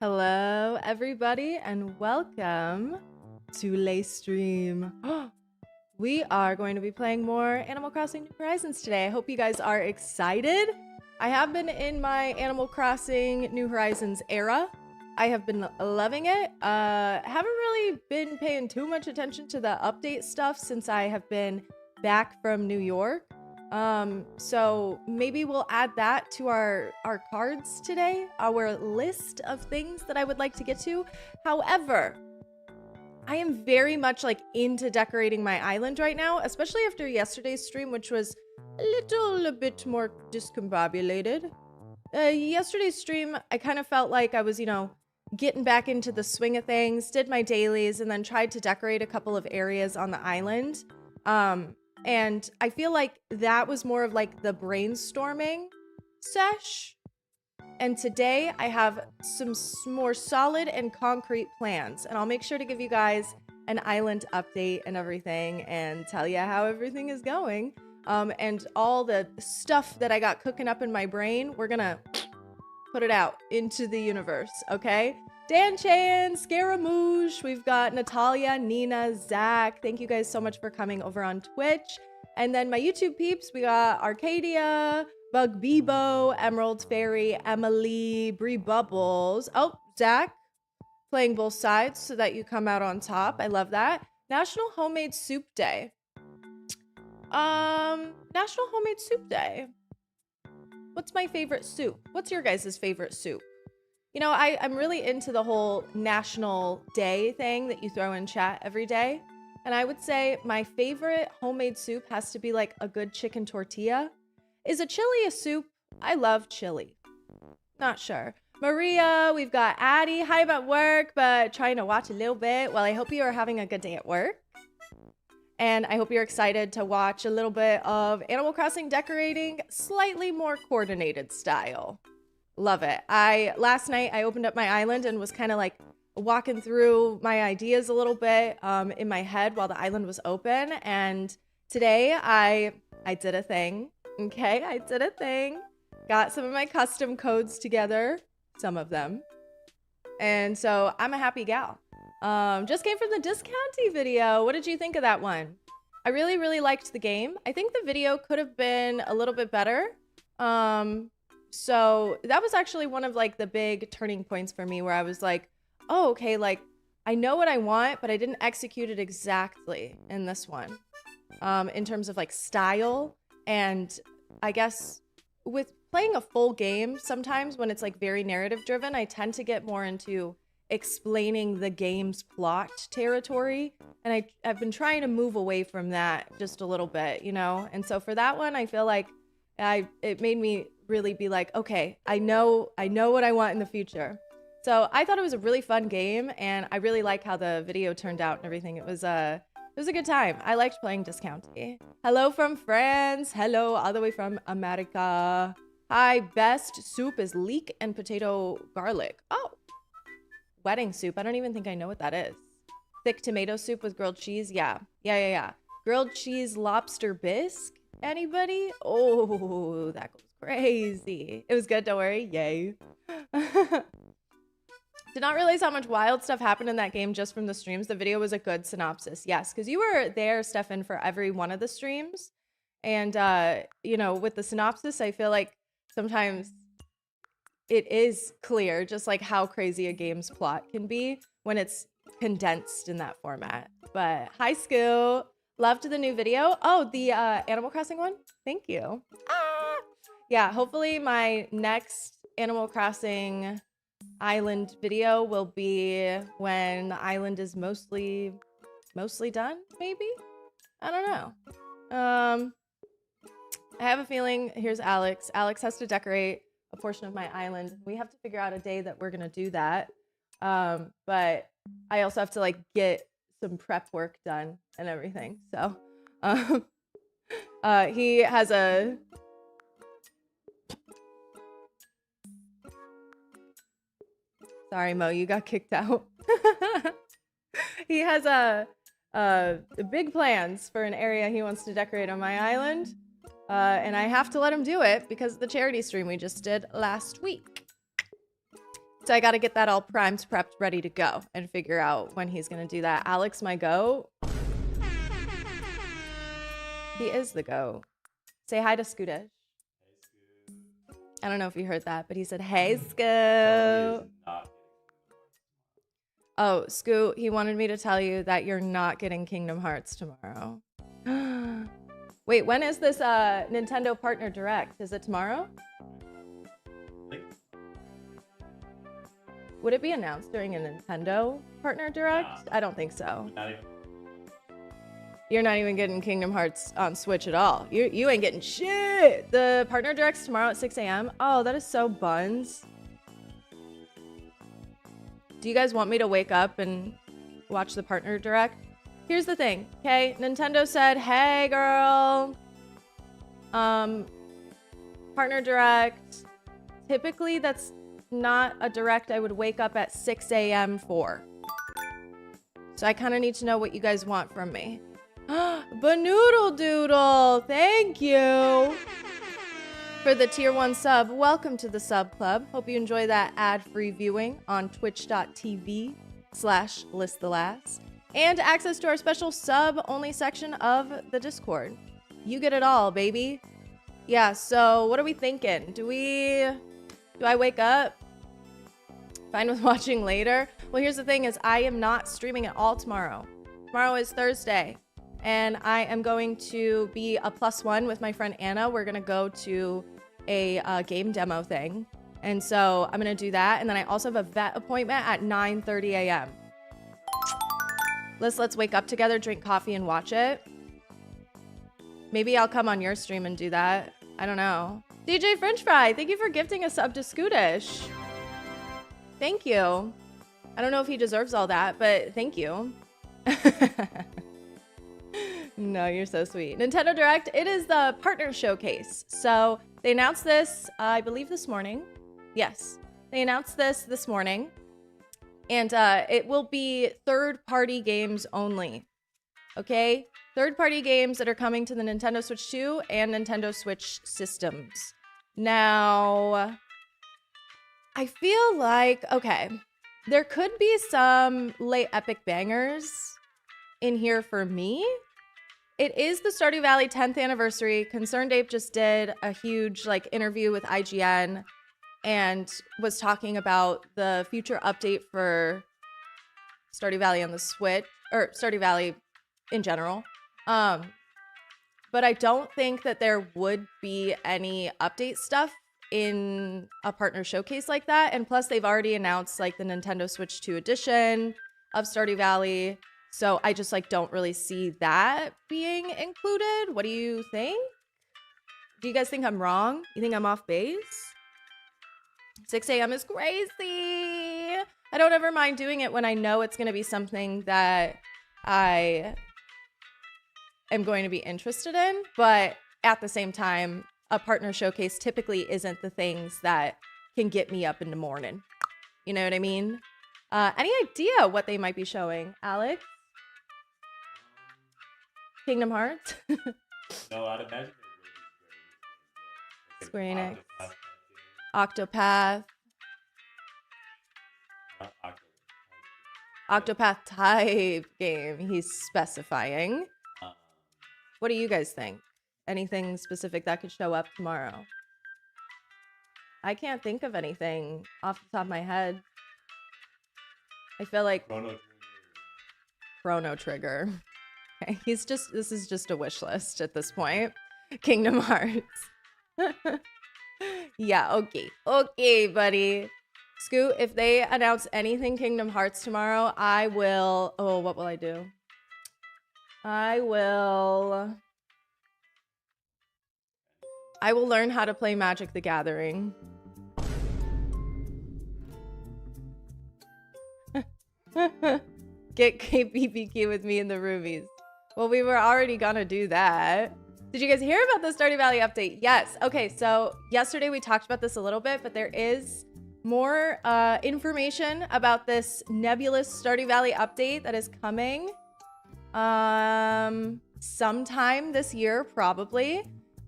Hello, everybody, and welcome to Lay Stream. We are going to be playing more Animal Crossing New Horizons today. I hope you guys are excited. I have been in my Animal Crossing New Horizons era. I have been loving it. Haven't really been paying too much attention to the update stuff since I have been back from New York. So maybe we'll add that to our cards today, our list of things that I would like to get to. However, I am very much like into decorating my island right now, especially after yesterday's stream, which was a bit more discombobulated. Yesterday's stream, I kind of felt like I was, getting back into the swing of things, did my dailies, and then tried to decorate a couple of areas on the island. And I feel like that was more of like the brainstorming sesh. And today I have some more solid and concrete plans. And I'll make sure to give you guys an island update and everything and tell you how everything is going. And all the stuff that I got cooking up in my brain, we're gonna put it out into the universe, okay? Dan Chan, Scaramouche, we've got Natalia, Nina, Zach. Thank you guys so much for coming over on Twitch. And then my YouTube peeps, we got Arcadia, Bug Bebo, Emerald Fairy, Emily, Bree Bubbles. Oh, Zach, playing both sides so that you come out on top. I love that. National Homemade Soup Day. National Homemade Soup Day. What's my favorite soup? What's your guys' favorite soup? You know, I'm really into the whole National Day thing that you throw in chat every day. And I would say my favorite homemade soup has to be like a good chicken tortilla. Is a chili a soup? I love chili. Not sure. Maria, we've got Addie. Hi, I'm at work, but trying to watch a little bit. Well, I hope you are having a good day at work. And I hope you're excited to watch a little bit of Animal Crossing decorating, slightly more coordinated style. Love it. Last night I opened up my island and was kind of like walking through my ideas a little bit in my head while the island was open. And today I did a thing. Okay, I did a thing. Got some of my custom codes together, some of them. And so I'm a happy gal. Just came from the Discounty video. What did you think of that one? I really, really liked the game. I think the video could have been a little bit better. So that was actually one of like the big turning points for me where I was like, oh, okay, like I know what I want, but I didn't execute it exactly in this one. In terms of like style. And I guess with playing a full game, sometimes when it's like very narrative driven, I tend to get more into explaining the game's plot territory. And I've been trying to move away from that just a little bit, you know? And so for that one, I feel like it made me really be like, okay, I know what I want in the future. So I thought it was a really fun game, and I really like how the video turned out and everything. It was a good time. I liked playing Discounty. Hello from France. Hello all the way from America. Hi, best soup is leek and potato garlic. Oh, wedding soup. I don't even think I know what that is. Thick tomato soup with grilled cheese. Yeah. Grilled cheese lobster bisque. Anybody? Oh, that goes crazy. It was good, don't worry. Yay. Did not realize how much wild stuff happened in that game just from the streams. The video was a good synopsis. Yes, because you were there, Stefan, for every one of the streams. And, with the synopsis, I feel like sometimes it is clear just like how crazy a game's plot can be when it's condensed in that format. But hi, Skill. Loved the new video. Oh, the Animal Crossing one? Thank you. Yeah, hopefully my next Animal Crossing island video will be when the island is mostly done, maybe? I don't know. I have a feeling, here's Alex. Alex has to decorate a portion of my island. We have to figure out a day that we're gonna do that. But I also have to like get some prep work done and everything. So he has a sorry, Mo, you got kicked out. He has big plans for an area he wants to decorate on my island. And I have to let him do it because of the charity stream we just did last week. So I got to get that all primed, prepped, ready to go and figure out when he's going to do that. Alex, my goat. He is the goat. Say hi to Scootish. I don't know if you heard that, but he said, hey, Scoot. Oh, Scoot, he wanted me to tell you that you're not getting Kingdom Hearts tomorrow. Wait, when is this Nintendo Partner Direct? Is it tomorrow? Would it be announced during a Nintendo Partner Direct? I don't think so. You're not even getting Kingdom Hearts on Switch at all. You ain't getting shit. The Partner Direct's tomorrow at 6 a.m. Oh, that is so buns. Do you guys want me to wake up and watch the Partner Direct? Here's the thing, okay? Nintendo said, hey, girl. Partner Direct. Typically, that's not a direct I would wake up at 6 a.m. for. So I kind of need to know what you guys want from me. Banoodle Doodle, thank you for the tier 1 sub. Welcome to the sub club. Hope you enjoy that ad-free viewing on twitch.tv/listthelast and access to our special sub-only section of the Discord. You get it all, baby. Yeah, so what are we thinking? Do I wake up? Fine with watching later? Well, here's the thing is I am not streaming at all tomorrow. Tomorrow is Thursday. And I am going to be a +1 with my friend Anna. We're going to go to a game demo thing. And so I'm going to do that. And then I also have a vet appointment at 9:30 a.m. Let's wake up together, drink coffee, and watch it. Maybe I'll come on your stream and do that. I don't know. DJ French Fry, thank you for gifting a sub to Scootish. Thank you. I don't know if he deserves all that, but thank you. No, you're so sweet. Nintendo Direct, it is the partner showcase. So they announced this, I believe this morning. Yes, they announced this morning. And it will be third-party games only. Okay? Third-party games that are coming to the Nintendo Switch 2 and Nintendo Switch systems. Now, I feel like, okay, there could be some late epic bangers in here for me. It is the Stardew Valley 10th anniversary. Concerned Ape just did a huge interview with IGN and was talking about the future update for Stardew Valley on the Switch, or Stardew Valley in general. But I don't think that there would be any update stuff in a partner showcase like that. And plus they've already announced the Nintendo Switch 2 edition of Stardew Valley. So I just don't really see that being included. What do you think? Do you guys think I'm wrong? You think I'm off base? 6 a.m. is crazy. I don't ever mind doing it when I know it's going to be something that I am going to be interested in. But at the same time, a partner showcase typically isn't the things that can get me up in the morning. You know what I mean? Any idea what they might be showing, Alex? Kingdom Hearts? No, I'd imagine Square Enix. Octopath. Octopath type game, he's specifying. What do you guys think? Anything specific that could show up tomorrow? I can't think of anything off the top of my head. I feel like Chrono Trigger. Okay, this is just a wish list at this point. Kingdom Hearts. Yeah, okay, buddy. Scoot, if they announce anything Kingdom Hearts tomorrow, I will... Oh, what will I do? I will learn how to play Magic the Gathering. Get KPPQ with me in the Rubies. Well, we were already gonna do that. Did you guys hear about the Stardew Valley update? Yes. Okay, so yesterday we talked about this a little bit, but there is more information about this nebulous Stardew Valley update that is coming sometime this year, probably.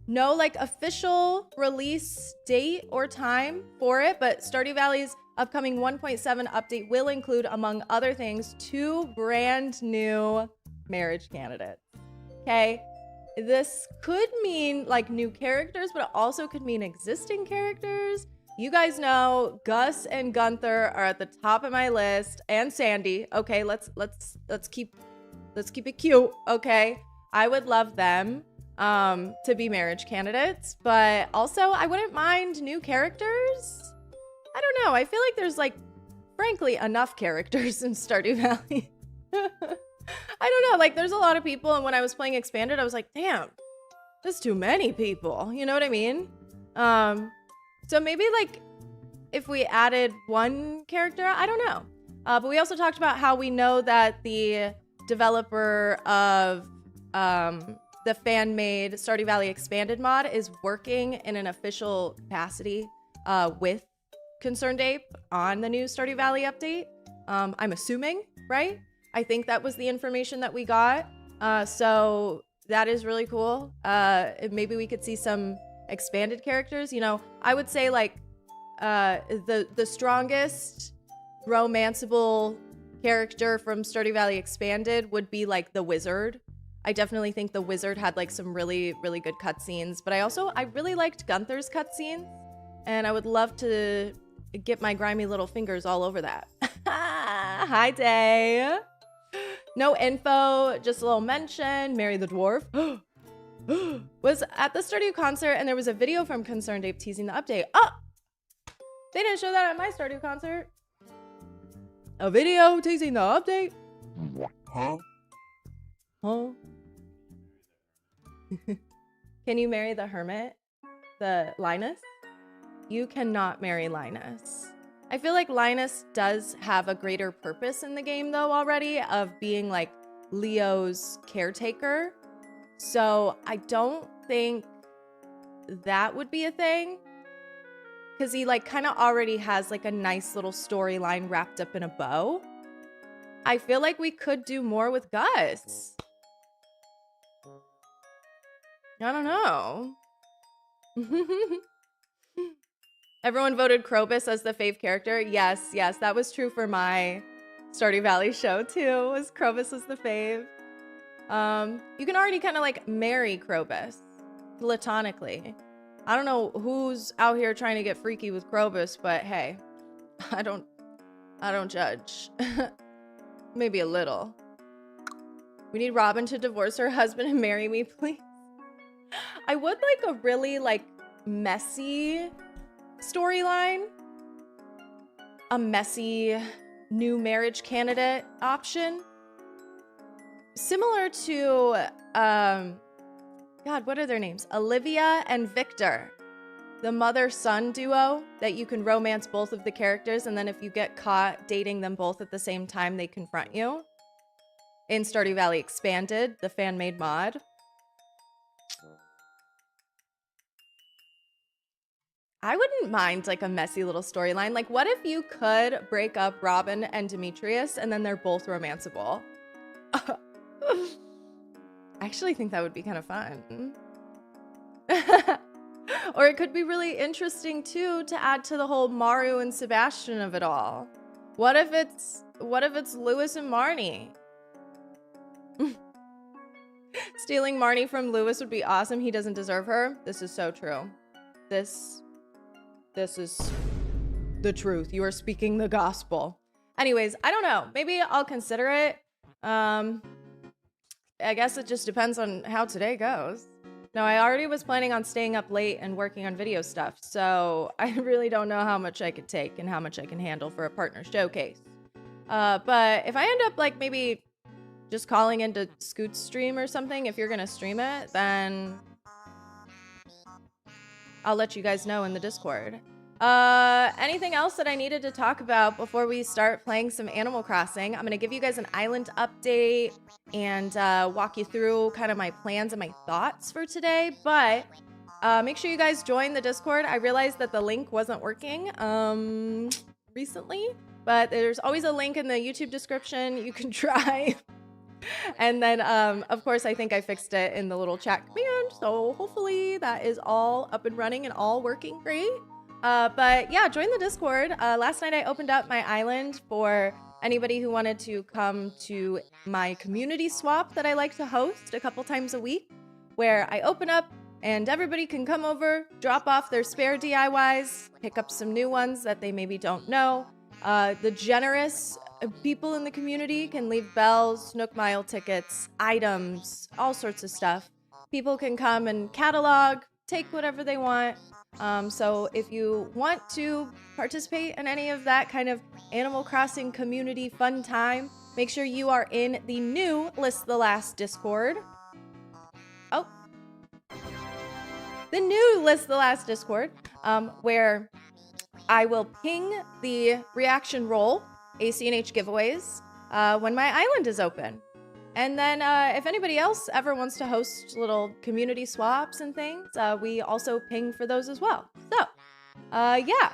No official release date or time for it, but Stardew Valley's upcoming 1.7 update will include, among other things, 2 brand new marriage candidates. Okay, this could mean like new characters, but it also could mean existing characters. You guys know Gus and Gunther are at the top of my list, and Sandy. Okay, let's keep it cute. Okay, I would love them to be marriage candidates, but also I wouldn't mind new characters. I don't know. I feel like there's like, frankly, enough characters in Stardew Valley. I don't know. Like, there's a lot of people, and when I was playing Expanded, I was like, damn, there's too many people. You know what I mean? So maybe like if we added 1 character, I don't know. But we also talked about how we know that the developer of the fan-made Stardew Valley Expanded mod is working in an official capacity with Concerned Ape on the new Stardew Valley update. I'm assuming, right? I think that was the information that we got. So that is really cool. Maybe we could see some expanded characters. You know, I would say like the strongest romanceable character from Stardew Valley Expanded would be like the wizard. I definitely think the wizard had like some really, really good cutscenes, but I really liked Gunther's cutscenes, and I would love to get my grimy little fingers all over that. Hi, Day. No info, just a little mention. Mary the Dwarf was at the Stardew concert, and there was a video from Concerned Ape teasing the update. Oh, they didn't show that at my Stardew concert. A video teasing the update? Huh? Can you marry the hermit? The Linus? You cannot marry Linus. I feel like Linus does have a greater purpose in the game though already of being like Leo's caretaker. So I don't think that would be a thing. Because he like kind of already has like a nice little storyline wrapped up in a bow. I feel like we could do more with Gus. I don't know. Everyone voted Krobus as the fave character. Yes, that was true for my Stardew Valley show too. Was Krobus was the fave. You can already kind of like marry Krobus platonically. I don't know who's out here trying to get freaky with Krobus, but hey, I don't judge. Maybe a little. We need Robin to divorce her husband and marry me, please. I would like a really like messy storyline. A messy new marriage candidate option. Similar to God, what are their names? Olivia and Victor. The mother-son duo that you can romance both of the characters, and then if you get caught dating them both at the same time, they confront you. In Stardew Valley Expanded, the fan-made mod. I wouldn't mind like a messy little storyline. Like, what if you could break up Robin and Demetrius and then they're both romanceable? I actually think that would be kind of fun. Or it could be really interesting too to add to the whole Maru and Sebastian of it all. What if it's Lewis and Marnie? Stealing Marnie from Lewis would be awesome. He doesn't deserve her. This is so true. This is the truth. You are speaking the gospel. Anyways, I don't know. Maybe I'll consider it. I guess it just depends on how today goes. No, I already was planning on staying up late and working on video stuff, so I really don't know how much I could take and how much I can handle for a partner showcase. But if I end up like maybe just calling into Scoot's stream or something, if you're gonna stream it, then I'll let you guys know in the Discord. Anything else that I needed to talk about before we start playing some Animal Crossing? I'm gonna give you guys an island update and walk you through kind of my plans and my thoughts for today, but make sure you guys join the Discord. I realized that the link wasn't working recently, but there's always a link in the YouTube description. You can try. And then, of course, I think I fixed it in the little chat command, so hopefully that is all up and running and all working great. But yeah, join the Discord. Last night I opened up my island for anybody who wanted to come to my community swap that I like to host a couple times a week, where I open up and everybody can come over, drop off their spare DIYs, pick up some new ones that they maybe don't know. The generous people in the community can leave bells, Nook Mile tickets, items, all sorts of stuff. People can come and catalog, take whatever they want. So if you want to participate in any of that kind of Animal Crossing community fun time, make sure you are in the new List the Last Discord. Oh. The new List the Last Discord, where I will ping the reaction roll ACNH giveaways when my island is open. And then if anybody else ever wants to host little community swaps and things, we also ping for those as well. So, yeah.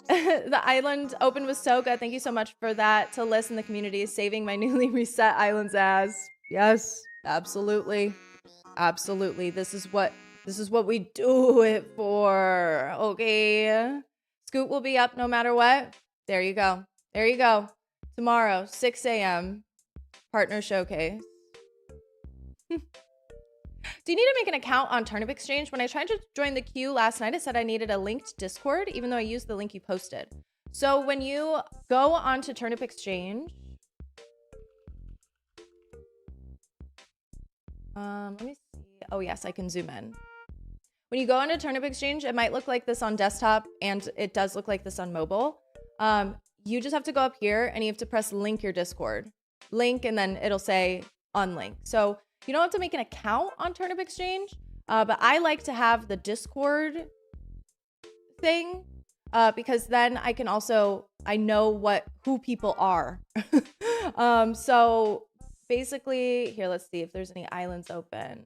The island open was so good. Thank you so much for that. To Liss in the community, saving my newly reset island's ass. Yes, absolutely. Absolutely. This is what we do it for. Okay. Scoot will be up no matter what. There you go. There you go. Tomorrow, 6 a.m. Partner showcase. Do you need to make an account on Turnip Exchange? When I tried to join the queue last night, it said I needed a linked Discord, even though I used the link you posted. So when you go onto Turnip Exchange, let me see. Oh yes, I can zoom in. When you go into Turnip Exchange, it might look like this on desktop, and it does look like this on mobile. You just have to go up here and you have to press link your Discord. Link, and then it'll say unlink. So you don't have to make an account on Turnip Exchange, but I like to have the Discord thing because then I can also, I know who people are. So basically, here, let's see if there's any islands open.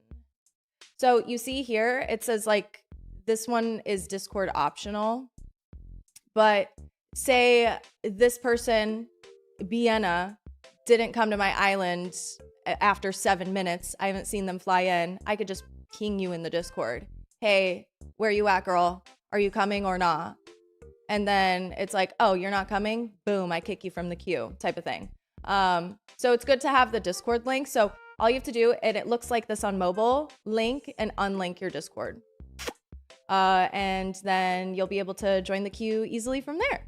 So you see here, it says like, this one is Discord optional, but say this person, Vienna, didn't come to my island after 7 minutes. I haven't seen them fly in. I could just ping you in the Discord. Hey, where you at, girl? Are you coming or not? And then it's like, oh, you're not coming? Boom, I kick you from the queue type of thing. So it's good to have the Discord link. So all you have to do, and it looks like this on mobile, link and unlink your Discord. And then you'll be able to join the queue easily from there.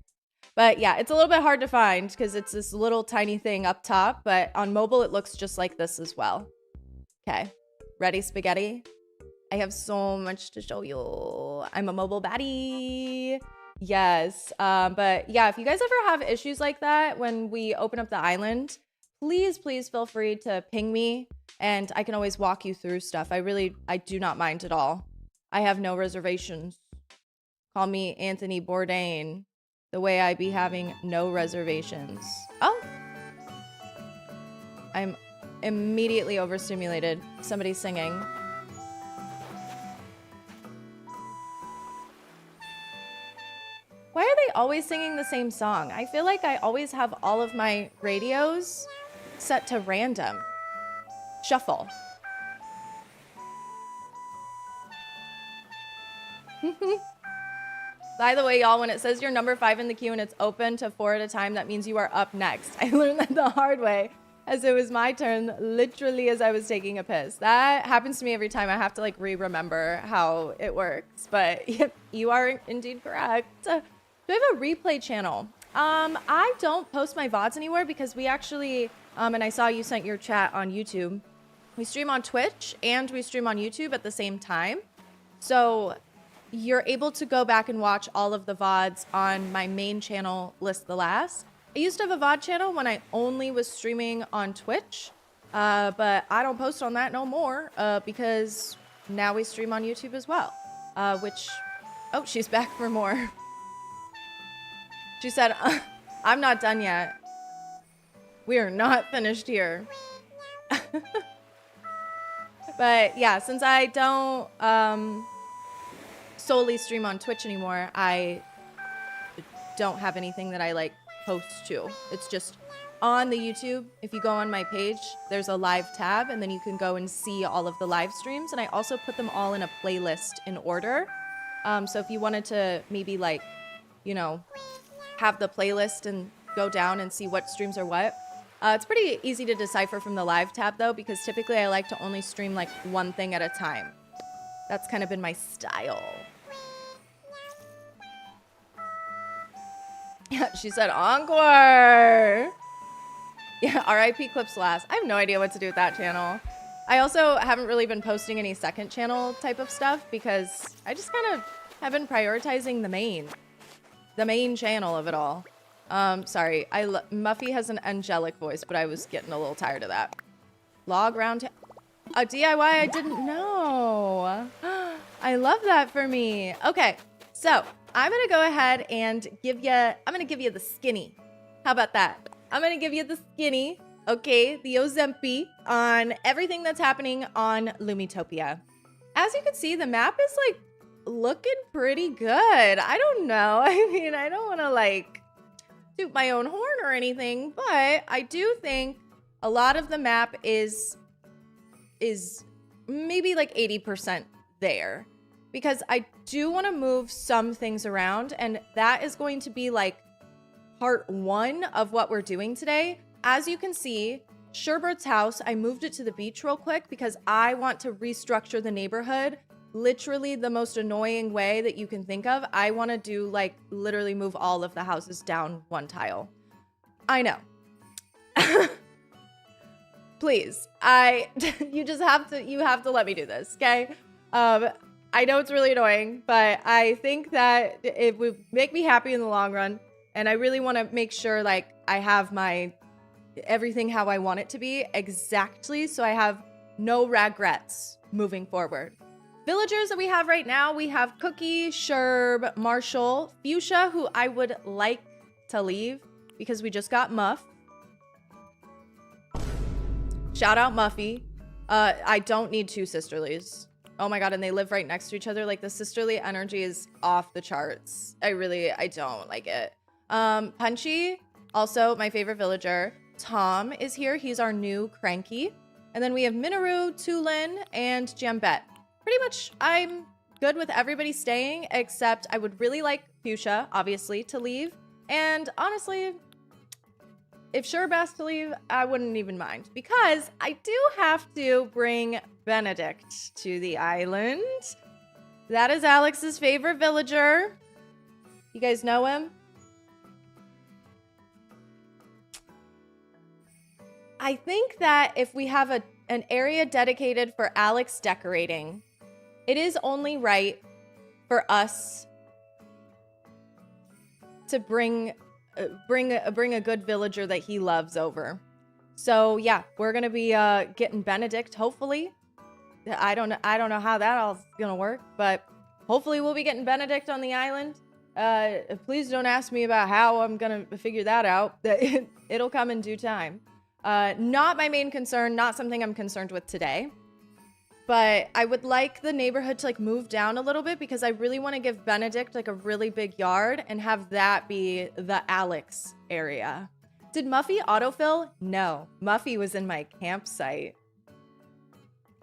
But yeah, it's a little bit hard to find because it's this little tiny thing up top, but on mobile, it looks just like this as well. Okay, ready, spaghetti? I have so much to show you. I'm a mobile baddie. Yes, but yeah, if you guys ever have issues like that when we open up the island, please feel free to ping me and I can always walk you through stuff. I do not mind at all. I have no reservations. Call me Anthony Bourdain. The way I be having no reservations. Oh. I'm immediately overstimulated. Somebody's singing. Why are they always singing the same song? I feel like I always have all of my radios set to random. Shuffle. By the way, y'all, when it says you're number 5 in the queue and it's open to 4 at a time, that means you are up next. I learned that the hard way as it was my turn, literally as I was taking a piss. That happens to me every time. I have to like re-remember how it works. But yep, you are indeed correct. Do I have a replay channel? I don't post my VODs anywhere because we actually, and I saw you sent your chat on YouTube. We stream on Twitch and we stream on YouTube at the same time. So you're able to go back and watch all of the VODs on my main channel, List the Last. I used to have a VOD channel when I only was streaming on Twitch, but I don't post on that no more because now we stream on YouTube as well, which, oh, she's back for more. She said, I'm not done yet. We are not finished here. But yeah, since I don't solely stream on Twitch anymore, I don't have anything that I like post to. It's just on the YouTube. If you go on my page, there's a live tab and then you can go and see all of the live streams. And I also put them all in a playlist in order. So if you wanted to maybe like, you know, have the playlist and go down and see what streams are what. It's pretty easy to decipher from the live tab though, because typically I like to only stream like one thing at a time. That's kind of been my style. Yeah, she said encore. Yeah, RIP Clips Last. I have no idea what to do with that channel. I also haven't really been posting any second channel type of stuff because I just kind of have been prioritizing the main channel of it all. Sorry, Muffy has an angelic voice, but I was getting a little tired of that. Log round a DIY I didn't know. I love that for me. Okay, so I'm gonna go ahead and give you the skinny. How about that? I'm gonna give you the skinny, okay, the Ozempi on everything that's happening on Lumitopia. As you can see, the map is like looking pretty good. I don't know. I mean, I don't want to like toot my own horn or anything, but I do think a lot of the map is maybe like 80% there, because I do want to move some things around, and that is going to be like part 1 of what we're doing today. As you can see, Sherbert's house, I moved it to the beach real quick because I want to restructure the neighborhood literally the most annoying way that you can think of. I want to do like literally move all of the houses down one tile. I know. Please, you have to let me do this, okay? I know it's really annoying, but I think that it would make me happy in the long run. And I really want to make sure like I have my everything how I want it to be exactly, so I have no regrets moving forward. Villagers that we have right now, we have Cookie, Sherb, Marshall, Fuchsia, who I would like to leave because we just got Muff. Shout out Muffy. I don't need 2 sisterlies. Oh my god, and they live right next to each other. Like the sisterly energy is off the charts. I don't like it. Punchy, also my favorite villager. Tom is here. He's our new cranky. And then we have Minoru, Tulin, and Jambette. Pretty much I'm good with everybody staying, except I would really like Fuchsia, obviously, to leave. And honestly, if Sherb has to leave, I wouldn't even mind, because I do have to bring Benedict to the island. That is Alex's favorite villager. You guys know him? I think that if we have an area dedicated for Alex decorating, it is only right for us to bring a good villager that he loves over. So yeah, we're gonna be getting Benedict, hopefully. I don't know how that all's gonna work, but hopefully we'll be getting Benedict on the island. Please don't ask me about how I'm gonna figure that out. It'll come in due time. Not my main concern, not something I'm concerned with today. But I would like the neighborhood to like move down a little bit, because I really want to give Benedict like a really big yard and have that be the Alex area. Did Muffy autofill? No, Muffy was in my campsite.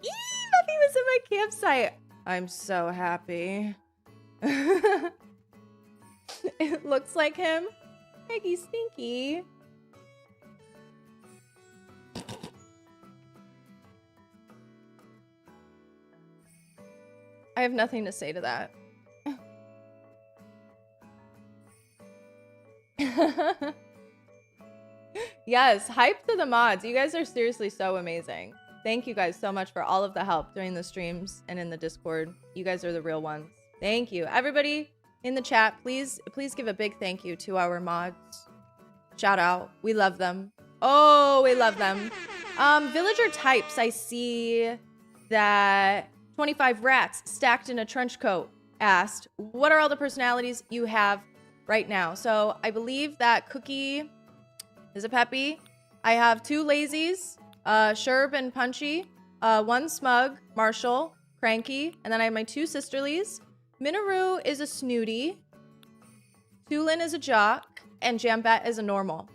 Muffy was in my campsite. I'm so happy. It looks like him. Peggy Stinky. I have nothing to say to that. Yes, hype to the mods. You guys are seriously so amazing. Thank you guys so much for all of the help during the streams and in the Discord. You guys are the real ones. Thank you. Everybody in the chat, please give a big thank you to our mods. Shout out. We love them. Oh, we love them. Villager types, I see that 25 rats stacked in a trench coat asked, what are all the personalities you have right now? So I believe that Cookie is a Peppy. I have 2 lazies, Sherb and Punchy, 1 smug, Marshall, Cranky, and then I have my 2 sisterlies. Minoru is a snooty, Tulin is a jock, and Jambette is a normal.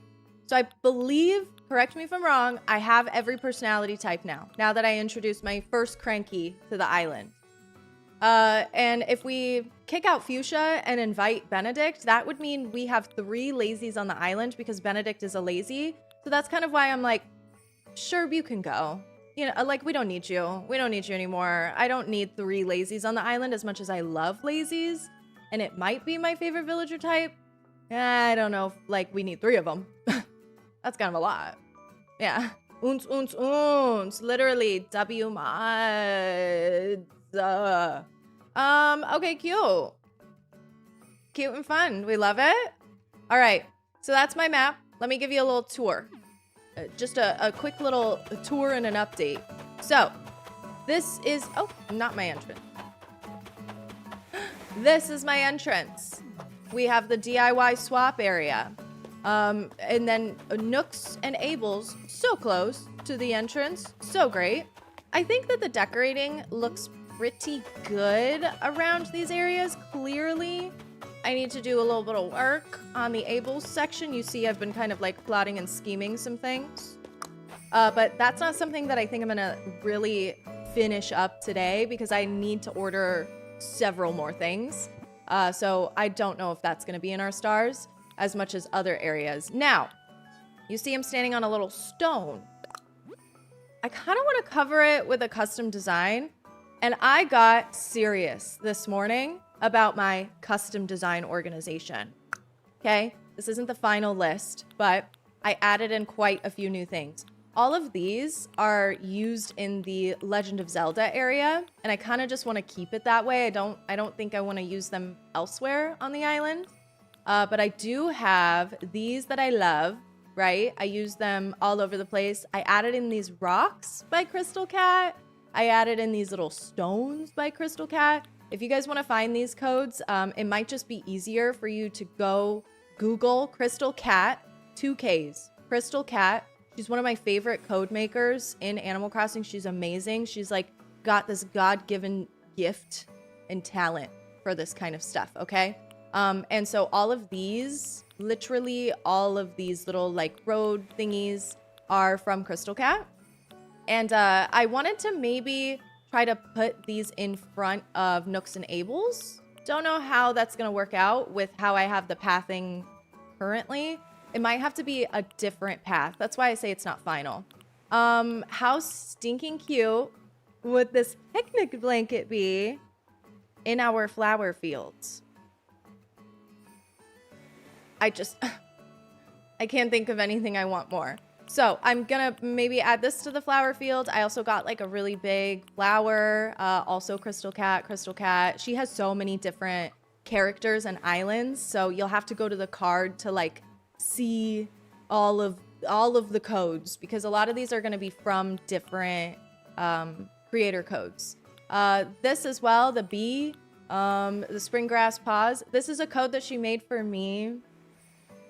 So I believe, correct me if I'm wrong, I have every personality type now that I introduced my first cranky to the island. And if we kick out Fuchsia and invite Benedict, that would mean we have 3 lazies on the island because Benedict is a lazy. So that's kind of why I'm like, sure, you can go. You know, like, we don't need you. We don't need you anymore. I don't need 3 lazies on the island as much as I love lazies. And it might be my favorite villager type. I don't know if, like, we need 3 of them. That's kind of a lot. Yeah. Uns. Literally, W mods. Okay, cute. Cute and fun. We love it. All right. So that's my map. Let me give you a little tour. Just a quick little tour and an update. So this is, oh, not my entrance. This is my entrance. We have the DIY swap area. And then Nooks and Abel's so close to the entrance. So great. I think that the decorating looks pretty good around these areas. Clearly, I need to do a little bit of work on the Abel's section. You see, I've been kind of like plotting and scheming some things. But that's not something that I think I'm gonna really finish up today because I need to order several more things. So I don't know if that's gonna be in our stars as much as other areas. Now, you see I'm standing on a little stone. I kind of want to cover it with a custom design. And I got serious this morning about my custom design organization. Okay, this isn't the final list, but I added in quite a few new things. All of these are used in the Legend of Zelda area, and I kind of just want to keep it that way. I don't think I want to use them elsewhere on the island. But I do have these that I love, right? I use them all over the place. I added in these rocks by Crystal Cat. I added in these little stones by Crystal Cat. If you guys want to find these codes, it might just be easier for you to go Google Crystal Cat, 2 Ks, Crystal Cat. She's one of my favorite code makers in Animal Crossing. She's amazing. She's like got this God-given gift and talent for this kind of stuff, okay? And so all of these, literally all of these little like road thingies are from Crystal Cat. And I wanted to maybe try to put these in front of Nooks and Abel's. Don't know how that's going to work out with how I have the pathing currently. It might have to be a different path. That's why I say it's not final. How stinking cute would this picnic blanket be in our flower fields? I can't think of anything I want more. So I'm gonna maybe add this to the flower field. I also got like a really big flower, also Crystal Cat. She has so many different characters and islands. So you'll have to go to the card to like see all of the codes because a lot of these are gonna be from different creator codes. This as well, the bee, the springgrass paws. This is a code that she made for me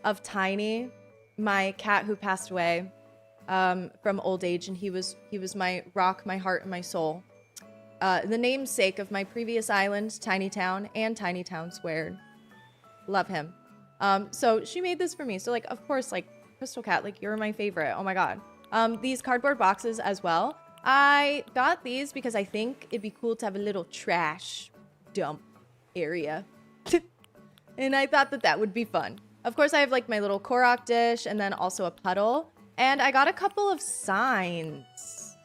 of Tiny, my cat who passed away from old age, and he was my rock, my heart, and my soul. The namesake of my previous island, Tiny Town, and Tiny Town Squared. Love him. So she made this for me. So like, of course, like Crystal Cat, like you're my favorite. Oh my god. These cardboard boxes as well. I got these because I think it'd be cool to have a little trash dump area, and I thought that would be fun. Of course, I have like my little Korok dish and then also a puddle. And I got a couple of signs.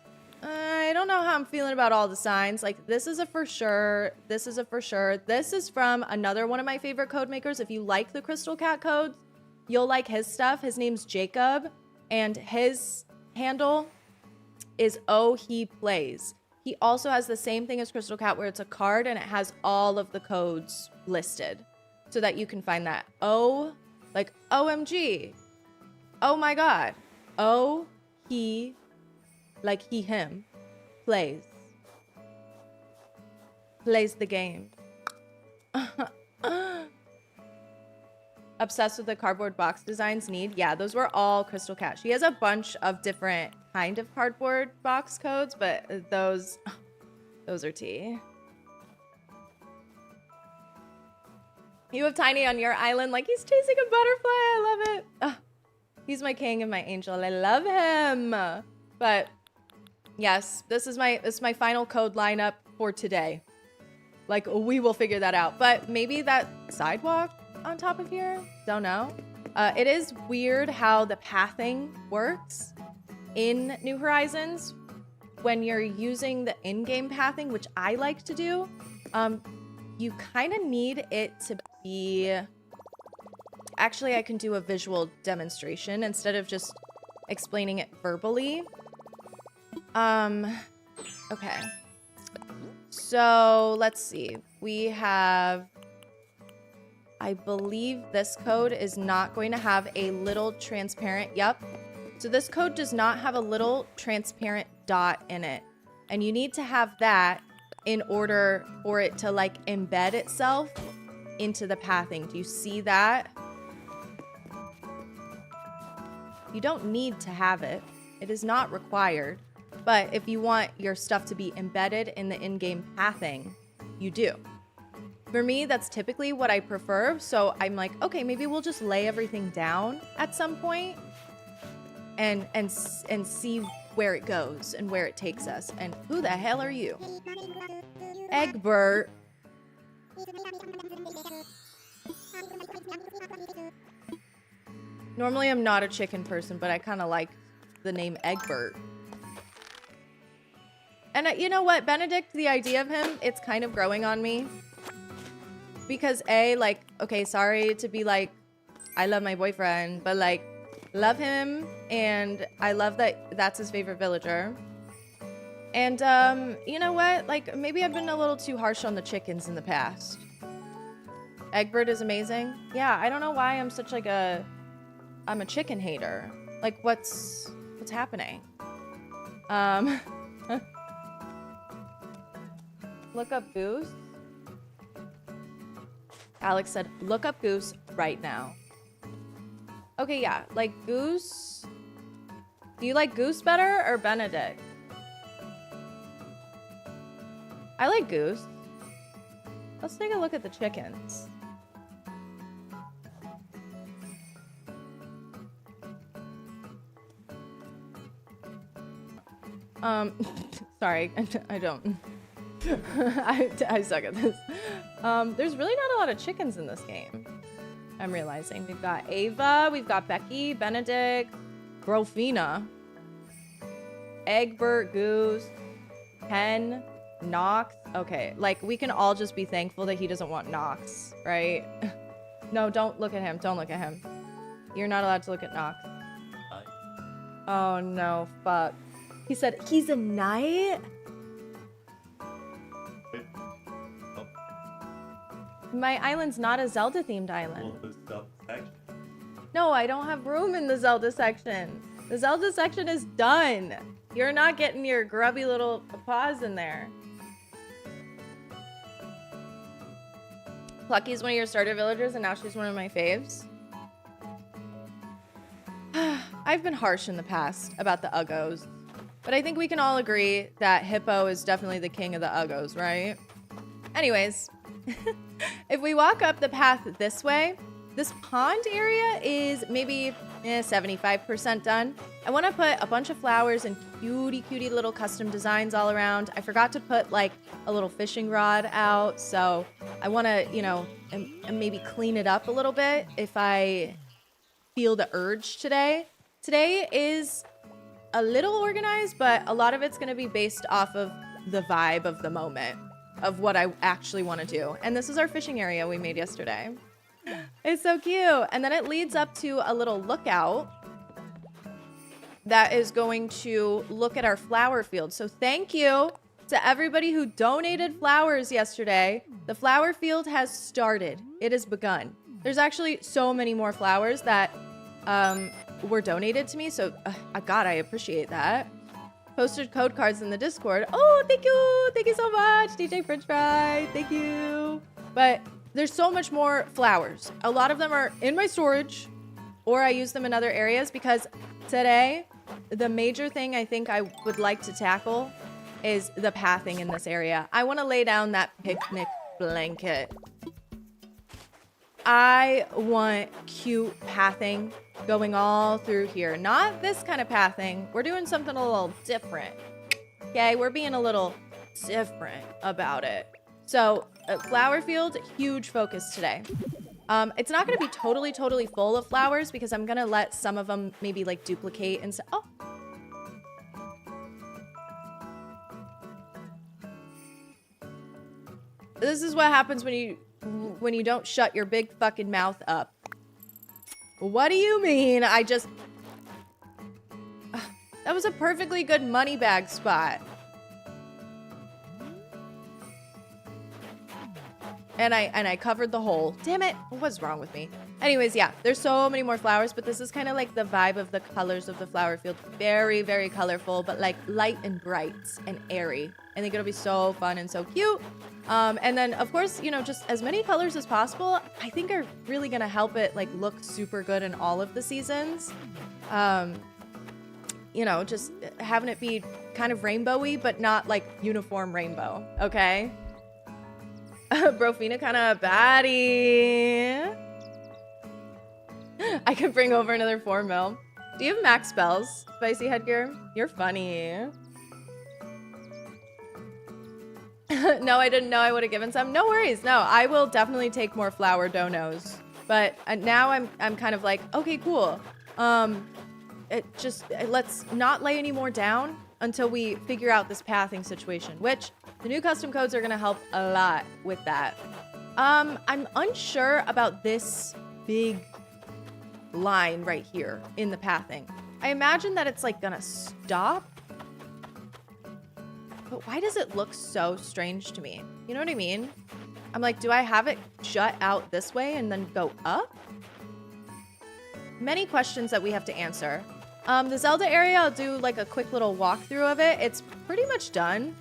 I don't know how I'm feeling about all the signs. Like this is a for sure. This is a for sure. This is from another one of my favorite code makers. If you like the Crystal Cat codes, you'll like his stuff. His name's Jacob and his handle is Oh He Plays. He also has the same thing as Crystal Cat where it's a card and it has all of the codes listed so that you can find that. Oh, like OMG. Oh my god. Oh, he, like he, him, plays the game. Obsessed with the cardboard box designs need. Yeah, those were all Crystal Cat. She has a bunch of different kind of cardboard box codes, but those are tea. You have Tiny on your island like he's chasing a butterfly. I love it. Ugh. He's my king and my angel. I love him. But yes, this is my final code lineup for today. Like, we will figure that out. But maybe that sidewalk on top of here? Don't know. It is weird how the pathing works in New Horizons when you're using the in-game pathing, which I like to do. You kind of need it to be... Actually, I can do a visual demonstration instead of just explaining it verbally. Okay. So, let's see. We have... I believe this code is not going to have a little transparent... Yep. So this code does not have a little transparent dot in it. And you need to have that in order for it to, like, embed itself into the pathing. Do you see that? You don't need to have it. It is not required. But if you want your stuff to be embedded in the in-game pathing, you do. For me, that's typically what I prefer. So I'm like, okay, maybe we'll just lay everything down at some point and see where it goes and where it takes us. And who the hell are you? Egbert. Normally I'm not a chicken person, but I kind of like the name Egbert. And you know what? Benedict, the idea of him, it's kind of growing on me. Because A, like, okay, sorry to be like, I love my boyfriend, but like, love him. And I love that that's his favorite villager. And you know what? Like, maybe I've been a little too harsh on the chickens in the past. Egbert is amazing. Yeah, I don't know why I'm such like I'm a chicken hater. Like, what's happening? Look up Goose. Alex said, look up Goose right now. Okay, yeah, like Goose. Do you like Goose better or Benedict? I like Goose. Let's take a look at the chickens. Sorry, I don't. I suck at this. There's really not a lot of chickens in this game. I'm realizing. We've got Ava, we've got Becky, Benedict, Grofina, Egbert, Goose, Ken, Nox. Okay, like, we can all just be thankful that he doesn't want Nox, right? No, don't look at him. Don't look at him. You're not allowed to look at Nox. Oh, no. Fuck. He said, he's a knight? My island's not a Zelda-themed island. No, I don't have room in the Zelda section. The Zelda section is done. You're not getting your grubby little paws in there. Plucky's one of your starter villagers, and now she's one of my faves. I've been harsh in the past about the Uggos, but I think we can all agree that Hippo is definitely the king of the Uggos, right? Anyways, if we walk up the path this way, this pond area is maybe 75% done. I want to put a bunch of flowers and cutie little custom designs all around. I forgot to put like a little fishing rod out, so I want to, you know, and maybe clean it up a little bit if I feel the urge today. Today is a little organized, but a lot of it's going to be based off of the vibe of the moment, of what I actually want to do. And this is our fishing area we made yesterday. It's so cute. And then it leads up to a little lookout that is going to look at our flower field. So thank you to everybody who donated flowers yesterday. The flower field has started. It has begun. There's actually so many more flowers that were donated to me. So, God, I appreciate that. Posted code cards in the Discord. Oh, thank you. Thank you so much, DJ French Fry. Thank you. But there's so much more flowers. A lot of them are in my storage, or I use them in other areas, because today, the major thing I think I would like to tackle is the pathing in this area. I want to lay down that picnic blanket. I want cute pathing going all through here. Not this kind of pathing. We're doing something a little different. Okay, we're being a little different about it. So flower field, huge focus today. It's not going to be totally full of flowers because I'm going to let some of them maybe like duplicate and oh. This is what happens when you don't shut your big fucking mouth up. What do you mean? That was a perfectly good money bag spot. And I covered the hole. Damn it. What's wrong with me? Anyways, yeah, there's so many more flowers, but this is kind of like the vibe of the colors of the flower field. Very, very colorful, but like light and bright and airy. I think it'll be so fun and so cute. And then, of course, you know, just as many colors as possible, I think are really going to help it like look super good in all of the seasons. You know, just having it be kind of rainbowy, but not like uniform rainbow. Okay. Brofina kind of baddie. I could bring over another 4 mil. Do you have max spells, Spicy Headgear? You're funny. No, I didn't know I would have given some. No worries. No, I will definitely take more flower donos. But now I'm kind of like, okay, cool. Let's not lay any more down until we figure out this pathing situation, which the new custom codes are going to help a lot with that. I'm unsure about this big line right here in the pathing. I imagine that it's like going to stop. But why does it look so strange to me? You know what I mean? I'm like, do I have it jut out this way and then go up? Many questions that we have to answer. The Zelda area, I'll do like a quick little walkthrough of it. It's pretty much done.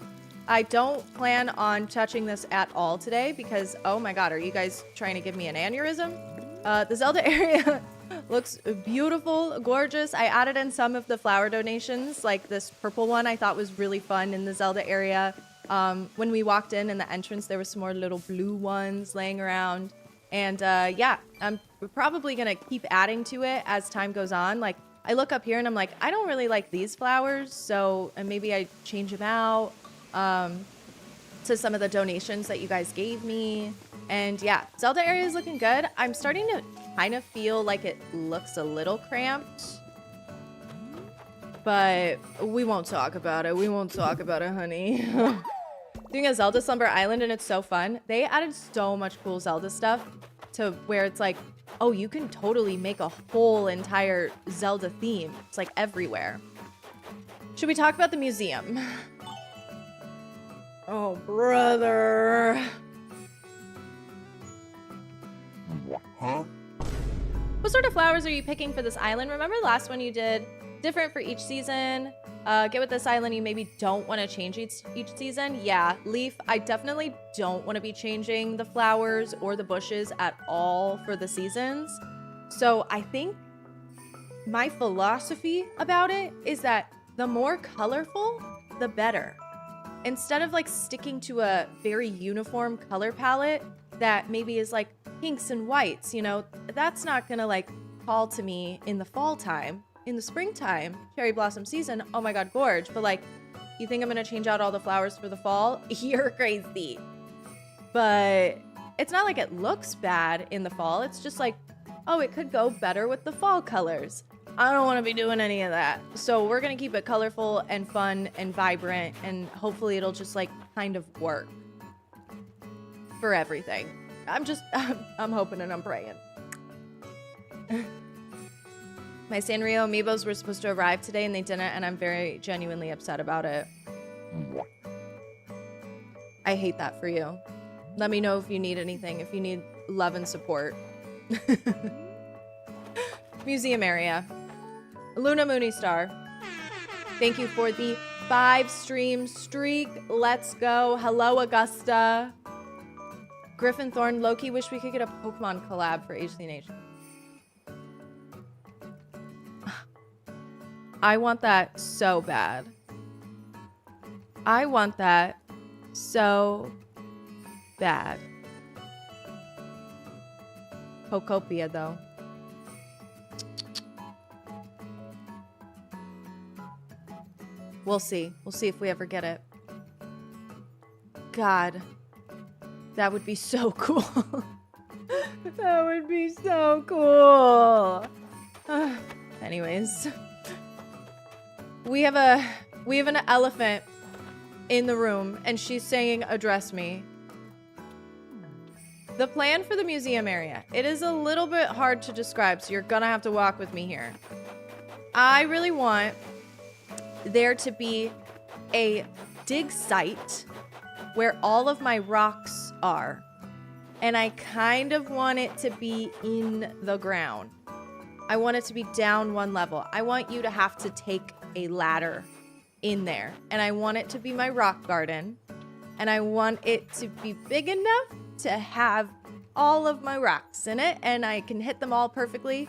I don't plan on touching this at all today because, oh my god, are you guys trying to give me an aneurysm? The Zelda area looks beautiful, gorgeous. I added in some of the flower donations, like this purple one I thought was really fun in the Zelda area. When we walked in the entrance, there was some more little blue ones laying around. And yeah, I'm probably going to keep adding to it as time goes on. Like, I look up here and I'm like, I don't really like these flowers, so maybe I change them out to some of the donations that you guys gave me. And yeah, Zelda area is looking good. I'm starting to kind of feel like it looks a little cramped, but we won't talk about it. We won't talk about it, honey. Doing a Zelda Slumber Island and it's so fun. They added so much cool Zelda stuff to where it's like, oh, you can totally make a whole entire Zelda theme. It's like everywhere. Should we talk about the museum? Oh, brother. Huh? What sort of flowers are you picking for this island? Remember the last one you did? Different for each season. Get with this island, you maybe don't want to change each season. Yeah, Leaf, I definitely don't want to be changing the flowers or the bushes at all for the seasons. So I think my philosophy about it is that the more colorful, the better. Instead of like sticking to a very uniform color palette that maybe is like pinks and whites, you know, that's not gonna like call to me in the fall time. In the springtime, cherry blossom season, oh my god, gorge. But like, you think I'm gonna change out all the flowers for the fall? You're crazy. But it's not like it looks bad in the fall. It's just like, oh, it could go better with the fall colors. I don't want to be doing any of that. So we're gonna keep it colorful and fun and vibrant, and hopefully it'll just like kind of work for everything. I'm hoping and I'm praying. My Sanrio amiibos were supposed to arrive today and they didn't, and I'm very genuinely upset about it. I hate that for you. Let me know if you need anything, if you need love and support. Museum area. Luna Moony Star. Thank you for the 5 stream streak. Let's go. Hello, Augusta. Griffin Thorn. Loki, wish we could get a Pokemon collab for ACNH. I want that so bad. I want that so bad. Pokopia, though. We'll see. We'll see if we ever get it. God. That would be so cool. That would be so cool. Anyways, we have an elephant in the room, and she's saying, "Address me." The plan for the museum area. It is a little bit hard to describe, so you're gonna have to walk with me here. I really want there to be a dig site where all of my rocks are. And I kind of want it to be in the ground. I want it to be down one level. I want you to have to take a ladder in there. And I want it to be my rock garden. And I want it to be big enough to have all of my rocks in it. And I can hit them all perfectly.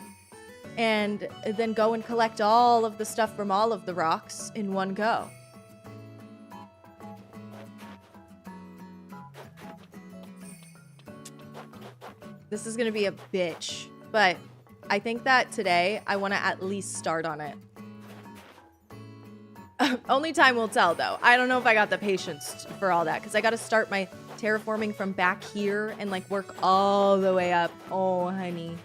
And then go and collect all of the stuff from all of the rocks in one go. This is gonna be a bitch, but I think that today I want to at least start on it. Only time will tell, though. I don't know if I got the patience for all that, because I got to start my terraforming from back here and like work all the way up. Oh, honey.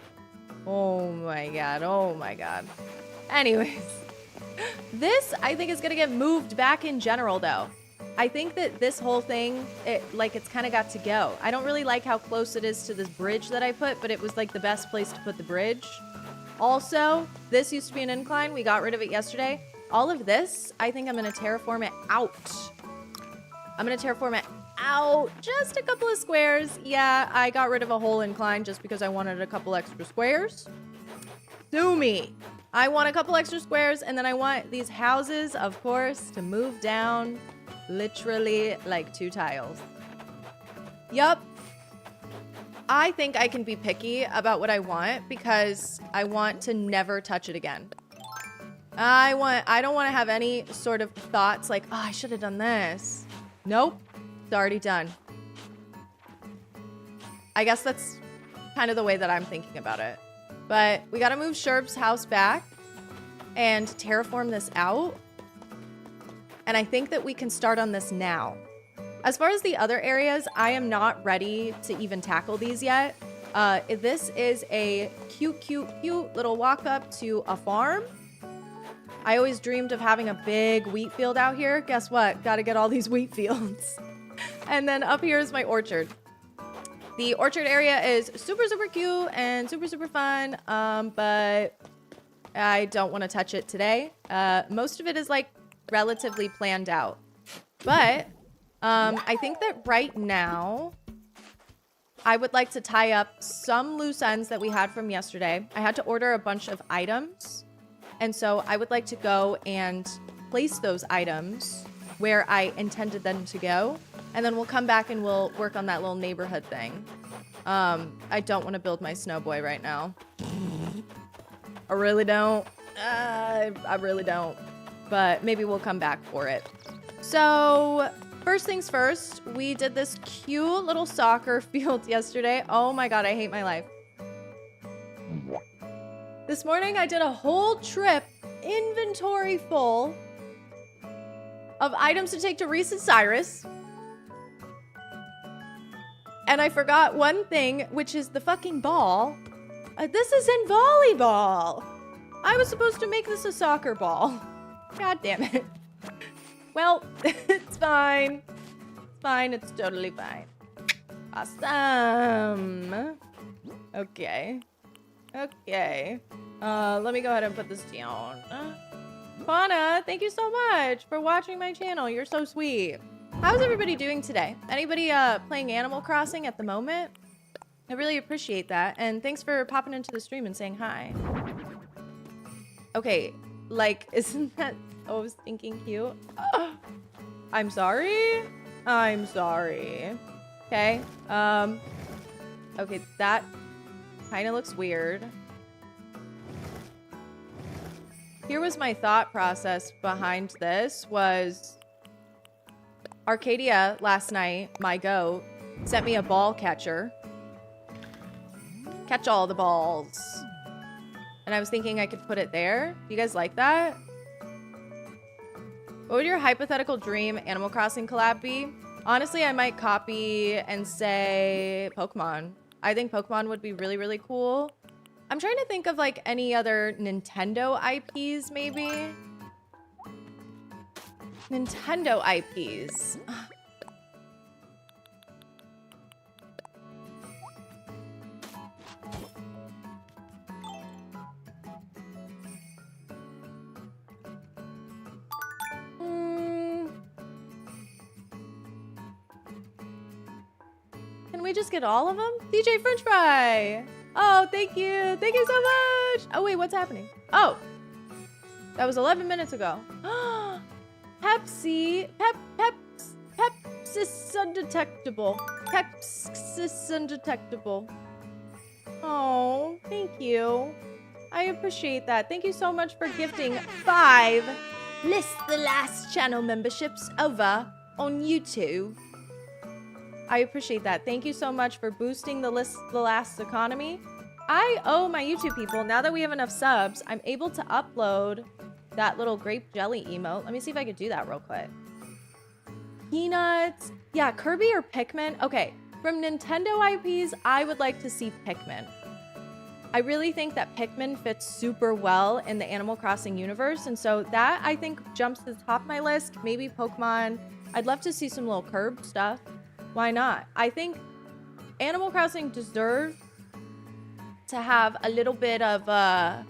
Oh my god. Oh my god. Anyways, this I think is gonna get moved back in general, though. I think that this whole thing, it's kind of got to go. I don't really like how close it is to this bridge that I put, but it was like the best place to put the bridge. Also, this used to be an incline. We got rid of it yesterday. All of this, I think I'm going to terraform it out. I'm going to terraform it out just a couple of squares. Yeah, I got rid of a whole incline just because I wanted a couple extra squares. Sue me. I want a couple extra squares, and then I want these houses, of course, to move down literally like 2 tiles. Yup. I think I can be picky about what I want because I want to never touch it again. I don't want to have any sort of thoughts like, oh, I should have done this. Nope. It's already done. I guess that's kind of the way that I'm thinking about it. But we got to move Sherb's house back and terraform this out. And I think that we can start on this now. As far as the other areas, I am not ready to even tackle these yet. This is a cute little walk up to a farm. I always dreamed of having a big wheat field out here. Guess what? Got to get all these wheat fields. And then up here is my orchard. The orchard area is super cute and super fun, but I don't want to touch it today. Most of it is like relatively planned out. But I think that right now I would like to tie up some loose ends that we had from yesterday. I had to order a bunch of items. And so I would like to go and place those items where I intended them to go. And then we'll come back and we'll work on that little neighborhood thing. I don't want to build my snow boy right now. I really don't. I really don't. But maybe we'll come back for it. So first things first, we did this cute little soccer field yesterday. Oh my god, I hate my life. This morning I did a whole trip, inventory full, of items to take to Reese and Cyrus. And I forgot one thing, which is the fucking ball. This is in volleyball. I was supposed to make this a soccer ball. God damn it. Well, it's fine. It's fine. It's totally fine. Awesome. Okay. Okay. Let me go ahead and put this down. Fauna, thank you so much for watching my channel. You're so sweet. How's everybody doing today? Anybody playing Animal Crossing at the moment? I really appreciate that. And thanks for popping into the stream and saying hi. Okay, like, isn't that... Oh, I was thinking cute. I'm sorry. I'm sorry. Okay. Okay, that kind of looks weird. Here was my thought process behind this was Arcadia last night, my goat, sent me a ball catcher. Catch all the balls. And I was thinking I could put it there. Do you guys like that? What would your hypothetical dream Animal Crossing collab be? Honestly, I might copy and say Pokemon. I think Pokemon would be really, really cool. I'm trying to think of like any other Nintendo IPs maybe. Nintendo IPs. Can we just get all of them? DJ French Fry! Oh, thank you! Thank you so much! Oh wait, what's happening? Oh! That was 11 minutes ago. Pepsi! Pepsis undetectable. Pepsis undetectable. Oh, thank you. I appreciate that. Thank you so much for gifting 5 Liss the Last channel memberships over on YouTube. I appreciate that. Thank you so much for boosting the Liss the Last economy. I owe my YouTube people, now that we have enough subs, I'm able to upload that little grape jelly emote. Let me see if I could do that real quick. Peanuts. Yeah, Kirby or Pikmin. Okay, from Nintendo IPs, I would like to see Pikmin. I really think that Pikmin fits super well in the Animal Crossing universe, and so that, I think, jumps to the top of my list. Maybe Pokemon. I'd love to see some little curb stuff. Why not? I think Animal Crossing deserves to have a little bit of a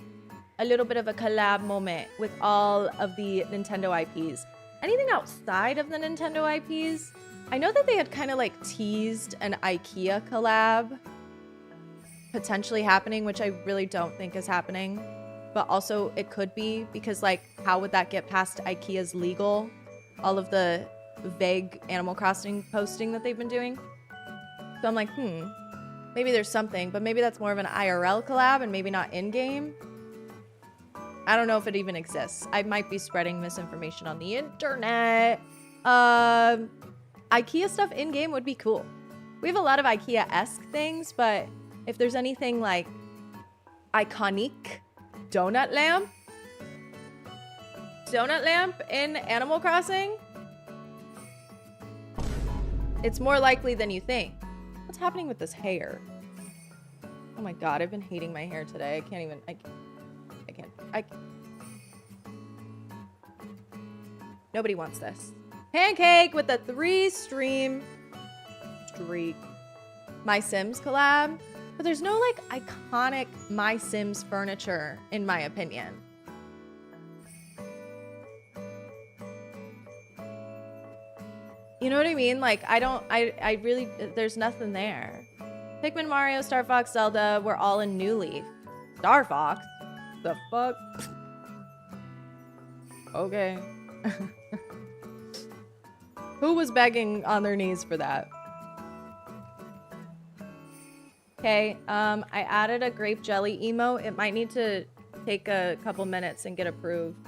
collab moment with all of the Nintendo IPs. Anything outside of the Nintendo IPs? I know that they had kind of like teased an IKEA collab potentially happening, which I really don't think is happening. But also it could be, because like how would that get past IKEA's legal? All of the vague Animal Crossing posting that they've been doing. So I'm like, maybe there's something, but maybe that's more of an IRL collab and maybe not in-game. I don't know if it even exists. I might be spreading misinformation on the internet. IKEA stuff in-game would be cool. We have a lot of IKEA-esque things, but if there's anything like iconic donut lamp in Animal Crossing, it's more likely than you think. What's happening with this hair? Oh my god, I've been hating my hair today. I can't even, Nobody wants this. Pancake with a 3-stream streak. My Sims collab. But there's no like iconic My Sims furniture, in my opinion. You know what I mean? Like, I really, there's nothing there. Pikmin, Mario, Star Fox, Zelda, we're all in New Leaf. Star Fox? The fuck? Okay. Who was begging on their knees for that? Okay, I added a grape jelly emote. It might need to take a couple minutes and get approved.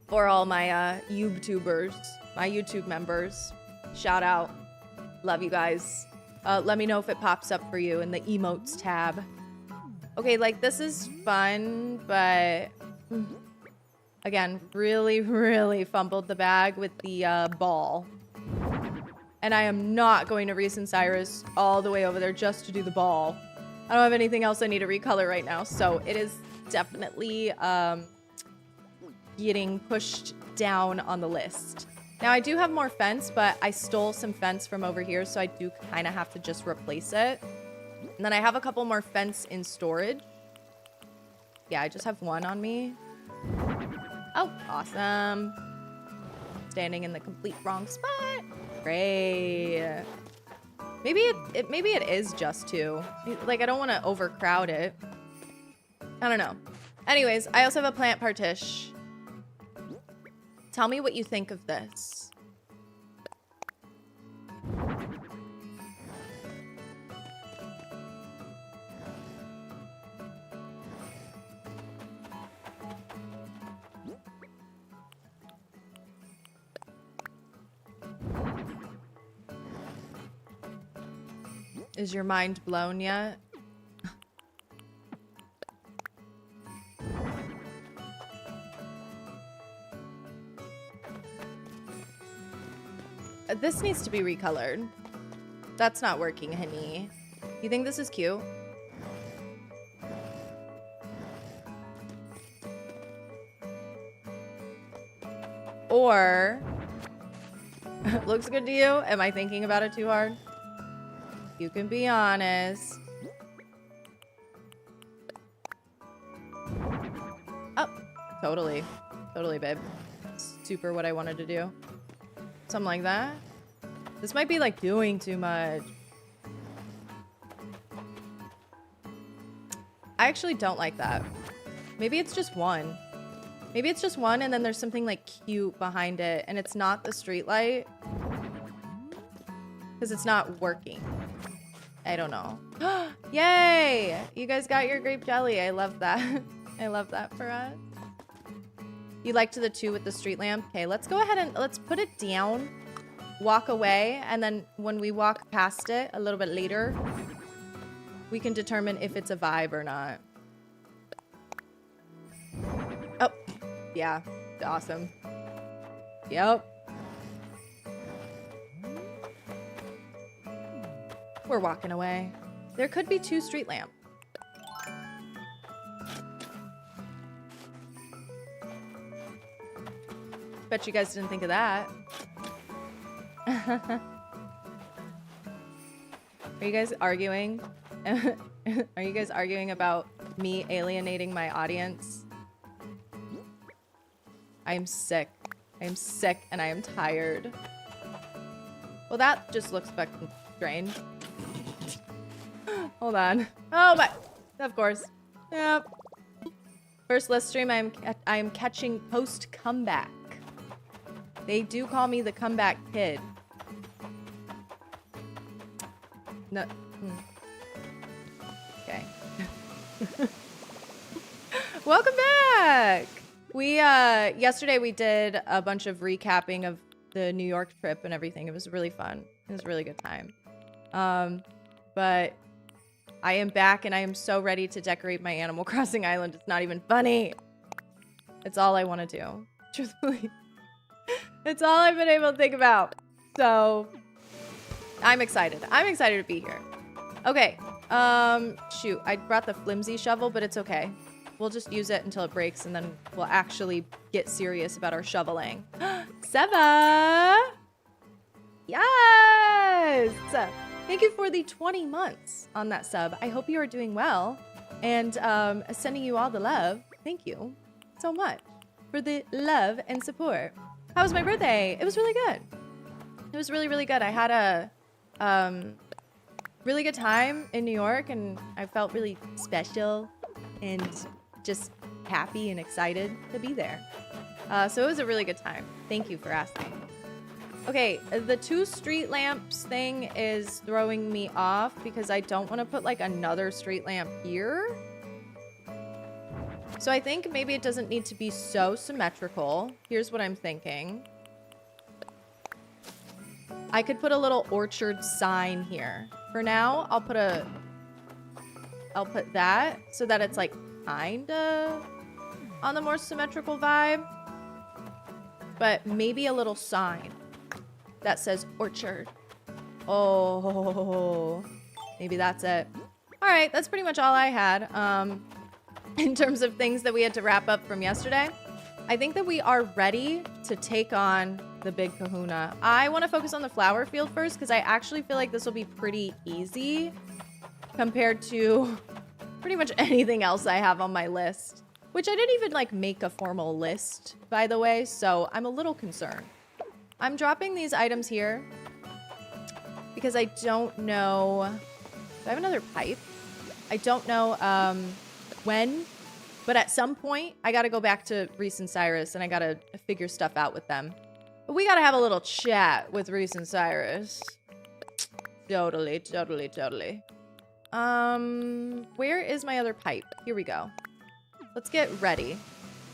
For all my YouTubers, my YouTube members. Shout out. Love you guys. Let me know if it pops up for you in the emotes tab. Okay, like this is fun, but again, really, really fumbled the bag with the ball. And I am not going to Reese and Cyrus all the way over there just to do the ball. I don't have anything else I need to recolor right now, so it is definitely getting pushed down on the list. Now, I do have more fence, but I stole some fence from over here, so I do kind of have to just replace it. And then I have a couple more fence in storage. Yeah, I just have one on me. Oh, awesome. Standing in the complete wrong spot. Great. Maybe it is just 2. Like, I don't want to overcrowd it. I don't know. Anyways, I also have a plant partition. Tell me what you think of this. Is your mind blown yet? This needs to be recolored. That's not working, honey. You think this is cute? Or looks good to you? Am I thinking about it too hard? You can be honest. Oh, totally. Totally, babe. Super what I wanted to do. Something like that. This might be like doing too much. I actually don't like that. Maybe it's just one. Maybe it's just one and then there's something like cute behind it and it's not the street light. Because it's not working. I don't know. Yay! You guys got your grape jelly. I love that. I love that for us. You liked the two with the street lamp? Okay, let's go ahead and let's put it down. Walk away. And then when we walk past it a little bit later, we can determine if it's a vibe or not. Oh, yeah. Awesome. Yep. We're walking away. There could be two street lamps. Bet you guys didn't think of that. Are you guys arguing? Are you guys arguing about me alienating my audience? I am sick. I am sick and I am tired. Well, that just looks fucking strange. Hold on. Oh my! Of course. Yep. First list stream I am catching post comeback. They do call me the comeback kid. No. Okay. Welcome back. We yesterday we did a bunch of recapping of the New York trip and everything. It was really fun. It was a really good time. But I am back and I am so ready to decorate my Animal Crossing island. It's not even funny. It's all I want to do. Truthfully. It's all I've been able to think about. So I'm excited. I'm excited to be here. Okay. Shoot. I brought the flimsy shovel, but it's okay. We'll just use it until it breaks and then we'll actually get serious about our shoveling. Seba! Yes! Thank you for the 20 months on that sub. I hope you are doing well and sending you all the love. Thank you so much for the love and support. How was my birthday? It was really good. It was really, really good. I had a really good time in New York and I felt really special and just happy and excited to be there. So it was a really good time. Thank you for asking. Okay, the two street lamps thing is throwing me off because I don't want to put like another street lamp here. So I think maybe it doesn't need to be so symmetrical. Here's what I'm thinking. I could put a little orchard sign here. For now, I'll put that so that it's like kinda on the more symmetrical vibe. But maybe a little sign that says orchard. Oh, maybe that's it. All right, that's pretty much all I had. In terms of things that we had to wrap up from yesterday, I think that we are ready to take on the big kahuna. I want to focus on the flower field first because I actually feel like this will be pretty easy compared to pretty much anything else I have on my list, which I didn't even like make a formal list, by the way, so I'm a little concerned. I'm dropping these items here because I don't know. Do I have another pipe? I don't know when, but at some point I got to go back to Reese and Cyrus and I got to figure stuff out with them. But we got to have a little chat with Reese and Cyrus. Totally, totally, totally. Where is my other pipe? Here we go. Let's get ready.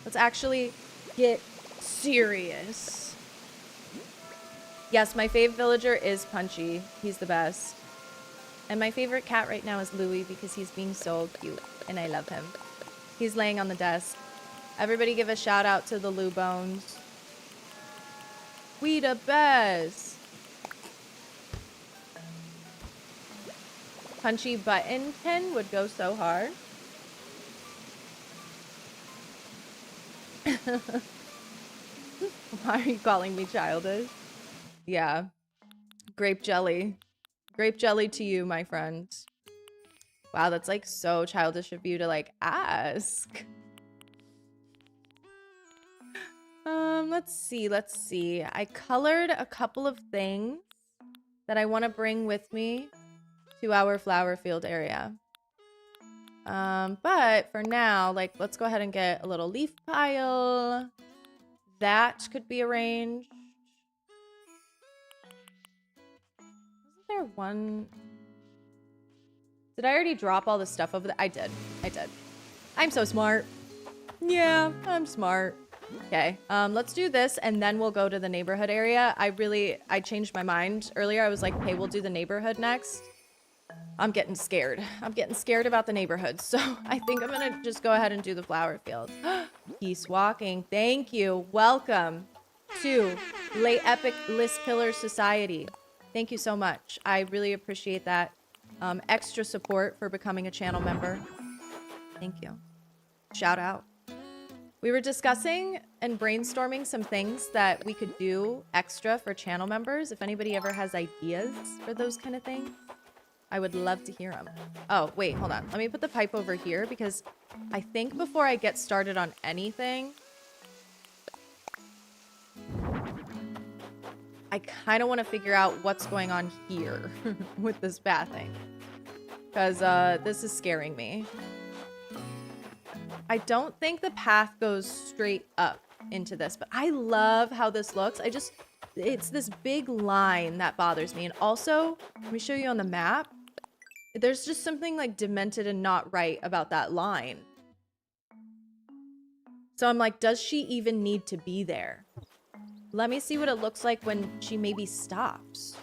Let's actually get serious. Yes, my fave villager is Punchy. He's the best. And my favorite cat right now is Louie because he's being so cute and I love him. He's laying on the desk. Everybody give a shout out to the Lou Bones. We the best. Punchy button pin would go so hard. Why are you calling me childish? Yeah. Grape jelly. Grape jelly to you, my friend. Wow, that's like so childish of you to like ask. Let's see. I colored a couple of things that I want to bring with me to our flower field area. But for now, like, let's go ahead and get a little leaf pile. That could be arranged. Wasn't there one? Did I already drop all the stuff over there? I did. I'm so smart. Yeah, I'm smart. Okay, let's do this and then we'll go to the neighborhood area. I changed my mind earlier. I was like, hey, we'll do the neighborhood next. I'm getting scared. I'm getting scared about the neighborhood. So I think I'm gonna just go ahead and do the flower field. Peace walking. Thank you. Welcome to Late Epic List Pillar Society. Thank you so much. I really appreciate that extra support for becoming a channel member. Thank you. Shout out. We were discussing and brainstorming some things that we could do extra for channel members. If anybody ever has ideas for those kind of things, I would love to hear them. Oh, wait, hold on. Let me put the pipe over here because I think before I get started on anything, I kind of want to figure out what's going on here with this bathing. Because this is scaring me. I don't think the path goes straight up into this, but I love how this looks. It's this big line that bothers me. And also, let me show you on the map. There's just something like demented and not right about that line. So I'm like, does she even need to be there? Let me see what it looks like when she maybe stops.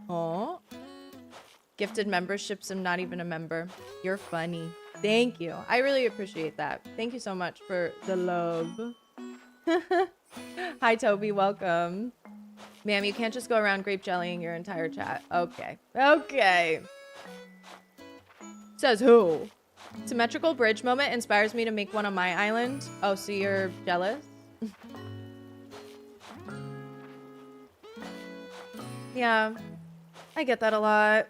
Oh. Gifted memberships. I'm not even a member. You're funny. Thank you. I really appreciate that. Thank you so much for the love. Hi, Toby. Welcome. Ma'am, you can't just go around grape jellying your entire chat. Okay. Okay. Says who? Symmetrical bridge moment inspires me to make one on my island. Oh, so you're jealous? Yeah. I get that a lot.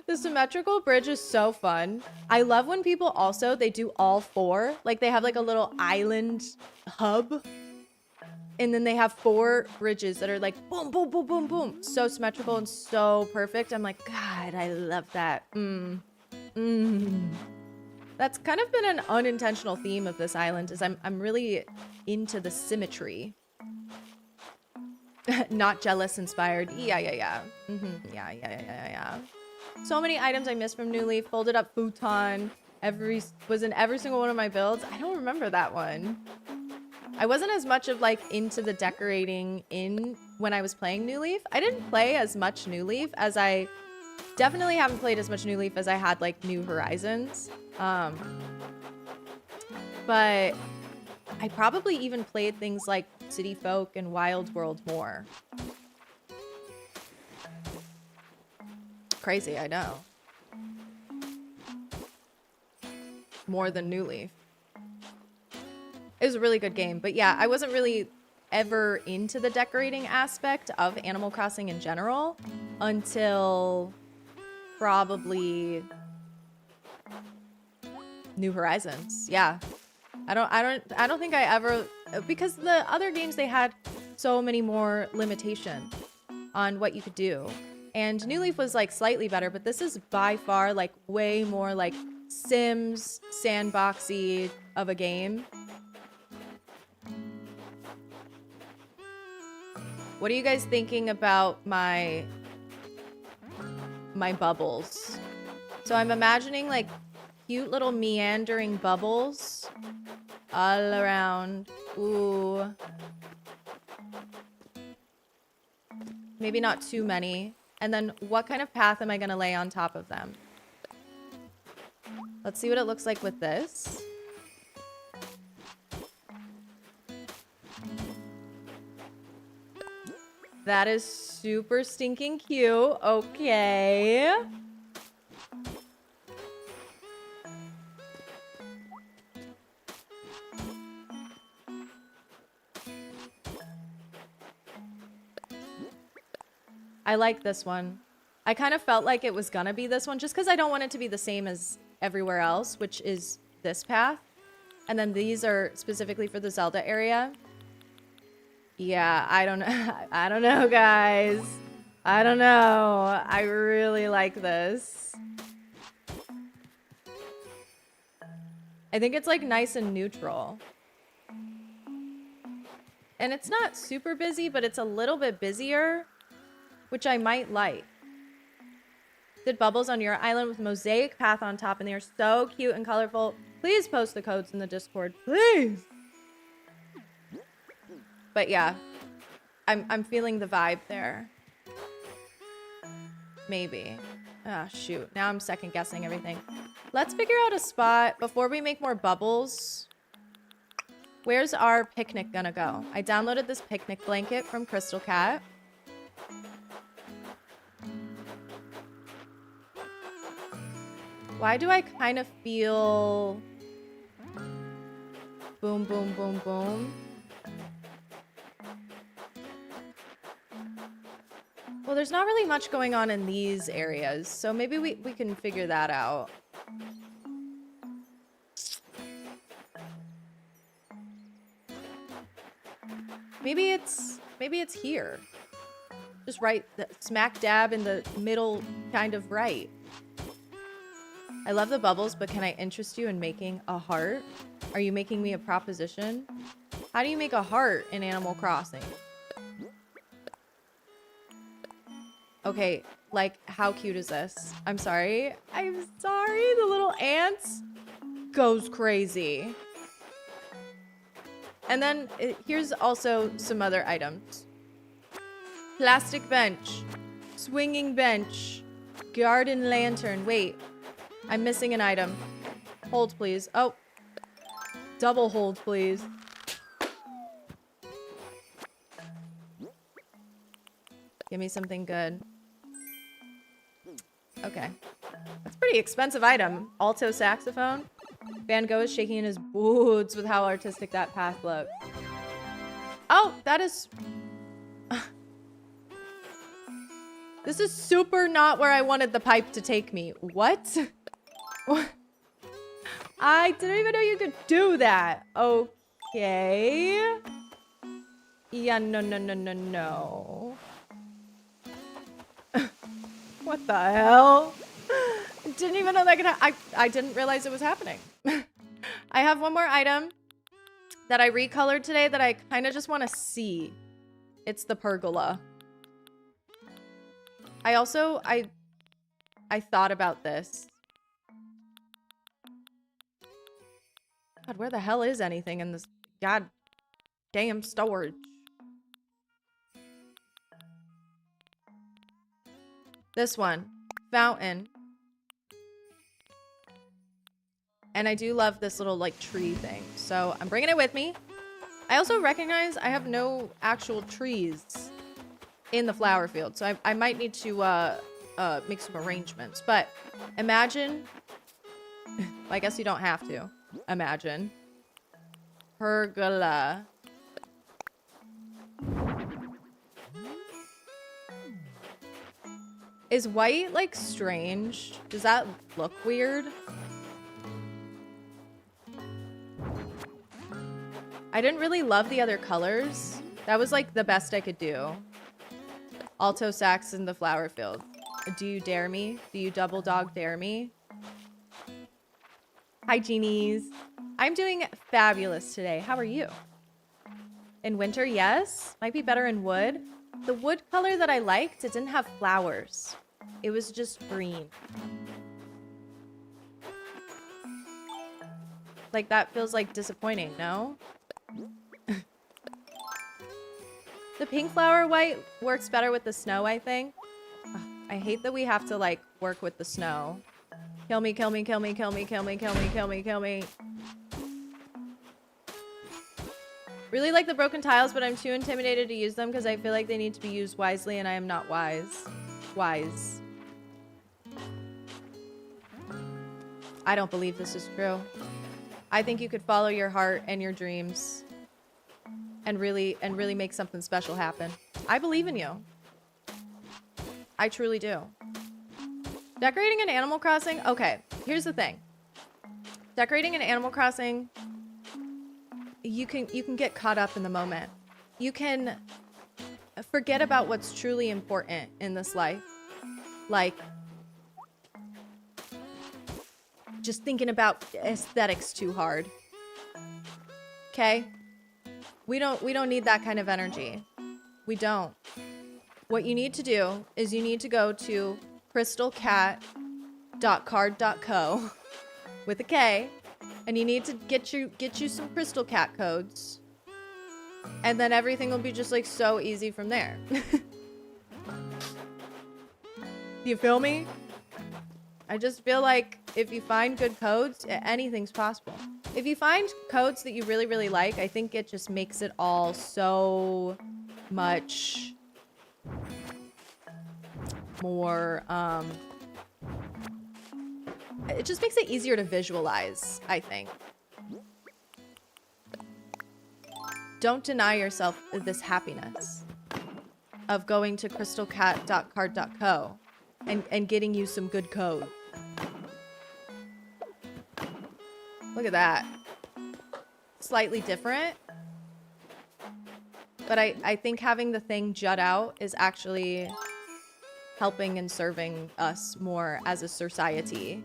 The symmetrical bridge is so fun. I love when people also, they do all four. Like they have like a little island hub. And then they have 4 bridges that are like boom, boom, boom, boom, boom. So symmetrical and so perfect. I'm like, God, I love that. That's kind of been an unintentional theme of this island is I'm really into the symmetry. Not jealous inspired. Yeah. Yeah. So many items I missed from New Leaf. Folded up futon. Was in every single one of my builds. I don't remember that one. I wasn't as much of like into the decorating when I was playing New Leaf. I didn't play as much New Leaf as I definitely haven't played as much New Leaf as I had like New Horizons. But I probably even played things like City Folk and Wild World more. Crazy, I know. More than New Leaf. It was a really good game, but yeah, I wasn't really ever into the decorating aspect of Animal Crossing in general until probably New Horizons. Yeah. I don't think I ever, because the other games they had so many more limitations on what you could do. And New Leaf was like slightly better, but this is by far like way more like Sims sandboxy of a game. What are you guys thinking about my bubbles? So I'm imagining like cute little meandering bubbles all around. Ooh. Maybe not too many. And then what kind of path am I going to lay on top of them? Let's see what it looks like with this. That is super stinking cute. Okay. I like this one. I kind of felt like it was gonna be this one just because I don't want it to be the same as everywhere else, which is this path. And then these are specifically for the Zelda area. Yeah, I don't know. I don't know, guys. I don't know. I really like this. I think it's like nice and neutral. And it's not super busy, but it's a little bit busier, which I might like. Did bubbles on your island with mosaic path on top, and they are so cute and colorful. Please post the codes in the Discord, please. But yeah, I'm feeling the vibe there. Maybe. Ah, shoot. Now I'm second guessing everything. Let's figure out a spot before we make more bubbles. Where's our picnic gonna go? I downloaded this picnic blanket from Crystal Cat. Why do I kind of feel boom, boom, boom, boom? Well, there's not really much going on in these areas, so maybe we can figure that out. Maybe it's here. Just right, smack dab in the middle, kind of right. I love the bubbles, but can I interest you in making a heart? Are you making me a proposition? How do you make a heart in Animal Crossing? Okay, like, how cute is this? I'm sorry. I'm sorry. The little ants goes crazy. And then here's also some other items. Plastic bench, swinging bench, garden lantern. Wait, I'm missing an item. Hold, please. Oh, double hold, please. Give me something good. Okay. That's a pretty expensive item. Alto saxophone. Van Gogh is shaking in his boots with how artistic that path looks. Oh, that is... This is super not where I wanted the pipe to take me. What? I didn't even know you could do that. Okay. Yeah, no. What the hell? Didn't even know that could I didn't realize it was happening. I have one more item that I recolored today that I kind of just want to see. It's the pergola. I also, I thought about this. God, where the hell is anything in this goddamn storage? This one, fountain. And I do love this little like tree thing. So I'm bringing it with me. I also recognize I have no actual trees in the flower field. So I might need to make some arrangements. But imagine, I guess you don't have to. Imagine. Pergola. Is white like strange? Does that look weird? I didn't really love the other colors. That was like the best I could do. Alto sax in the flower field. Do you dare me? Do you double dog dare me? Hi, genies. I'm doing fabulous today. How are you? In winter, yes. Might be better in wood. The wood color that I liked, it didn't have flowers. It was just green. Like, that feels like disappointing, no? The pink flower white works better with the snow, I think. Ugh, I hate that we have to, like, work with the snow. Kill me, kill me, kill me, kill me, kill me, kill me, kill me, kill me. Really like the broken tiles, but I'm too intimidated to use them because I feel like they need to be used wisely and I am not wise. Wise. I don't believe this is true. I think you could follow your heart and your dreams and really make something special happen. I believe in you. I truly do. Decorating an Animal Crossing? Okay, here's the thing. Decorating an Animal Crossing, you can get caught up in the moment. You can forget about what's truly important in this life. Like just thinking about aesthetics too hard. Okay? We don't need that kind of energy. We don't. What you need to do is you need to go to crystalcat.card.co with a K, and you need to get you some Crystal Cat codes. And then everything will be just like so easy from there. You feel me? I just feel like if you find good codes, anything's possible. If you find codes that you really, really like, I think it just makes it all so much more, it just makes it easier to visualize, I think. Don't deny yourself this happiness of going to crystalcat.card.co and getting you some good code. Look at that. Slightly different. But I think having the thing jut out is actually helping and serving us more as a society.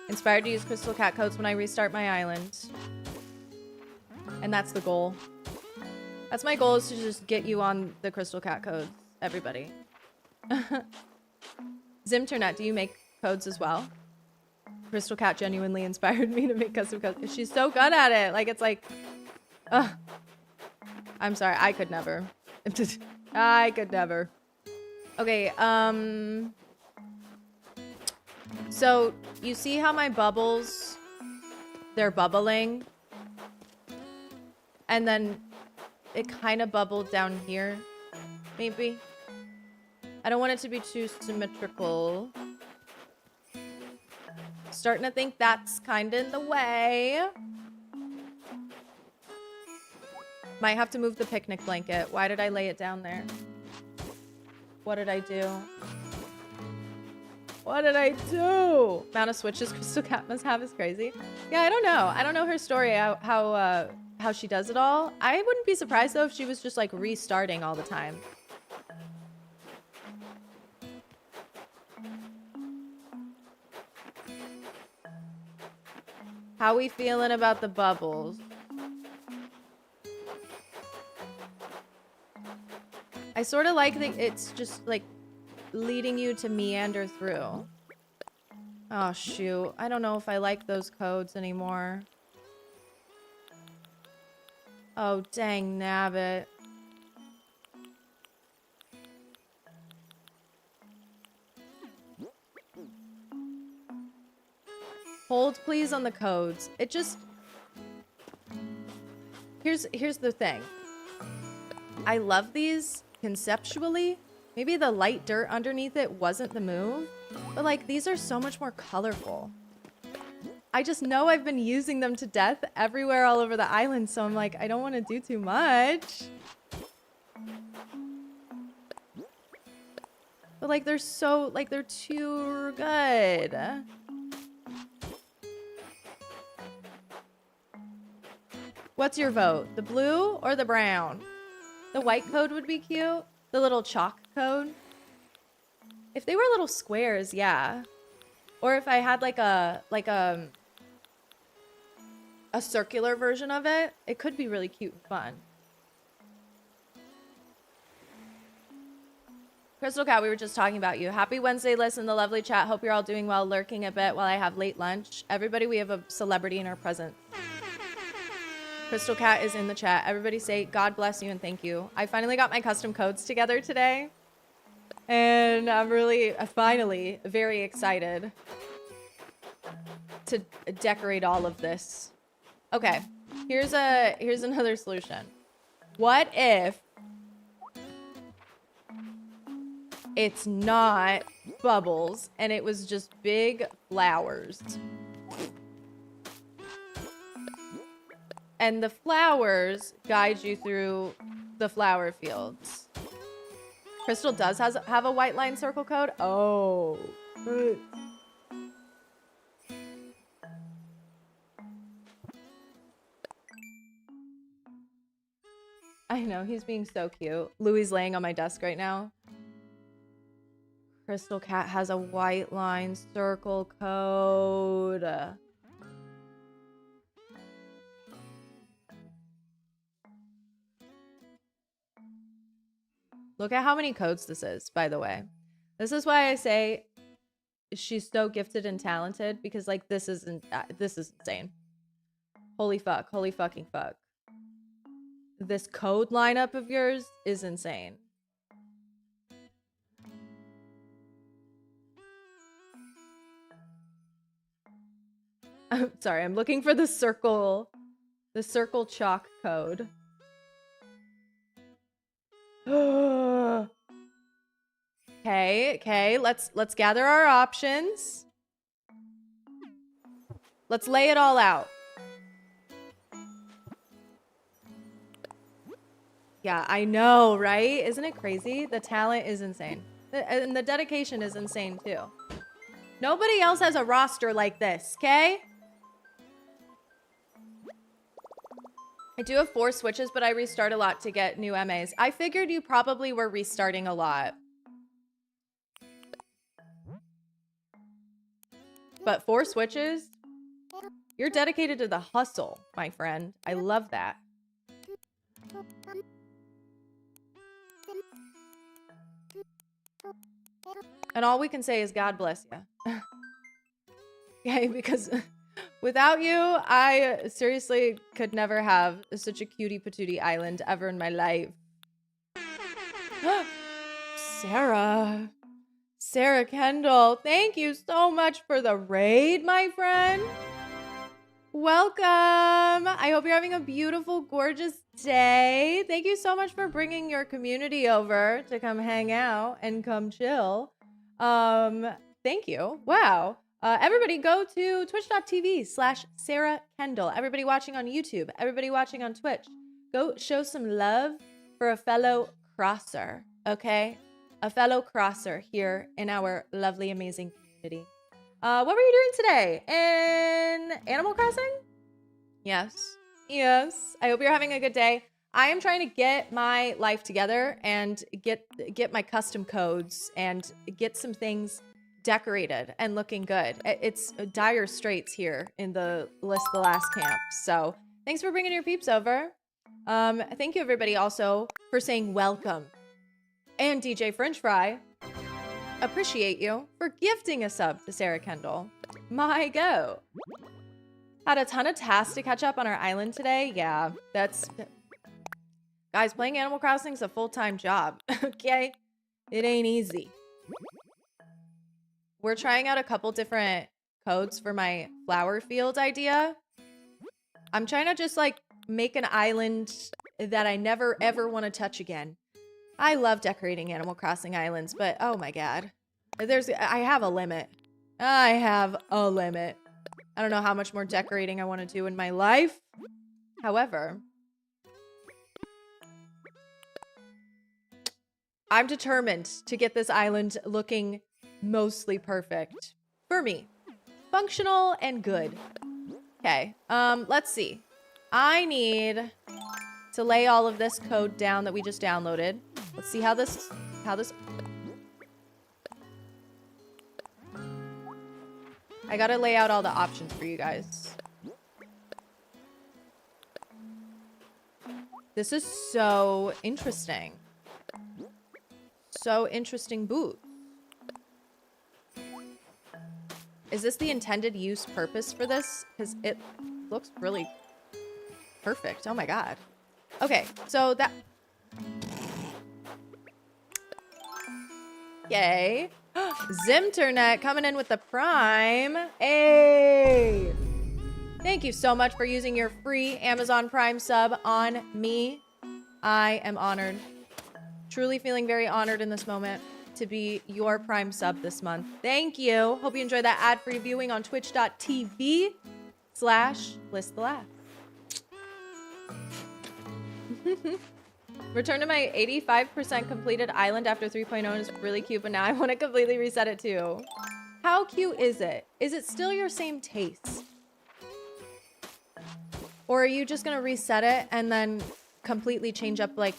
Inspired to use Crystal Cat codes when I restart my island. And that's the goal. That's my goal, is to just get you on the Crystal Cat codes, everybody. Zimternet, do you make codes as well? Crystal Cat genuinely inspired me to make custom codes. She's so good at it. Like, it's like, I'm sorry, I could never. I could never. Okay, so you see how my bubbles, they're bubbling? And then it kind of bubbled down here, maybe. I don't want it to be too symmetrical. Starting to think that's kind of in the way. Might have to move the picnic blanket. Why did I lay it down there? What did I do? What did I do? Amount of switches Crystal Cat must have is crazy. Yeah, I don't know. I don't know her story, how she does it all. I wouldn't be surprised though if she was just like restarting all the time. How we feeling about the bubbles? I sort of like that it's just like leading you to meander through. Oh shoot, I don't know if I like those codes anymore. Oh dang nabbit. Hold please on the codes. It just... Here's the thing. I love these conceptually. Maybe the light dirt underneath it wasn't the move, but like these are so much more colorful. I just know I've been using them to death everywhere all over the island, so I'm like, I don't want to do too much. But like they're so, like they're too good. What's your vote? The blue or the brown? The white code would be cute. The little chalk code. If they were little squares, yeah. Or if I had like a circular version of it, it could be really cute and fun. Crystal Cat, we were just talking about you. Happy Wednesday, Liss, in the lovely chat. Hope you're all doing well, lurking a bit while I have late lunch. Everybody, we have a celebrity in our presence. Crystal Cat is in the chat. Everybody say God bless you and thank you. I finally got my custom codes together today. And I'm really, finally, very excited to decorate all of this. Okay. Here's another solution. What if it's not bubbles and it was just big flowers? And the flowers guide you through the flower fields. Crystal does have a white line circle code. Oh. Good. I know, he's being so cute. Louie's laying on my desk right now. Crystal Cat has a white line circle code. Look at how many codes this is, by the way. This is why I say she's so gifted and talented, because like this is insane. Holy fuck, holy fucking fuck. This code lineup of yours is insane. I'm sorry, I'm looking for the circle chalk code. Okay, let's gather our options. Let's lay it all out. Yeah, I know, right? Isn't it crazy? The talent is insane. And the dedication is insane too. Nobody else has a roster like this, okay? I do have 4 switches, but I restart a lot to get new MAs. I figured you probably were restarting a lot. But 4 switches? You're dedicated to the hustle, my friend. I love that. And all we can say is God bless you. Okay, because without you, I seriously could never have such a cutie patootie island ever in my life. Sarah Kendall, thank you so much for the raid, my friend. Welcome. I hope you're having a beautiful, gorgeous day. Thank you so much for bringing your community over to come hang out and come chill. Thank you. Wow. Everybody go to twitch.tv/Sarah Kendall. Everybody watching on YouTube, everybody watching on Twitch, go show some love for a fellow crosser, okay? A fellow crosser here in our lovely, amazing community. What were you doing today? In Animal Crossing? Yes. Yes. I hope you're having a good day. I am trying to get my life together and get my custom codes and get some things decorated and looking good. It's dire straits here in the list the last camp. So thanks for bringing your peeps over. Thank you everybody also for saying welcome. And DJ French Fry, appreciate you for gifting a sub to Sarah Kendall. My go. Had a ton of tasks to catch up on our island today. Yeah, that's... Guys, playing Animal Crossing is a full-time job, okay? It ain't easy. We're trying out a couple different codes for my flower field idea. I'm trying to just like make an island that I never ever want to touch again. I love decorating Animal Crossing islands, but oh my god. I have a limit. I have a limit. I don't know how much more decorating I want to do in my life. However, I'm determined to get this island looking mostly perfect. For me. Functional and good. Okay, let's see. I need to lay all of this code down that we just downloaded. Let's see how this... I gotta lay out all the options for you guys. This is so interesting. So interesting booth. Is this the intended use purpose for this? Because it looks really perfect. Oh my god. Okay, so that... Yay. Zimternet coming in with the prime. Hey! Thank you so much for using your free Amazon Prime sub on me. I am honored. Truly feeling very honored in this moment to be your Prime sub this month. Thank you. Hope you enjoyed that ad-free viewing on twitch.tv/LissTheLaugh. Return to my 85% completed island after 3.0 is really cute, but now I want to completely reset it too. How cute is it? Is it still your same taste? Or are you just going to reset it and then completely change up like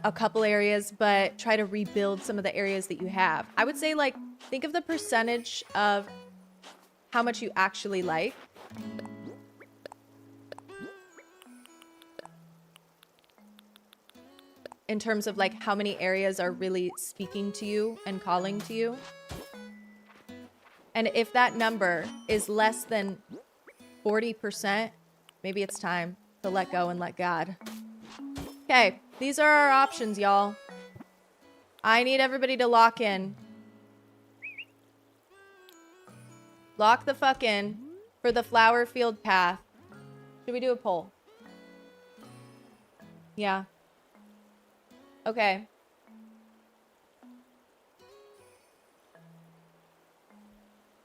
a couple areas, but try to rebuild some of the areas that you have? I would say like, think of the percentage of how much you actually like. In terms of like how many areas are really speaking to you and calling to you. And if that number is less than 40%, maybe it's time to let go and let God. Okay, these are our options, y'all. I need everybody to lock in. Lock the fuck in for the flower field path. Should we do a poll? Yeah. Okay.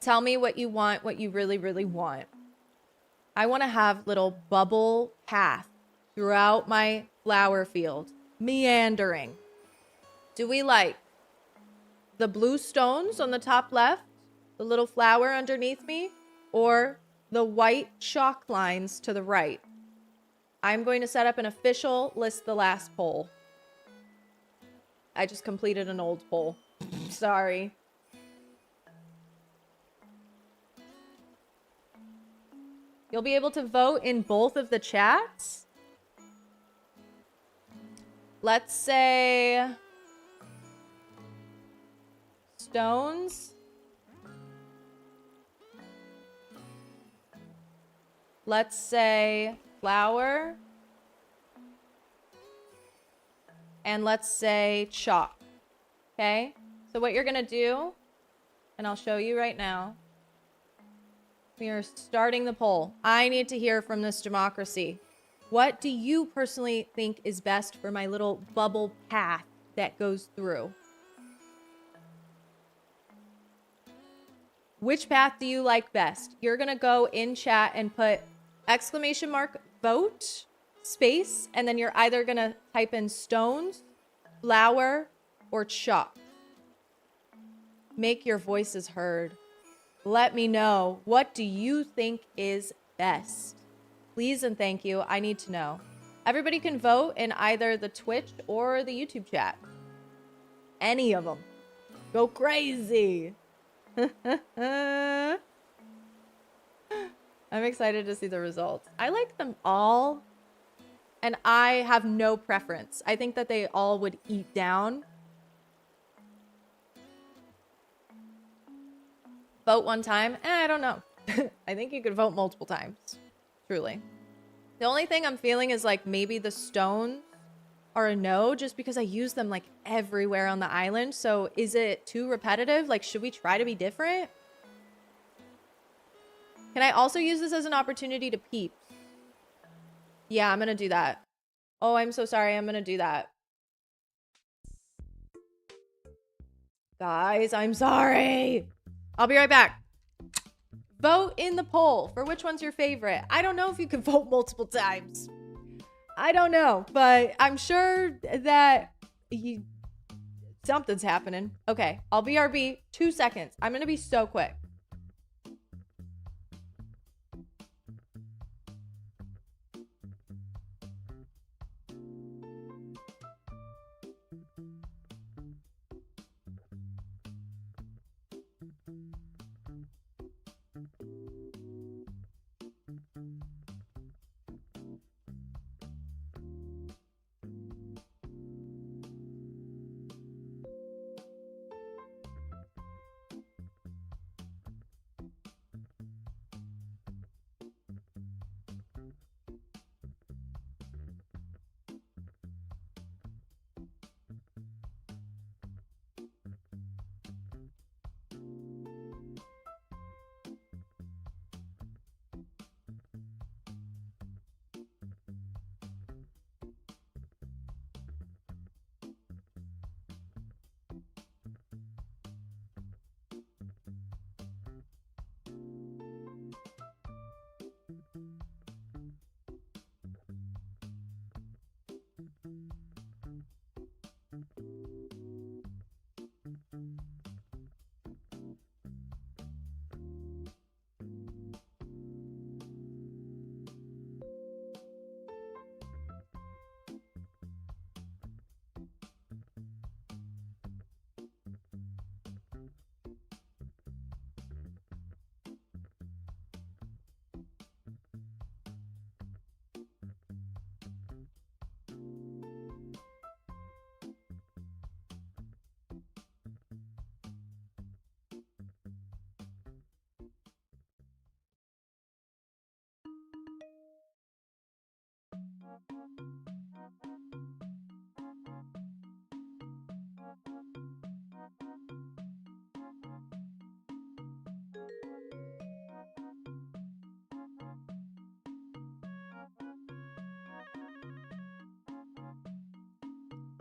Tell me what you want, what you really, really want. I want to have little bubble path throughout my flower field, meandering. Do we like the blue stones on the top left, the little flower underneath me, or the white chalk lines to the right? I'm going to set up an official list the last poll. I just completed an old poll. Sorry. You'll be able to vote in both of the chats. Let's say stones. Let's say flower. And let's say chalk. Okay? So what you're going to do, and I'll show you right now. We are starting the poll. I need to hear from this democracy. What do you personally think is best for my little bubble path that goes through? Which path do you like best? You're going to go in chat and put exclamation mark vote space, and then you're either going to type in stones, flower, or chalk. Make your voices heard. Let me know, what do you think is best? Please and thank you. I need to know. Everybody can vote in either the Twitch or the YouTube chat. Any of them. Go crazy. I'm excited to see the results. I like them all. And I have no preference. I think that they all would eat down. Vote one time? I don't know. I think you could vote multiple times. Truly. The only thing I'm feeling is like maybe the stones are a no, just because I use them like everywhere on the island. So is it too repetitive? Like, should we try to be different? Can I also use this as an opportunity to peep? Yeah, I'm gonna do that. Oh, I'm so sorry. I'm gonna do that. Guys, I'm sorry. I'll be right back. Vote in the poll for which one's your favorite. I don't know if you can vote multiple times. I don't know, but I'm sure that something's happening. Okay, I'll BRB 2 seconds. I'm gonna be so quick.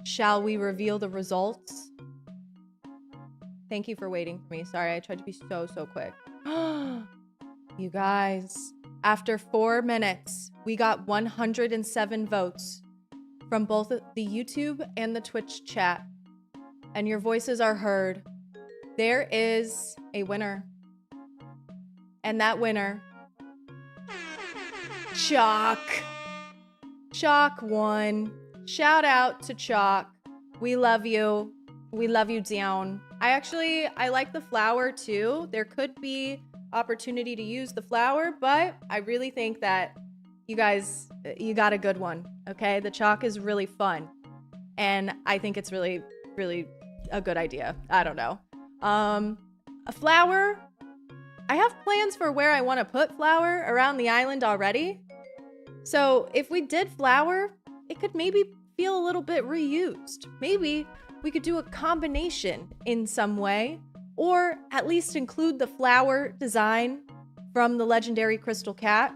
Shall we reveal the results? Thank you for waiting for me. Sorry, I tried to be so quick. You guys, after 4 minutes, we got 107 votes from both the YouTube and the Twitch chat. And your voices are heard. There is a winner. And that winner, Chalk. Chalk won. Shout out to Chalk. We love you. We love you down. I like the flower too. There could be opportunity to use the flower, but I really think that you guys, you got a good one, okay? The chalk is really fun. And I think it's really a good idea. I don't know. A flower, I have plans for where I want to put flower around the island already. So if we did flower, it could maybe feel a little bit reused. Maybe we could do a combination in some way, or at least include the flower design from the legendary Crystal Cat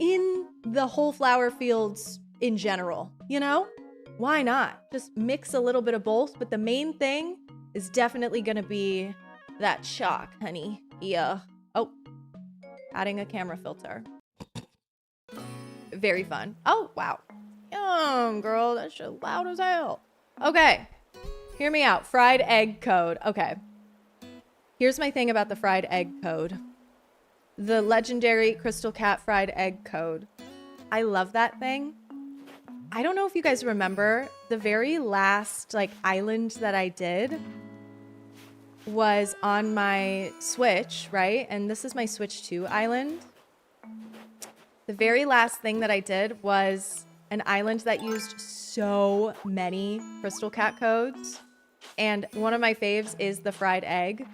in the whole flower fields in general, you know? Why not? Just mix a little bit of both, but the main thing is definitely gonna be that chalk, honey. Yeah. Oh, adding a camera filter. Very fun. Oh, wow. Yum, girl, that shit loud as hell. Okay, hear me out. Fried egg code. Okay. Here's my thing about the fried egg code. The legendary Crystal Cat fried egg code. I love that thing. I don't know if you guys remember, the very last island that I did was on my Switch, right? And this is my Switch 2 island. The very last thing that I did was an island that used so many Crystal Cat codes. And one of my faves is the fried egg.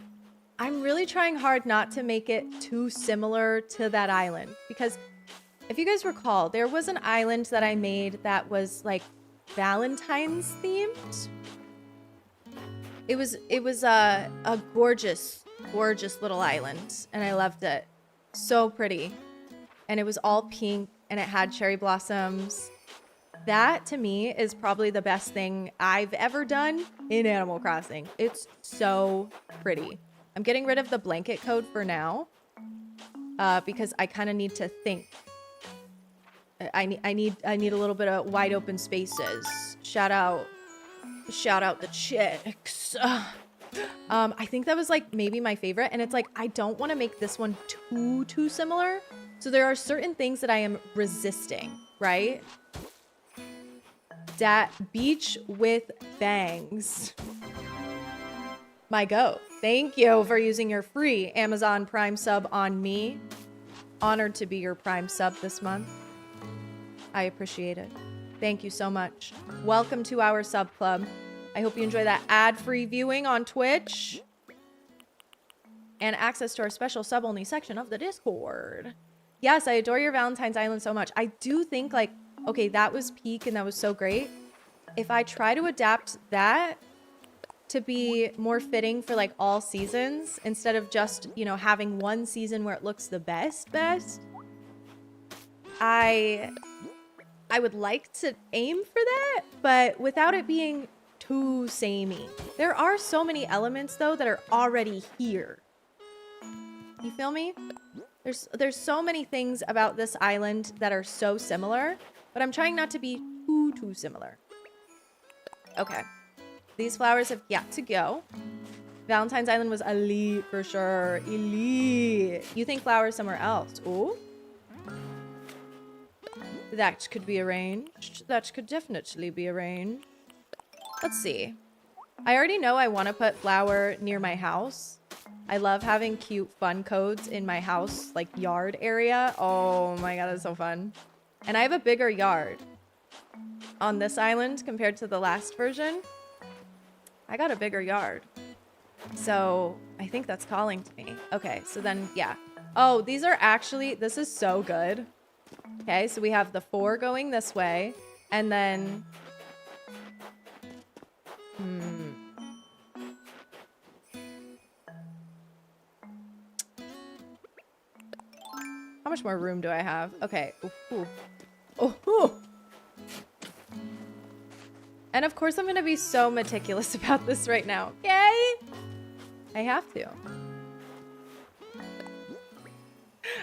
I'm really trying hard not to make it too similar to that island, because if you guys recall, there was an island that I made that was Valentine's themed. It was a gorgeous little island, and I loved it. So pretty. And it was all pink, and it had cherry blossoms. That, to me, is probably the best thing I've ever done in Animal Crossing. It's so pretty. I'm getting rid of the blanket code for now, because I kind of need to think. I need a little bit of wide open spaces. Shout out the chicks. I think that was maybe my favorite, and it's I don't want to make this one too similar. So there are certain things that I am resisting, right? Dat beach with bangs. My go. Thank you for using your free Amazon Prime sub on me. Honored to be your Prime sub this month. I appreciate it. Thank you so much. Welcome to our sub club. I hope you enjoy that ad-free viewing on Twitch and access to our special sub-only section of the Discord. Yes, I adore your Valentine's Island so much. I do think okay, that was peak and that was so great. If I try to adapt that to be more fitting for all seasons, instead of just, having one season where it looks the best, I would like to aim for that, but without it being too samey. There are so many elements though that are already here. You feel me? There's so many things about this island that are so similar, but I'm trying not to be too similar. Okay. These flowers have got to go. Valentine's Island was elite for sure. Elite. You think flowers somewhere else? Ooh. That could be arranged. That could definitely be arranged. Let's see. I already know I want to put flower near my house. I love having cute fun codes in my house, yard area. Oh my god, it's so fun. And I have a bigger yard on this island compared to the last version. I got a bigger yard. So I think that's calling to me. Okay, so then, yeah. Oh, these are actually, this is so good. Okay, so we have the 4 going this way, and then... How much more room do I have? Okay. Ooh. Oh. And of course I'm going to be so meticulous about this right now. Okay? I have to.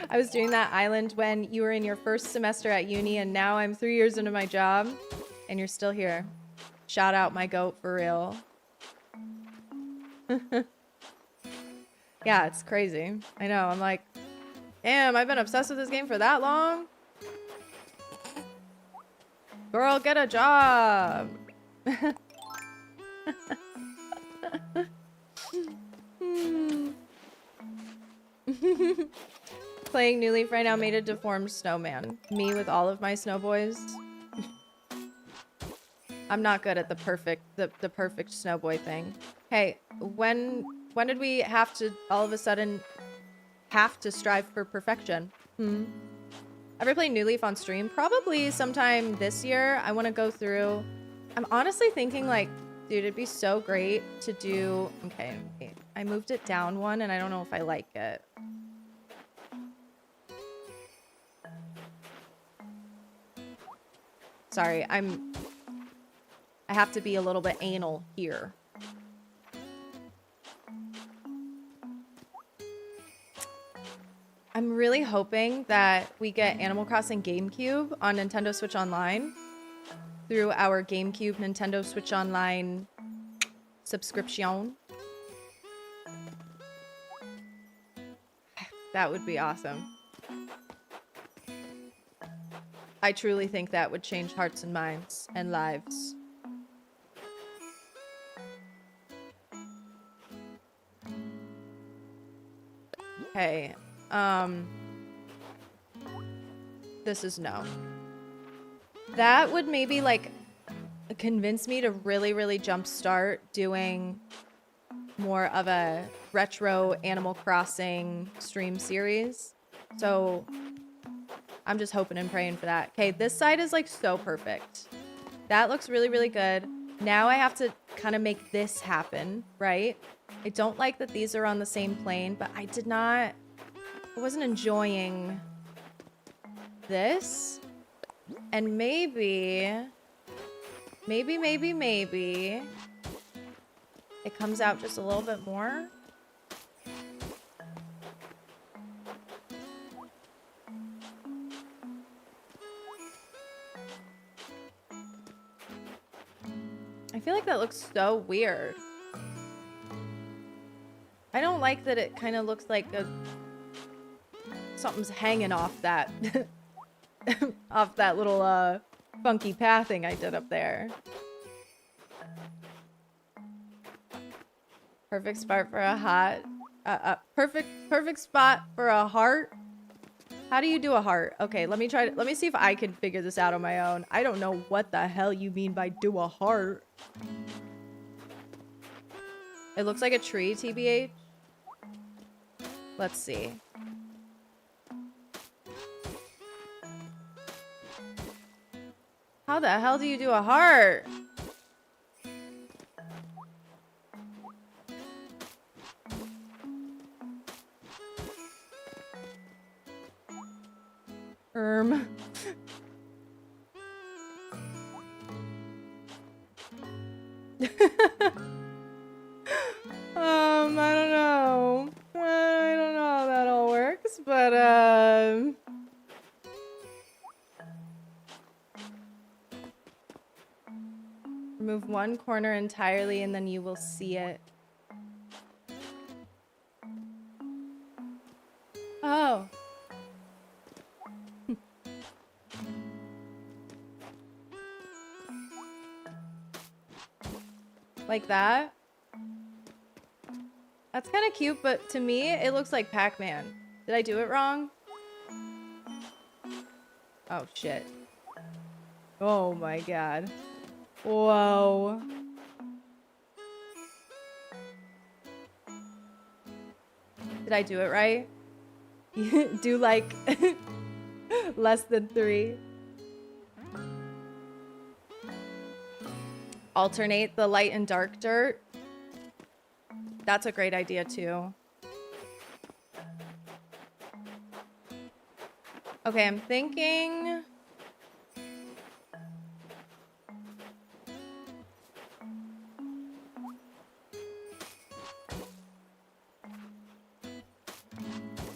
I was doing that island when you were in your first semester at uni, and now I'm 3 years into my job, and you're still here. Shout out my goat for real. Yeah, it's crazy. I know. I'm like, damn, I've been obsessed with this game for that long? Girl, get a job. Playing New Leaf right now made a deformed snowman. Me with all of my snow boys. I'm not good at the perfect snow boy thing. Hey, when did we have to all of a sudden have to strive for perfection? Ever play New Leaf on stream? Probably sometime this year. I want to go through. I'm honestly thinking like, dude, it'd be so great to do. Okay, wait. I moved it down one and I don't know if I like it. Sorry, I have to be a little bit anal here. I'm really hoping that we get Animal Crossing GameCube on Nintendo Switch Online through our GameCube Nintendo Switch Online subscription. That would be awesome. I truly think that would change hearts and minds and lives. Okay. This is no. That would maybe like convince me to really jumpstart doing more of a retro Animal Crossing stream series. So I'm just hoping and praying for that. Okay, this side is like so perfect. That looks really good. Now I have to kind of make this happen, right? I don't like that these are on the same plane, but I wasn't enjoying this. And maybe it comes out just a little bit more. I feel like that looks so weird. I don't like that it kind of looks like something's hanging off that off that little funky pathing I did up there. Perfect spot for a hot perfect spot for a heart. How do you do a heart? Okay, let me see if I can figure this out on my own. I don't know what the hell you mean by do a heart. It looks like a tree, TBH. Let's see. How the hell do you do a heart? I don't know. I don't know how that all works, but remove one corner entirely and then you will see it. Oh. Like that? That's kind of cute, but to me, it looks like Pac-Man. Did I do it wrong? Oh, shit. Oh my god. Whoa. Did I do it right? Do like... Less than 3. Alternate the light and dark dirt. That's a great idea too. Okay, I'm thinking...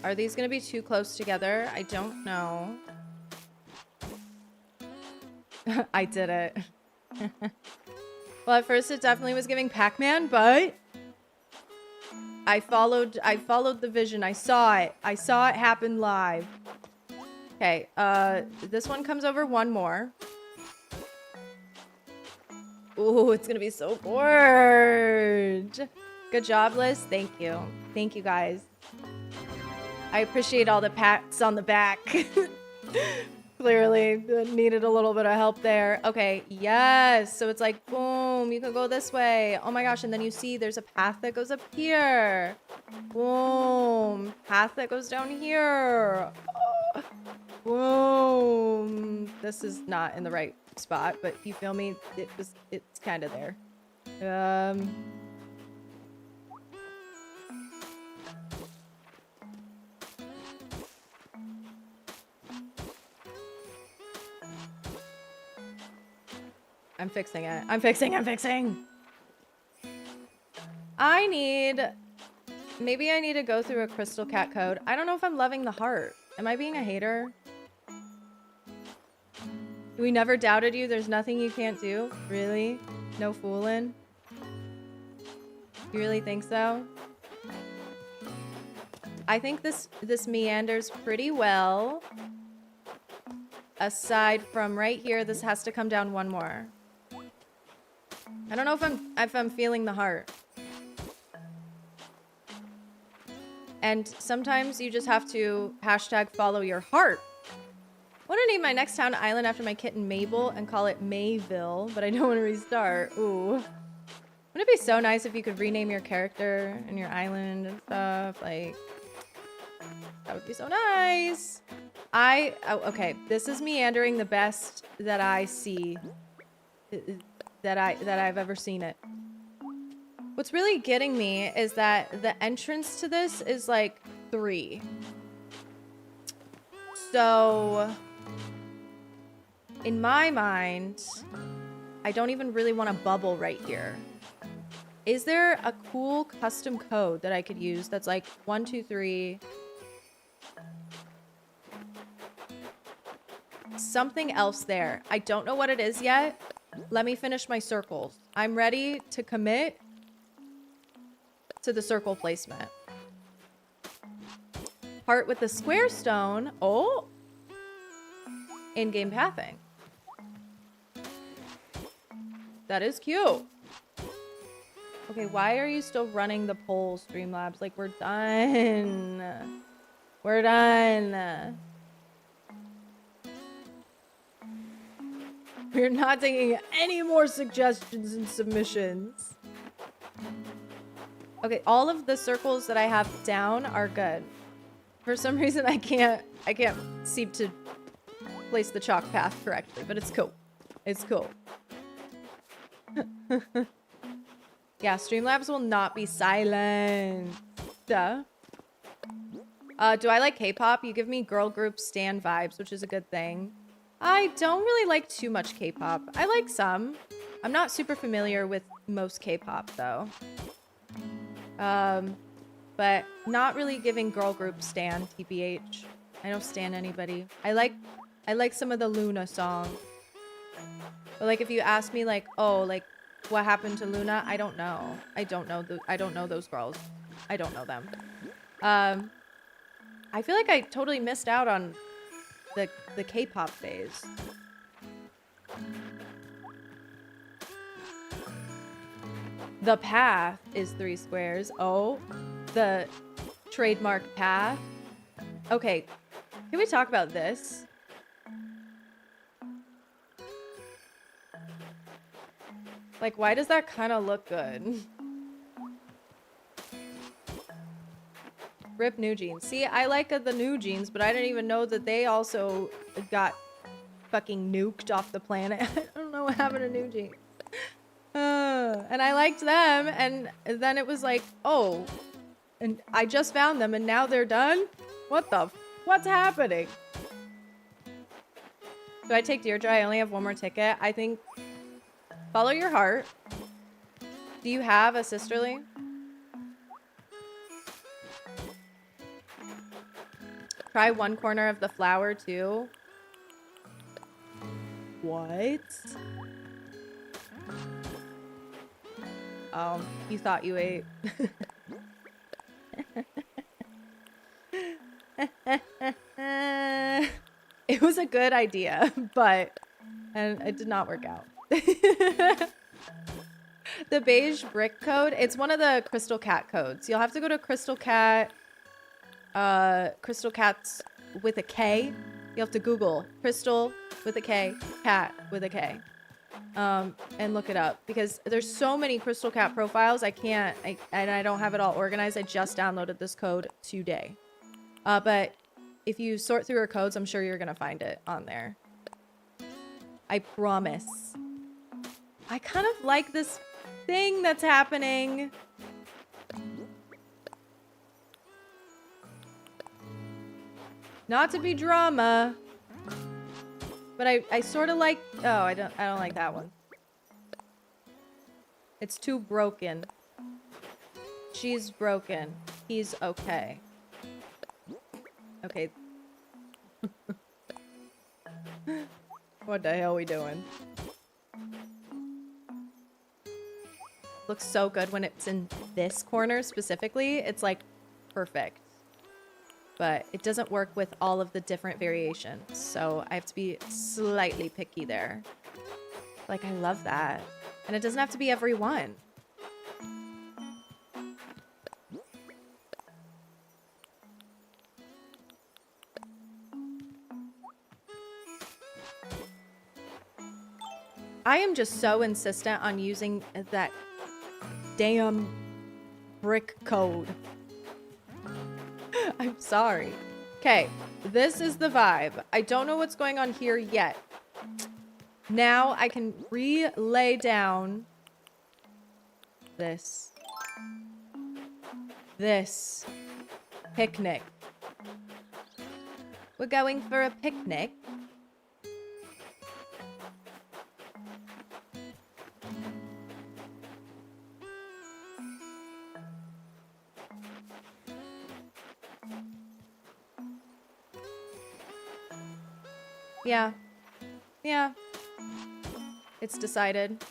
Are these gonna be too close together? I don't know. I did it. Well, at first it definitely was giving Pac-Man, but I followed the vision. I saw it. I saw it happen live. Okay, this one comes over one more. Ooh, it's gonna be so gorge. Good job, Liz. Thank you. Thank you, guys. I appreciate all the pats on the back. Clearly needed a little bit of help there. Okay, yes. So it's like, boom, you can go this way. Oh my gosh, and then you see there's a path that goes up here. Boom, path that goes down here. Boom. This is not in the right spot, but you feel me? It's kind of there. I'm fixing it. I'm fixing. Maybe I need to go through a crystal cat code. I don't know if I'm loving the heart. Am I being a hater? We never doubted you. There's nothing you can't do. Really? No fooling? You really think so? I think this meanders pretty well. Aside from right here, this has to come down one more. I don't know if I'm feeling the heart. And sometimes you just have to hashtag follow your heart. I want to name my next town island after my kitten Mabel and call it Mayville, but I don't want to restart. Ooh. Wouldn't it be so nice if you could rename your character and your island and stuff? Like, that would be so nice. Okay, this is meandering the best that I see. That I've ever seen it. What's really getting me is that the entrance to this is like 3. So, in my mind, I don't even really want a bubble right here. Is there a cool custom code that I could use that's like 1, 2, 3? Something else there. I don't know what it is yet. Let me finish my circles. I'm ready to commit to the circle placement. Heart with the square stone. Oh! In-game pathing. That is cute. Okay, why are you still running the poll, Streamlabs? Like, we're done. We're done. We're not taking any more suggestions and submissions. Okay, all of the circles that I have down are good. For some reason, I can't seem to place the chalk path correctly, but it's cool. It's cool. Yeah, Streamlabs will not be silent. Duh. Do I like K-pop? You give me girl group stan vibes, which is a good thing. I don't really like too much K-pop. I like some. I'm not super familiar with most K-pop, though. But not really giving girl group stan, TBH. I don't stan anybody. I like some of the Luna songs. But like if you ask me like, oh, like what happened to Luna? I don't know. I don't know those girls. I don't know them. I feel like I totally missed out on the K-pop phase. The path is 3 squares. Oh, the trademark path. Okay, can we talk about this? Like, why does that kind of look good? Rip new jeans. See, I like the new jeans, but I didn't even know that they also got fucking nuked off the planet. I don't know what happened to new jeans. And I liked them, and then it was like, oh, and I just found them, and now they're done? What's happening? Do I take Deirdre? I only have one more ticket. I think follow your heart. Do you have a sisterly? Try one corner of the flower too. What? Oh, you thought you ate. It was a good idea, but and it did not work out. The beige brick code, it's one of the Crystal Cat codes. You'll have to go to Crystal Cat, Crystal Cats with a K. You have to Google Crystal with a K, cat with a K, and look it up because there's so many Crystal Cat profiles. I don't have it all organized. I just downloaded this code today. But if you sort through her codes, I'm sure you're gonna find it on there. I promise. I kind of like this thing that's happening. Not to be drama, but I sort of like, oh, I don't like that one. It's too broken. She's broken. He's okay. Okay. What the hell are we doing? Looks so good when it's in this corner specifically. It's like perfect. But it doesn't work with all of the different variations. So I have to be slightly picky there. Like, I love that. And it doesn't have to be every one. I am just so insistent on using that damn brick code. I'm sorry. Okay, this is the vibe. I don't know what's going on here yet. Now I can relay down this picnic. We're going for a picnic. Yeah. Yeah. It's decided.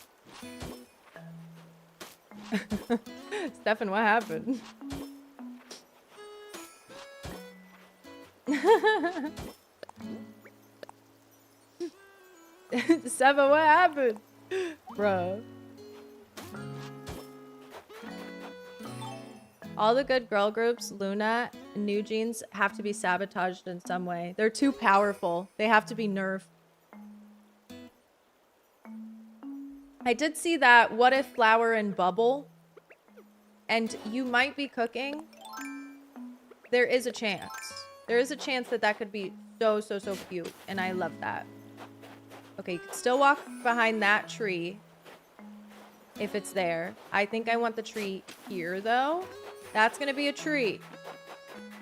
Stefan, what happened? Stefan, what happened? Bruh. All the good girl groups, Luna and New Jeans, have to be sabotaged in some way. They're too powerful. They have to be nerfed. I did see that What If Flower and Bubble, and you might be cooking. There is a chance. There is a chance that that could be so, so, so cute, and I love that. Okay, you can still walk behind that tree if it's there. I think I want the tree here, though. That's going to be a tree.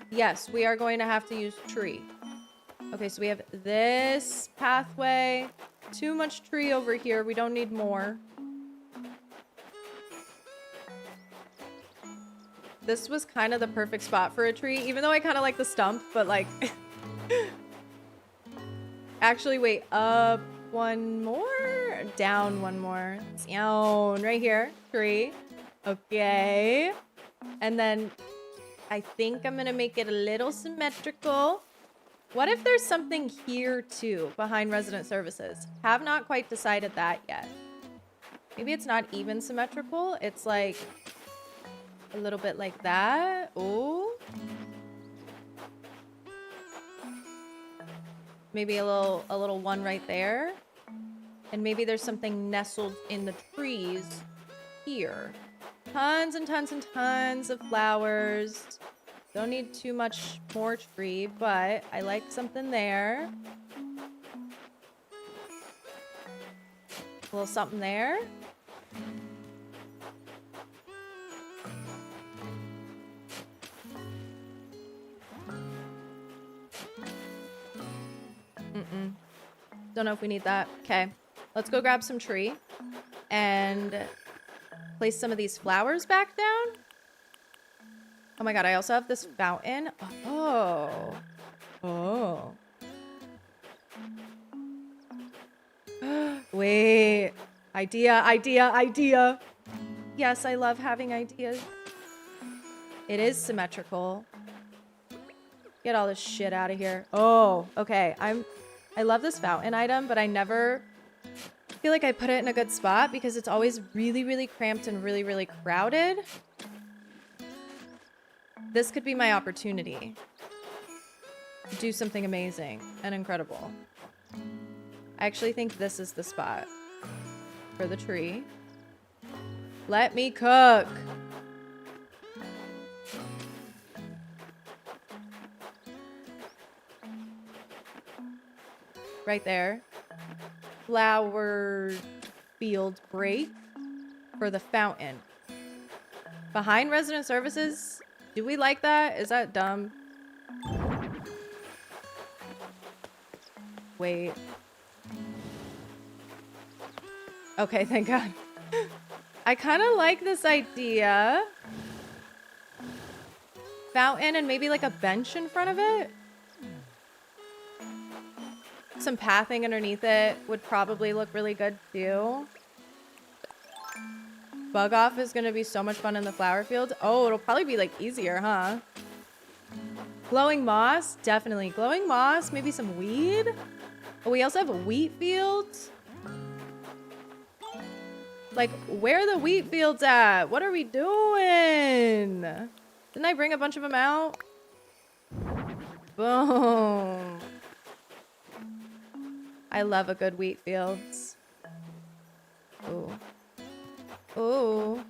Yes, we are going to have to use tree. Okay, so we have this pathway. Too much tree over here. We don't need more. This was kind of the perfect spot for a tree, even though I kind of like the stump, but like... Actually, wait, up one more? Down one more. Down, right here. Tree. Okay. And then I think I'm gonna make it a little symmetrical. What if there's something here too, behind resident services? Have not quite decided that yet. Maybe it's not even symmetrical. It's like a little bit like that. Ooh. Maybe a little one right there. And maybe there's something nestled in the trees here. Tons and tons and tons of flowers. Don't need too much more tree, but I like something there. A little something there. Don't know if we need that. Okay, let's go grab some tree and place some of these flowers back down. Oh my god, I also have this fountain. Oh. Oh. Wait. Idea. Yes, I love having ideas. It is symmetrical. Get all this shit out of here. Oh, okay. I love this fountain item, but I never feel like I put it in a good spot because it's always really, really cramped and really, really crowded. This could be my opportunity to do something amazing and incredible. I actually think this is the spot for the tree. Let me cook. Right there. Flower field break for the fountain. Behind resident services? Do we like that? Is that dumb? Wait. Okay, thank God. I kind of like this idea. Fountain and maybe like a bench in front of it. Some pathing underneath it would probably look really good too. Bug off is gonna be so much fun in the flower field. Oh, it'll probably be like easier, huh? Glowing moss, definitely. Glowing moss, maybe some weed. Oh, we also have a wheat field. Like, where are the wheat fields at? What are we doing? Didn't I bring a bunch of them out? Boom. I love a good wheat fields. Ooh. Ooh.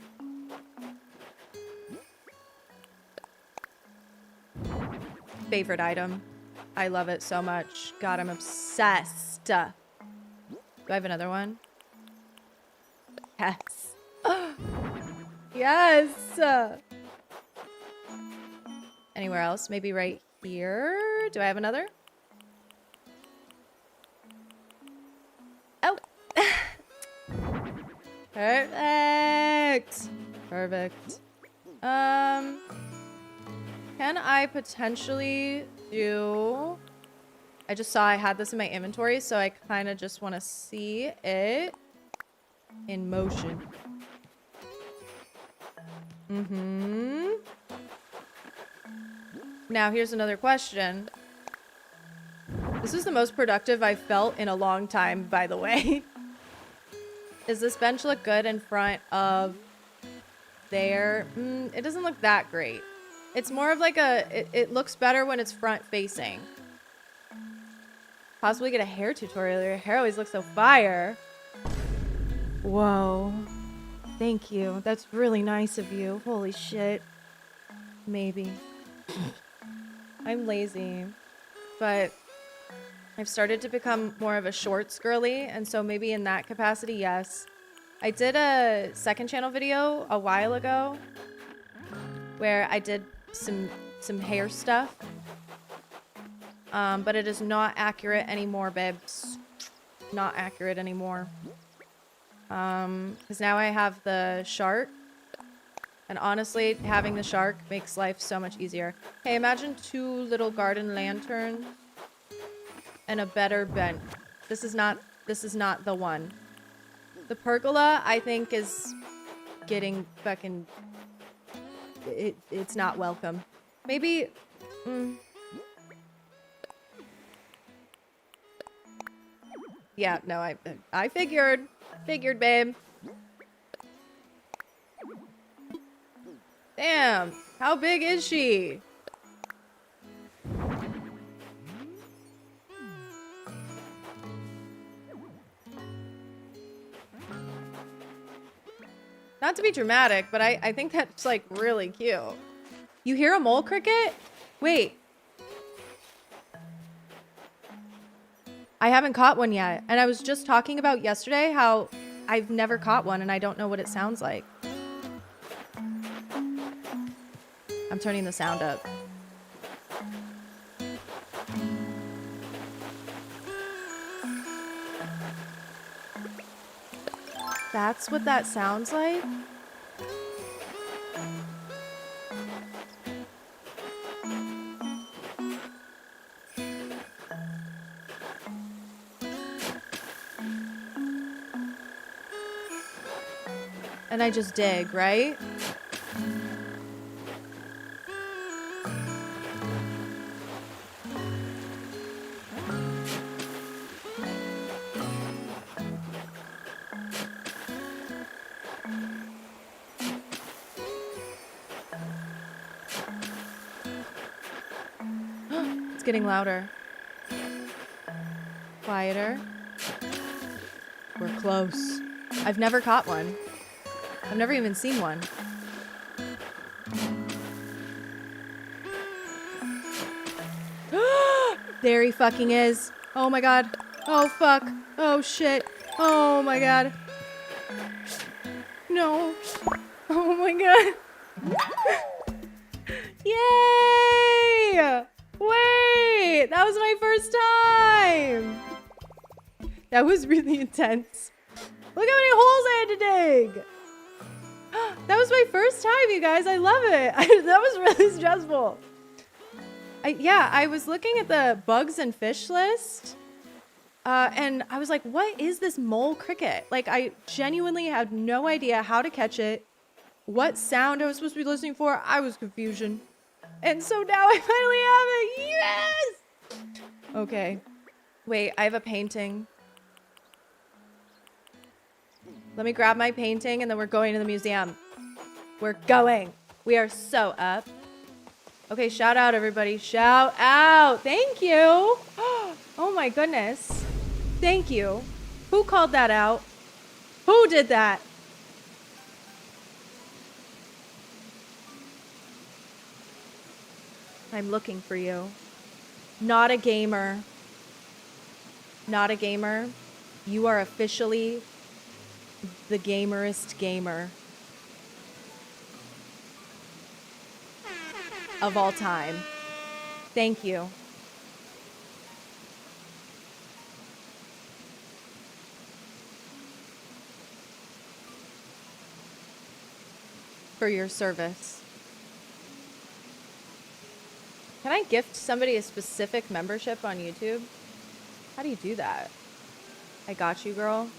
Favorite item. I love it so much. God, I'm obsessed. Do I have another one? Yes. Yes. Anywhere else? Maybe right here? Do I have another? Oh. Perfect. Perfect. Can I potentially do... I just saw I had this in my inventory, so I kind of just want to see it in motion. Now, here's another question. This is the most productive I've felt in a long time, by the way. Does this bench look good in front of there? It doesn't look that great. It's more of like a... It looks better when it's front facing. Possibly get a hair tutorial. Your hair always looks so fire. Whoa. Thank you. That's really nice of you. Holy shit. Maybe. I'm lazy. But I've started to become more of a shorts girly, and so maybe in that capacity, yes. I did a second channel video a while ago where I did some hair stuff. But it is not accurate anymore, babes. Not accurate anymore. Because now I have the shark. And honestly, having the shark makes life so much easier. Okay, imagine 2 little garden lanterns and a better bench. This is not the one. The pergola, I think, is getting fucking... It's not welcome. Maybe... Yeah, no, I figured. Figured, babe. Damn, how big is she? Not to be dramatic, but I think that's like really cute. You hear a mole cricket? Wait. I haven't caught one yet. And I was just talking about yesterday how I've never caught one and I don't know what it sounds like. I'm turning the sound up. That's what that sounds like? And I just dig, right? It's getting louder. Quieter. We're close. I've never caught one. I've never even seen one. There he fucking is. Oh my god. Oh fuck. Oh shit. Oh my god. No. Oh my god. Yay! Wait! That was my first time! That was really intense. Look how many holes I had to dig! That was my first time, you guys. I love it. That was really stressful. Yeah, I was looking at the bugs and fish list. And I was like, what is this mole cricket? Like, I genuinely had no idea how to catch it. What sound I was supposed to be listening for. I was confusion. And so now I finally have it. Yes! Okay. Wait, I have a painting. Let me grab my painting and then we're going to the museum. We're going. We are so up. Okay, shout out everybody. Shout out. Thank you. Oh my goodness. Thank you. Who called that out? Who did that? I'm looking for you. Not a gamer. Not a gamer. You are officially the gamerest gamer of all time. Thank you. For your service. Can I gift somebody a specific membership on YouTube? How do you do that? I got you, girl.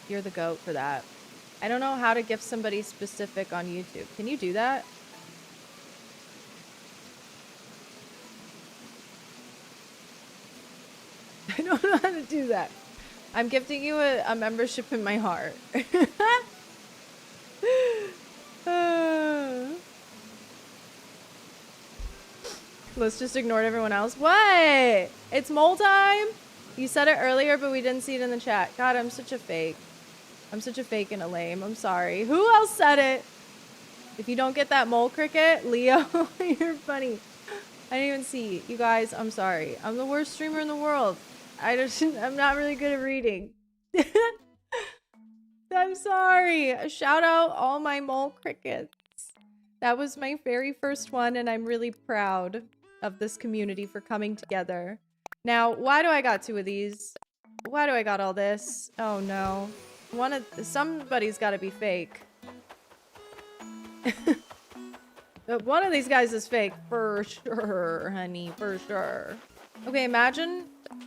You're the GOAT for that. I don't know how to gift somebody specific on YouTube. Can you do that? I don't know how to do that. I'm gifting you a membership in my heart. Let's just ignore everyone else. What? It's mole time? You said it earlier, but we didn't see it in the chat. God, I'm such a fake. I'm such a fake and a lame. I'm sorry. Who else said it? If you don't get that mole cricket, Leo, you're funny. I didn't even see. You guys, I'm sorry. I'm the worst streamer in the world. I'm not really good at reading. I'm sorry. Shout out all my mole crickets. That was my very first one, and I'm really proud of this community for coming together. Now, why do I got 2 of these? Why do I got all this? Oh no. Somebody's gotta be fake. One of these guys is fake. For sure, honey. For sure. Okay, imagine.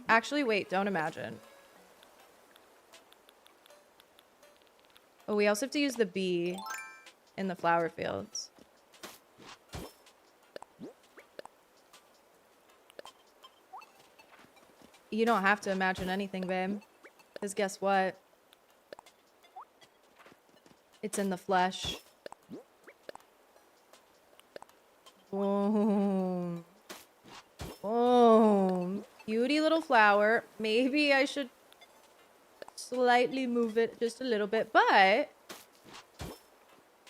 Actually, wait. Don't imagine. Oh, we also have to use the bee in the flower fields. You don't have to imagine anything, babe. Because guess what? It's in the flesh. Boom. Boom. Cutie little flower. Maybe I should slightly move it just a little bit, but...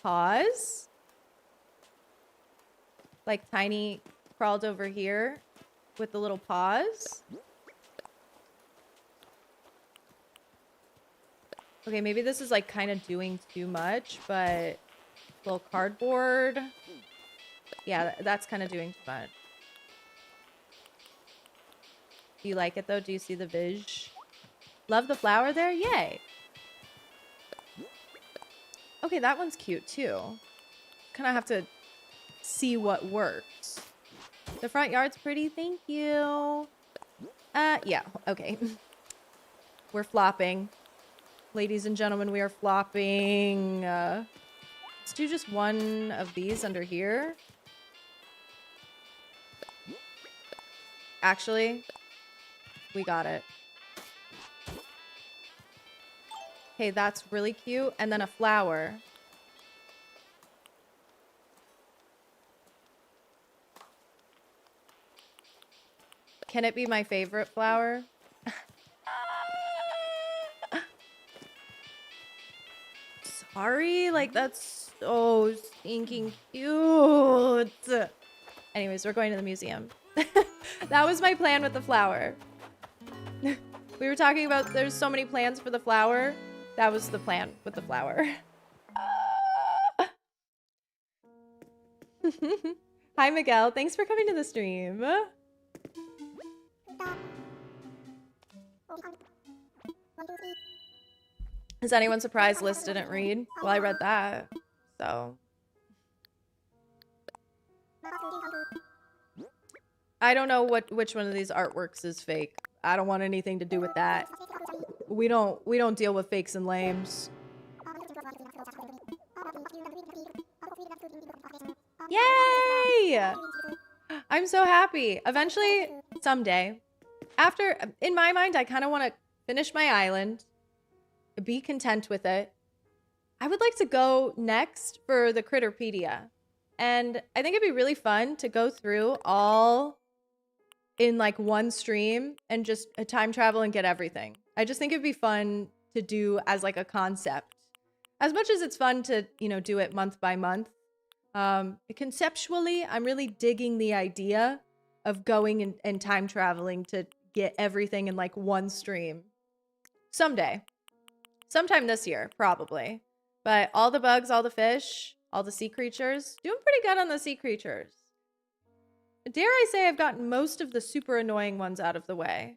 Pause. like Tiny crawled over here with the little paws. Okay, maybe this is like kind of doing too much, but little cardboard. Yeah, that's kind of doing too much. Do you like it though? Do you see the viz? Love the flower there? Yay. Okay, that one's cute too. Kind of have to see what works. The front yard's pretty, thank you. Yeah, okay. We're flopping. Ladies and gentlemen, we are flopping. Let's do just one of these under here. Actually, we got it. Okay, that's really cute. And then a flower. Can it be my favorite flower? Sorry, like that's so stinking cute. Anyways, we're going to the museum. That was my plan with the flower. We were talking about there's so many plans for the flower. That was the plan with the flower. Hi, Miguel. Thanks for coming to the stream. Is anyone surprised Liz didn't read? Well, I read that, so. I don't know which one of these artworks is fake. I don't want anything to do with that. We don't deal with fakes and lames. Yay! I'm so happy. Eventually, someday, after, in my mind, I kind of want to finish my island, be content with it. I would like to go next for the Critterpedia. And I think it'd be really fun to go through all in like one stream and just time travel and get everything. I just think it'd be fun to do as like a concept. As much as it's fun to, you know, do it month by month. Conceptually, I'm really digging the idea of going and time traveling to get everything in like one stream. Someday. Sometime this year, probably. But all the bugs, all the fish, all the sea creatures. Doing pretty good on the sea creatures. Dare I say I've gotten most of the super annoying ones out of the way.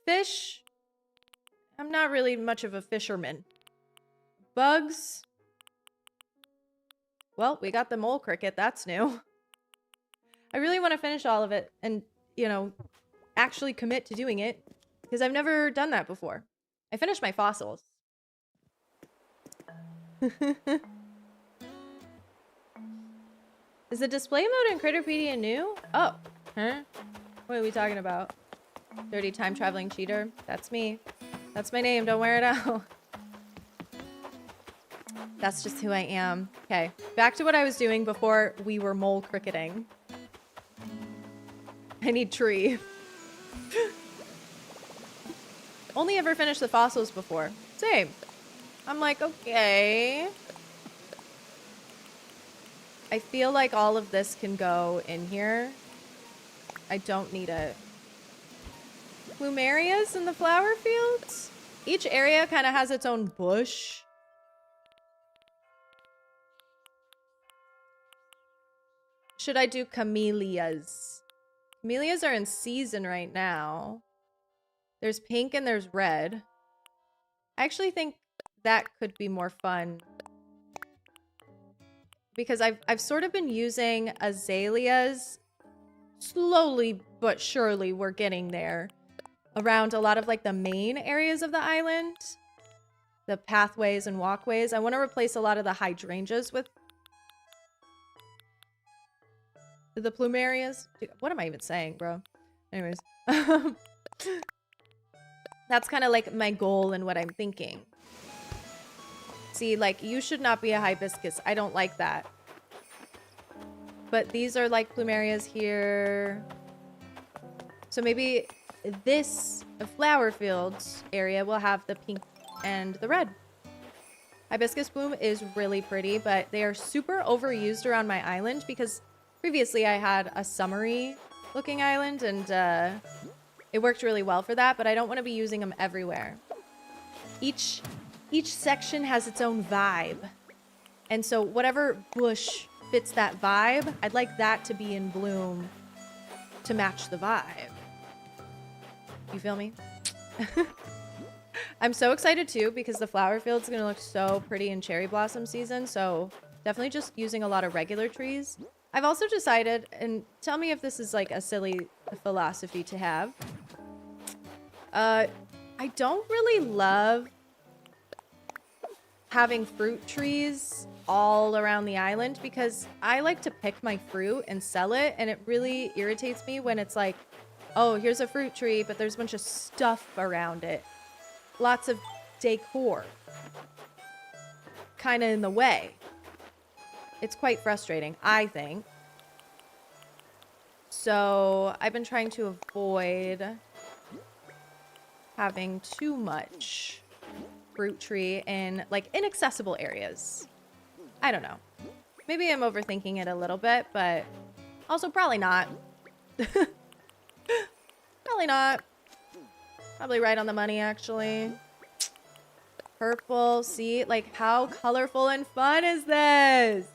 Fish. I'm not really much of a fisherman. Bugs. Well, we got the mole cricket. That's new. I really want to finish all of it and, you know, actually commit to doing it. Because I've never done that before. I finished my fossils. Is the display mode in Critterpedia new? Oh. Huh? What are we talking about? Dirty time traveling cheater? That's me. That's my name. Don't wear it out. That's just who I am. Okay. Back to what I was doing before we were mole cricketing. I need tree. Only ever finished the fossils before. Same. I'm like, okay. I feel like all of this can go in here. I don't need it. Plumerias in the flower fields? Each area kind of has its own bush. Should I do camellias? Camellias are in season right now. There's pink and there's red. I actually think that could be more fun. Because I've sort of been using azaleas. Slowly but surely we're getting there. Around a lot of like the main areas of the island. The pathways and walkways. I want to replace a lot of the hydrangeas with the plumerias. Dude, what am I even saying, bro? Anyways. That's kind of like my goal and what I'm thinking. See, like, you should not be a hibiscus. I don't like that. But these are like plumerias here. So maybe this flower fields area will have the pink and the red. Hibiscus bloom is really pretty, but they are super overused around my island because Previously, I had a summery looking island, and it worked really well for that, but I don't want to be using them everywhere. Each section has its own vibe. And so whatever bush fits that vibe, I'd like that to be in bloom to match the vibe. You feel me? I'm so excited too because the flower field's gonna look so pretty in cherry blossom season. So definitely just using a lot of regular trees. I've also decided, and tell me if this is like a silly philosophy to have. I don't really love having fruit trees all around the island because I like to pick my fruit and sell it, and it really irritates me when it's like, oh, here's a fruit tree, but there's a bunch of stuff around it. Lots of decor. Kind of in the way. It's quite frustrating, I think. So I've been trying to avoid having too much fruit tree in like inaccessible areas. I don't know. Maybe I'm overthinking it a little bit, but also probably not. Probably not. Probably right on the money, actually. Purple, see? Like, how colorful and fun is this?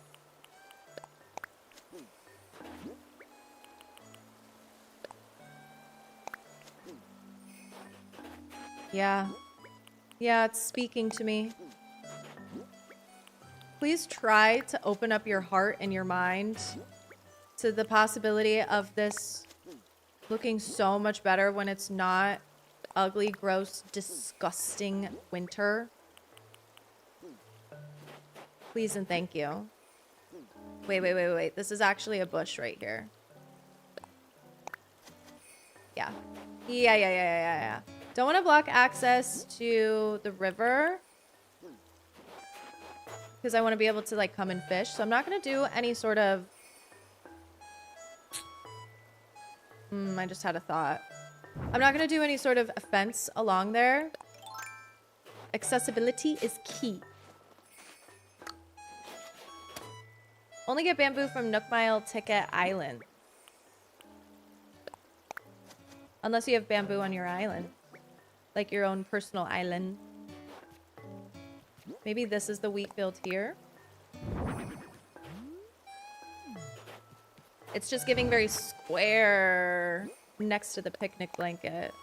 Yeah. Yeah, it's speaking to me. Please try to open up your heart and your mind to the possibility of this looking so much better when it's not ugly, gross, disgusting winter. Please and thank you. Wait. This is actually a bush right here. Yeah. Yeah. Don't want to block access to the river because I want to be able to like come and fish. So I'm not going to do any sort of... I just had a thought. I'm not going to do any sort of fence along there. Accessibility is key. Only get bamboo from Nook Mile Ticket Island. Unless you have bamboo on your island. Like your own personal island. Maybe this is the wheat field here. It's just giving very square next to the picnic blanket.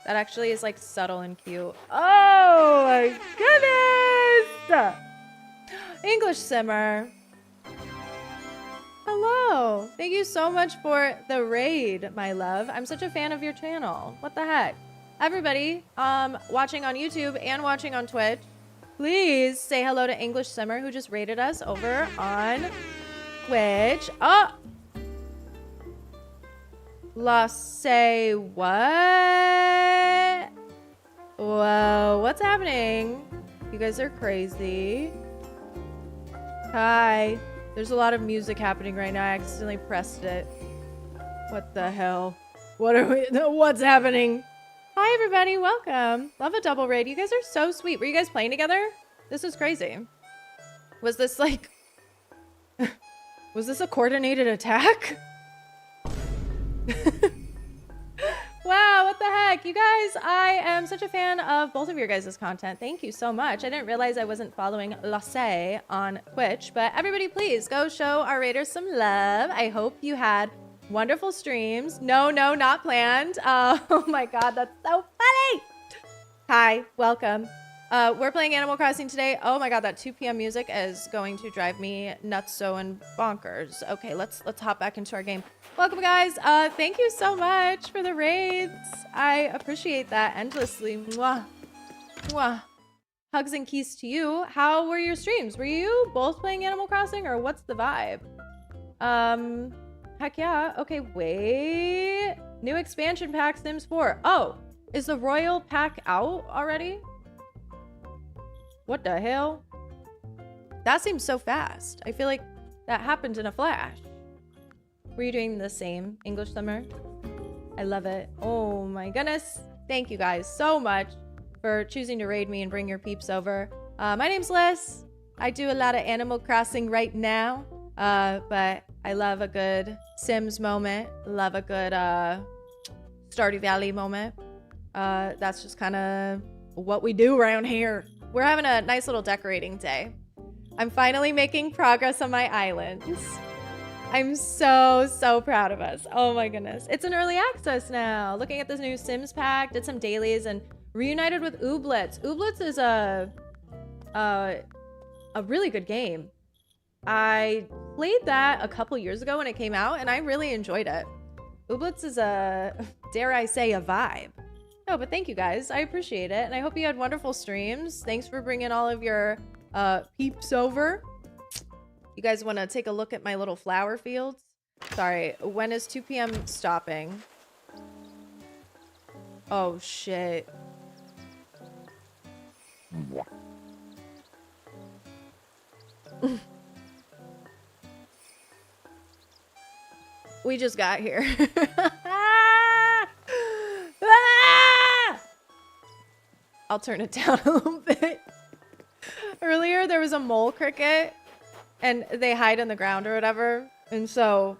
That actually is like subtle and cute. Oh my goodness! English Simmer. Hello. Thank you so much for the raid, my love. I'm such a fan of your channel. What the heck? Everybody watching on YouTube and watching on Twitch, please say hello to English Simmer, who just raided us over on Twitch. Oh! Say what? Whoa, what's happening? You guys are crazy. Hi. There's a lot of music happening right now. I accidentally pressed it. What the hell? What's happening? Hi, everybody. Welcome. Love a double raid. You guys are so sweet. Were you guys playing together? This is crazy. Was this like... Was this a coordinated attack? Wow, what the heck? You guys, I am such a fan of both of your guys' content. Thank you so much. I didn't realize I wasn't following Lasse on Twitch, but everybody please go show our raiders some love. I hope you had wonderful streams. No, not planned. Oh my God, that's so funny. Hi, welcome. We're playing Animal Crossing today. Oh my God, that 2 p.m. music is going to drive me nutso and bonkers. Okay, let's hop back into our game. Welcome, guys. Thank you so much for the raids. I appreciate that endlessly. Mwah. Mwah. Hugs and keys to you. How were your streams? Were you both playing Animal Crossing, or what's the vibe? Heck yeah. Okay, wait. New expansion pack, Sims 4. Oh, is the Royal pack out already? What the hell? That seems so fast. I feel like that happened in a flash. Were you doing the same, English Summer? I love it. Oh my goodness. Thank you guys so much for choosing to raid me and bring your peeps over. My name's Liss. I do a lot of Animal Crossing right now. But I love a good Sims moment. Love a good Stardew Valley moment. That's just kind of what we do around here. We're having a nice little decorating day. I'm finally making progress on my islands. I'm so proud of us. Oh my goodness. It's in early access now. Looking at this new Sims pack, did some dailies and reunited with Ooblets. Ooblets is a really good game. I played that a couple years ago when it came out and I really enjoyed it. Ooblets is dare I say, a vibe. No, but thank you guys. I appreciate it. And I hope you had wonderful streams. Thanks for bringing all of your peeps over. You guys want to take a look at my little flower fields? Sorry, when is 2 p.m. stopping? Oh, shit. We just got here. I'll turn it down a little bit. Earlier, there was a mole cricket and they hide in the ground or whatever. And so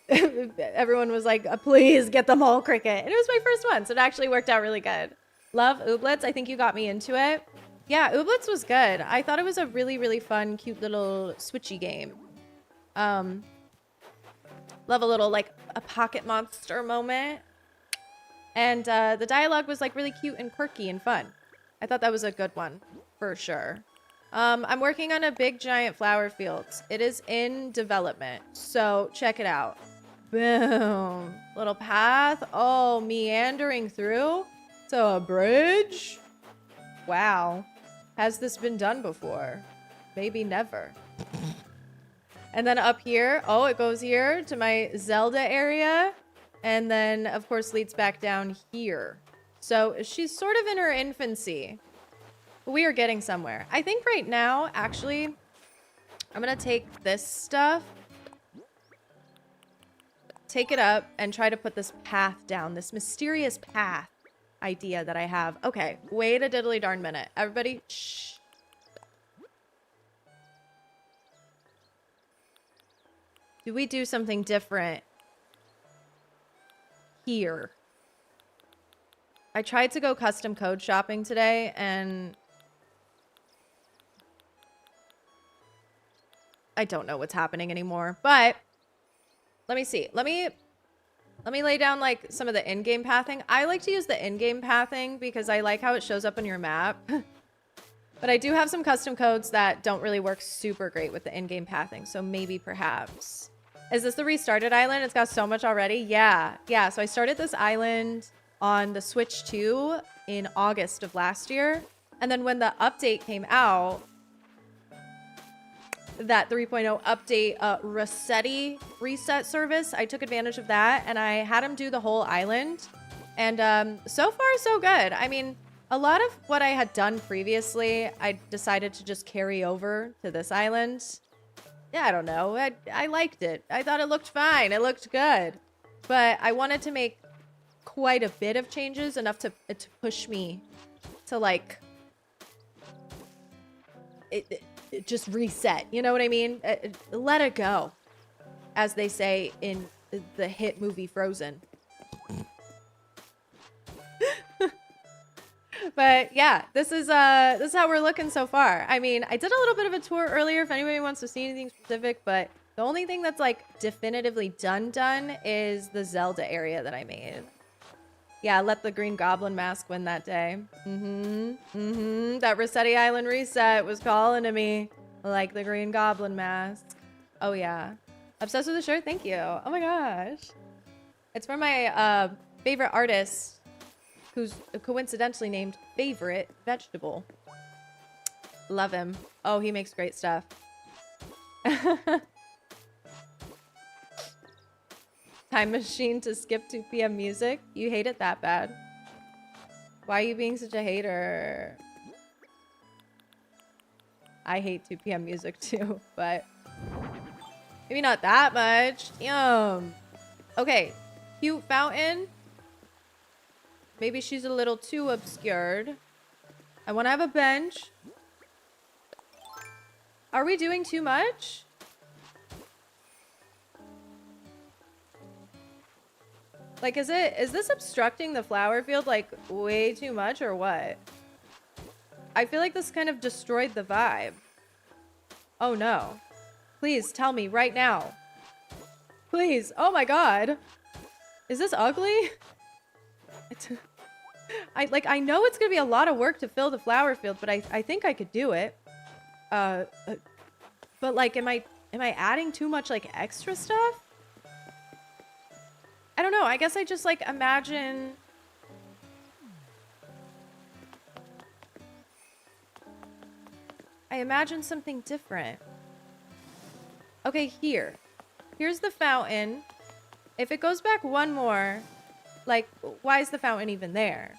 everyone was like, please get the mole cricket. And it was my first one. So it actually worked out really good. Love Ooblets. I think you got me into it. Yeah, Ooblets was good. I thought it was a really fun, cute little switchy game. Love a little like a pocket monster moment. And the dialogue was like really cute and quirky and fun. I thought that was a good one for sure. I'm working on a big giant flower field. It is in development. So check it out. Boom. Little path. Oh, meandering through to a bridge. Wow. Has this been done before? Maybe never. And then up here, oh, it goes here to my Zelda area. And then, of course, leads back down here. So she's sort of in her infancy. We are getting somewhere. I think right now, actually, I'm going to take this stuff, take it up, and try to put this path down, this mysterious path idea that I have. Okay, wait a diddly darn minute. Everybody, shh. Do we do something different here? I tried to go custom code shopping today and I don't know what's happening anymore, but let me see. Let me lay down like some of the in-game pathing. I like to use the in-game pathing because I like how it shows up on your map. But I do have some custom codes that don't really work super great with the in-game pathing. So maybe perhaps. Is this the restarted island? It's got so much already. Yeah. Yeah. So I started this island on the Switch 2 in August of last year. And then when the update came out, that 3.0 update reset service, I took advantage of that and I had him do the whole island. And so far, so good. I mean, a lot of what I had done previously, I decided to just carry over to this island. Yeah, I don't know. I liked it. I thought it looked fine. It looked good. But I wanted to make quite a bit of changes, enough to push me to like just reset. You know what I mean? Let it go, as they say in the hit movie Frozen. But yeah, this is how we're looking so far. I mean, I did a little bit of a tour earlier if anybody wants to see anything specific, but the only thing that's like definitively done is the Zelda area that I made. Yeah, let the Green Goblin mask win that day. That Rossetti Island reset was calling to me like the Green Goblin mask. Oh yeah. Obsessed with the shirt? Thank you. Oh my gosh. It's from my favorite artist, who's coincidentally named Favorite Vegetable. Love him. Oh, he makes great stuff. Time machine to skip 2 p.m. music? You hate it that bad? Why are you being such a hater? I hate 2 p.m. music too, but maybe not that much. Yum. Okay, cute fountain. Maybe she's a little too obscured. I want to have a bench. Are we doing too much? Like, is this obstructing the flower field, like, way too much or what? I feel like this kind of destroyed the vibe. Oh, no. Please tell me right now. Please. Oh, my God. Is this ugly? I know it's going to be a lot of work to fill the flower field, but I think I could do it. But, like, am I adding too much, like, extra stuff? I don't know. I guess I just, like, imagine... I imagine something different. Okay, here. Here's the fountain. If it goes back one more, like, why is the fountain even there?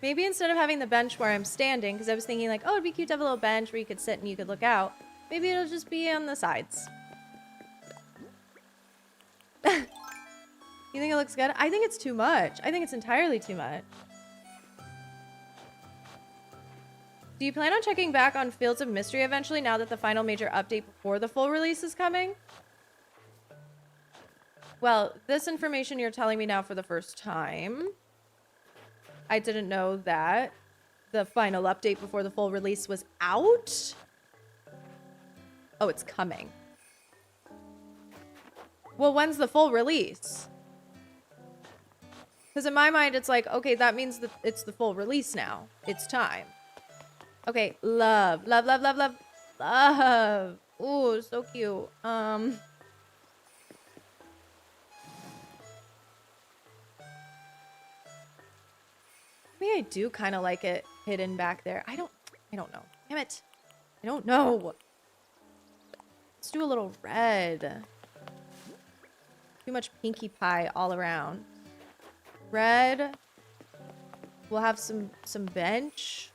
Maybe instead of having the bench where I'm standing, because I was thinking, like, oh, it'd be cute to have a little bench where you could sit and you could look out. Maybe it'll just be on the sides. You think it looks good? I think it's too much. I think it's entirely too much. Do you plan on checking back on Fields of Mystery eventually now that the final major update before the full release is coming? Well, this information you're telling me now for the first time. I didn't know that the final update before the full release was out. Oh, it's coming. Well, when's the full release? Because in my mind, it's like, okay, that means that it's the full release now. It's time. Okay, love. Love, love, love, love. Love. Ooh, so cute. Maybe I do kind of like it hidden back there. I don't know. Damn it. I don't know. Let's do a little red. Too much pinkie pie all around. Red. We'll have some bench.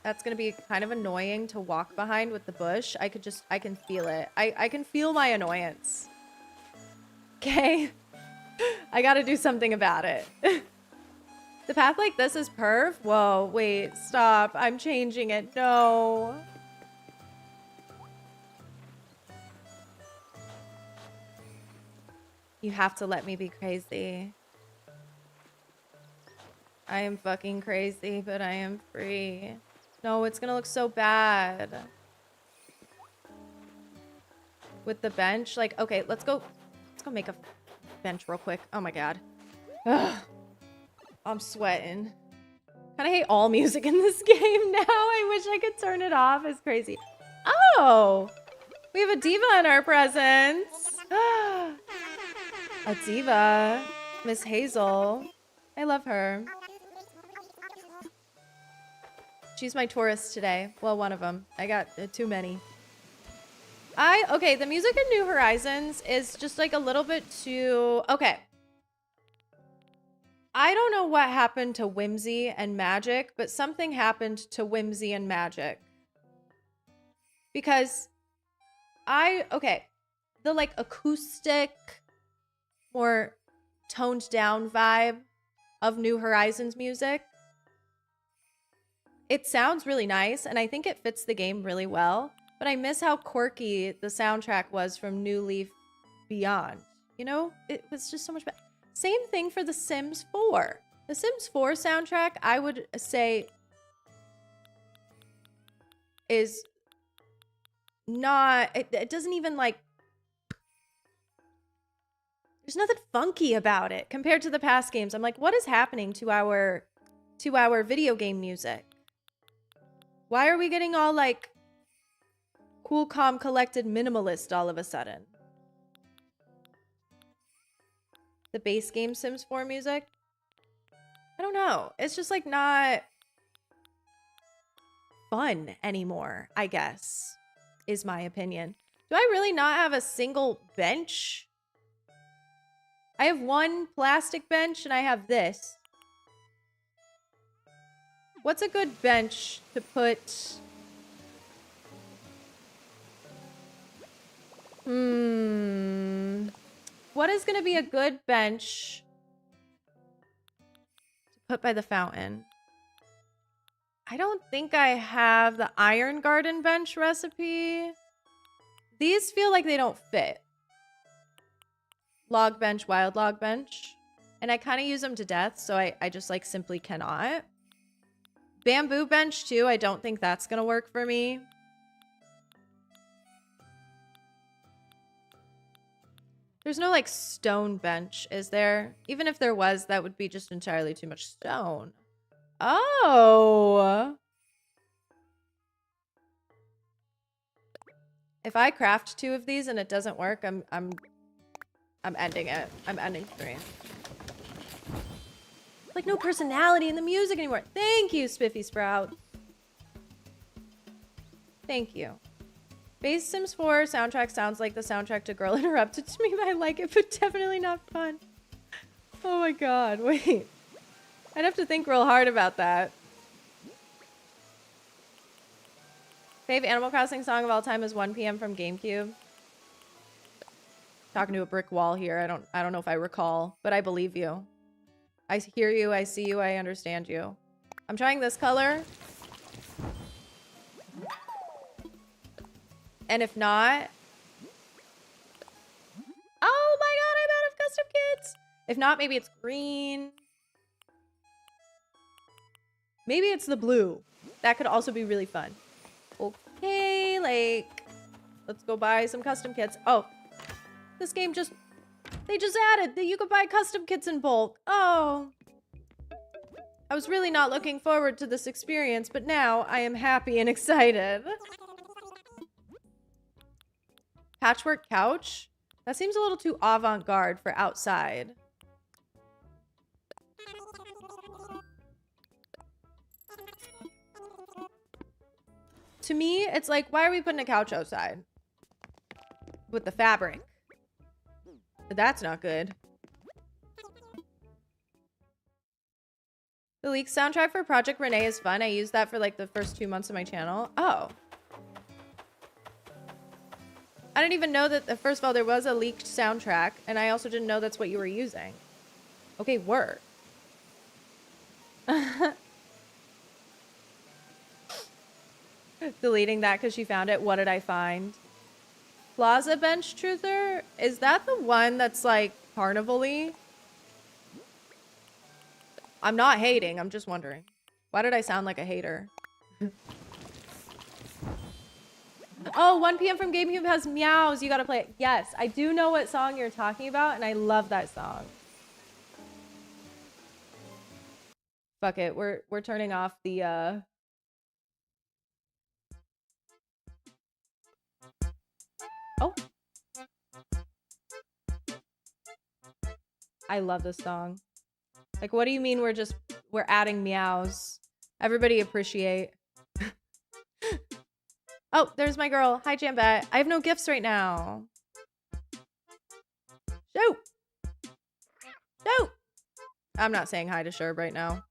That's gonna be kind of annoying to walk behind with the bush. I can feel it. I can feel my annoyance. Okay? I gotta do something about it. The path like this is perf? Whoa, wait, stop. I'm changing it. No. You have to let me be crazy. I am fucking crazy, but I am free. No, it's gonna look so bad. With the bench, like, okay, let's go make a bench real quick. Oh my God. Ugh. I'm sweating. Kind of hate all music in this game now. I wish I could turn it off. It's crazy. Oh, we have a diva in our presence. A diva. Miss Hazel. I love her. She's my tourist today. Well, one of them. I got too many. Okay, the music in New Horizons is just like a little bit too... Okay. I don't know what happened to Whimsy and Magic, but something happened to Whimsy and Magic. Because okay, the like acoustic, more toned down vibe of New Horizons music, it sounds really nice, and I think it fits the game really well, but I miss how quirky the soundtrack was from New Leaf Beyond. You know, it was just so much better. Same thing for The Sims 4. The Sims 4 soundtrack, I would say, is not... It doesn't even, like... There's nothing funky about it compared to the past games. I'm like, what is happening to our video game music? Why are we getting all, like, cool, calm, collected, minimalist all of a sudden? The base game Sims 4 music? I don't know. It's just, like, not fun anymore, I guess, is my opinion. Do I really not have a single bench? I have one plastic bench, and I have this. What's a good bench to put... What is going to be a good bench to put by the fountain? I don't think I have the Iron Garden bench recipe. These feel like they don't fit. Log bench, wild log bench. And I kind of use them to death, so I just like simply cannot. Bamboo bench too, I don't think that's gonna work for me. There's no like stone bench, is there? Even if there was, that would be just entirely too much stone. Oh. If I craft 2 of these and it doesn't work, I'm ending it. I'm ending stream. Like no personality in the music anymore. Thank you, Spiffy Sprout. Thank you. Base Sims 4 soundtrack sounds like the soundtrack to Girl Interrupted to me, but I like it, but definitely not fun. Oh my god, wait. I'd have to think real hard about that. Fave Animal Crossing song of all time is 1 PM from GameCube. Talking to a brick wall here. I don't know if I recall, but I believe you. I hear you, I see you, I understand you. I'm trying this color. And if not... Oh my god, I'm out of custom kits! If not, maybe it's green. Maybe it's the blue. That could also be really fun. Okay, like... Let's go buy some custom kits. Oh. This game just... They just added that you could buy custom kits in bulk. Oh. I was really not looking forward to this experience, but now I am happy and excited. Patchwork couch? That seems a little too avant-garde for outside. To me, it's like, why are we putting a couch outside? With the fabric. But that's not good. The Leaks soundtrack for Project Renee is fun. I used that for like the first 2 months of my channel. Oh. I didn't even know that, first of all, there was a leaked soundtrack, and I also didn't know that's what you were using. Okay, work. Deleting that because she found it. What did I find? Plaza Bench Truther? Is that the one that's like carnival-y? I'm not hating, I'm just wondering. Why did I sound like a hater? Oh, 1 PM from GameCube has meows. You gotta play it. Yes, I do know what song you're talking about, and I love that song. Fuck it, we're turning off the Oh. I love this song. Like, what do you mean we're adding meows? Everybody appreciate. Oh, there's my girl. Hi, Jambette. I have no gifts right now. Shoot! Shoot! I'm not saying hi to Sherb right now.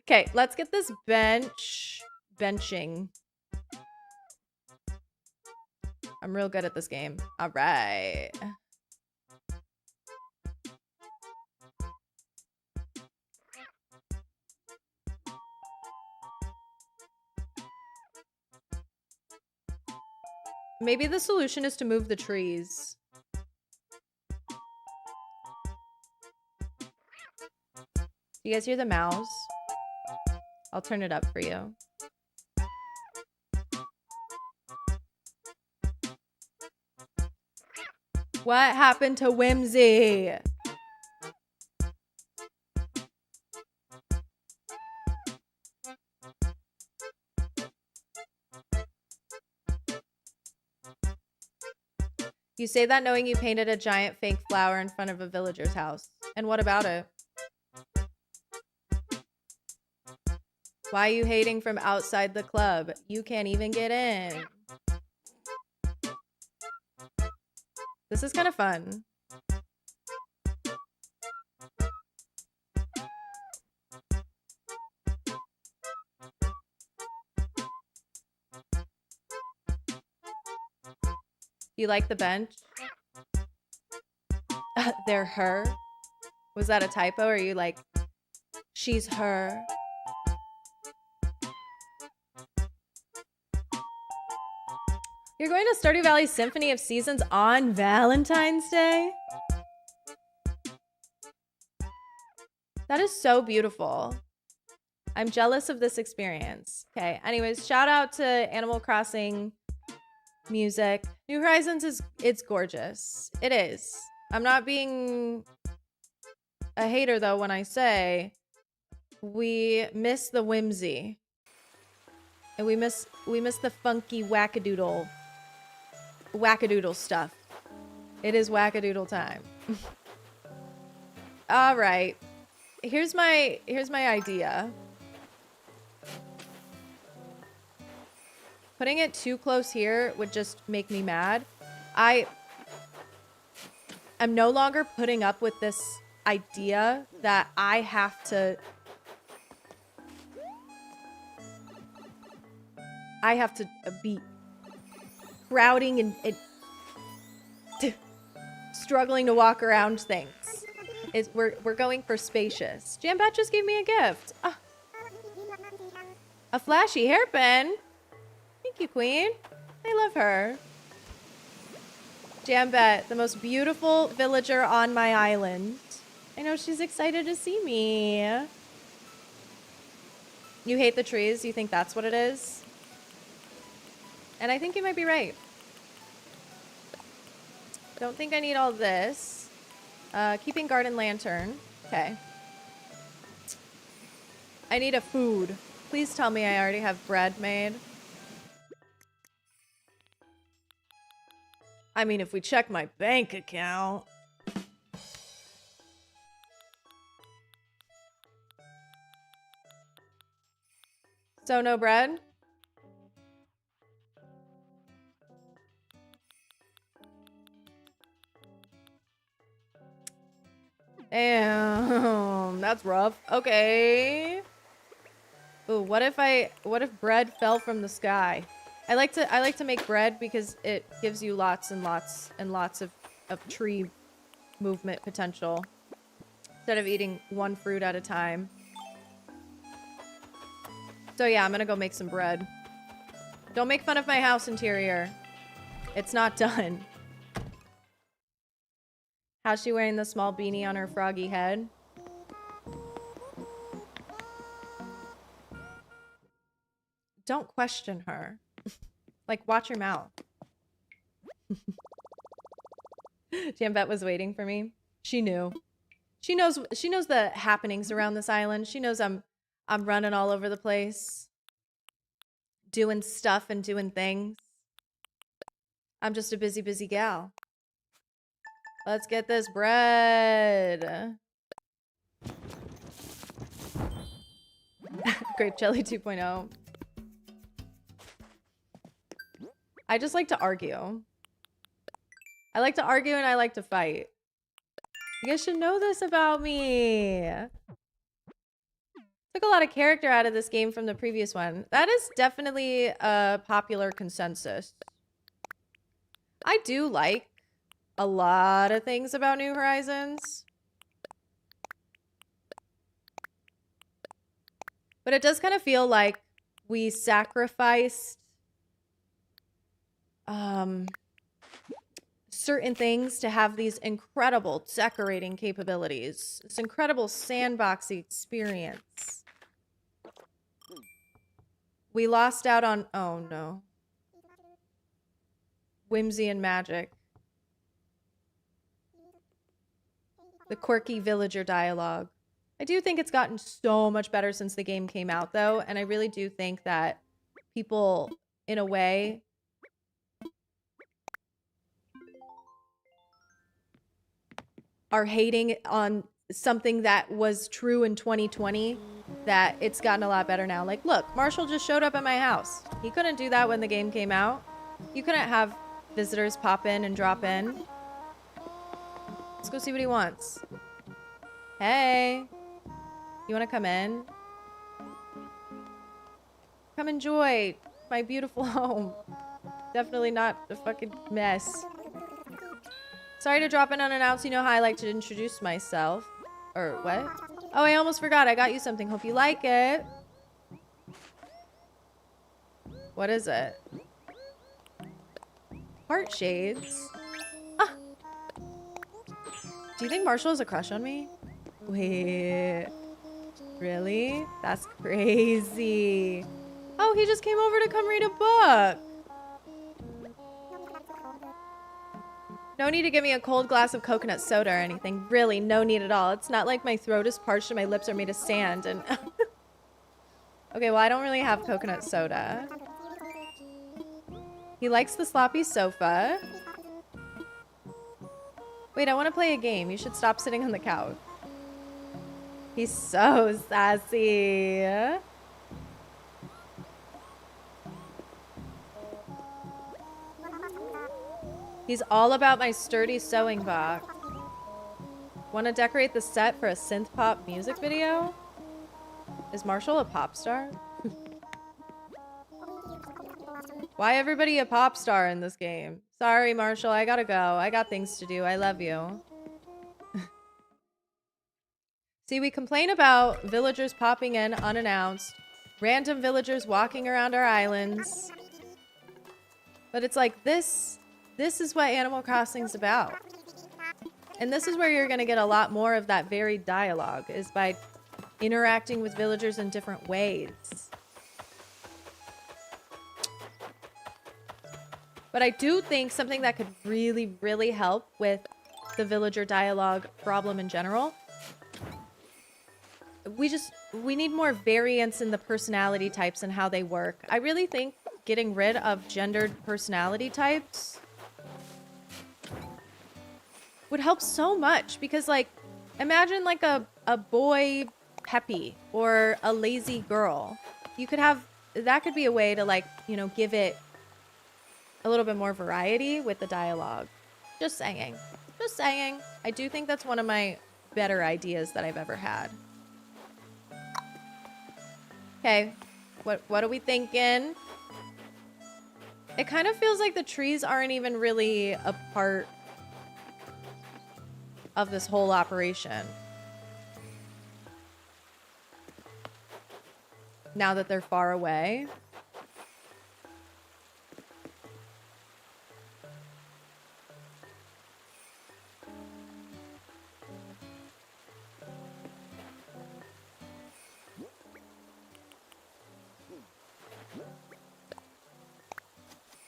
Okay, let's get this benching. I'm real good at this game. All right. Maybe the solution is to move the trees. Do you guys hear the mouse? I'll turn it up for you. What happened to Whimsy? You say that knowing you painted a giant fake flower in front of a villager's house. And what about it? Why are you hating from outside the club? You can't even get in. This is kind of fun. You like the bench? They're her? Was that a typo? Or are you like, she's her? You're going to Stardew Valley Symphony of Seasons on Valentine's Day? That is so beautiful. I'm jealous of this experience. Okay, anyways, shout out to Animal Crossing music. New Horizons it's gorgeous. It is. I'm not being a hater though when I say we miss the whimsy. And we miss the funky wackadoodle stuff. It is wackadoodle time. All right. Here's my idea. Putting it too close here would just make me mad. I'm no longer putting up with this idea that I have to be crowding and struggling to walk around things. We're going for spacious. Jambat just gave me a gift. Ah. A flashy hairpin. Thank you, Queen. I love her. Jambat, the most beautiful villager on my island. I know she's excited to see me. You hate the trees? You think that's what it is? And I think you might be right. Don't think I need all this. Keeping garden lantern. Okay. I need a food. Please tell me I already have bread made. I mean, if we check my bank account. So no bread? Damn, that's rough. Okay. Ooh, what if bread fell from the sky? I like to make bread because it gives you lots and lots and lots of tree movement potential instead of eating one fruit at a time. So yeah, I'm gonna go make some bread. Don't make fun of my house interior. It's not done. How's she wearing the small beanie on her froggy head? Don't question her. Like, watch your mouth. Jambette was waiting for me. She knew. She knows the happenings around this island. She knows I'm running all over the place. Doing stuff and doing things. I'm just a busy, busy gal. Let's get this bread. Grape jelly 2.0. I just like to argue. I like to argue and I like to fight. You guys should know this about me. Took a lot of character out of this game from the previous one. That is definitely a popular consensus. I do like a lot of things about New Horizons. But it does kind of feel like we sacrificed certain things to have these incredible decorating capabilities. This incredible sandboxy experience. We lost out on, oh no. Whimsy and magic. The quirky villager dialogue. I do think it's gotten so much better since the game came out, though, and I really do think that people, in a way, are hating on something that was true in 2020, that it's gotten a lot better now. Like, look, Marshall just showed up at my house. He couldn't do that when the game came out. You couldn't have visitors pop in and drop in. Let's go see what he wants. Hey. You want to come in? Come enjoy my beautiful home. Definitely not a fucking mess. Sorry to drop in unannounced. You know how I like to introduce myself. Or what? Oh, I almost forgot. I got you something. Hope you like it. What is it? heart shades. Ah. Do you think Marshall has a crush on me? Wait. Really? That's crazy. Oh, he just came over to come read a book. No need to give me a cold glass of coconut soda or anything. Really, no need at all. It's not like my throat is parched and my lips are made of sand and... Okay, well, I don't really have coconut soda. He likes the sloppy sofa. Wait, I want to play a game. You should stop sitting on the couch. He's so sassy. He's all about my sturdy sewing box. Want to decorate the set for a synth pop music video? Is Marshall a pop star? Why everybody a pop star in this game? Sorry, Marshall, I gotta go. I got things to do. I love you. See, we complain about villagers popping in unannounced, random villagers walking around our islands. But it's like this is what Animal Crossing's about. And this is where you're gonna get a lot more of that varied dialogue, is by interacting with villagers in different ways. But I do think something that could really, really help with the villager dialogue problem in general, we need more variance in the personality types and how they work. I really think getting rid of gendered personality types would help so much, because like, imagine like a boy peppy or a lazy girl. You could have, that could be a way to like, you know, give it a little bit more variety with the dialogue. Just saying. Just saying. I do think that's one of my better ideas that I've ever had. Okay. What are we thinking? It kind of feels like the trees aren't even really a part of this whole operation. Now that they're far away.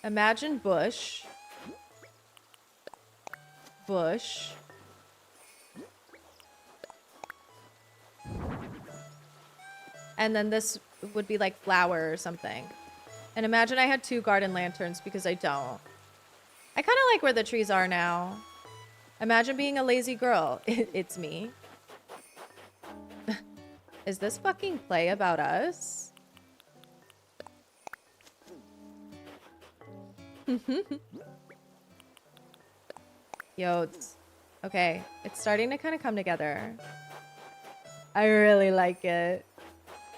Imagine bush. Bush. And then this would be like flower or something. And imagine I had 2 garden lanterns, because I don't. I kind of like where the trees are now. Imagine being a lazy girl. It's me. Is this fucking play about us? Yo, okay. It's starting to kind of come together. I really like it.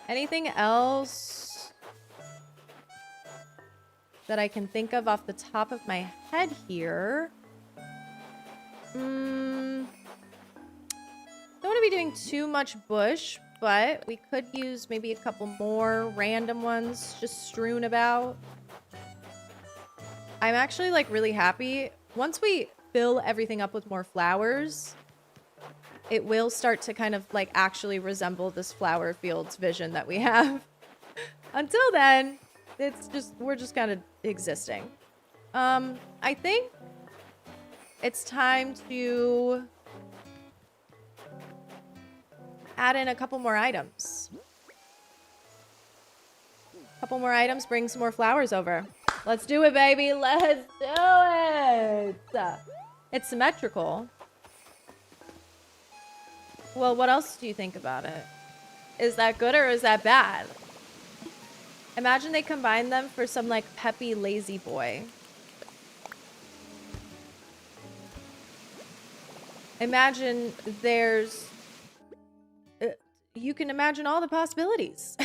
Anything else that I can think of off the top of my head here? Don't want to be doing too much bush, but we could use maybe a couple more random ones just strewn about. I'm actually like really happy. Once we fill everything up with more flowers, it will start to kind of like actually resemble this flower fields vision that we have. Until then, it's just, we're just kind of existing. I think it's time to add in a couple more items. Couple more items, bring some more flowers over. Let's do it, baby. Let's do it. It's symmetrical. Well, what else do you think about it? Is that good or is that bad? Imagine they combine them for some like peppy lazy boy. Imagine there's... you can imagine all the possibilities.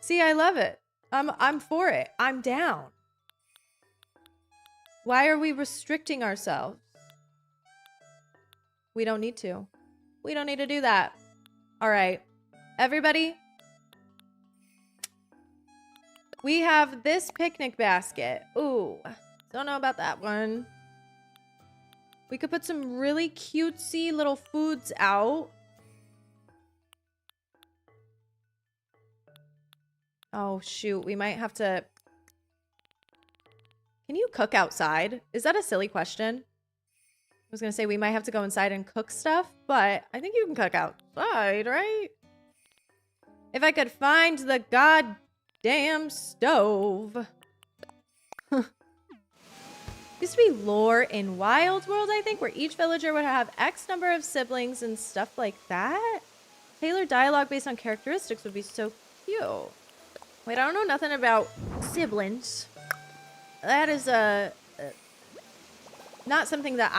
See, I love it. I'm for it. I'm down. Why are we restricting ourselves? We don't need to. We don't need to do that. All right. Everybody, We have this picnic basket. Ooh, don't know about that one. We could put some really cutesy little foods out. Oh, shoot. We might have to... Can you cook outside? Is that a silly question? I was going to say we might have to go inside and cook stuff, but I think you can cook outside, right? If I could find the goddamn stove. Used to be lore in Wild World, I think, where each villager would have X number of siblings and stuff like that. Tailored dialogue based on characteristics would be so cute. Wait, I don't know nothing about siblings. That is not something that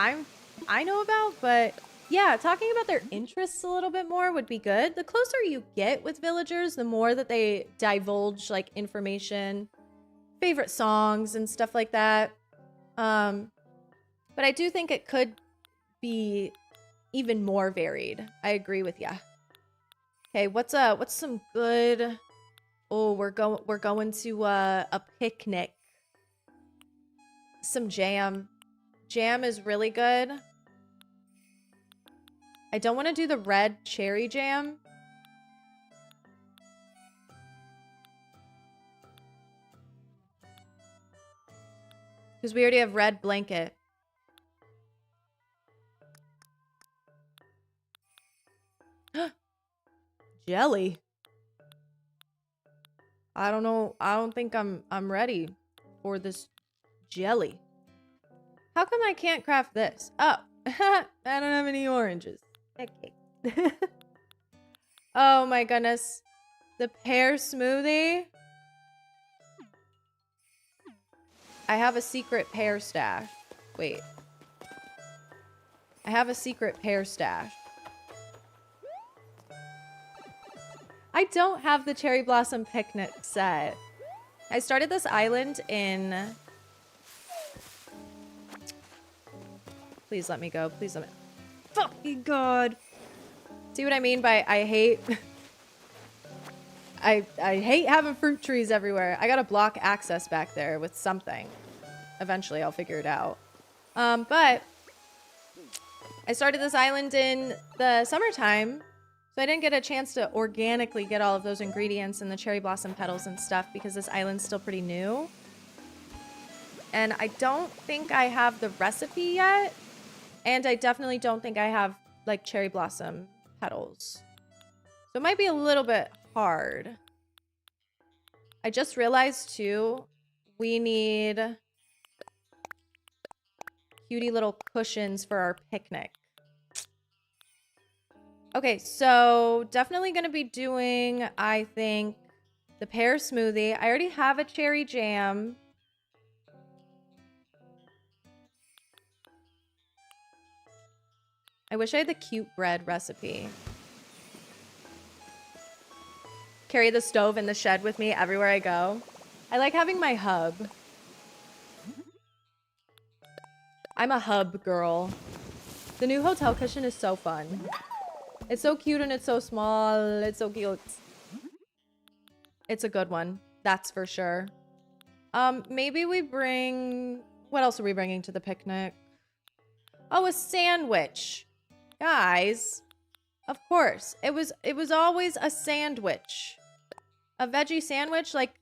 I know about, but yeah, talking about their interests a little bit more would be good. The closer you get with villagers, the more that they divulge like information, favorite songs and stuff like that. But I do think it could be even more varied. I agree with ya. Okay, what's some good... Oh, we're going to a picnic. Some jam. Jam is really good. I don't want to do the red cherry jam. Because we already have red blanket. Jelly. I don't know. I don't think I'm ready for this jelly. How come I can't craft this? Oh, I don't have any oranges. Okay. Oh my goodness. The pear smoothie. I have a secret pear stash. Wait. I have a secret pear stash. I don't have the cherry blossom picnic set. I started this island in... Please let me go. Please let me... Fucking God. See what I mean by I hate... I hate having fruit trees everywhere. I gotta block access back there with something. Eventually I'll figure it out. But I started this island in the summertime, so I didn't get a chance to organically get all of those ingredients and the cherry blossom petals and stuff because this island's still pretty new. And I don't think I have the recipe yet. And I definitely don't think I have like cherry blossom petals. So it might be a little bit hard. I just realized too, we need cutie little cushions for our picnic. Okay, so definitely going to be doing, I think, the pear smoothie. I already have a cherry jam. I wish I had the cute bread recipe. Carry the stove in the shed with me everywhere I go. I like having my hub. I'm a hub girl. The new hotel cushion is so fun. It's so cute and it's so small. It's so cute. It's a good one. That's for sure. Maybe we bring... What else are we bringing to the picnic? Oh, a sandwich. Guys. Of course. It was always a sandwich. A veggie sandwich? Like,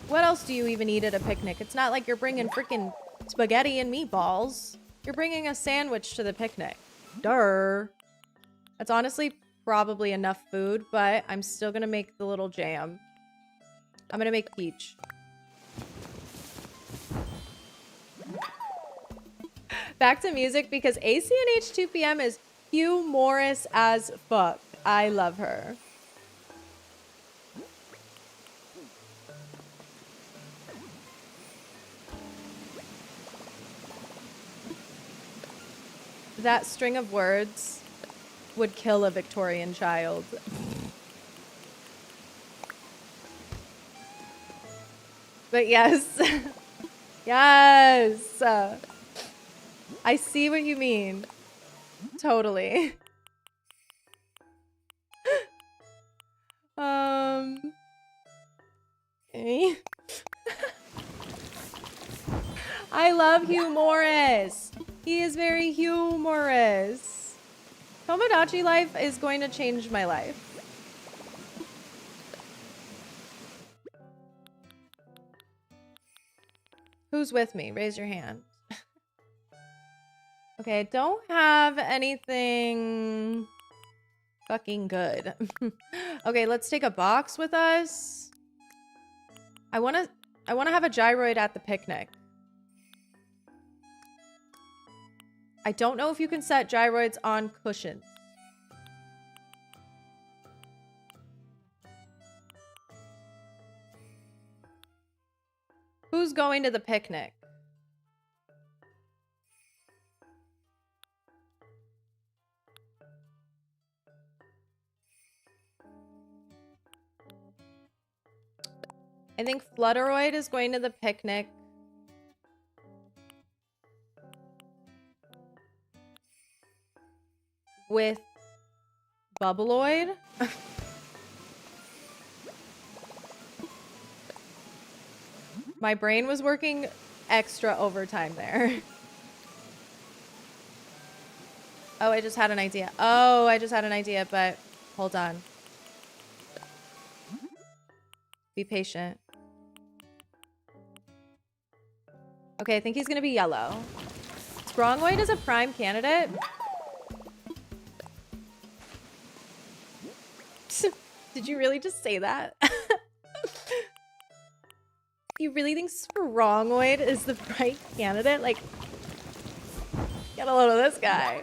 what else do you even eat at a picnic? It's not like you're bringing freaking spaghetti and meatballs. You're bringing a sandwich to the picnic. Durr. That's honestly probably enough food, but I'm still gonna make the little jam. I'm gonna make peach. Back to music because ACNH 2 p.m. is humorous as fuck. I love her. That string of words would kill a Victorian child. But yes. Yes. I see what you mean. Totally. Okay. I love Hugh Morris. He is very humorous. Tomodachi life is going to change my life. Who's with me? Raise your hand. Okay, I don't have anything fucking good. Okay, let's take a box with us. I want to have a gyroid at the picnic. I don't know if you can set gyroids on cushions. Who's going to the picnic? I think Flutteroid is going to the picnic. With Bubbleoid. My brain was working extra overtime there. Oh, I just had an idea. Oh, I just had an idea, but hold on. Be patient. Okay, I think he's gonna be yellow. Sprongoid is a prime candidate. Did you really just say that? You really think Sprongoid is the right candidate? Like, get a load of this guy.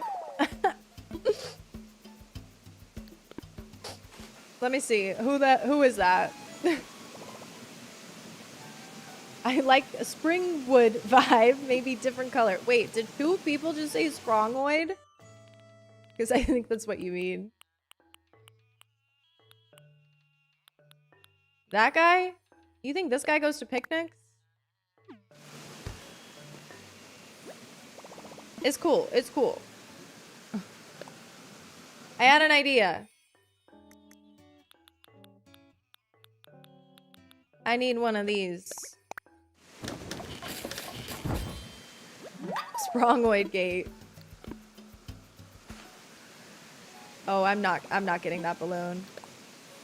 Let me see. Who is that? I like a Springwood vibe, maybe different color. Wait, did two people just say Sprongoid? Because I think that's what you mean. That guy? You think this guy goes to picnics? It's cool. It's cool. I had an idea. I need one of these. Sprongoid gate. Oh, I'm not getting that balloon.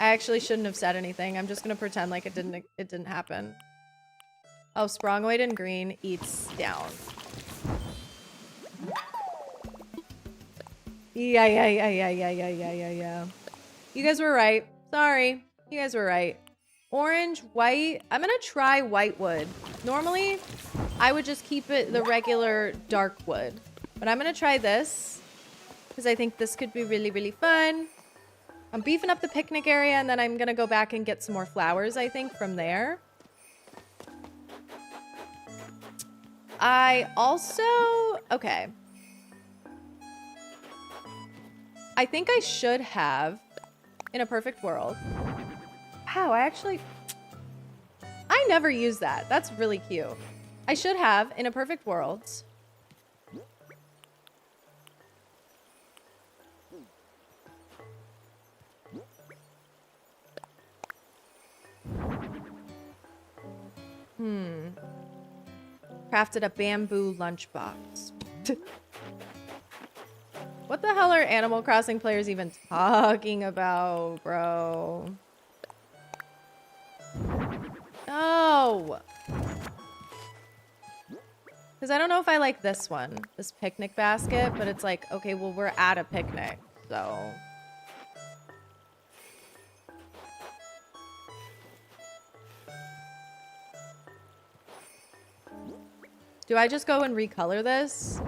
I actually shouldn't have said anything. I'm just gonna pretend like it didn't happen. Oh, Sprongoid in green eats down. Yeah. You guys were right. Sorry. You guys were right. Orange, white. I'm gonna try white wood. Normally, I would just keep it the regular dark wood. But I'm gonna try this. Because I think this could be really, really fun. I'm beefing up the picnic area, and then I'm gonna go back and get some more flowers, I think, from there. I also... Okay. I think I should have, in a perfect world... Wow, I never use that. That's really cute. I should have, in a perfect world... Crafted a bamboo lunchbox. What the hell are Animal Crossing players even talking about, bro? No! Because I don't know if I like this one. This picnic basket, but it's like, okay, well, we're at a picnic, so... Do I just go and recolor this?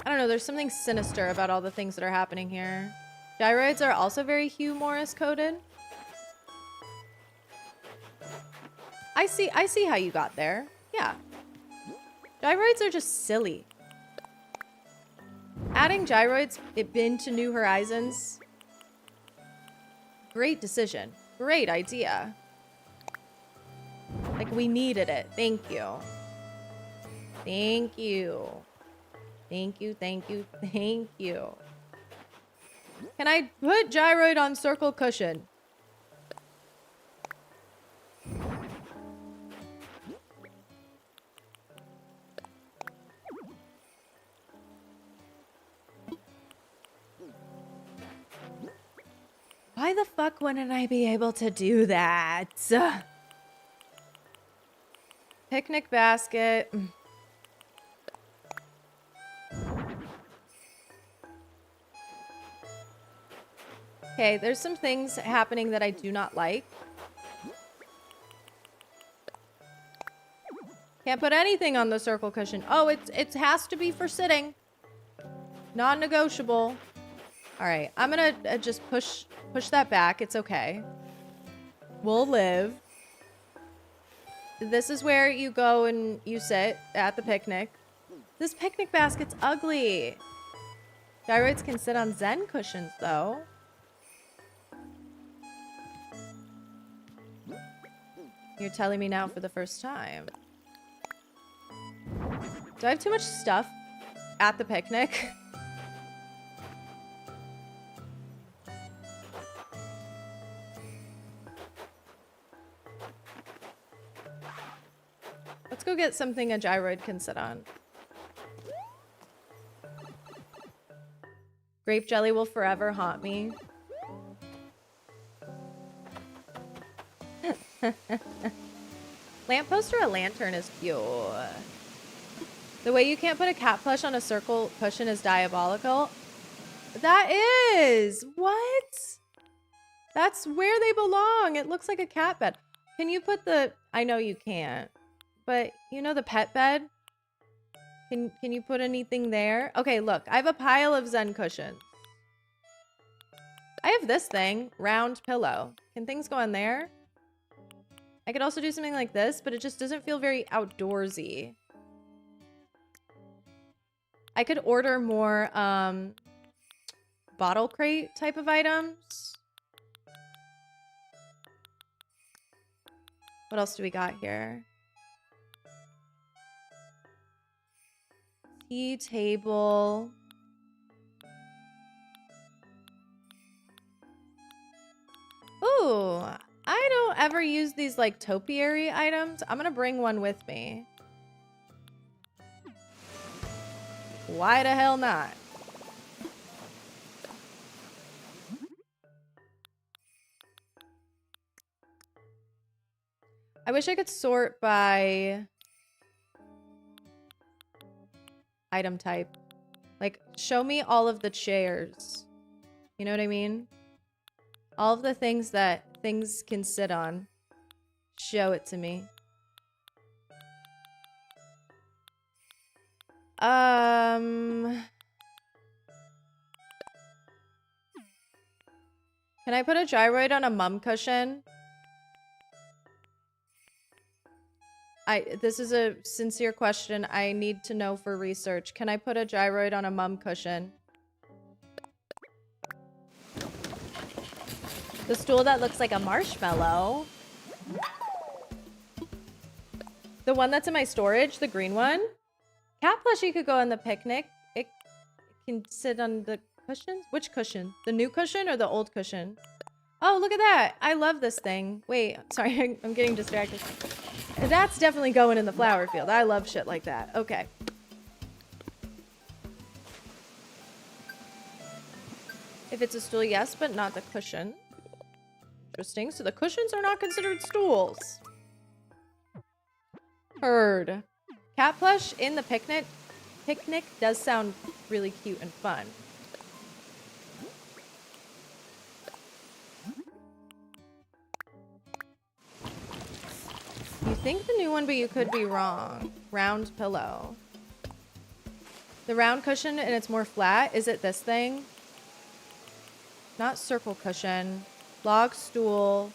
I don't know, there's something sinister about all the things that are happening here. Gyroids are also very Hugh Morris coded. I see how you got there. Yeah. Gyroids are just silly. Adding gyroids into New Horizons. Great decision. Great idea. Like, we needed it. Thank you. Thank you. Thank you, thank you, thank you. Can I put gyroid on circle cushion? Why the fuck wouldn't I be able to do that? Picnic basket. Okay, there's some things happening that I do not like. Can't put anything on the circle cushion. Oh, it has to be for sitting. Non-negotiable. All right, I'm gonna just push that back. It's okay. We'll live. This is where you go and you sit at the picnic. This picnic basket's ugly. Gyroids can sit on Zen cushions, though. You're telling me now for the first time. Do I have too much stuff at the picnic? Let's go get something a gyroid can sit on. Grape jelly will forever haunt me. Lamppost or a lantern is cute. The way you can't put a cat plush on a circle cushion is diabolical. That is! What? That's where they belong. It looks like a cat bed. Can you put the... I know you can't. But you know the pet bed? Can you put anything there? Okay, look. I have a pile of Zen cushions. I have this thing. Round pillow. Can things go in there? I could also do something like this, but it just doesn't feel very outdoorsy. I could order more bottle crate type of items. What else do we got here? Tea table. Ooh, I don't ever use these like topiary items. I'm gonna bring one with me. Why the hell not? I wish I could sort by item type. Like, show me all of the chairs. You know what I mean? All of the things that things can sit on. Show it to me. Can I put a gyroid on a mum cushion? This is a sincere question. I need to know for research. Can I put a gyroid on a mum cushion? The stool that looks like a marshmallow. The one that's in my storage, the green one. Cat plushie could go on the picnic. It can sit on the cushions. Which cushion? The new cushion or the old cushion? Oh, look at that. I love this thing. Wait, sorry, I'm getting distracted. That's definitely going in the flower field. I love shit like that. Okay. If it's a stool, yes, but not the cushion. Interesting. So the cushions are not considered stools. Heard. Cat plush in the picnic does sound really cute and fun. You think the new one, but you could be wrong. Round pillow. The round cushion and it's more flat. Is it this thing? Not circle cushion. Log stool.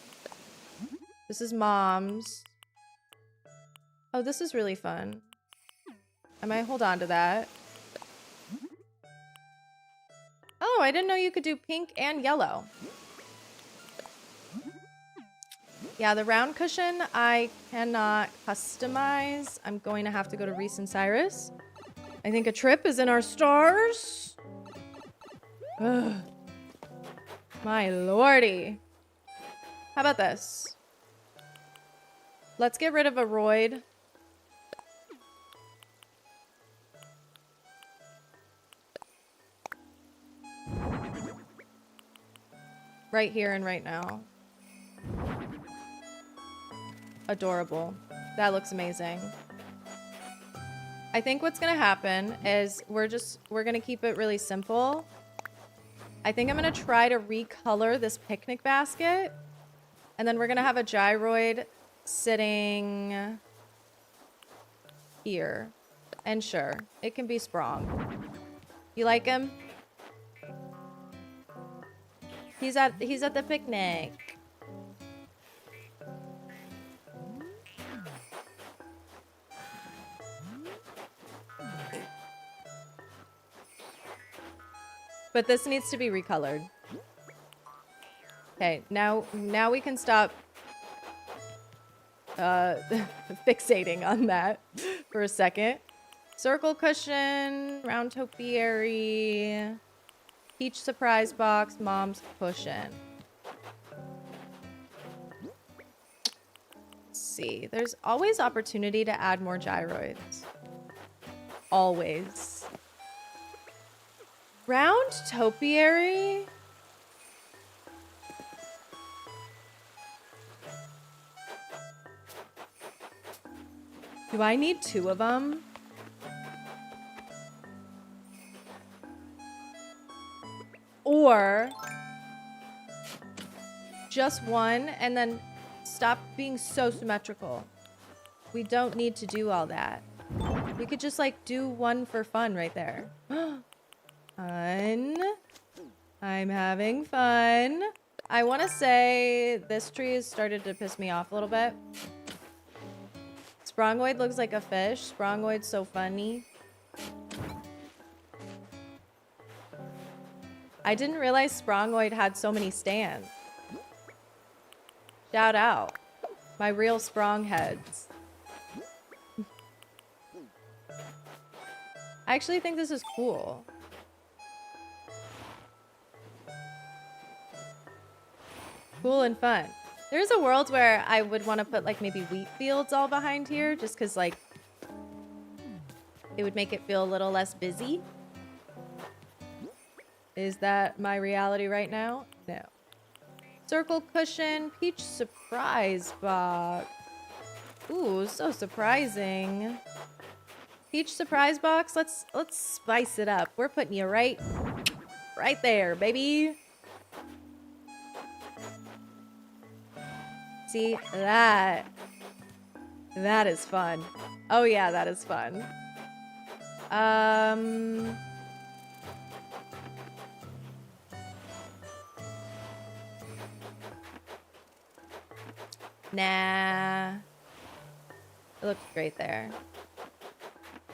This is mom's. Oh, this is really fun. I might hold on to that. Oh, I didn't know you could do pink and yellow. Yeah, the round cushion I cannot customize. I'm going to have to go to Reese and Cyrus I think a trip is in our stars. Ugh. My lordy. How about this? Let's get rid of a roid. Right here and right now. Adorable. That looks amazing. I think what's gonna happen is we're gonna keep it really simple. I think I'm gonna try to recolor this picnic basket. And then we're gonna have a gyroid sitting here. And sure, it can be Sprong. You like him? He's at the picnic. But this needs to be recolored. Okay, now we can stop fixating on that for a second. Circle cushion, round topiary, peach surprise box, mom's cushion. Let's see, there's always opportunity to add more gyroids. Always. Round topiary? Do I need 2 of them? Or just 1 and then stop being so symmetrical. We don't need to do all that. We could just like do 1 for fun right there. Fun. I'm having fun. I want to say this tree has started to piss me off a little bit. Sprongoid looks like a fish. Sprongoid's so funny. I didn't realize Sprongoid had so many stands. Shout out. My real Sprong heads. I actually think this is cool. Cool and fun. There's a world where I would want to put like maybe wheat fields all behind here just because like it would make it feel a little less busy. Is that my reality right now? No. Circle cushion, peach surprise box. Ooh, so surprising. Peach surprise box. Let's spice it up. We're putting you right there, baby. See that? That is fun. Oh yeah, that is fun. Nah. It looks great there.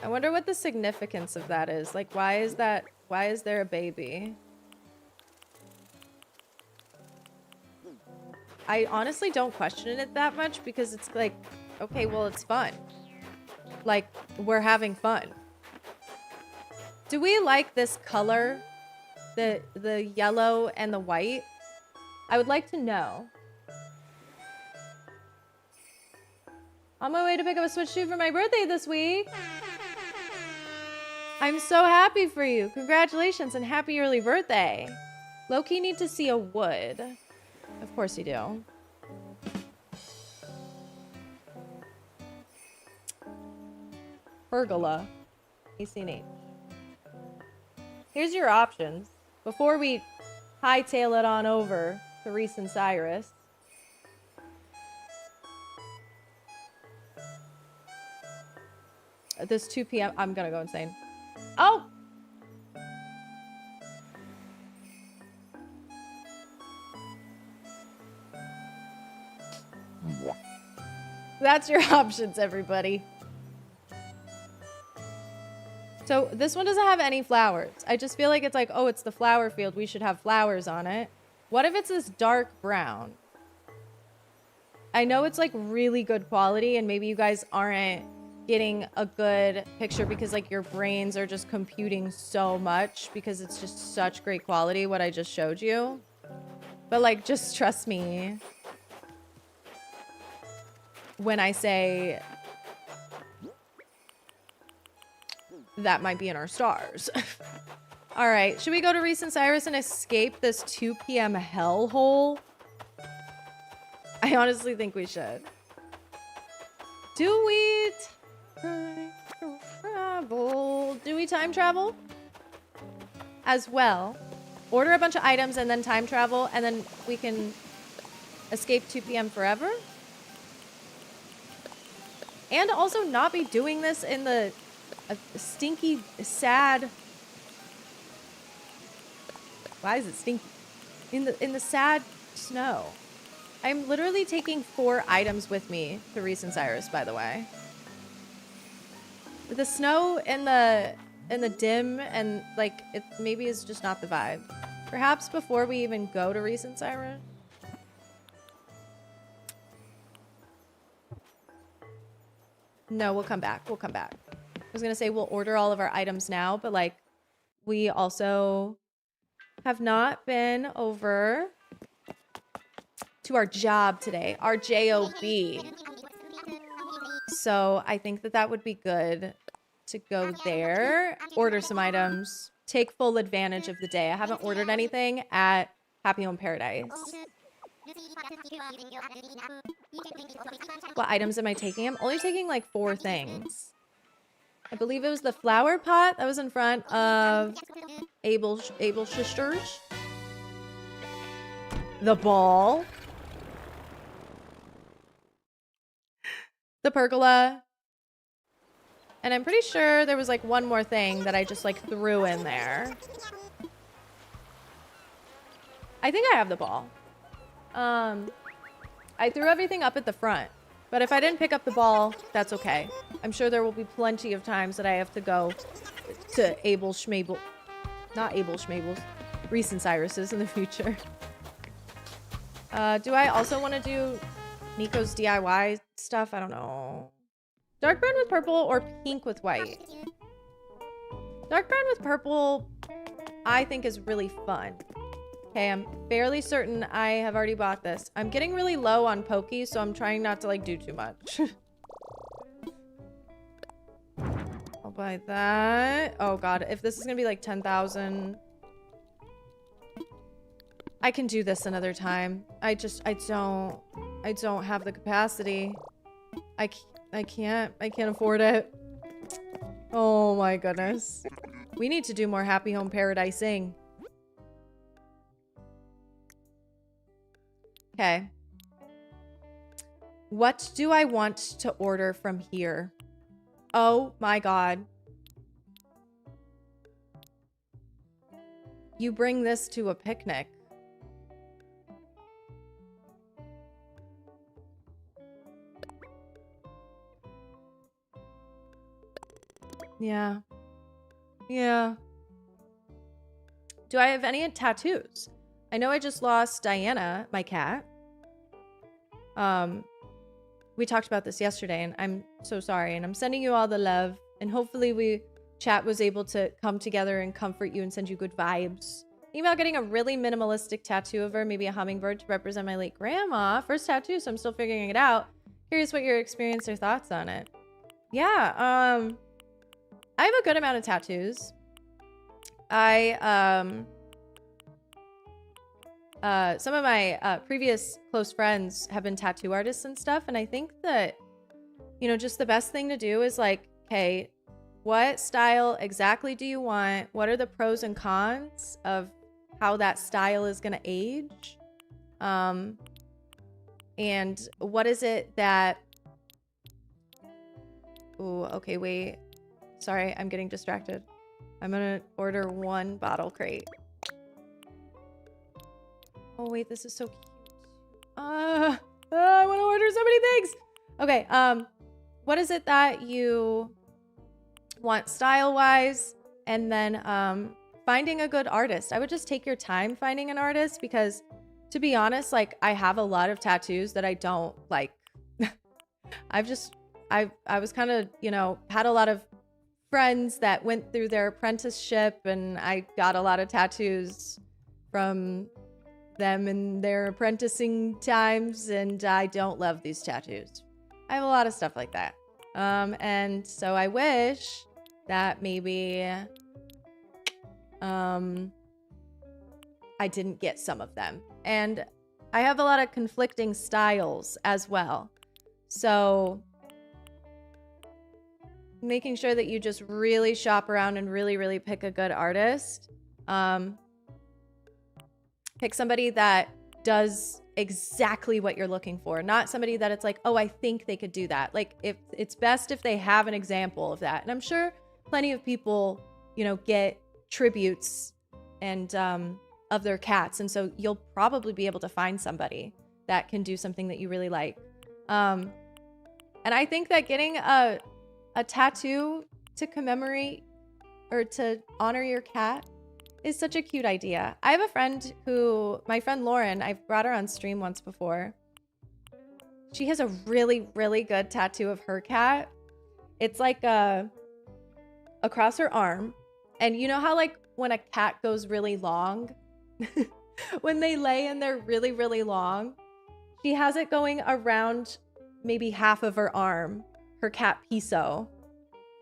I wonder what the significance of that is. Like, why is there a baby? I honestly don't question it that much because it's like, okay, well, it's fun. Like, we're having fun. Do we like this color? The yellow and the white? I would like to know. On my way to pick up a Switch 2 for my birthday this week. I'm so happy for you. Congratulations and happy early birthday. Low-key need to see a wood. Of course you do. Pergola. ACNH. Here's your options. Before we hightail it on over to Reese and Cyrus. At this 2 p.m. I'm gonna go insane. Oh! That's your options, everybody. So this one doesn't have any flowers. I just feel like it's like, oh, it's the flower field. We should have flowers on it. What if it's this dark brown? I know it's like really good quality and maybe you guys aren't getting a good picture because like your brains are just computing so much because it's just such great quality what I just showed you. But like, just trust me when I say that might be in our stars. All right, should we go to Reese and Cyrus and escape this 2 p.m. hellhole? I honestly think we should. Do we time travel? Do we time travel? As well. Order a bunch of items and then time travel, and then we can escape 2 p.m. forever? And also not be doing this in the stinky, sad... Why is it stinky? In the sad snow. I'm literally taking 4 items with me to Reese and Cyrus, by the way. The snow and the dim and like it maybe is just not the vibe. Perhaps before we even go to Reese and Cyrus. No, we'll come back. We'll come back. I was gonna say we'll order all of our items now, but like we also have not been over to our job today, our job. So I think that would be good to go there, order some items, take full advantage of the day. I haven't ordered anything at Happy Home Paradise. What items am I taking? I'm only taking like 4 things. I believe it was the flower pot that was in front of Abel's sisters. The ball. The pergola. And I'm pretty sure there was like one more thing that I just like threw in there. I think I have the ball. I threw everything up at the front. But if I didn't pick up the ball, that's okay. I'm sure there will be plenty of times that I have to go to Abel Schmabel. Not Abel Schmabel's. Reese and Cyrus's in the future. Do I also want to do Nico's DIY stuff? I don't know. Dark brown with purple or pink with white? Dark brown with purple, I think is really fun. Okay, I'm fairly certain I have already bought this. I'm getting really low on Pokey, so I'm trying not to like do too much. I'll buy that. Oh god, if this is gonna be like 10,000. I can do this another time. I don't have the capacity. I can't afford it. Oh my goodness. We need to do more Happy Home Paradising. Okay. What do I want to order from here? Oh my god. You bring this to a picnic. Yeah. Yeah. Do I have any tattoos? I know I just lost Diana, my cat. We talked about this yesterday, and I'm so sorry. And I'm sending you all the love. And hopefully chat was able to come together and comfort you and send you good vibes. Thinking about getting a really minimalistic tattoo of her, maybe a hummingbird to represent my late grandma. First tattoo, so I'm still figuring it out. Curious what your experience or thoughts on it. Yeah, I have a good amount of tattoos. Some of my previous close friends have been tattoo artists and stuff, and I think that, you know, just the best thing to do is like, okay, what style exactly do you want? What are the pros and cons of how that style is going to age? And what is it that... Ooh, okay, wait. Sorry, I'm getting distracted. I'm gonna order 1 bottle crate. Oh wait, this is so cute. I want to order so many things. Okay, what is it that you want style-wise? And then finding a good artist. I would just take your time finding an artist because, to be honest, like I have a lot of tattoos that I don't like. I was kind of, you know, had a lot of friends that went through their apprenticeship, and I got a lot of tattoos from them in their apprenticing times, and I don't love these tattoos. I have a lot of stuff like that. And so I wish that maybe I didn't get some of them. And I have a lot of conflicting styles as well. So making sure that you just really shop around and really, really pick a good artist. Pick somebody that does exactly what you're looking for, not somebody that it's like, oh, I think they could do that. Like, if it's best if they have an example of that. And I'm sure plenty of people, you know, get tributes and of their cats, and so you'll probably be able to find somebody that can do something that you really like. And I think that getting a tattoo to commemorate or to honor your cat is such a cute idea. I have a friend who, my friend Lauren, I've brought her on stream once before. She has a really, really good tattoo of her cat. It's like across her arm. And you know how like when a cat goes really long, when they lay and they're really, really long, she has it going around maybe half of her arm, her cat Piso.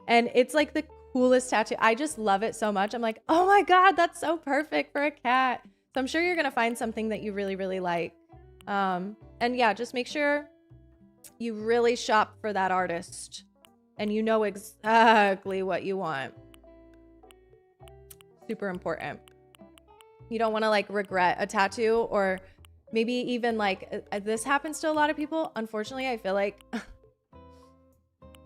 And it's like the coolest tattoo. I just love it so much. I'm like, oh my God, that's so perfect for a cat. So I'm sure you're going to find something that you really, really like. And yeah, just make sure you really shop for that artist and you know exactly what you want. Super important. You don't want to like regret a tattoo, or maybe even like this happens to a lot of people. Unfortunately, I feel like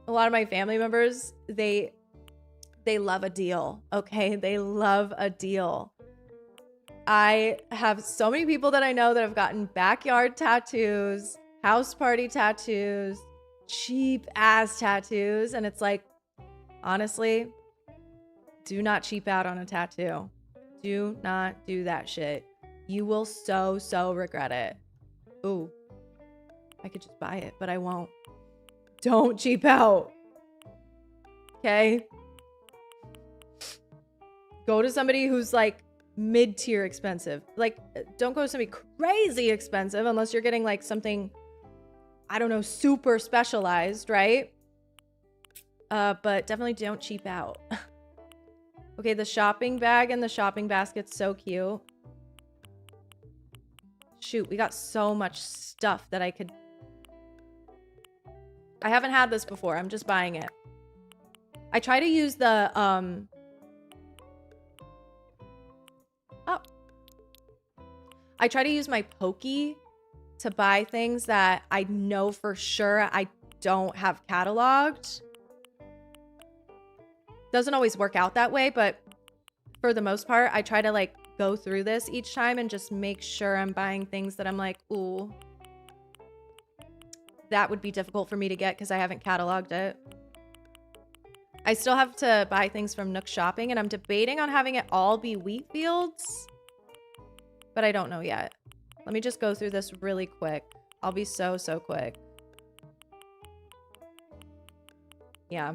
a lot of my family members, they love a deal, okay? They love a deal. I have so many people that I know that have gotten backyard tattoos, house party tattoos, cheap ass tattoos, and it's like, honestly, do not cheap out on a tattoo. Do not do that shit. You will so regret it. Ooh, I could just buy it, but I won't. Don't cheap out. Okay? Go to somebody who's like mid-tier expensive. Like, don't go to somebody crazy expensive unless you're getting like something, I don't know, super specialized, right? But definitely don't cheap out. Okay, the shopping bag and the shopping basket's so cute. Shoot, we got so much stuff that I haven't had this before. I'm just buying it. I try to use the, I try to use my Pokey to buy things that I know for sure I don't have cataloged. Doesn't always work out that way, but for the most part, I try to like go through this each time and just make sure I'm buying things that I'm like, ooh, that would be difficult for me to get because I haven't cataloged it. I still have to buy things from Nook Shopping, and I'm debating on having it all be wheat fields, but I don't know yet. Let me just go through this really quick. I'll be so quick. Yeah.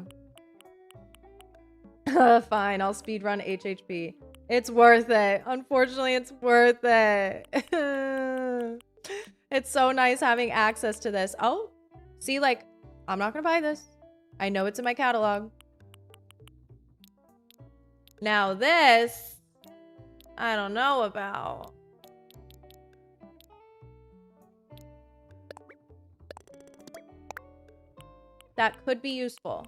Fine, I'll speedrun HHP. It's worth it. Unfortunately, it's worth it. It's so nice having access to this. Oh, see, like, I'm not gonna buy this. I know it's in my catalog. Now this, I don't know about. That could be useful.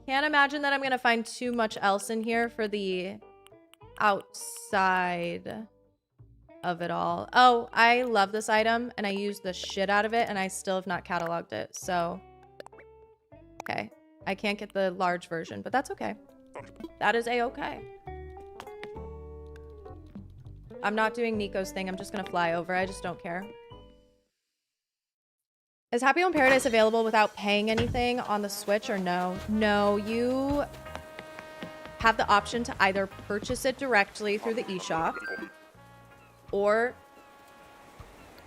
Can't imagine that I'm gonna find too much else in here for the outside of it all. Oh, I love this item and I use the shit out of it and I still have not cataloged it. So, okay. I can't get the large version, but that's okay. That is a-okay. I'm not doing Nico's thing. I'm just gonna fly over. I just don't care. Is Happy Home Paradise available without paying anything on the Switch or no? No, you have the option to either purchase it directly through the eShop or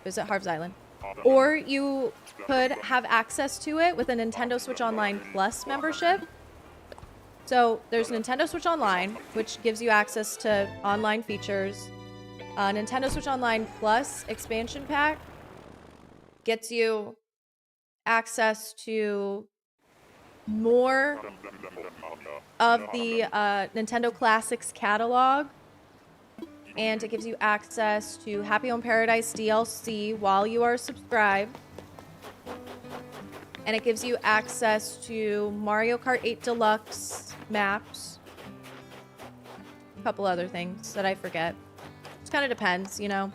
visit Harv's Island. Or you could have access to it with a Nintendo Switch Online Plus membership. So there's Nintendo Switch Online, which gives you access to online features. Nintendo Switch Online Plus expansion pack gets you access to more of the Nintendo Classics catalog. And it gives you access to Happy Home Paradise DLC while you are subscribed. And it gives you access to Mario Kart 8 Deluxe maps. A couple other things that I forget. Just kind of depends, you know.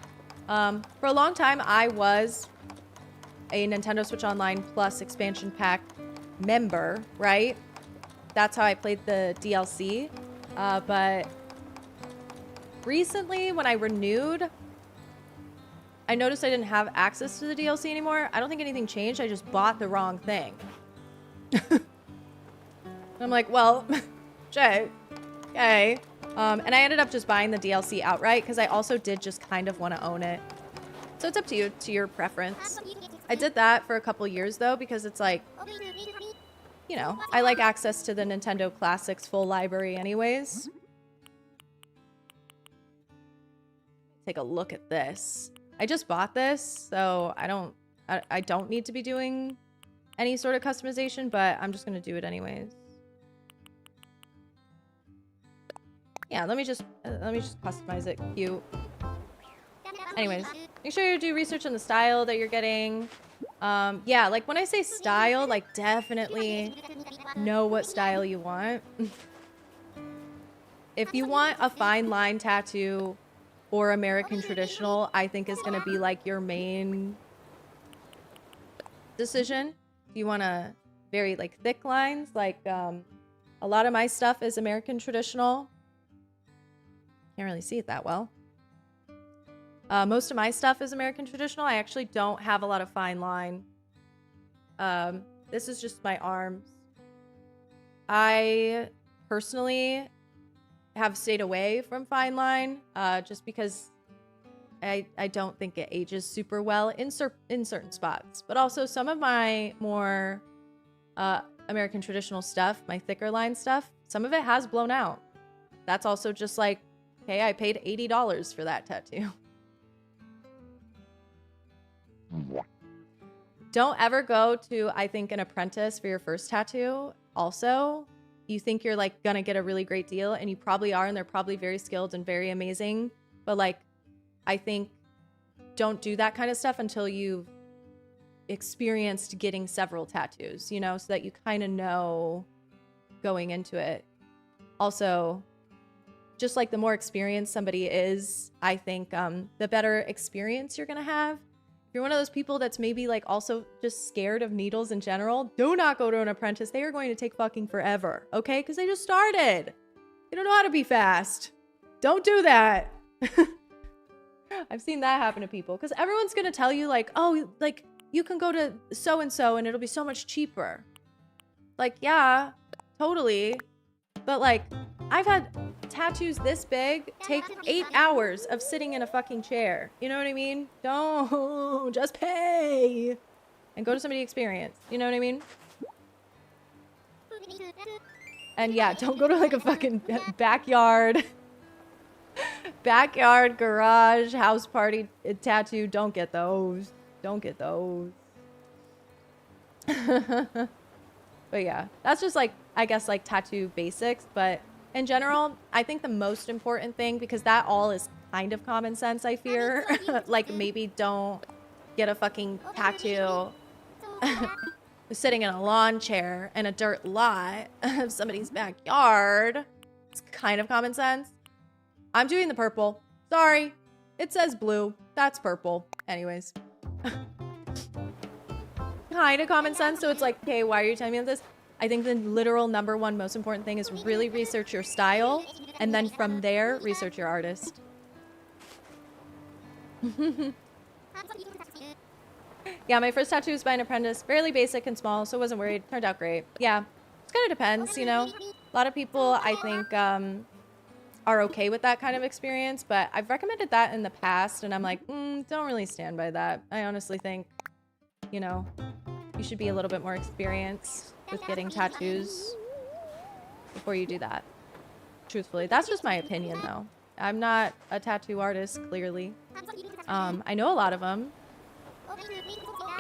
For a long time, I was a Nintendo Switch Online Plus expansion pack member, right? That's how I played the DLC. But recently, when I renewed, I noticed I didn't have access to the DLC anymore. I don't think anything changed. I just bought the wrong thing. I'm like, well, Jay, okay. And I ended up just buying the DLC outright because I also did just kind of want to own it. So it's up to you, to your preference. I did that for a couple years though, because it's like, you know, I like access to the Nintendo Classics full library anyways. Take a look at this. I just bought this, so I don't need to be doing any sort of customization, but I'm just gonna do it anyways. Yeah, let me just customize it cute. Anyways, make sure you do research on the style that you're getting. Yeah, like when I say style, like definitely know what style you want. If you want a fine line tattoo or American traditional, I think is going to be like your main decision. If you want a very like thick lines, like a lot of my stuff is American traditional. Can't really see it that well. Most of my stuff is American traditional. I actually don't have a lot of fine line. This is just my arms. I personally have stayed away from fine line just because I don't think it ages super well in certain spots. But also some of my more American traditional stuff, my thicker line stuff, some of it has blown out. That's also just like, okay, I paid $80 for that tattoo. Don't ever go to, I think, an apprentice for your first tattoo. Also, you think you're like gonna get a really great deal, and you probably are, and they're probably very skilled and very amazing. But like, I think don't do that kind of stuff until you've experienced getting several tattoos, you know, so that you kind of know going into it. Also, just like the more experienced somebody is, I think the better experience you're gonna have. If you're one of those people that's maybe like also just scared of needles in general, do not go to an apprentice. They are going to take fucking forever, okay? Because they just started. They don't know how to be fast. Don't do that. I've seen that happen to people because everyone's gonna tell you like, oh, like you can go to so-and-so and it'll be so much cheaper. Like, yeah, totally. But like, I've had tattoos this big take 8 hours of sitting in a fucking chair. You know what I mean? Don't just pay and go to somebody experienced. You know what I mean? And yeah, don't go to like a fucking backyard garage house party tattoo. Don't get those. Don't get those. But yeah, that's just like, I guess like tattoo basics. But in general, I think the most important thing, because that all is kind of common sense, I fear, like maybe don't get a fucking tattoo sitting in a lawn chair in a dirt lot of somebody's backyard. It's kind of common sense. I'm doing the purple. Sorry. It says blue. That's purple. Anyways. Kind of common sense. So it's like, okay, why are you telling me this? I think the literal number one most important thing is really research your style. And then from there, research your artist. Yeah, my first tattoo was by an apprentice. Fairly basic and small, so I wasn't worried. Turned out great. Yeah, it kind of depends, you know. A lot of people, I think, are okay with that kind of experience, but I've recommended that in the past, and I'm like, don't really stand by that. I honestly think, you know, you should be a little bit more experienced with getting tattoos before you do that. Truthfully, that's just my opinion, though. I'm not a tattoo artist, clearly. I know a lot of them,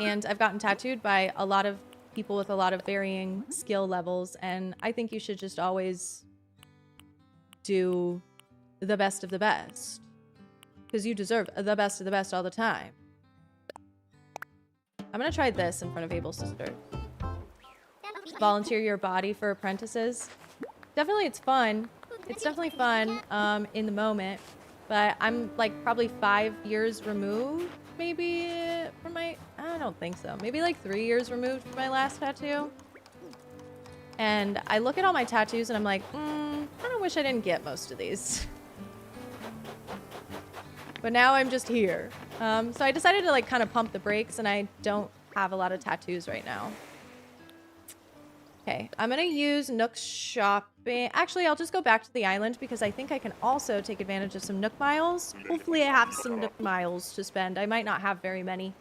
and I've gotten tattooed by a lot of people with a lot of varying skill levels, and I think you should just always do the best of the best, because you deserve the best of the best all the time. I'm gonna try this in front of Abel's sister. Volunteer your body for apprentices. Definitely, it's fun. It's definitely fun in the moment, but I'm like probably 5 years removed, maybe, from my, I don't think so. Maybe like 3 years removed from my last tattoo. And I look at all my tattoos and I'm like, I kind of wish I didn't get most of these. But now I'm just here. So I decided to like kind of pump the brakes, and I don't have a lot of tattoos right now. Okay, I'm gonna use Nook shopping. Actually, I'll just go back to the island because I think I can also take advantage of some Nook miles. Hopefully I have some Nook miles to spend. I might not have very many.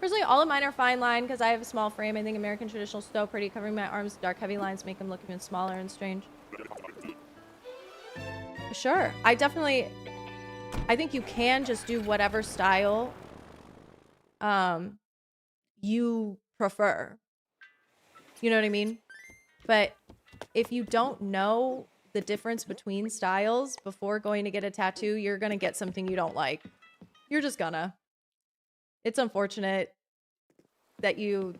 Personally, all of mine are fine line because I have a small frame. I think American traditional is so pretty. Covering my arms, dark heavy lines make them look even smaller and strange. Sure, I think you can just do whatever style you prefer. You know what I mean? But if you don't know the difference between styles before going to get a tattoo, you're gonna get something you don't like. You're just gonna. It's unfortunate that you,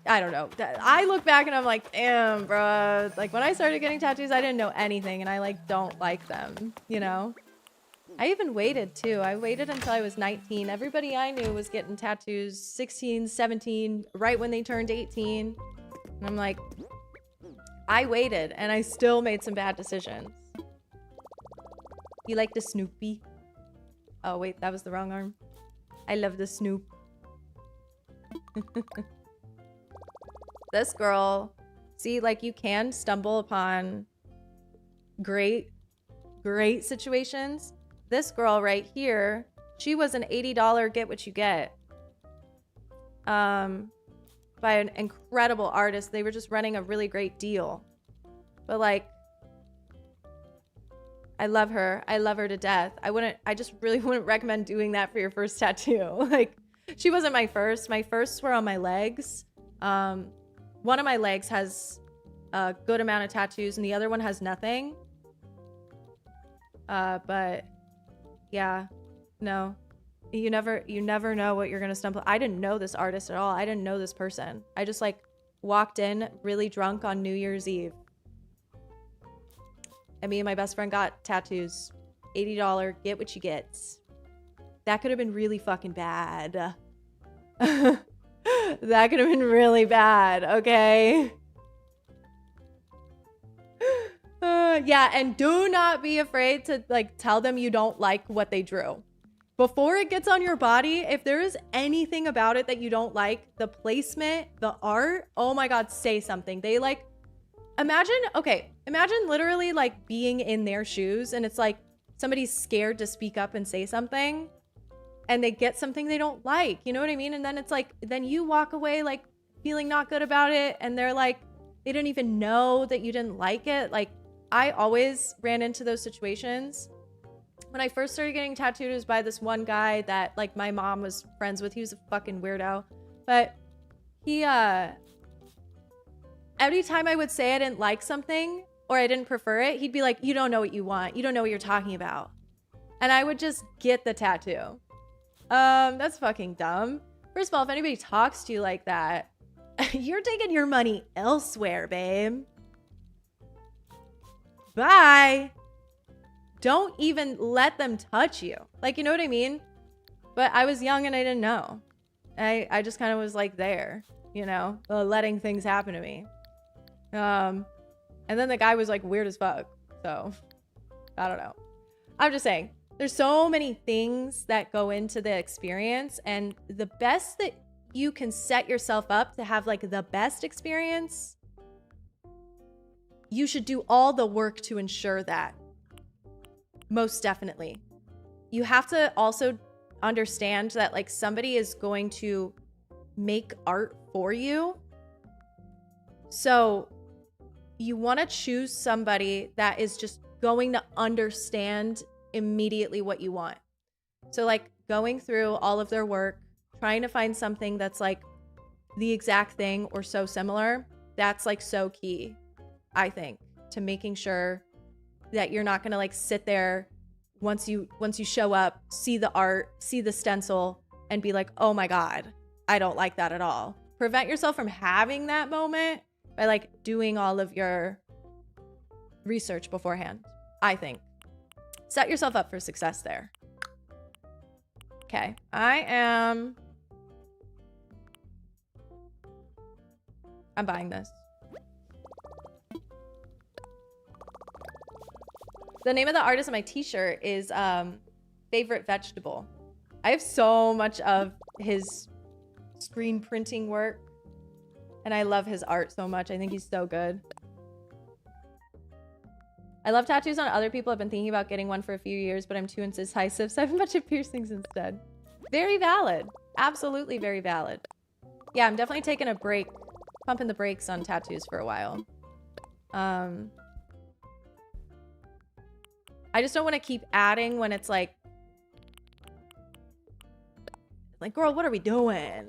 I don't know. I look back and I'm like, damn, bro. Like when I started getting tattoos, I didn't know anything, and I like don't like them, you know? I even waited too. I waited until I was 19. Everybody I knew was getting tattoos 16, 17, right when they turned 18. And I'm like, I waited and I still made some bad decisions. You like the Snoopy? Oh wait, that was the wrong arm. I love the Snoop. This girl, see, like you can stumble upon great situations. This girl right here, she was an $80 get what you get by an incredible artist. They were just running a really great deal. But like, I love her. I love her to death. I just really wouldn't recommend doing that for your first tattoo. Like, she wasn't my first. My firsts were on my legs. One of my legs has a good amount of tattoos and the other one has nothing. But yeah, no, you never know what you're gonna stumble. I didn't know this artist at all. I didn't know this person. I just like walked in really drunk on New Year's Eve. And me and my best friend got tattoos. $80, get what you get. That could have been really fucking bad. That could have been really bad, okay? Yeah, and do not be afraid to like tell them you don't like what they drew. Before it gets on your body, if there is anything about it that you don't like, the placement, the art, oh my God, say something. They like, imagine literally like being in their shoes and it's like somebody's scared to speak up and say something and they get something they don't like, you know what I mean? And then it's like, then you walk away like feeling not good about it and they're like, they didn't even know that you didn't like it. Like, I always ran into those situations. When I first started getting tattooed, it was by this one guy that like my mom was friends with. He was a fucking weirdo. But he, every time I would say I didn't like something or I didn't prefer it, he'd be like, you don't know what you want. You don't know what you're talking about. And I would just get the tattoo. That's fucking dumb. First of all, if anybody talks to you like that, you're taking your money elsewhere, babe. Bye. Don't even let them touch you. Like, you know what I mean? But I was young and I didn't know. I just kind of was like there, you know, letting things happen to me. And then the guy was like weird as fuck. So I don't know. I'm just saying there's so many things that go into the experience, and the best that you can set yourself up to have like the best experience you should do all the work to ensure that. Most definitely. You have to also understand that like somebody is going to make art for you. So you want to choose somebody that is just going to understand immediately what you want. So like going through all of their work, trying to find something that's like the exact thing or so similar, that's like so key, I think, to making sure that you're not going to like sit there once you show up, see the art, see the stencil, and be like, oh my God, I don't like that at all. Prevent yourself from having that moment by like doing all of your research beforehand, I think. Set yourself up for success there. Okay, I'm buying this. The name of the artist on my t-shirt is Favorite Vegetable. I have so much of his screen printing work, and I love his art so much. I think he's so good. I love tattoos on other people. I've been thinking about getting one for a few years, but I'm too indecisive, so I have a bunch of piercings instead. Very valid. Absolutely very valid. Yeah, I'm definitely taking a break, pumping the brakes on tattoos for a while. I just don't want to keep adding when it's like, girl, what are we doing?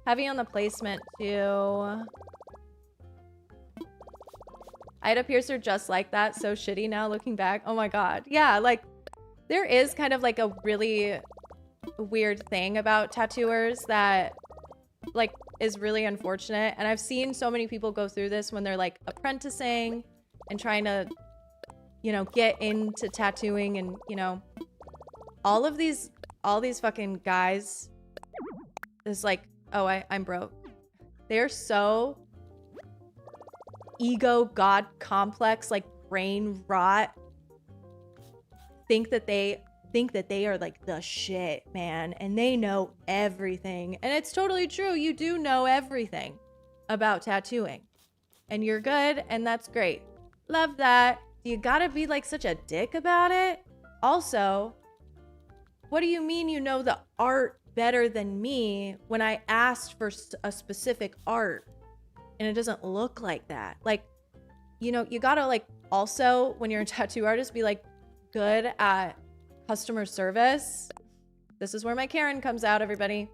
Heavy on the placement too. I had a piercer just like that. So shitty now looking back. Oh my God. Yeah, like there is kind of like a really weird thing about tattooers that like is really unfortunate. And I've seen so many people go through this when they're like apprenticing and trying to, you know, get into tattooing, and you know, all these fucking guys is like, oh, I'm broke. They're so ego god complex, like brain rot, think that they are like the shit, man, and they know everything. And it's totally true. You do know everything about tattooing, and you're good, and that's great. Love that. You gotta be like such a dick about it. Also, what do you mean you know the art better than me when I asked for a specific art and it doesn't look like that? Like, you know, you gotta like also, when you're a tattoo artist, be like good at customer service. This is where my Karen comes out, everybody.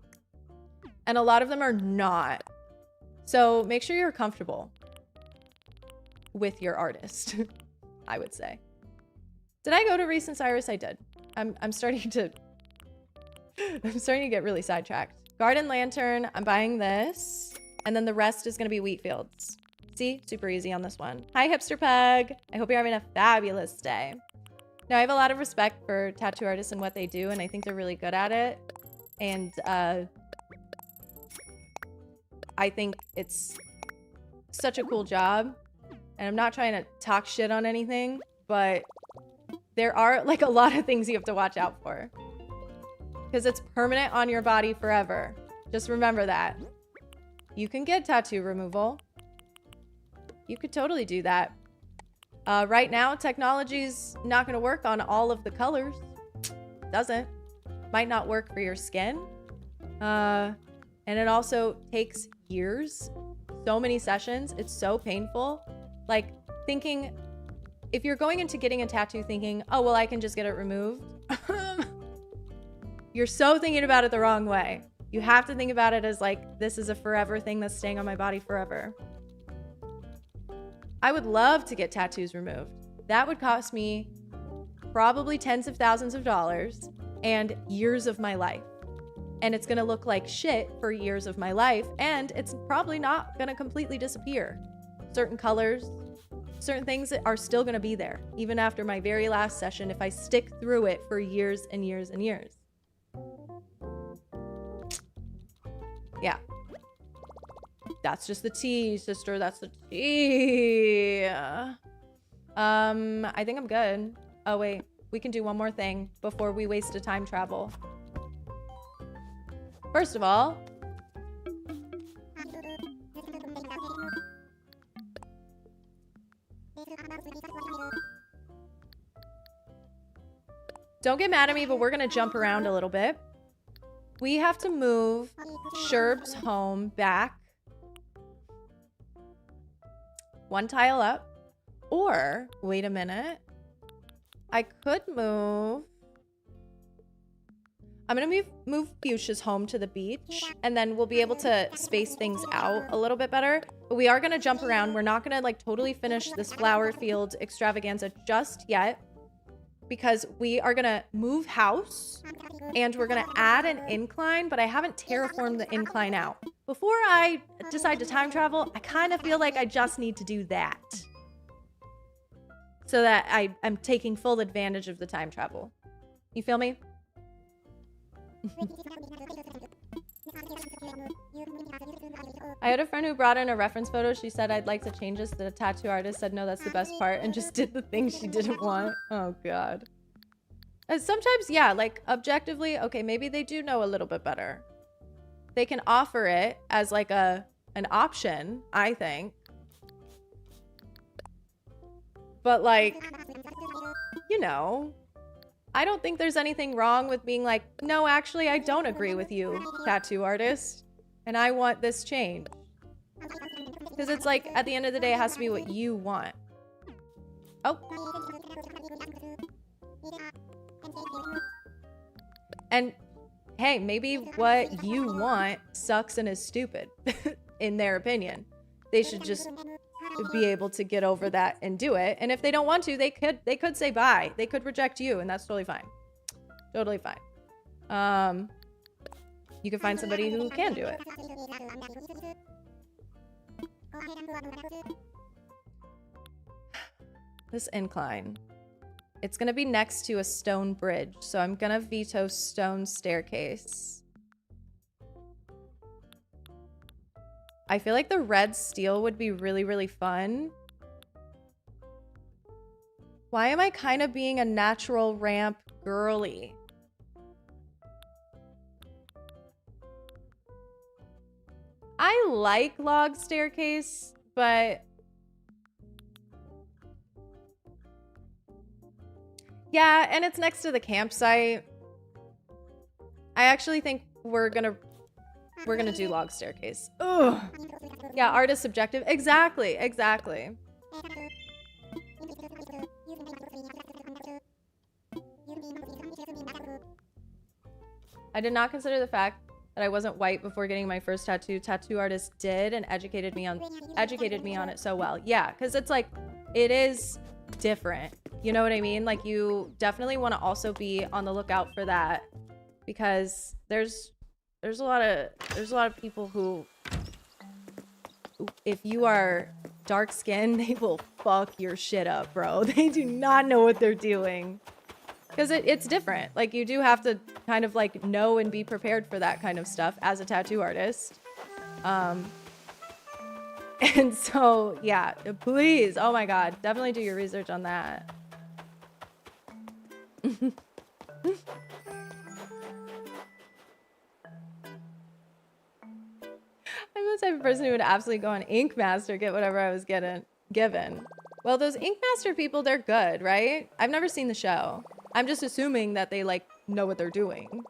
And a lot of them are not. So make sure you're comfortable with your artist, I would say. Did I go to Reese and Cyrus? I did. I'm starting to get really sidetracked. Garden Lantern, I'm buying this. And then the rest is gonna be wheat fields. See, super easy on this one. Hi, Hipster Pug. I hope you're having a fabulous day. Now, I have a lot of respect for tattoo artists and what they do, and I think they're really good at it. And I think it's such a cool job. And I'm not trying to talk shit on anything, but there are like a lot of things you have to watch out for. Because it's permanent on your body forever. Just remember that. You can get tattoo removal. You could totally do that. Right now, technology's not going to work on all of the colors. Doesn't. Might not work for your skin. And it also takes years. So many sessions. It's so painful. Like, thinking, if you're going into getting a tattoo thinking, oh, well, I can just get it removed. You're so thinking about it the wrong way. You have to think about it as like, this is a forever thing that's staying on my body forever. I would love to get tattoos removed. That would cost me probably tens of thousands of dollars and years of my life. And it's gonna look like shit for years of my life, and it's probably not gonna completely disappear. Certain colors, certain things that are still gonna be there, even after my very last session, if I stick through it for years and years and years. Yeah. That's just the tea, sister. That's the tea. I think I'm good. Oh, wait. We can do one more thing before we waste a time travel. First of all, Don't get mad at me, but we're gonna jump around a little bit. We have to move Sherb's home back 1 tile up. Or, wait a minute. I could move... I'm gonna move Fuchsia's home to the beach, and then we'll be able to space things out a little bit better. But we are gonna jump around. We're not gonna like totally finish this flower field extravaganza just yet, because we are gonna move house and we're gonna add an incline, but I haven't terraformed the incline out. Before I decide to time travel, I kind of feel like I just need to do that, so that I'm taking full advantage of the time travel. You feel me? I had a friend who brought in a reference photo. She said, I'd like to change this. The tattoo artist said, no, that's the best part, and just did the thing she didn't want. Oh, God. And sometimes, yeah, like, objectively, okay, maybe they do know a little bit better. They can offer it as, like, an option, I think. But, like, you know... I don't think there's anything wrong with being like, no, actually, I don't agree with you, tattoo artist. And I want this change. Because it's like, at the end of the day, it has to be what you want. Oh. And, hey, maybe what you want sucks and is stupid, in their opinion. They should just be able to get over that and do it. And if they don't want to, they could say bye. They could reject you, and that's totally fine. Totally fine. You could find somebody who can do it. This incline. It's gonna be next to a stone bridge, so I'm gonna veto stone staircase. I feel like the red steel would be really, really fun. Why am I kind of being a natural ramp girly? I like log staircase, but... yeah, and it's next to the campsite. I actually think we're gonna do log staircase. Ugh. Yeah, art is subjective. Exactly, exactly. I did not consider the fact that I wasn't white before getting my first tattoo. Tattoo artist did and educated me on it so well. Yeah, because it's like, it is different. You know what I mean? Like, you definitely want to also be on the lookout for that, because there's a lot of people who, if you are dark skinned, they will fuck your shit up, bro. They do not know what they're doing. Because it's different. Like, you do have to kind of like know and be prepared for that kind of stuff as a tattoo artist. And so, yeah, please, oh my God, definitely do your research on that. I'm the type of person who would absolutely go on Ink Master, get whatever I was given. Well, those Ink Master people, they're good, right? I've never seen the show. I'm just assuming that they, like, know what they're doing.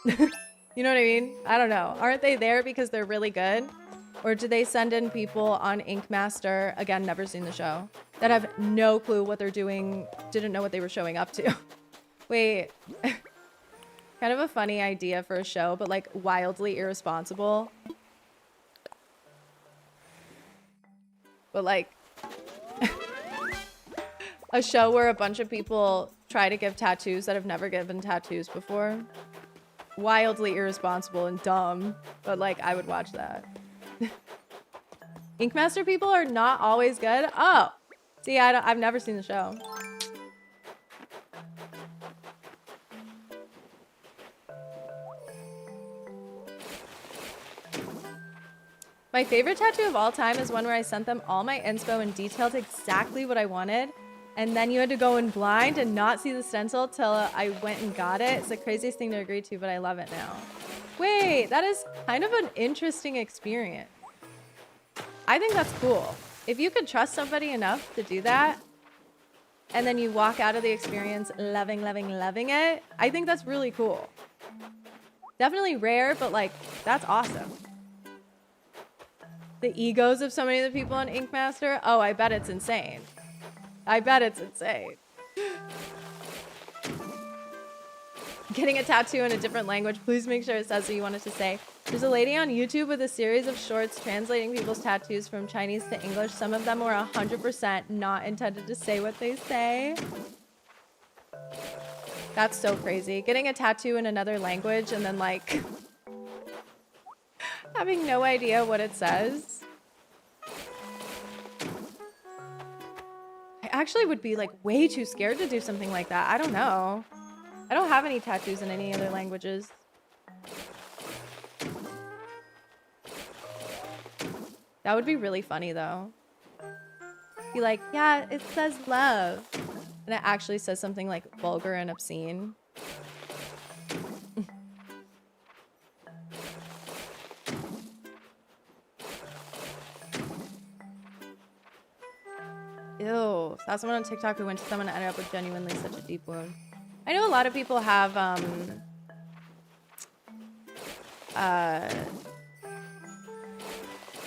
You know what I mean? I don't know. Aren't they there because they're really good? Or do they send in people on Ink Master, again, never seen the show, that have no clue what they're doing, didn't know what they were showing up to? Wait. Kind of a funny idea for a show, but like wildly irresponsible. But like a show where a bunch of people try to give tattoos that have never given tattoos before. Wildly irresponsible and dumb, but like I would watch that. Ink Master people are not always good. Oh, see, I've never seen the show. My favorite tattoo of all time is one where I sent them all my inspo and detailed exactly what I wanted. And then you had to go in blind and not see the stencil till I went and got it. It's the craziest thing to agree to, but I love it now. Wait, that is kind of an interesting experience. I think that's cool. If you could trust somebody enough to do that, and then you walk out of the experience loving it. I think that's really cool. Definitely rare, but like, that's awesome. The egos of so many of the people on Ink Master. Oh, I bet it's insane. I bet it's insane. Getting a tattoo in a different language, please make sure it says what you want it to say. There's a lady on YouTube with a series of shorts translating people's tattoos from Chinese to English. Some of them were 100% not intended to say what they say. That's so crazy. Getting a tattoo in another language and then like having no idea what it says. I actually would be like way too scared to do something like that. I don't know. I don't have any tattoos in any other languages. That would be really funny though. Be like, yeah, it says love. And it actually says something like vulgar and obscene. Ew. Saw someone on TikTok who went to someone and ended up with genuinely such a deep wound. I know a lot of people have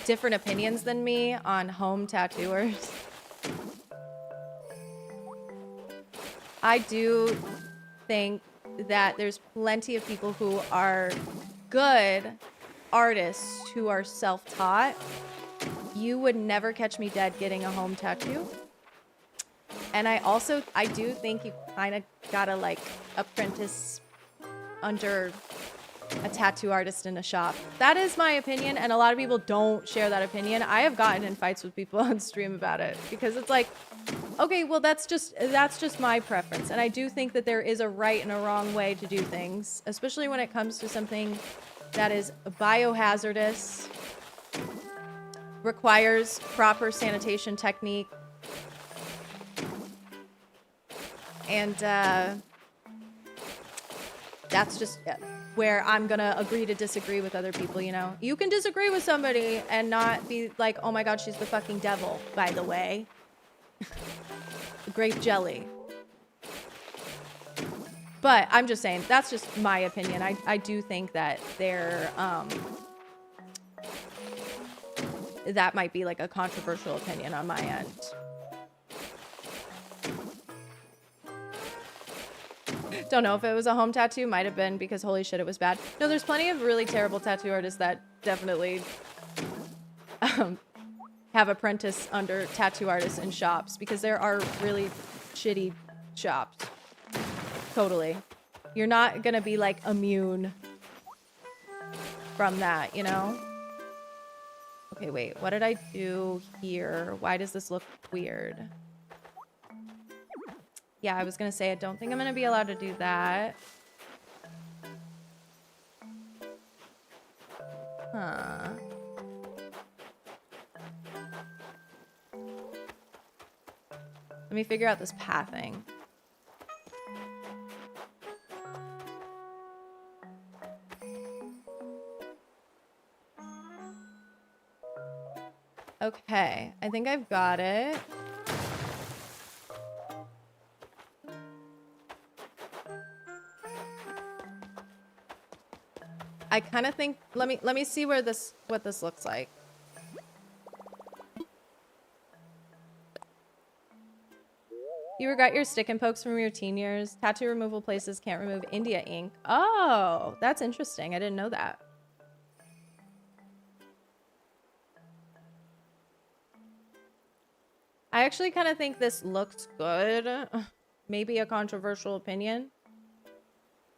different opinions than me on home tattooers. I do think that there's plenty of people who are good artists who are self-taught. You would never catch me dead getting a home tattoo. And I do think you kind of gotta like apprentice under a tattoo artist in a shop. That is my opinion, and a lot of people don't share that opinion. I have gotten in fights with people on stream about it because it's like, okay, well that's just my preference. And I do think that there is a right and a wrong way to do things, especially when it comes to something that is biohazardous, requires proper sanitation technique, and that's just where I'm gonna agree to disagree with other people, you know? You can disagree with somebody and not be like, oh my god, she's the fucking devil, by the way. Grape jelly. But I'm just saying, that's just my opinion. I do think that that might be like a controversial opinion on my end. Don't know if it was a home tattoo. Might have been because holy shit, it was bad. No, there's plenty of really terrible tattoo artists that definitely have apprentice under tattoo artists in shops because there are really shitty shops. Totally. You're not gonna be like immune from that, you know? Okay, wait, what did I do here? Why does this look weird? Yeah, I was gonna say, I don't think I'm gonna be allowed to do that. Huh. Let me figure out this pathing. Okay, I think I've got it. I kind of think, let me see what this looks like. You regret your stick and pokes from your teen years. Tattoo removal places can't remove India ink. Oh, that's interesting. I didn't know that. I actually kind of think this looks good. Maybe a controversial opinion.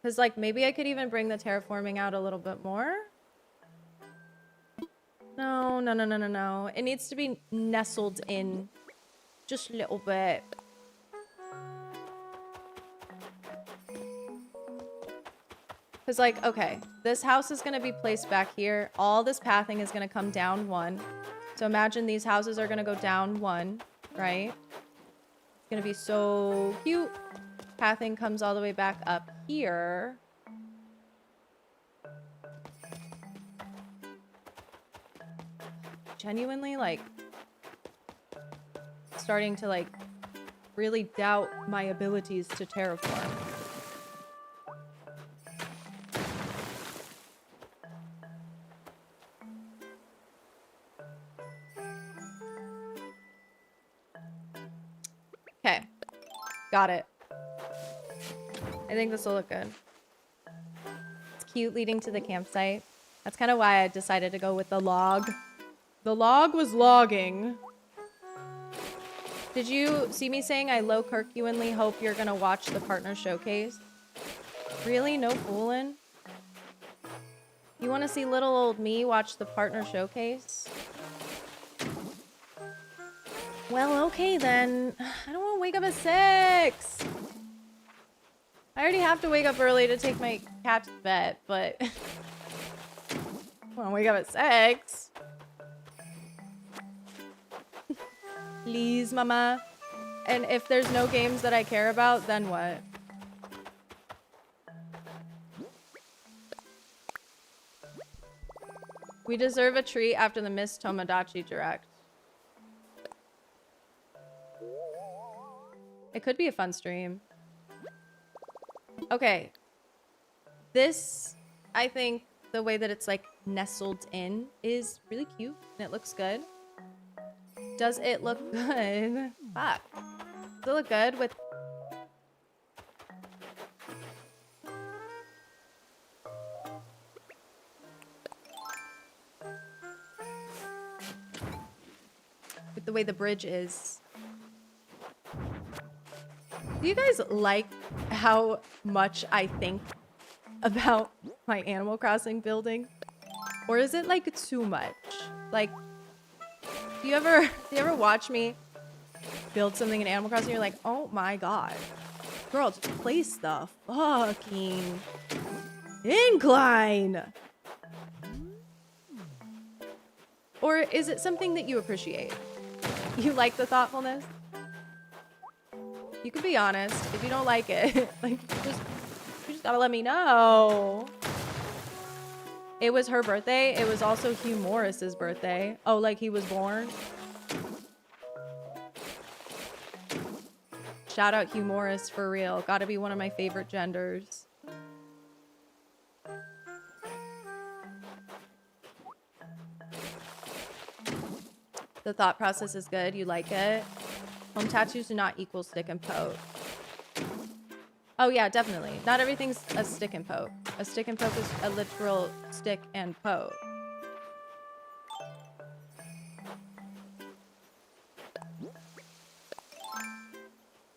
Because, like, maybe I could even bring the terraforming out a little bit more. No, no, no, no, no, no. It needs to be nestled in just a little bit. Because, like, okay, this house is going to be placed back here. All this pathing is going to come down one. So imagine these houses are going to go down one, right? It's going to be so cute. Pathing comes all the way back up here. Genuinely, like, starting to, like, really doubt my abilities to terraform. Okay. Got it. I think this will look good. It's cute leading to the campsite. That's kind of why I decided to go with the log. The log was logging. Did you see me saying I low Kirkuinly hope you're gonna watch the partner showcase? Really? No fooling? You want to see little old me watch the partner showcase? Well, okay then. I don't want to wake up at 6. I already have to wake up early to take my cat to bed, but I want to wake up at 6. Please, mama. And if there's no games that I care about, then what? We deserve a treat after the Miss Tomodachi Direct. It could be a fun stream. Okay. This, I think, the way that it's like nestled in is really cute and it looks good. Does it look good? Fuck. Does it look good with... with the way the bridge is? Do you guys like how much I think about my Animal Crossing building? Or is it like too much? Like, do you ever watch me build something in Animal Crossing? You're like, oh my god, girl, just place the fucking incline. Or is it something that you appreciate? You like the thoughtfulness? You can be honest. If you don't like it, like, you just gotta let me know. It was her birthday. It was also Hugh Morris's birthday. Oh, like he was born? Shout out Hugh Morris for real. Gotta be one of my favorite genders. The thought process is good. You like it? Home tattoos do not equal stick and poke. Oh yeah, definitely. Not everything's a stick and poke. A stick and poke is a literal stick and poke.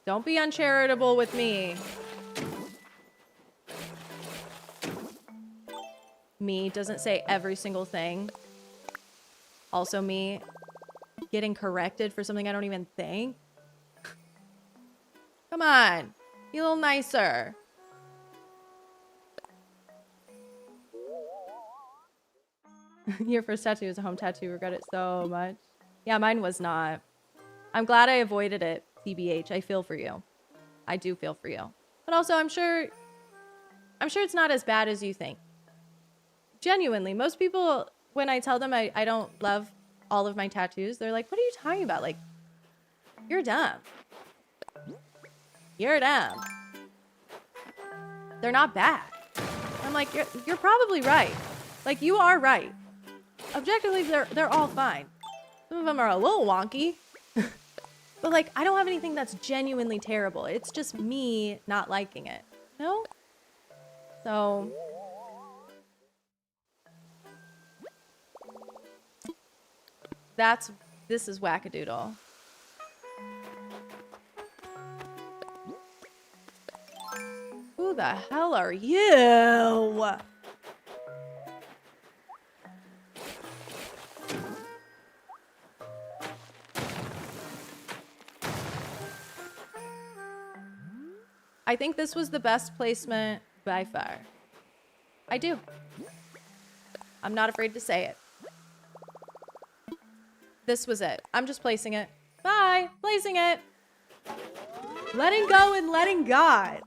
Don't be uncharitable with me. Me doesn't say every single thing. Also me getting corrected for something I don't even think. Come on. Be a little nicer. Your first tattoo is a home tattoo. Regret it so much. Yeah, mine was not. I'm glad I avoided it, TBH. I feel for you. I do feel for you. But also, I'm sure it's not as bad as you think. Genuinely, most people, when I tell them I don't love all of my tattoos, they're like, what are you talking about? Like, you're dumb. You're dumb. They're not bad. I'm like, you're probably right. Like, you are right. Objectively, they're all fine. Some of them are a little wonky. But like, I don't have anything that's genuinely terrible. It's just me not liking it. No? So... this is wackadoodle. Who the hell are you? I think this was the best placement by far. I do. I'm not afraid to say it. This was it. I'm just placing it. Bye. Placing it. Letting go and letting God.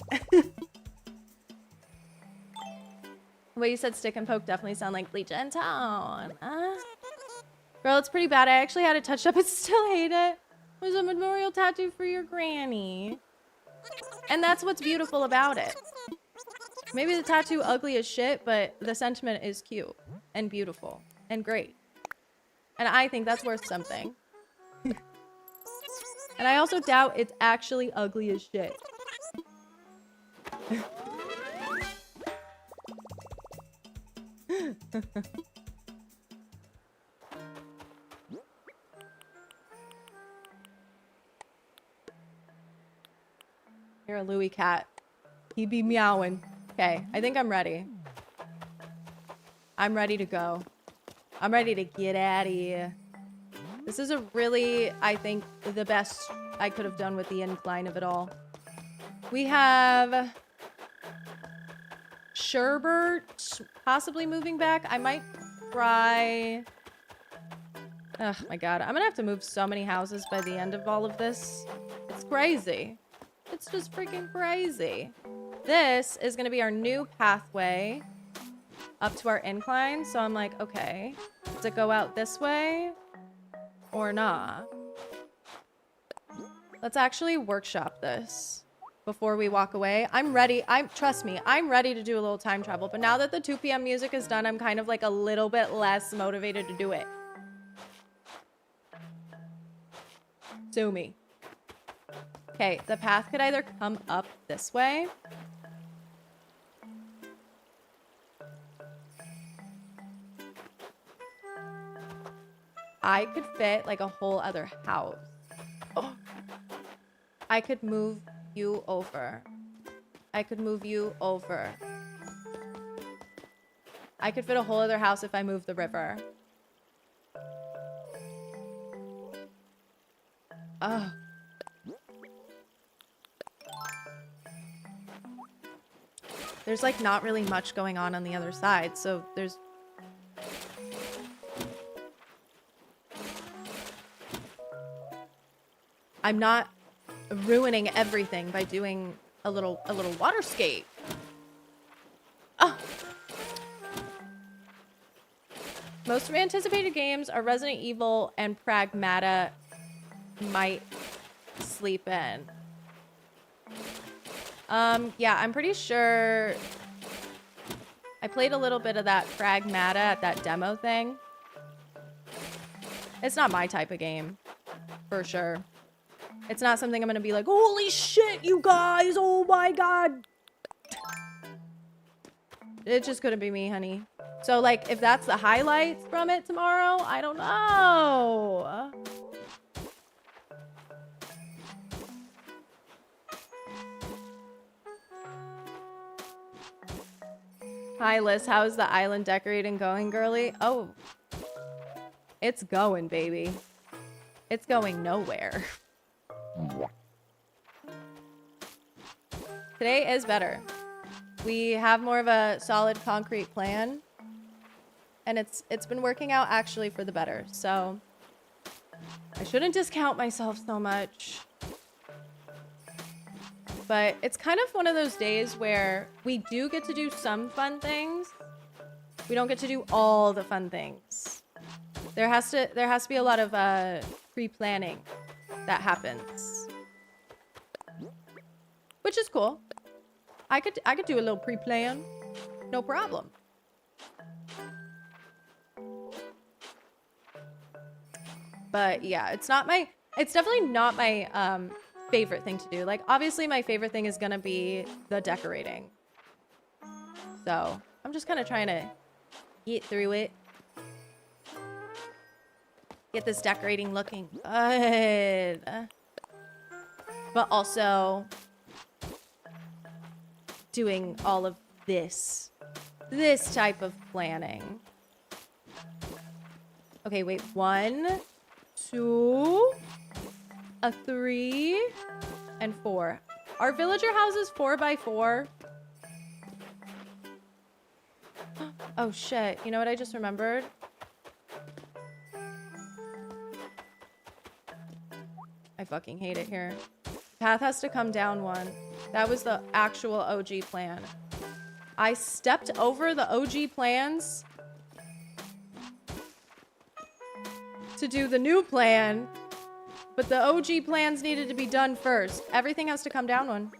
Well, you said stick and poke definitely sound like Bleach and Town. Girl, it's pretty bad. I actually had it touched up and still hate it. It was a memorial tattoo for your granny. And that's what's beautiful about it. Maybe the tattoo ugly as shit, but the sentiment is cute and beautiful and great. And I think that's worth something. And I also doubt it's actually ugly as shit. You're a Louis cat. He be meowing. Okay, I think I'm ready. I'm ready to go. I'm ready to get out of here. This is a really, I think, the best I could have done with the incline of it all. We have Sherbert possibly moving back. I might try... Oh my god. I'm gonna have to move so many houses by the end of all of this. It's crazy. It's just freaking crazy. This is gonna be our new pathway up to our incline. So I'm like, okay, does it go out this way or not? Let's actually workshop this before we walk away. I'm ready. Trust me, I'm ready to do a little time travel. But now that the 2 p.m. music is done, I'm kind of like a little bit less motivated to do it. Sue me. Okay, the path could either come up this way. I could fit like a whole other house. Oh. I could move you over. I could move you over. I could fit a whole other house if I move the river. Oh. There's like not really much going on the other side, so there's... I'm not ruining everything by doing a little waterscape. Oh. Most of my anticipated games are Resident Evil and Pragmata might sleep in. Yeah, I'm pretty sure I played a little bit of that Pragmata at that demo thing. It's not my type of game, for sure. It's not something I'm gonna be like, holy shit, you guys, oh my god. It just couldn't be me, honey. So, like, if that's the highlights from it tomorrow, I don't know. Hi, Liz. How's the island decorating going, girly? Oh. It's going, baby. It's going nowhere. Today is better. We have more of a solid concrete plan. And it's been working out actually for the better. So I shouldn't discount myself so much. But it's kind of one of those days where we do get to do some fun things. We don't get to do all the fun things. There has to be a lot of pre-planning that happens. Which is cool. I could do a little pre-plan. No problem. But yeah, it's definitely not my favorite thing to do. Like, obviously my favorite thing is gonna be the decorating. So I'm just kind of trying to get through it. Get this decorating looking good. But also doing all of this type of planning. Okay, wait. 1, 2, 3, and 4. Are villager houses 4x4? Oh shit. You know what I just remembered? I fucking hate it here. Path has to come down 1. That was the actual OG plan. I stepped over the OG plans to do the new plan, but But the OG plans needed to be done first. Everything has to come down one.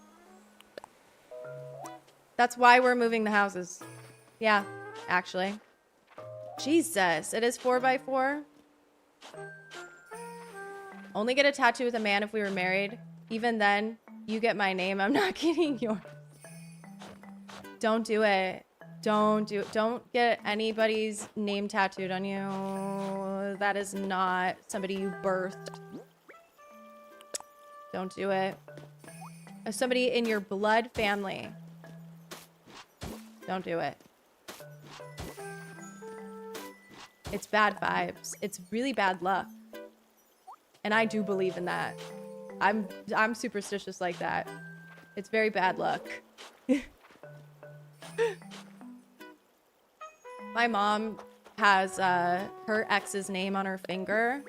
That's why we're moving the houses. Yeah, actually. Jesus, it is 4x4. Only get a tattoo with a man if we were married. Even then, you get my name. I'm not getting yours. Don't do it. Don't do it. Don't get anybody's name tattooed on you. That is not somebody you birthed. Don't do it. If somebody in your blood family. Don't do it. It's bad vibes. It's really bad luck. And I do believe in that. I'm superstitious like that. It's very bad luck. My mom has her ex's name on her finger.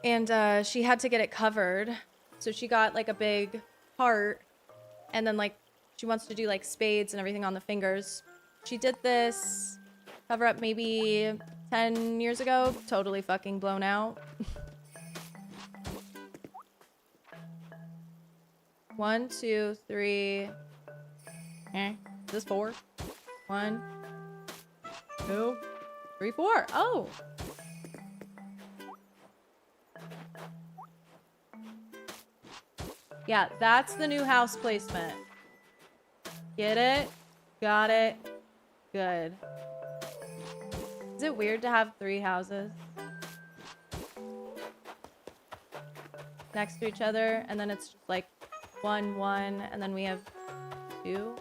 And she had to get it covered. So she got like a big heart. And then like she wants to do like spades and everything on the fingers. She did this cover up maybe 10 years ago. Totally fucking blown out. 1, 2, 3. Is this 4? 1, 2, 3, 4. Oh. Yeah, that's the new house placement. Get it? Got it. Good. Is it weird to have 3 houses next to each other? And then it's just like 1, 1, and then we have 2?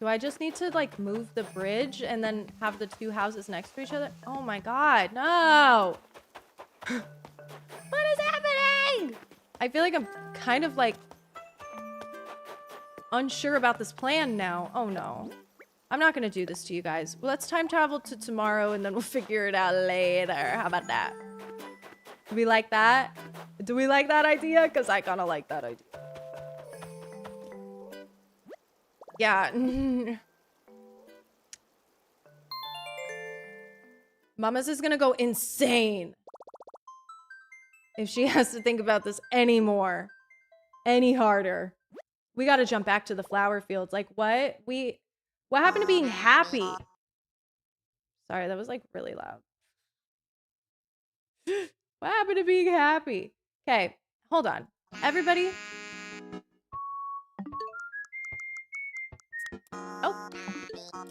Do I just need to like move the bridge and then have the 2 houses next to each other? Oh my god, no! What is happening? I feel like I'm kind of like unsure about this plan now. Oh no. I'm not gonna do this to you guys. Well, let's time travel to tomorrow and then we'll figure it out later. How about that? Do we like that? Do we like that idea? Because I kind of like that idea. Yeah. Mama's is gonna go insane if she has to think about this anymore, any harder. We gotta jump back to the flower fields. Like, what? What happened to being happy? Sorry, that was like really loud. What happened to being happy? Okay, hold on. Everybody. Oh,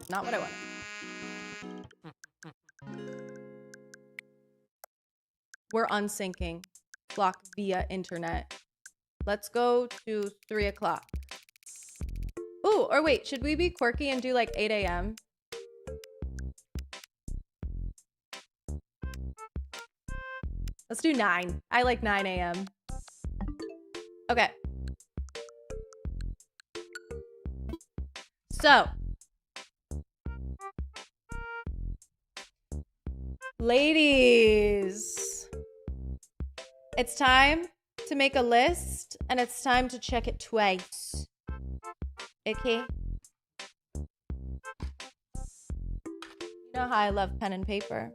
not what I wanted. We're unsyncing. Block via internet. Let's go to 3 o'clock. Ooh, or wait, should we be quirky and do like 8 a.m.? Let's do 9. I like 9 a.m. Okay. So. Ladies. It's time to make a list and it's time to check it twice. Okay? You know how I love pen and paper.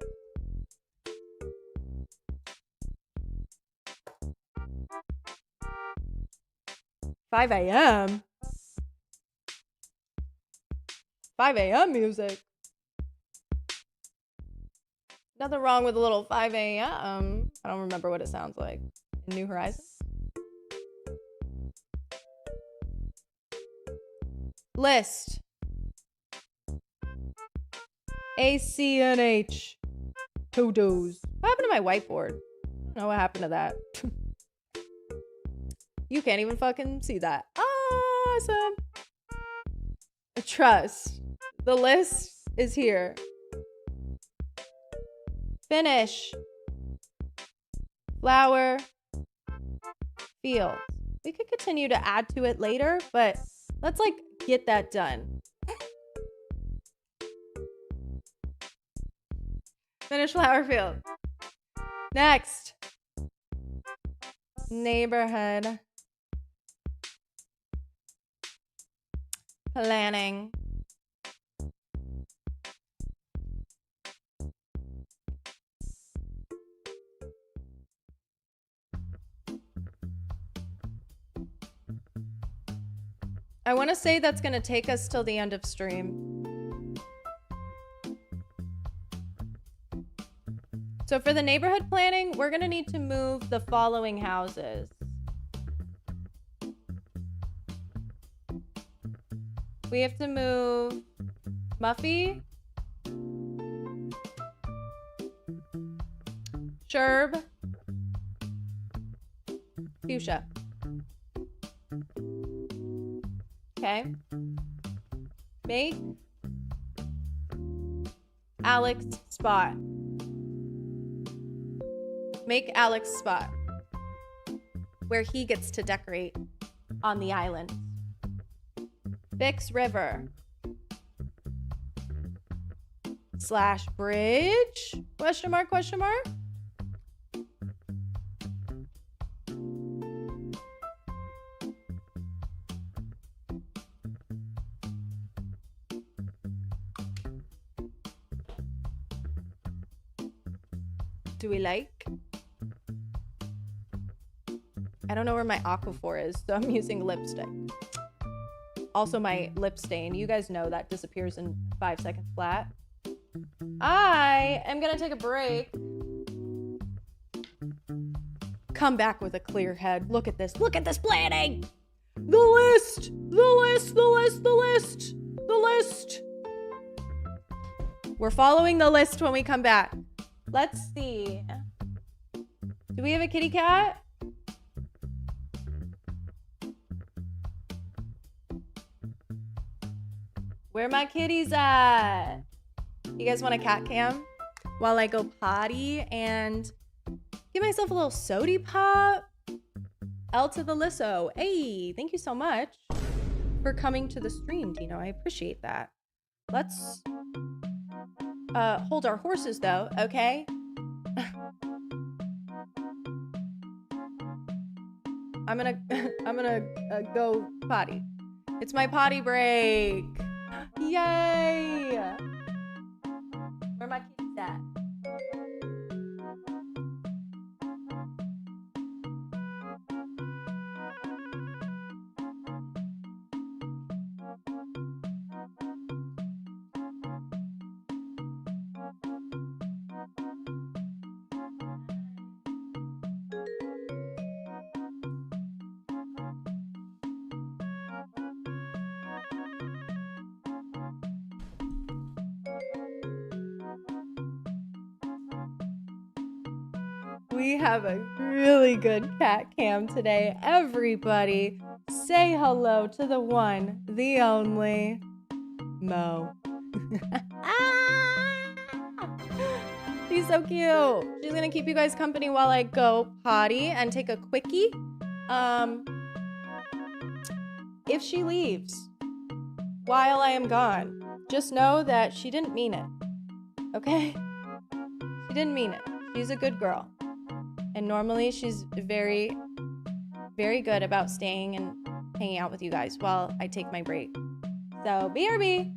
"5 a.m. 5 a.m. music. Nothing wrong with a little 5 a.m. I don't remember what it sounds like. In New Horizons? List. ACNH 3.0. What happened to my whiteboard? I don't know what happened to that. You can't even fucking see that. Awesome. Trust. The list is here. Finish. Flower. Field. We could continue to add to it later, but let's like get that done. Finish flower field. Next. Neighborhood. Planning. I want to say that's going to take us till the end of stream. So for the neighborhood planning, we're going to need to move the following houses. We have to move Muffy, Sherb, Fuchsia. Okay. Make Alex spot. Make Alex spot where he gets to decorate on the island. Fix river / bridge? Question mark, question mark? Do we like? I don't know where my Aquaphor is, so I'm using lipstick. Also my lip stain. You guys know that disappears in 5 seconds flat. I am gonna take a break. Come back with a clear head. Look at this. Look at this planning. The list. The list. The list. The list. The list. We're following the list when we come back. Let's see. Do we have a kitty cat? Where my kitties at? You guys want a cat cam while I go potty and give myself a little sody pop? L to the Lisso. Hey, thank you so much for coming to the stream, Dino. I appreciate that. Let's hold our horses though, okay? I'm gonna go potty. It's my potty break. Yay! Where my kitties at? We have a really good cat cam today. Everybody, say hello to the one, the only, Mo. She's so cute. She's gonna keep you guys company while I go potty and take a quickie. If she leaves while I am gone, just know that she didn't mean it. Okay? She didn't mean it. She's a good girl. And normally she's very, very good about staying and hanging out with you guys while I take my break. So, BRB.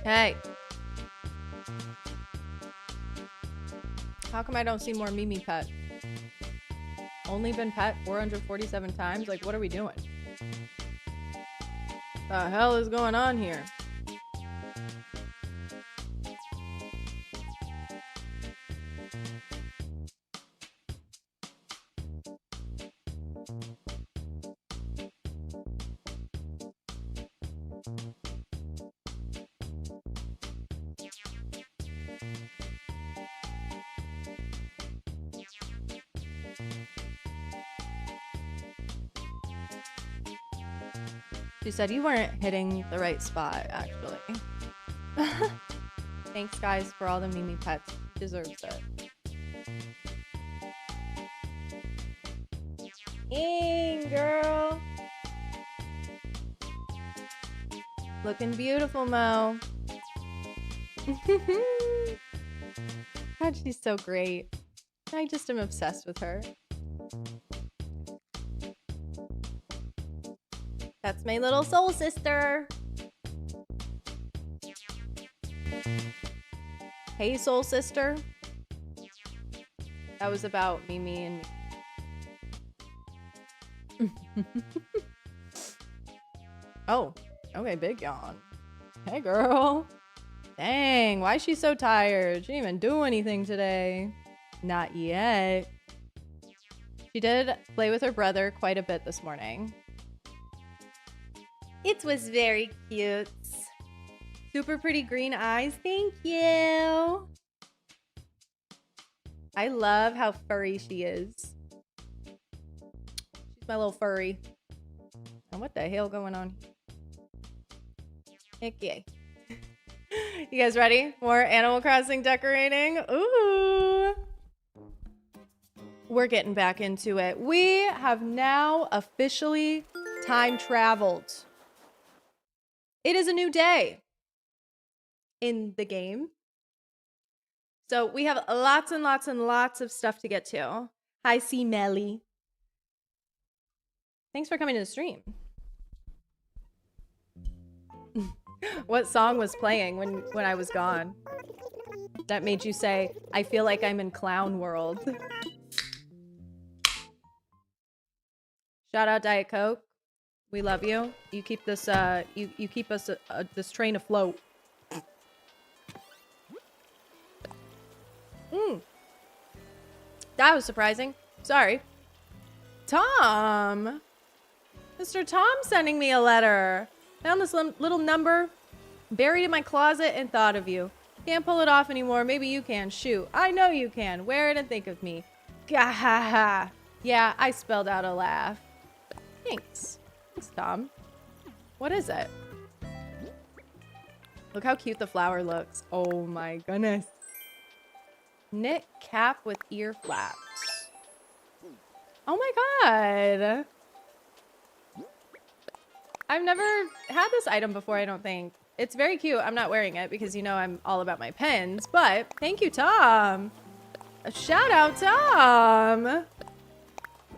Hey. How come I don't see more Mimi pet? Only been pet 447 times? Like, what are we doing? The hell is going on here? She said you weren't hitting the right spot, actually. Thanks, guys, for all the Mimi pets. She deserves it. Girl. Looking beautiful, Mo. God, she's so great. I just am obsessed with her. That's my little soul sister. Hey, soul sister. That was about Mimi and me. Oh, okay, big yawn. Hey, girl. Dang, why is she so tired? She didn't even do anything today. Not yet. She did play with her brother quite a bit this morning. It was very cute. Super pretty green eyes. Thank you. I love how furry she is. She's my little furry. And what the hell going on? Heck yeah. You guys ready? More Animal Crossing decorating? Ooh. We're getting back into it. We have now officially time traveled. It is a new day in the game. So we have lots and lots and lots of stuff to get to. Hi, C. Melly. Thanks for coming to the stream. What song was playing when I was gone? That made you say, I feel like I'm in clown world. Shout out Diet Coke. We love you. You keep this you keep us this train afloat. That was surprising. Sorry. Tom. Mr. Tom sending me a letter. Found this little number buried in my closet and thought of you. Can't pull it off anymore. Maybe you can. Shoot. I know you can. Wear it and think of me. Gahaha. Yeah, I spelled out a laugh. Thanks. Thanks, Tom. What is it? Look how cute the flower looks. Oh my goodness. Knit cap with ear flaps. Oh my god. I've never had this item before, I don't think. It's very cute. I'm not wearing it because you know I'm all about my pens, but thank you, Tom. A shout out, Tom.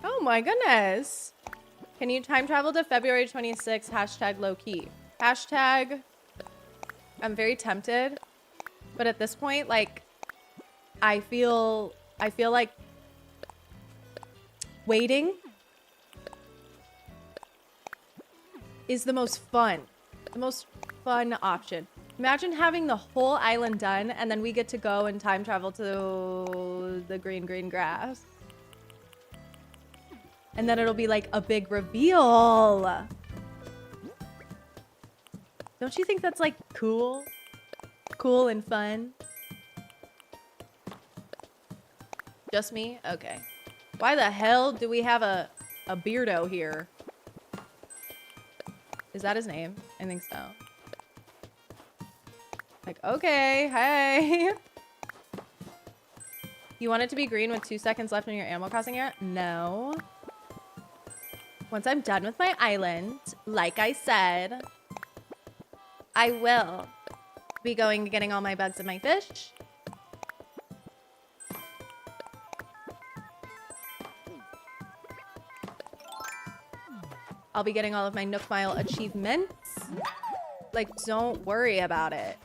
Oh my goodness. Can you time travel to February 26th? Hashtag low key. Hashtag, I'm very tempted, but at this point, like, I feel like waiting is the most fun option. Imagine having the whole island done and then we get to go and time travel to the green grass. And then it'll be like a big reveal. Don't you think that's like cool? Cool and fun? Just me? Okay. Why the hell do we have a beardo here? Is that his name? I think so. Like, okay, hey. You want it to be green with 2 seconds left in your Animal Crossing era? No. Once I'm done with my island, like I said, I will be going and getting all my bugs and my fish. I'll be getting all of my Nook Mile achievements. Like, don't worry about it.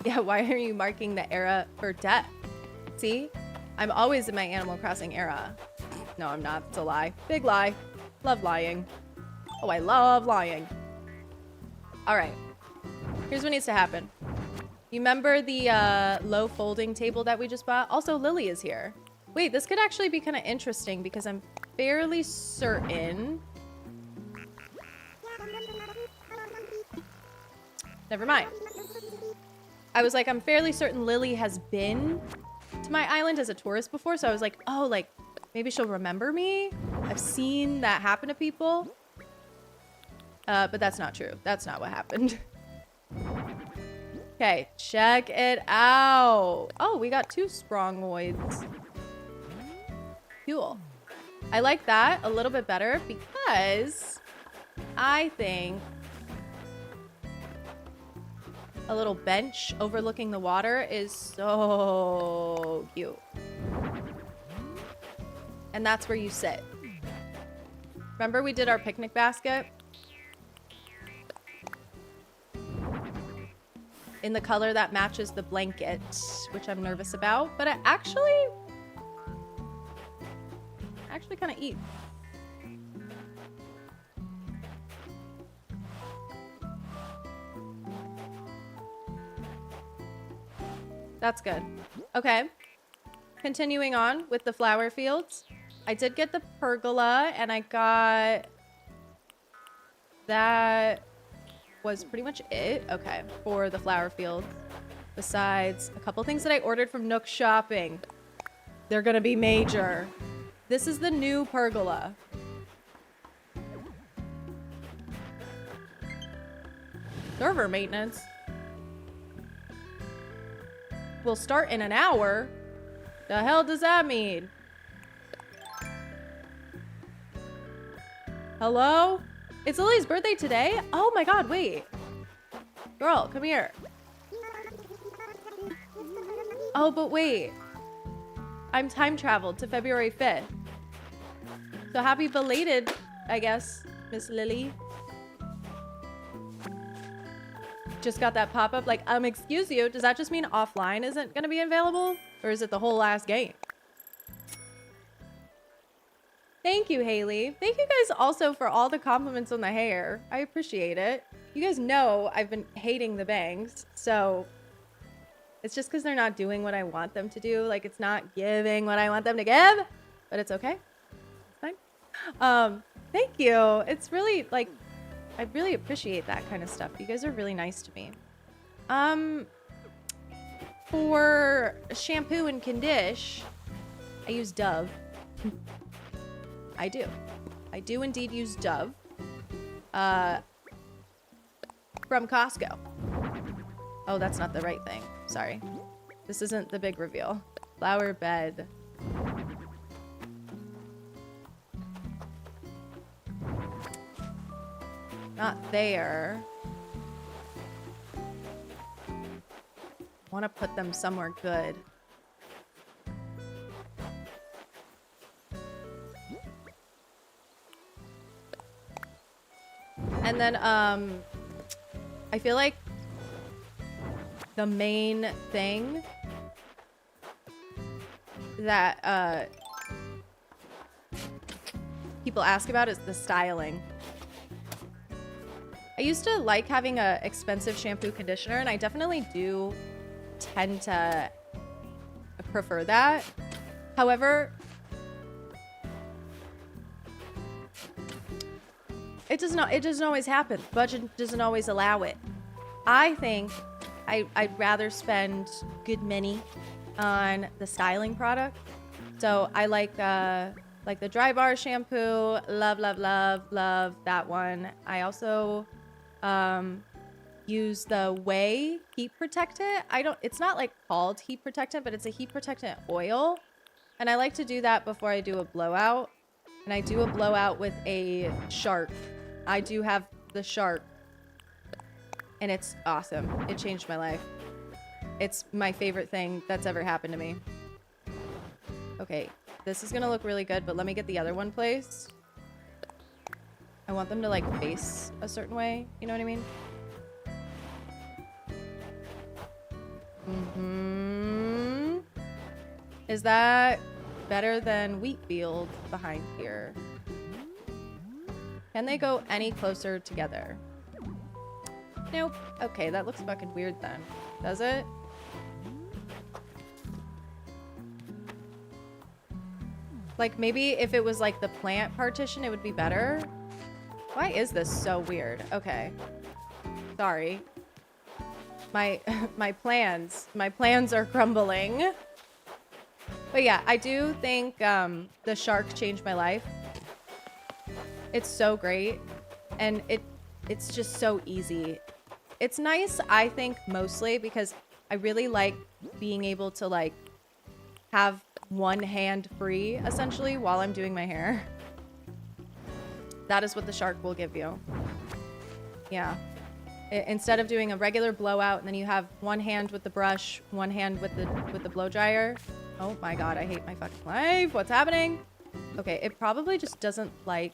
Yeah, why are you marking the era for death? See? I'm always in my Animal Crossing era. No, I'm not. It's a lie. Big lie. Love lying. Oh, I love lying. All right. Here's what needs to happen. You remember the low folding table that we just bought? Also, Lily is here. Wait, this could actually be kind of interesting because I'm fairly certain... Never mind. I was like, I'm fairly certain Lily has been to my island as a tourist before, so I was like, oh, like, maybe she'll remember me? I've seen that happen to people. But that's not true. That's not what happened. Okay, check it out. Oh, we got 2 Sprongoids. Cool. I like that a little bit better because I think a little bench overlooking the water is so cute. And that's where you sit. Remember we did our picnic basket? In the color that matches the blanket, which I'm nervous about, but it actually kind of eat. That's good. Okay. Continuing on with the flower fields. I did get the pergola and I got... That was pretty much it. Okay. For the flower fields. Besides a couple things that I ordered from Nook Shopping. They're gonna be major. This is the new pergola. Server maintenance. Will start in an hour? The hell does that mean? Hello? It's Lily's birthday today? Oh my god, wait. Girl, come here. Oh, but wait. I'm time traveled to February 5th. So happy belated, I guess, Miss Lily. Just got that pop-up like, excuse you, does that just mean offline isn't gonna be available? Or is it the whole last game? Thank you, Haley. Thank you guys also for all the compliments on the hair. I appreciate it. You guys know I've been hating the bangs, so it's just because they're not doing what I want them to do. Like, it's not giving what I want them to give, but it's okay. It's fine. Thank you. It's really, like, I really appreciate that kind of stuff. You guys are really nice to me. For shampoo and condish, I use Dove. I do. I do indeed use Dove. From Costco. Oh, that's not the right thing. Sorry. This isn't the big reveal. Flower bed. Not there. Want to put them somewhere good. And then, I feel like the main thing that, people ask about is the styling. I used to like having a expensive shampoo conditioner, and I definitely do tend to prefer that. However, it doesn't always happen. Budget doesn't always allow it. I think I'd rather spend good money on the styling product. So I like the Dry Bar shampoo. Love, love, love, love that one. I also use the Way Heat Protectant. It's not like called heat protectant, but it's a heat protectant oil. And I like to do that before I do a blowout. And I do a blowout with a Shark. I do have the Shark And it's awesome. It changed my life. It's my favorite thing that's ever happened to me. Okay, this is gonna look really good, but let me get the other one placed. I want them to like face a certain way, you know what I mean? Mm-hmm. Is that better than wheat field behind here? Can they go any closer together? Nope. Okay, that looks fucking weird then. Does it? Like maybe if it was like the plant partition, it would be better. Why is this so weird? Okay. Sorry. My plans are crumbling. But yeah, I do think the shark changed my life. It's so great, and it's just so easy. It's nice, I think, mostly because I really like being able to like have one hand free essentially while I'm doing my hair. That is what the shark will give you. Yeah. Instead of doing a regular blowout and then you have one hand with the brush, one hand with the blow dryer. Oh my god, I hate my fucking life. What's happening? Okay, it probably just doesn't like...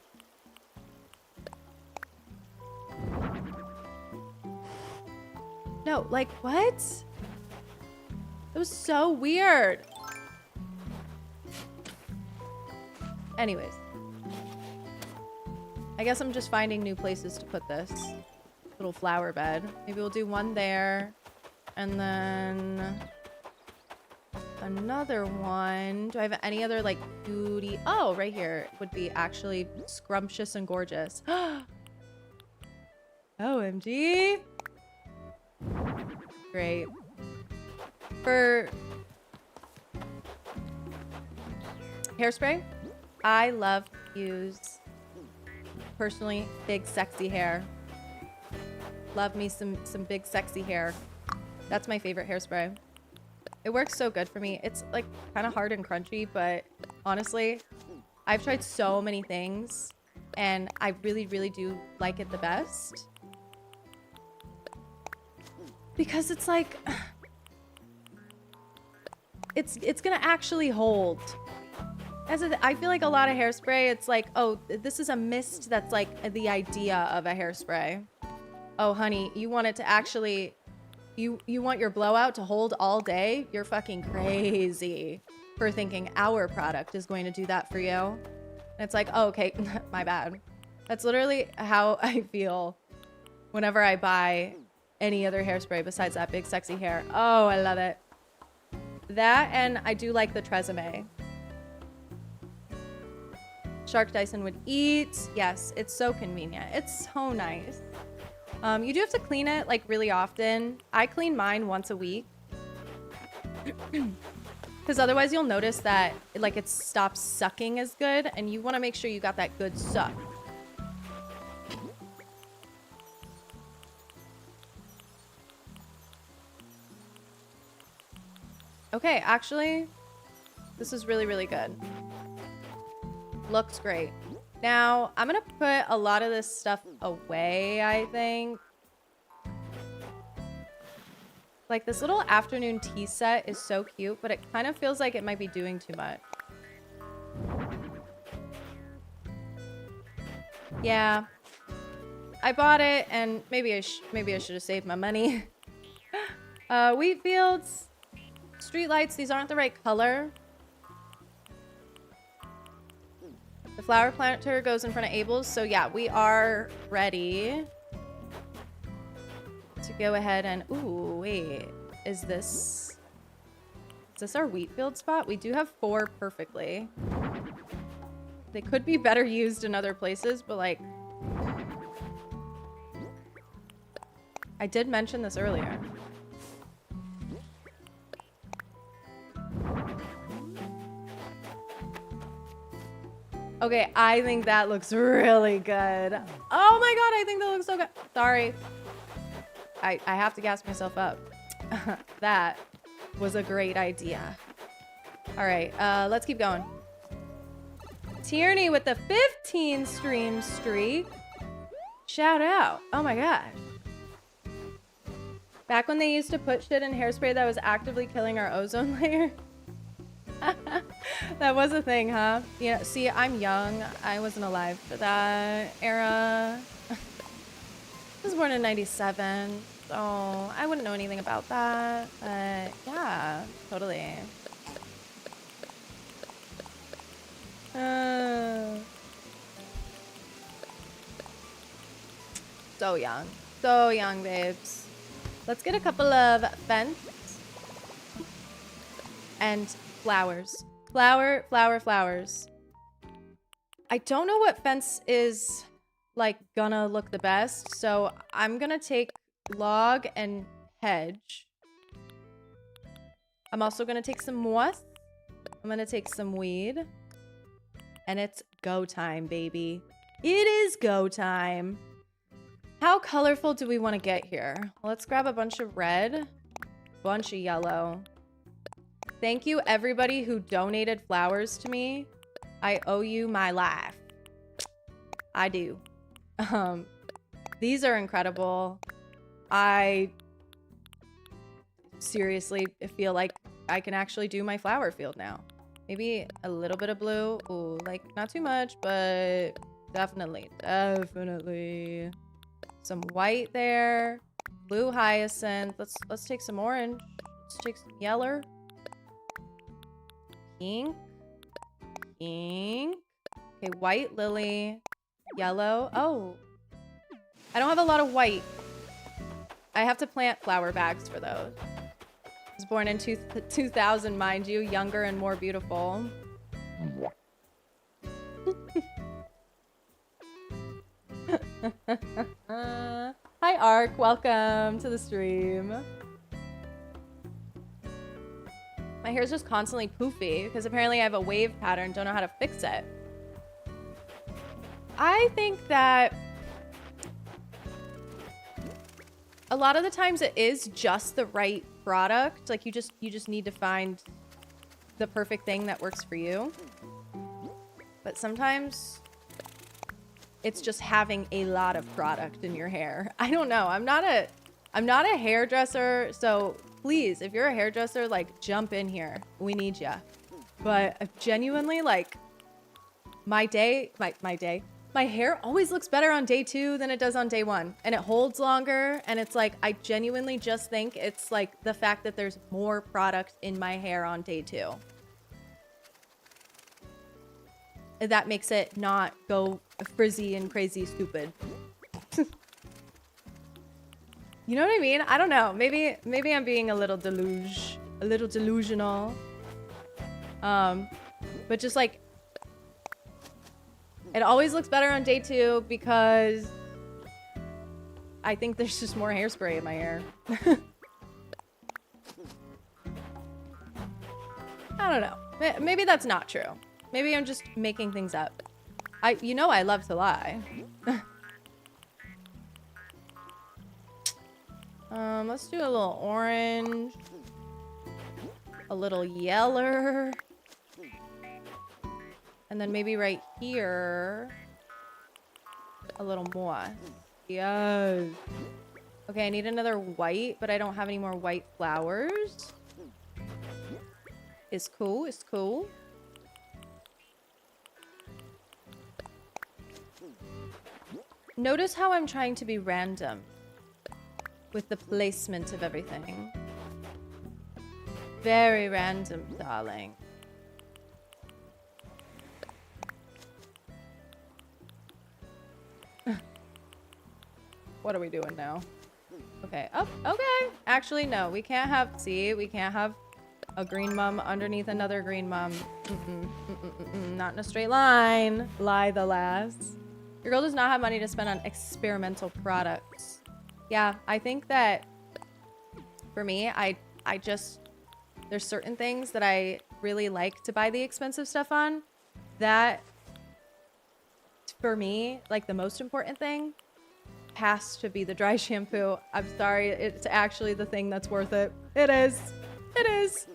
No, like what? It was so weird. Anyways. I guess I'm just finding new places to put this little flower bed. Maybe we'll do one there. And then another one. Do I have any other like beauty? Oh, right here would be actually scrumptious and gorgeous. OMG. Great. For hairspray, I love to use, personally, big sexy hair. Love me some big sexy hair. That's my favorite hairspray. It works so good for me. It's like kind of hard and crunchy, but honestly, I've tried so many things and I really, really do like it the best. Because it's like, it's gonna actually hold. I feel like a lot of hairspray, it's like, oh, this is a mist that's like the idea of a hairspray. Oh, honey, you want it to actually, you want your blowout to hold all day? You're fucking crazy for thinking our product is going to do that for you. And it's like, oh, okay, my bad. That's literally how I feel whenever I buy any other hairspray besides that big sexy hair. Oh, I love it. That, and I do like the Tresemme. Shark Dyson would eat. Yes, it's so convenient. It's so nice. You do have to clean it like really often. I clean mine once a week. Because otherwise you'll notice that like it stops sucking as good and you want to make sure you got that good suck. Okay, actually, this is really, really good. Looks great. Now, I'm gonna put a lot of this stuff away, I think. Like, this little afternoon tea set is so cute, but it kind of feels like it might be doing too much. Yeah. I bought it, and maybe I should have saved my money. Wheat fields. Streetlights, these aren't the right color. The flower planter goes in front of Abel's. So yeah, we are ready to go ahead and... Ooh, wait. Is this our wheat field spot? We do have 4 perfectly. They could be better used in other places, but like... I did mention this earlier. Okay, I think that looks really good. Oh my god, I think that looks so good. Sorry. I have to gas myself up. That was a great idea. All right, let's keep going. Tierney with the 15 stream streak. Shout out. Oh my god. Back when they used to put shit in hairspray that was actively killing our ozone layer. That was a thing, huh? Yeah, see, I'm young. I wasn't alive for that era. I was born in 97, so I wouldn't know anything about that. But yeah, totally. So young. So young, babes. Let's get a couple of fence and flowers. Flowers. I don't know what fence is like gonna look the best, so I'm gonna take log and hedge. I'm also gonna take some moss. I'm gonna take some weed. And it's go time, baby. It is go time. How colorful do we want to get here? Let's grab a bunch of red, bunch of yellow. Thank you, everybody who donated flowers to me. I owe you my life. I do. These are incredible. I seriously feel like I can actually do my flower field now. Maybe a little bit of blue. Ooh, like not too much, but definitely. Some white there. Blue hyacinth. Let's take some orange. Let's take some yellow. Pink. Okay, white lily. Yellow. Oh. I don't have a lot of white. I have to plant flower bags for those. I was born in 2000, mind you. Younger and more beautiful. Hi, Ark. Welcome to the stream. My hair's just constantly poofy because apparently I have a wave pattern. Don't know how to fix it. I think that a lot of the times it is just the right product. Like you just need to find the perfect thing that works for you. But sometimes it's just having a lot of product in your hair. I don't know. I'm not a hairdresser, so please, if you're a hairdresser, like jump in here. We need ya. But genuinely, like my hair always looks better on day 2 than it does on day 1, and it holds longer. And it's like I genuinely just think it's like the fact that there's more product in my hair on day 2. That makes it not go frizzy and crazy stupid. You know what I mean? I don't know. Maybe I'm being a little delusional. But just like it always looks better on day 2 because I think there's just more hairspray in my hair. I don't know. Maybe that's not true. Maybe I'm just making things up. You know I love to lie. Let's do a little orange. A little yellow. And then maybe right here, a little more. Yes. Okay, I need another white, but I don't have any more white flowers. It's cool, it's cool. Notice how I'm trying to be random with the placement of everything. Very random, darling. What are we doing now? Okay. Oh, okay. Actually, no. We can't have... See? We can't have a green mum underneath another green mum. Not in a straight line. Lie the lass. Your girl does not have money to spend on experimental products. Yeah, I think that... For me, I just... There's certain things that I really like to buy the expensive stuff on. That... For me, like the most important thing... has to be the dry shampoo. I'm sorry, it's actually the thing that's worth it. It is. It is.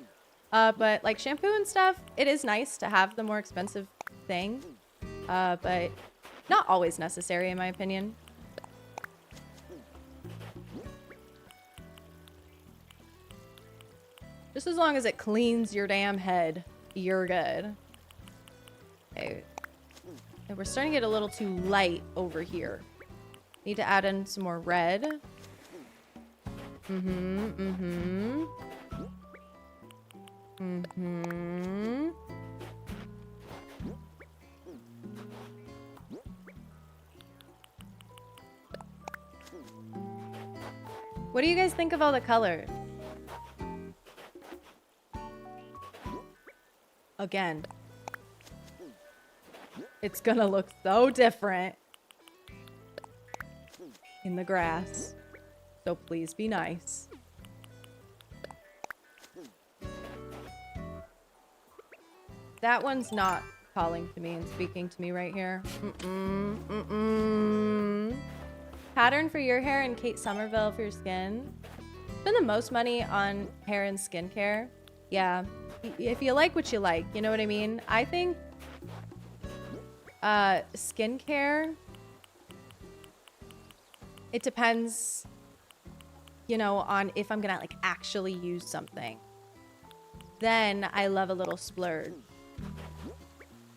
But like shampoo and stuff, it is nice to have the more expensive thing. But not always necessary in my opinion. Just as long as it cleans your damn head, you're good. Okay. And we're starting to get a little too light over here. Need to add in some more red. What do you guys think of all the colors? Again, it's gonna look so different in the grass. So please be nice. That one's not calling to me and speaking to me right here. Pattern for your hair and Kate Somerville for your skin. Spend the most money on hair and skincare. Yeah. If you like what you like, you know what I mean? I think skincare, it depends, you know, on if I'm gonna like actually use something. Then I love a little splurge.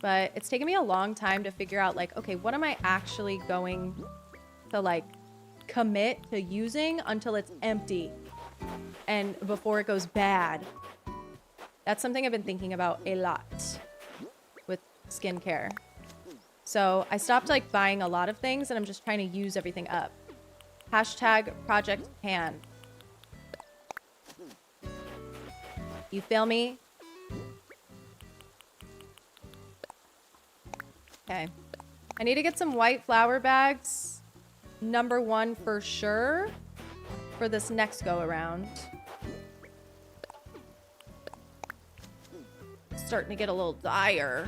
But it's taken me a long time to figure out like, okay, what am I actually going to like commit to using until it's empty and before it goes bad. That's something I've been thinking about a lot with skincare. So I stopped like buying a lot of things and I'm just trying to use everything up. Hashtag Project Pan. You feel me? Okay. I need to get some white flower bags. Number 1 for sure for this next go around. Starting to get a little dire.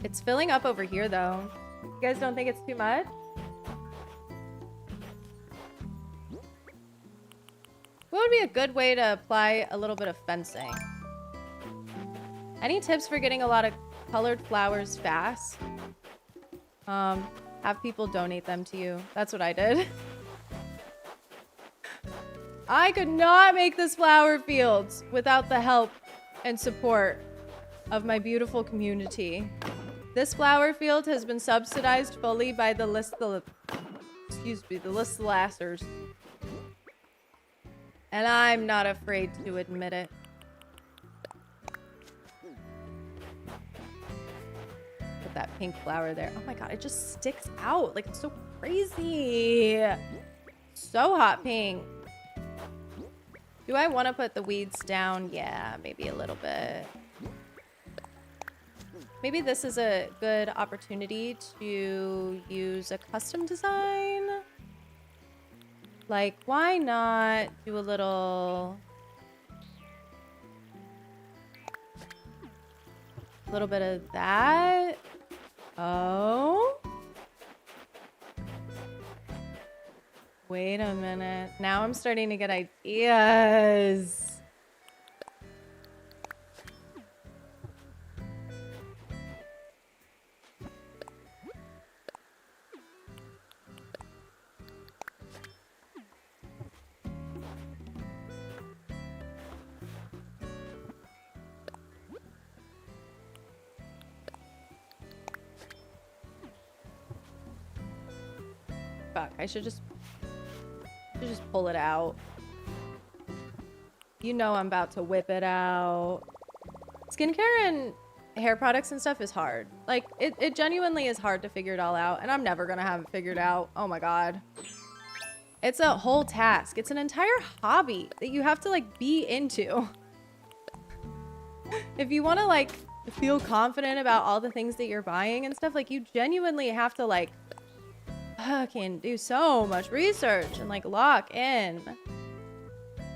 It's filling up over here though. You guys don't think it's too much? What would be a good way to apply a little bit of fencing? Any tips for getting a lot of colored flowers fast? Have people donate them to you. That's what I did. I could not make this flower field without the help and support of my beautiful community. This flower field has been subsidized fully by the Listlassers. And I'm not afraid to admit it. Put that pink flower there. Oh my god, it just sticks out. Like, it's so crazy. So hot pink. Do I want to put the weeds down? Yeah, maybe a little bit. Maybe this is a good opportunity to use a custom design. Like, why not do a little bit of that? Oh. Wait a minute. Now I'm starting to get ideas. Fuck, I should just pull it out. You know I'm about to whip it out. Skincare and hair products and stuff is hard. Like, it genuinely is hard to figure it all out, and I'm never gonna have it figured out. Oh my god. It's a whole task. It's an entire hobby that you have to, like, be into. If you want to, like, feel confident about all the things that you're buying and stuff, like, you genuinely have to, like, can do so much research and like lock in.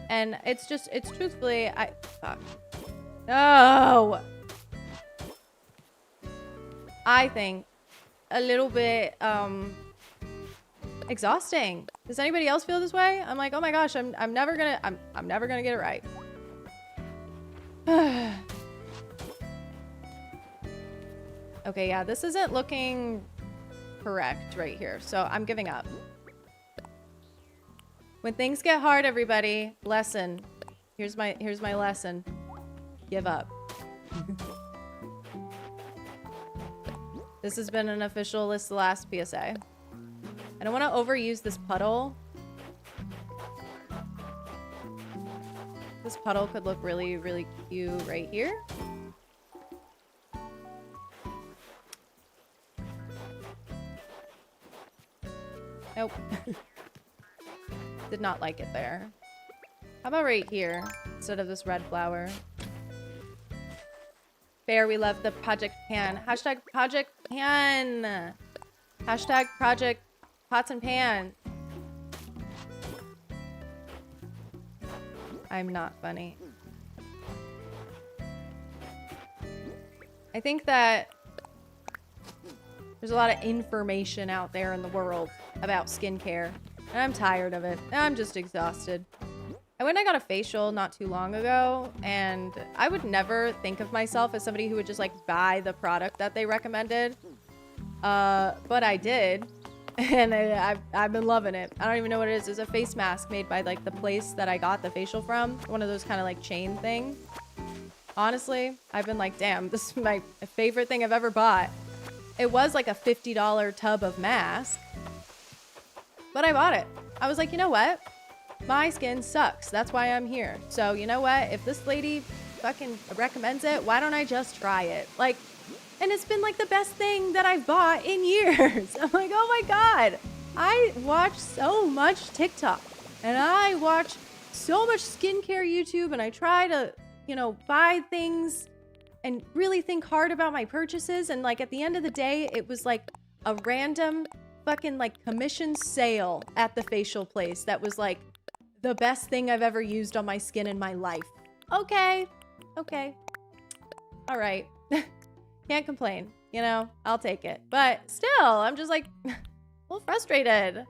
And it's truthfully, fuck. No. I think a little bit exhausting. Does anybody else feel this way? I'm like, oh my gosh, I'm never gonna get it right. Okay, yeah, this isn't looking correct right here. So I'm giving up. When things get hard, everybody, lesson. Here's my lesson. Give up. This has been an official list the last PSA. I don't want to overuse this puddle. This puddle could look really, really cute right here. Nope. Did not like it there. How about right here instead of this red flower? Fair, we love the Project Pan. Hashtag Project Pan. Hashtag Project Pots and Pan. I'm not funny. I think that there's a lot of information out there in the world about skincare, and I'm tired of it. I'm just exhausted. I went and I got a facial not too long ago, and I would never think of myself as somebody who would just like buy the product that they recommended. But I did, and I've been loving it. I don't even know what it is. It's a face mask made by like the place that I got the facial from. One of those kind of like chain thing. Honestly, I've been like, damn, this is my favorite thing I've ever bought. It was like a $50 tub of mask, but I bought it. I was like, you know what? My skin sucks. That's why I'm here. So you know what? If this lady fucking recommends it, why don't I just try it? Like, and it's been like the best thing that I've bought in years. I'm like, oh my God. I watch so much TikTok and I watch so much skincare YouTube, and I try to, you know, buy things and really think hard about my purchases. And like at the end of the day, it was like a random fucking like commission sale at the facial place that was like the best thing I've ever used on my skin in my life. Okay. Okay. All right. Can't complain. You know, I'll take it. But still, I'm just like a little frustrated.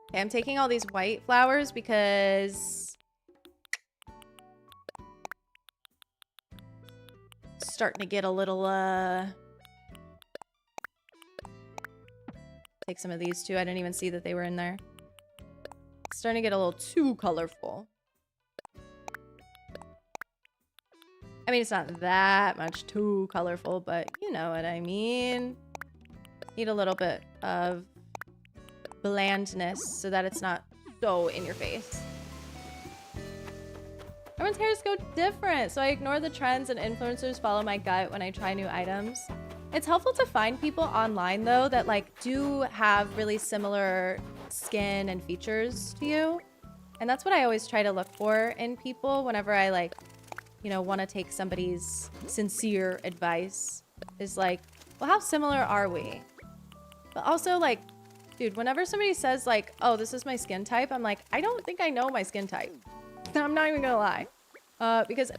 Okay, I'm taking all these white flowers because it's starting to get a little, take some of these too. I didn't even see that they were in there. It's starting to get a little too colorful. I mean, it's not that much too colorful, but you know what I mean. Need a little bit of blandness so that it's not so in your face. Everyone's hair is so different, so I ignore the trends and influencers, follow my gut when I try new items. It's helpful to find people online though that like do have really similar skin and features to you. And that's what I always try to look for in people whenever I like, you know, want to take somebody's sincere advice, is like, well, how similar are we? But also like, dude, whenever somebody says like, oh, this is my skin type, I'm like, I don't think I know my skin type. I'm not even gonna lie. Because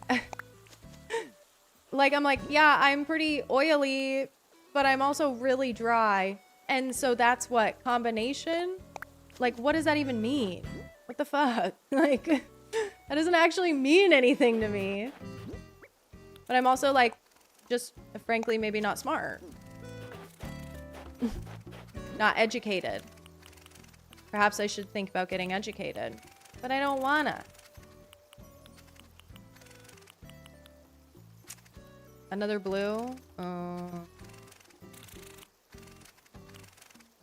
like, I'm like, yeah, I'm pretty oily, but I'm also really dry. And so that's what combination, like, what does that even mean? What the fuck? Like, that doesn't actually mean anything to me. But I'm also like, just frankly, maybe not smart. Not educated. Perhaps I should think about getting educated, but I don't wanna. Another blue.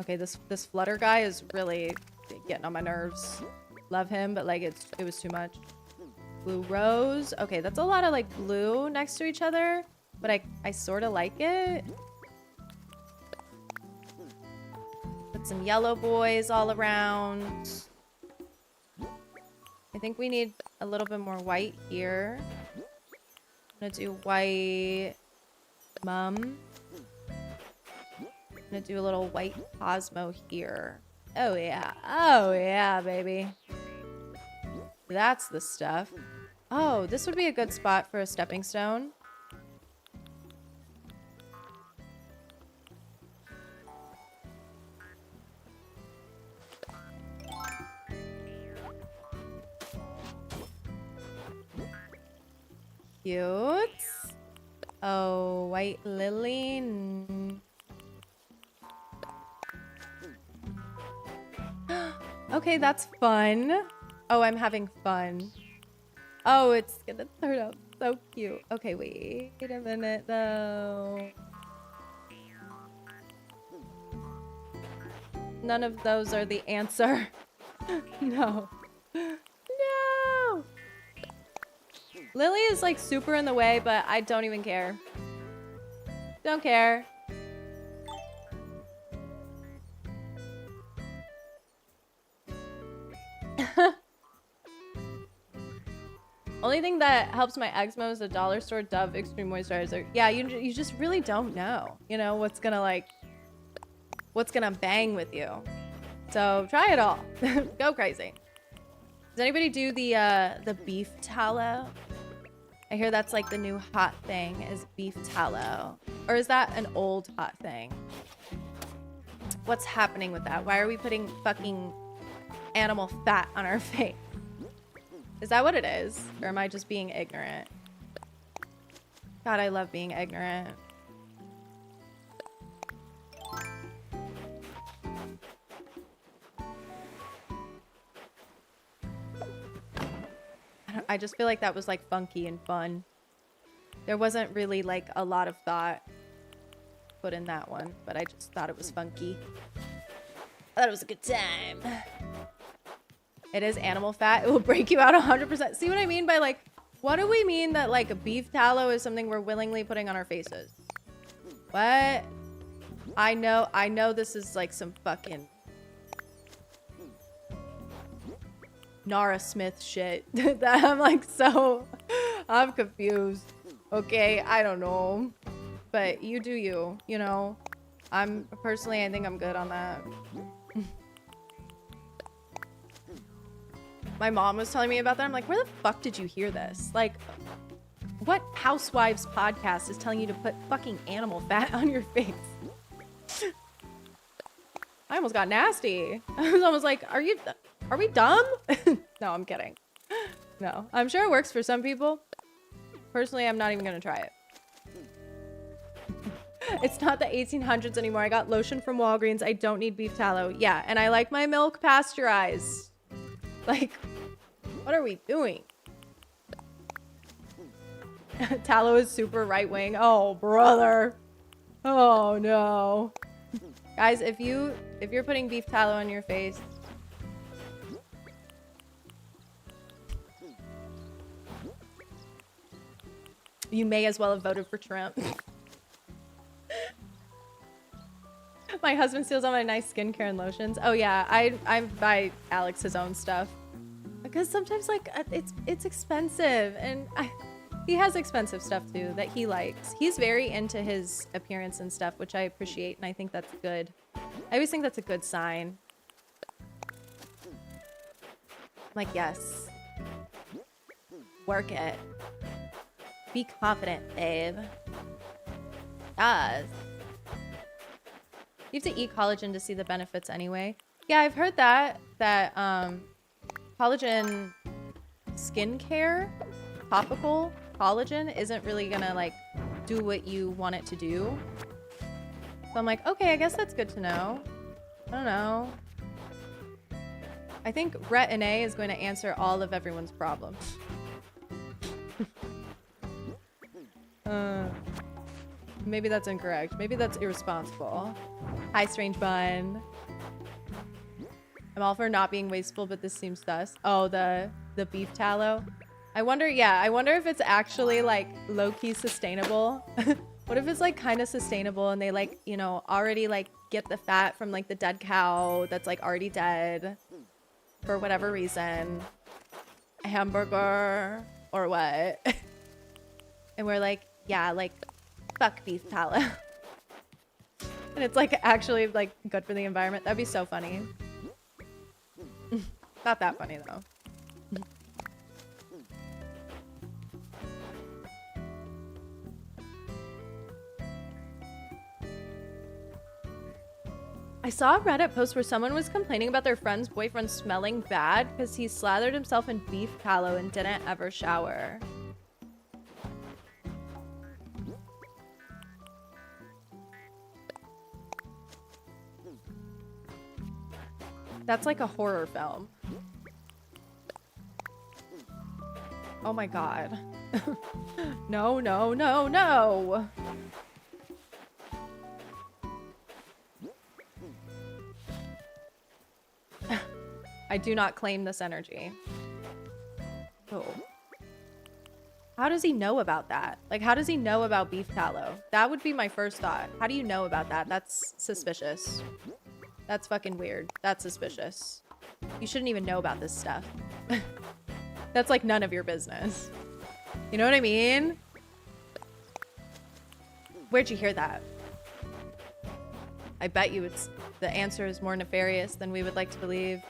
Okay, this flutter guy is really getting on my nerves. Love him, but like it was too much. Blue rose. Okay, that's a lot of like blue next to each other, but I sort of like it. Put some yellow boys all around. I think we need a little bit more white here. I'm gonna do white mum. I'm gonna do a little white Cosmo here. Oh yeah. Oh yeah, baby. That's the stuff. Oh, this would be a good spot for a stepping stone. Cute. Oh, white lily. Okay, that's fun. Oh, I'm having fun. Oh, it's gonna turn out so cute. Okay, wait a minute though. None of those are the answer. No. No! Lily is like super in the way, but I don't even care. Don't care. Only thing that helps my eczema is the dollar store Dove Extreme Moisturizer. Yeah, you just really don't know, you know, what's gonna bang with you. So try it all. Go crazy. Does anybody do the beef tallow? I hear that's like the new hot thing is beef tallow. Or is that an old hot thing? What's happening with that? Why are we putting fucking animal fat on our face? Is that what it is? Or am I just being ignorant? God, I love being ignorant. I just feel like that was like funky and fun. There wasn't really like a lot of thought put in that one, but I just thought it was funky. I thought it was a good time. It is animal fat. It will break you out 100%. See what I mean by like, what do we mean that like a beef tallow is something we're willingly putting on our faces? What? I know this is like some fucking Nara Smith shit that I'm like I'm confused. Okay, I don't know. But you do you know. I think I'm good on that. My mom was telling me about that. I'm like, where the fuck did you hear this? Like, what housewives podcast is telling you to put fucking animal fat on your face? I almost got nasty. I was almost like, are we dumb? No, I'm kidding. No, I'm sure it works for some people. Personally, I'm not even gonna try it. It's not the 1800s anymore. I got lotion from Walgreens. I don't need beef tallow. Yeah, and I like my milk pasteurized. Like, what are we doing? Tallow is super right-wing. Oh, brother. Oh, no. Guys, if you're putting beef tallow on your face, you may as well have voted for Trump. My husband steals all my nice skincare and lotions. Oh yeah, I buy Alex his own stuff because sometimes like it's expensive, and he has expensive stuff too that he likes. He's very into his appearance and stuff, which I appreciate, and I think that's good. I always think that's a good sign. I'm like, yes, work it. Be confident, babe. Yes. You have to eat collagen to see the benefits anyway. Yeah, I've heard that collagen skincare, topical collagen isn't really gonna like do what you want it to do. So I'm like, okay, I guess that's good to know. I don't know. I think Retin-A is going to answer all of everyone's problems. Maybe that's incorrect. Maybe that's irresponsible. Hi, Strange Bun. I'm all for not being wasteful, but this seems sus. Oh, the beef tallow. I wonder if it's actually like low-key sustainable. What if it's like kind of sustainable and they like, you know, already like get the fat from like the dead cow that's like already dead for whatever reason. A hamburger or what? And we're like, yeah, like fuck beef tallow. And it's like actually like good for the environment. That'd be so funny. Not that funny though. I saw a Reddit post where someone was complaining about their friend's boyfriend smelling bad because he slathered himself in beef tallow and didn't ever shower. That's like a horror film. Oh my god. No, no, no, no! I do not claim this energy. Oh. How does he know about that? Like, how does he know about beef tallow? That would be my first thought. How do you know about that? That's suspicious. That's fucking weird. That's suspicious. You shouldn't even know about this stuff. That's like none of your business. You know what I mean? Where'd you hear that? I bet you the answer is more nefarious than we would like to believe.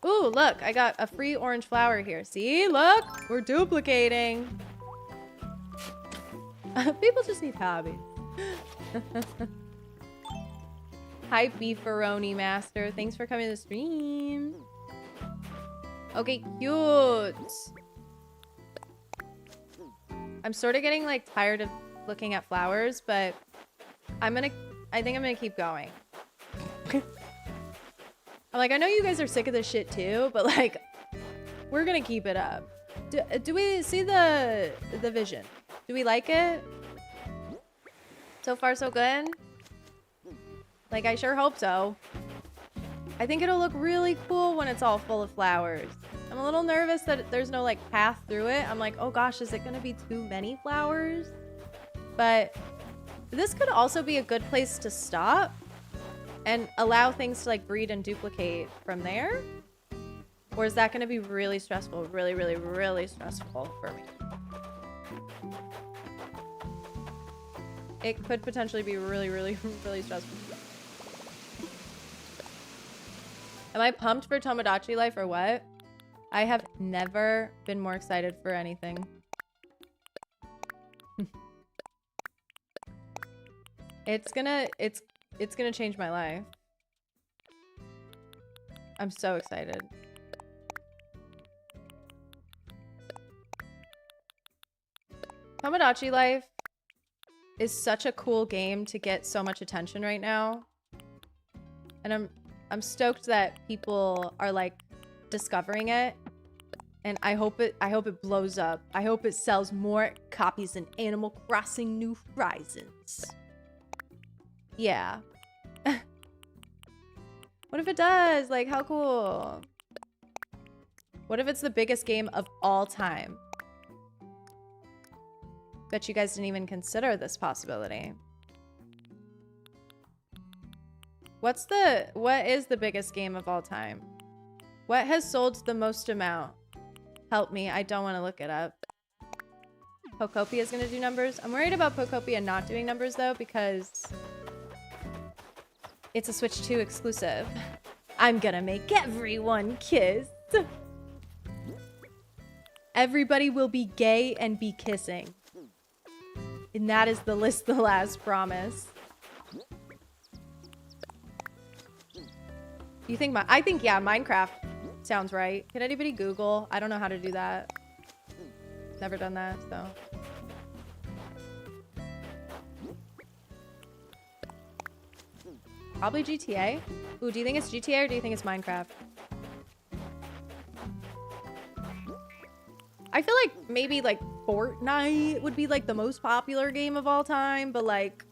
Ooh, look, I got a free orange flower here. See, look, we're duplicating. People just need hobbies. Hi, Beefaroni Master. Thanks for coming to the stream. Okay, cute. I'm sort of getting like tired of looking at flowers, but I think I'm gonna keep going. I'm like, I know you guys are sick of this shit too, but like, we're gonna keep it up. Do we see the vision? Do we like it? So far, so good? Like, I sure hope so. I think it'll look really cool when it's all full of flowers. I'm a little nervous that there's no like path through it. I'm like, oh gosh, is it gonna be too many flowers? But this could also be a good place to stop and allow things to like breed and duplicate from there. Or is that gonna be really stressful? Really, really, really stressful for me. It could potentially be really, really, really stressful. Am I pumped for Tomodachi Life or what? I have never been more excited for anything. It's gonna change my life. I'm so excited. Tomodachi Life is such a cool game to get so much attention right now. And I'm stoked that people are like discovering it. And I hope it blows up. I hope it sells more copies than Animal Crossing New Horizons. Yeah. What if it does? Like, how cool? What if it's the biggest game of all time? Bet you guys didn't even consider this possibility. What is the biggest game of all time? What has sold the most amount? Help me, I don't want to look it up. Pokopia is gonna do numbers. I'm worried about Pokopia not doing numbers though, because it's a Switch 2 exclusive. I'm gonna make everyone kiss. Everybody will be gay and be kissing. And that is the list, the last promise. You think I think, yeah, Minecraft sounds right. Can anybody Google? I don't know how to do that. Never done that, so. Probably GTA. Ooh, do you think it's GTA or do you think it's Minecraft? I feel like maybe like Fortnite would be like the most popular game of all time, but like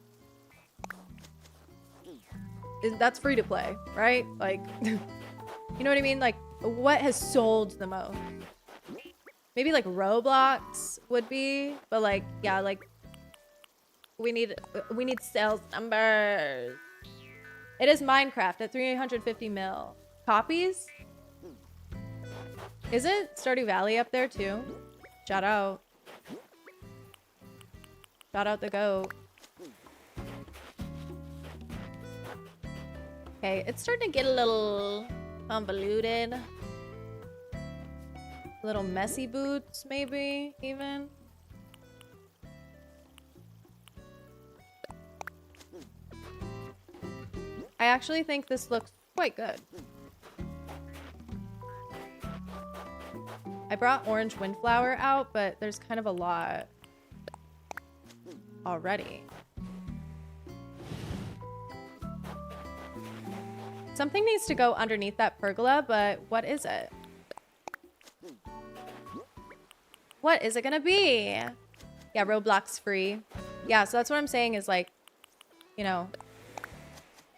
that's free to play, right? Like, you know what I mean? Like, what has sold the most? Maybe like Roblox would be, but like, yeah, like we need sales numbers. It is Minecraft at 350 mil copies. Is it Stardew Valley up there too? Shout out. Shout out the goat. Okay, it's starting to get a little convoluted. Little messy boots, maybe, even. I actually think this looks quite good. I brought orange windflower out, but there's kind of a lot already. Something needs to go underneath that pergola, but what is it? What is it gonna be? Yeah, Roblox free. Yeah, so that's what I'm saying is like, you know,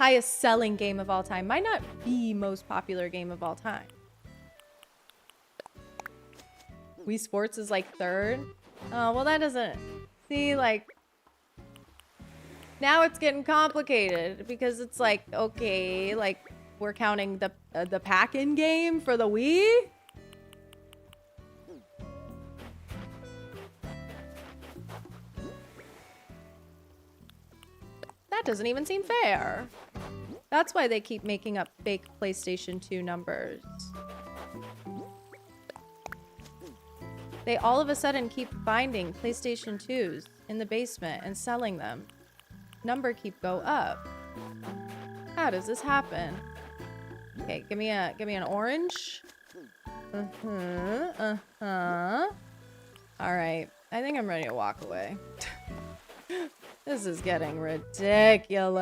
highest selling game of all time. Might not be most popular game of all time. Wii Sports is like third. Oh, well that doesn't... See, like... Now it's getting complicated because it's like, okay, like we're counting the pack-in game for the Wii? That doesn't even seem fair. That's why they keep making up fake PlayStation 2 numbers. They all of a sudden keep finding PlayStation 2s in the basement and selling them. Number keep go up. How does this happen? Okay, give me an orange. All right, I think I'm ready to walk away. This is getting ridiculous.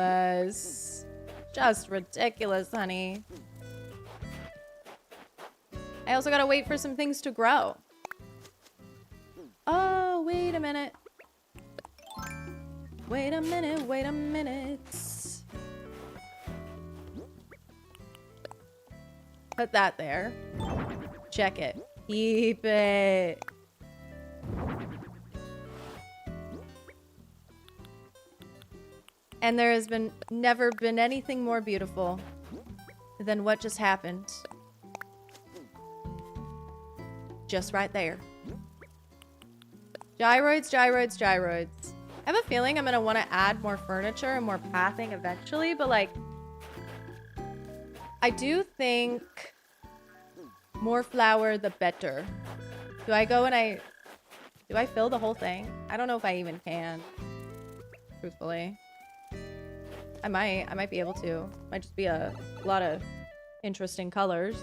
Just ridiculous, honey. I also gotta wait for some things to grow. Oh, wait a minute. Wait a minute, wait a minute. Put that there. Check it. Keep it. And there has never been anything more beautiful than what just happened. Just right there. Gyroids, gyroids, gyroids. I have a feeling I'm gonna want to add more furniture and more pathing eventually, but like, I do think more flour the better. Do I go and do I fill the whole thing? I don't know if I even can, truthfully. I might be able to. Might just be a lot of interesting colors.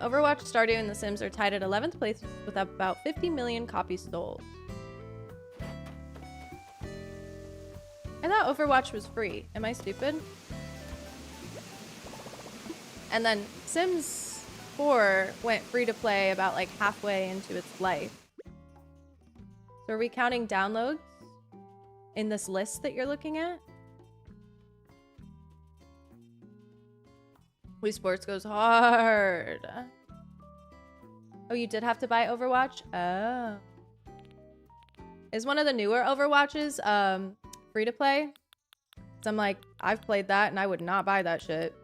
Overwatch, Stardew, and The Sims are tied at 11th place with about 50 million copies sold. I thought Overwatch was free. Am I stupid? And then Sims 4 went free to play about like halfway into its life. So are we counting downloads in this list that you're looking at? Wii Sports goes hard. Oh, you did have to buy Overwatch? Oh. Is one of the newer Overwatches free to play? So I'm like, I've played that and I would not buy that shit.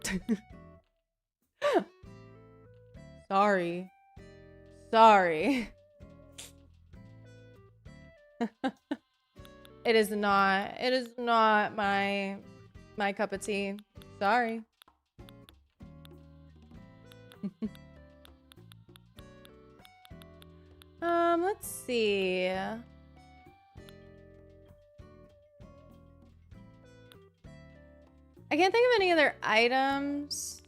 Sorry. Sorry. It is not my cup of tea. Sorry. Let's see. I can't think of any other items.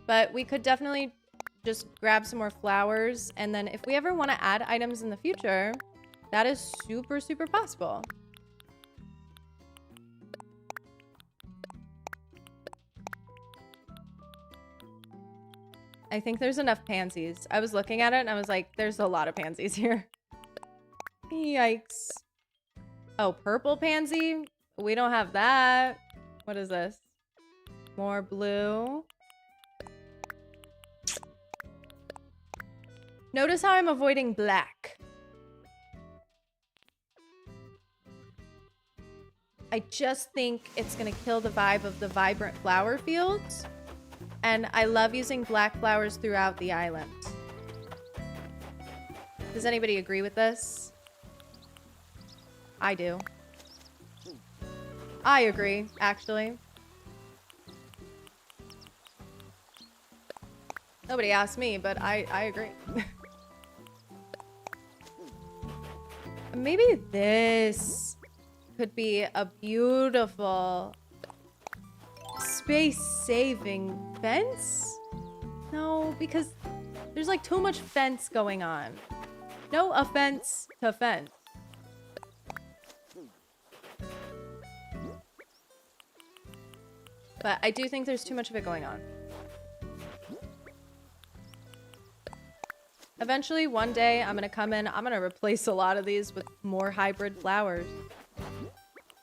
But we could definitely just grab some more flowers. And then if we ever want to add items in the future, that is super, super possible. I think there's enough pansies. I was looking at it and I was like, there's a lot of pansies here. Yikes. Oh, purple pansy? We don't have that. What is this? More blue. Notice how I'm avoiding black. I just think it's gonna kill the vibe of the vibrant flower fields. And I love using black flowers throughout the island. Does anybody agree with this? I do. I agree, actually. Nobody asked me, but I agree. Maybe this could be a beautiful space-saving fence? No, because there's like too much fence going on. No offense to fence. But I do think there's too much of it going on. Eventually, one day, I'm gonna come in, I'm gonna replace a lot of these with more hybrid flowers.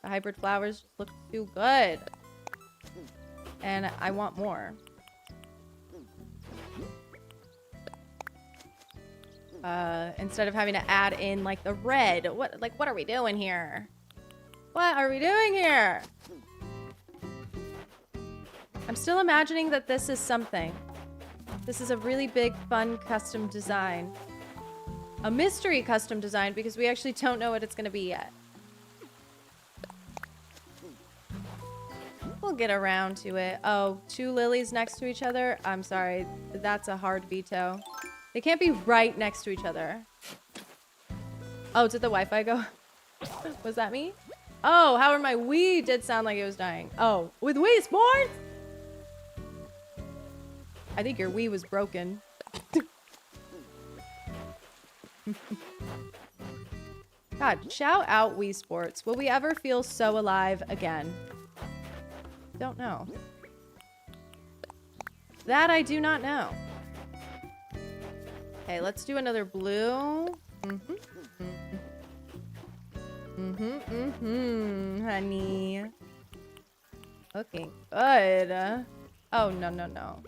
The hybrid flowers just look too good. And I want more. Instead of having to add in like the red. What are we doing here? What are we doing here? I'm still imagining that this is something. This is a really big, fun custom design. A mystery custom design because we actually don't know what it's gonna be yet. We'll get around to it. Oh, 2 lilies next to each other? I'm sorry. That's a hard veto. They can't be right next to each other. Oh, did the Wi-Fi go? Was that me? Oh, however, my Wii did sound like it was dying. Oh, with Wii Sports? I think your Wii was broken. God, shout out Wii Sports. Will we ever feel so alive again? Don't know. That I do not know. Okay, let's do another blue. Honey. Looking good. Oh, no, no, no.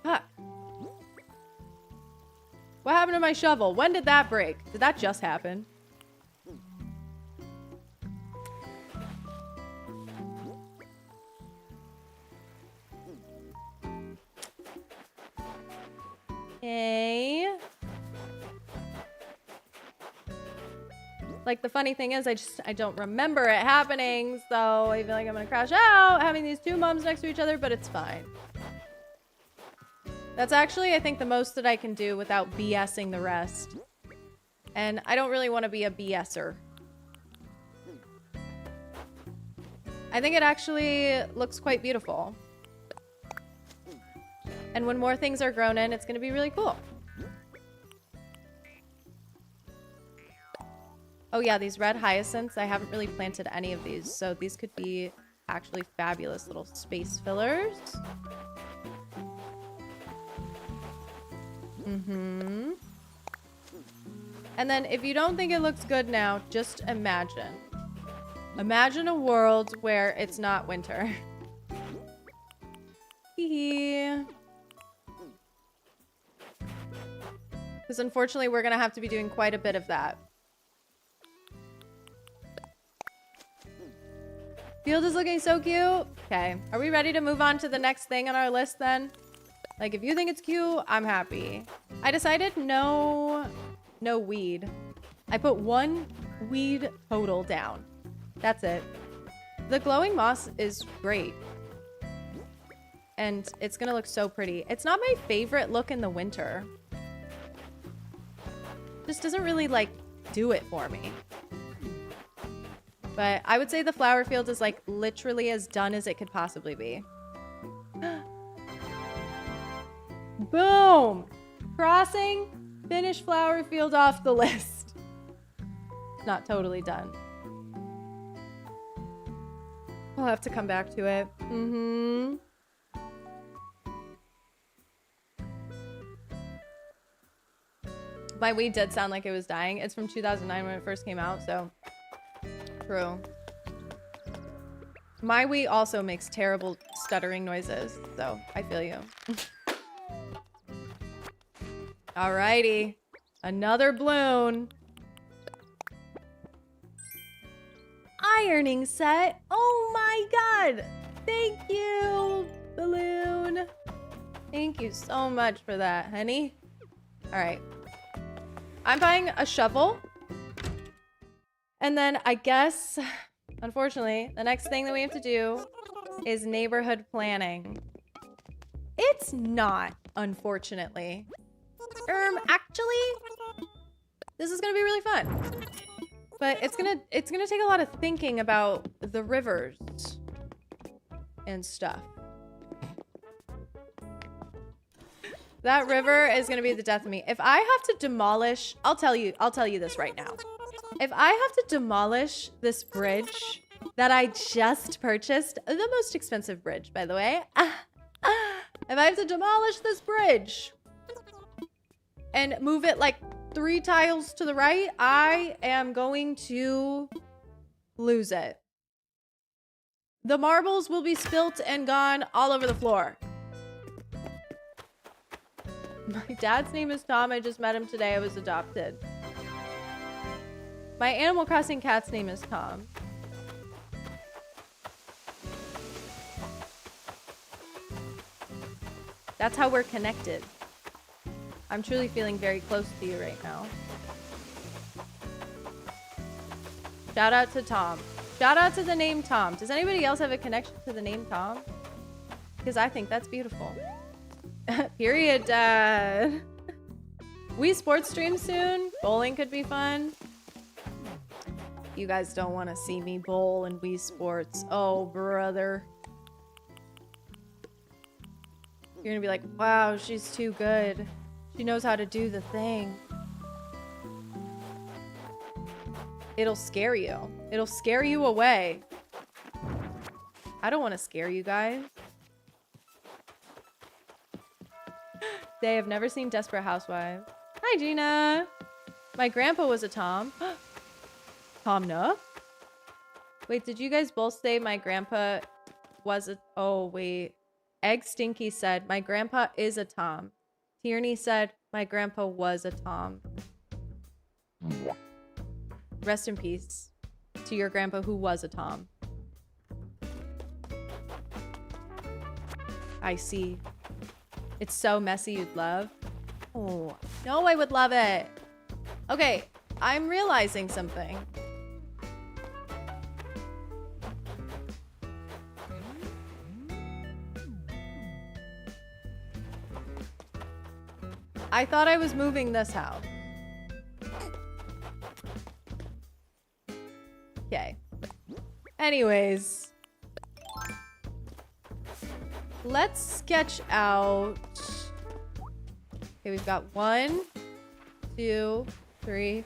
Fuck. What happened to my shovel? When did that break? Did that just happen? Okay. Like, the funny thing is, I don't remember it happening, so I feel like I'm gonna crash out having these 2 mums next to each other, but it's fine. That's actually, I think, the most that I can do without BSing the rest. And I don't really want to be a BSer. I think it actually looks quite beautiful. And when more things are grown in, it's going to be really cool. Oh yeah, these red hyacinths, I haven't really planted any of these. So these could be actually fabulous little space fillers. And then if you don't think it looks good now, just imagine. Imagine a world where it's not winter. Hee. Because unfortunately, we're going to have to be doing quite a bit of that. Field is looking so cute. Okay. Are we ready to move on to the next thing on our list then? Like, if you think it's cute, I'm happy. I decided no weed. I put 1 weed total down. That's it. The glowing moss is great. And it's going to look so pretty. It's not my favorite look in the winter. Just doesn't really, like, do it for me. But I would say the flower field is, like, literally as done as it could possibly be. Boom! Crossing, finish flower field off the list. Not totally done. I'll have to come back to it. My weed did sound like it was dying. It's from 2009 when it first came out, so... True. My Wii also makes terrible stuttering noises, so I feel you. Alrighty. Another balloon. Ironing set. Oh my god. Thank you, balloon. Thank you so much for that, honey. Alright. I'm buying a shovel. And then I guess, unfortunately, the next thing that we have to do is neighborhood planning. It's not, unfortunately. Actually, this is gonna be really fun. But it's gonna take a lot of thinking about the rivers and stuff. That river is gonna be the death of me. If I have to demolish, I'll tell you this right now. If I have to demolish this bridge that I just purchased, the most expensive bridge, by the way. If I have to demolish this bridge and move it like 3 tiles to the right, I am going to lose it. The marbles will be spilt and gone all over the floor. My dad's name is Tom. I just met him today. I was adopted. My Animal Crossing cat's name is Tom. That's how we're connected. I'm truly feeling very close to you right now. Shout out to Tom. Shout out to the name Tom. Does anybody else have a connection to the name Tom? Because I think that's beautiful. Period, Dad. Wii Sports stream soon. Bowling could be fun. You guys don't want to see me bowl in Wii Sports. Oh, brother. You're gonna be like, wow, she's too good. She knows how to do the thing. It'll scare you. It'll scare you away. I don't want to scare you guys. They have never seen Desperate Housewives. Hi, Gina. My grandpa was a Tom. Tom Nook? Wait, did you guys both say my grandpa was a... Oh, wait. Egg Stinky said, my grandpa is a Tom. Tierney said, my grandpa was a Tom. Rest in peace to your grandpa who was a Tom. I see. It's so messy you'd love. Oh, no, I would love it. Okay, I'm realizing something. I thought I was moving this house. Okay. Anyways. Let's sketch out. Okay, we've got 1, 2, 3,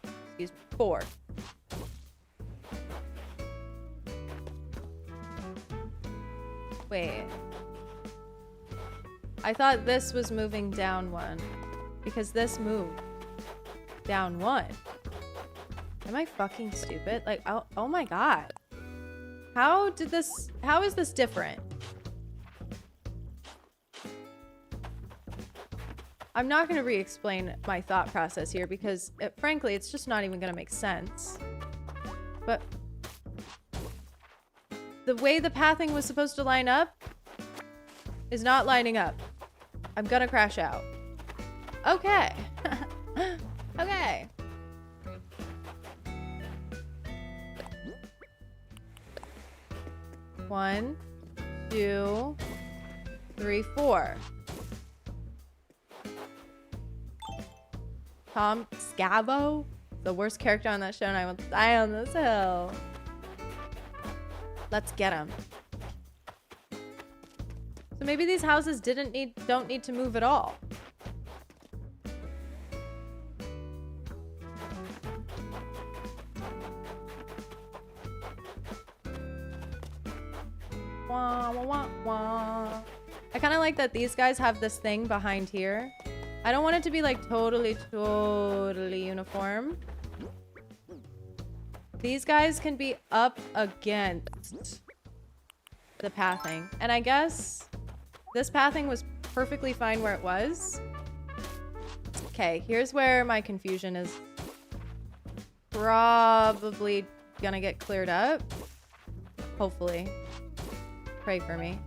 excuse me, 4. Wait. I thought this was moving down 1 because this moved down 1. Am I fucking stupid? Like, oh my god. How is this different? I'm not going to re-explain my thought process here because, frankly, it's just not even going to make sense. But the way the pathing was supposed to line up is not lining up. I'm going to crash out. Okay. Okay. One, 2, 3, 4. Tom Scavo, the worst character on that show, and I will die on this hill. Let's get him. So maybe these houses don't need to move at all. Wah, wah, wah, wah. I kind of like that these guys have this thing behind here. I don't want it to be like totally uniform. These guys can be up against the pathing. And I guess this pathing was perfectly fine where it was. Okay, here's where my confusion is probably gonna get cleared up. Hopefully. Pray for me.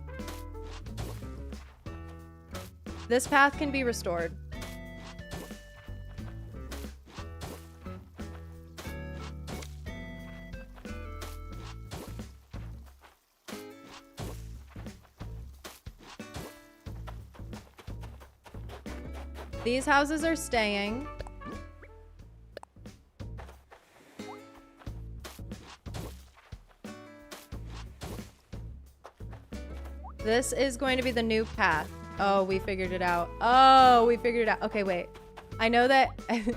This path can be restored. These houses are staying. This is going to be the new path. Oh, we figured it out. Oh, we figured it out. Okay, wait. I know that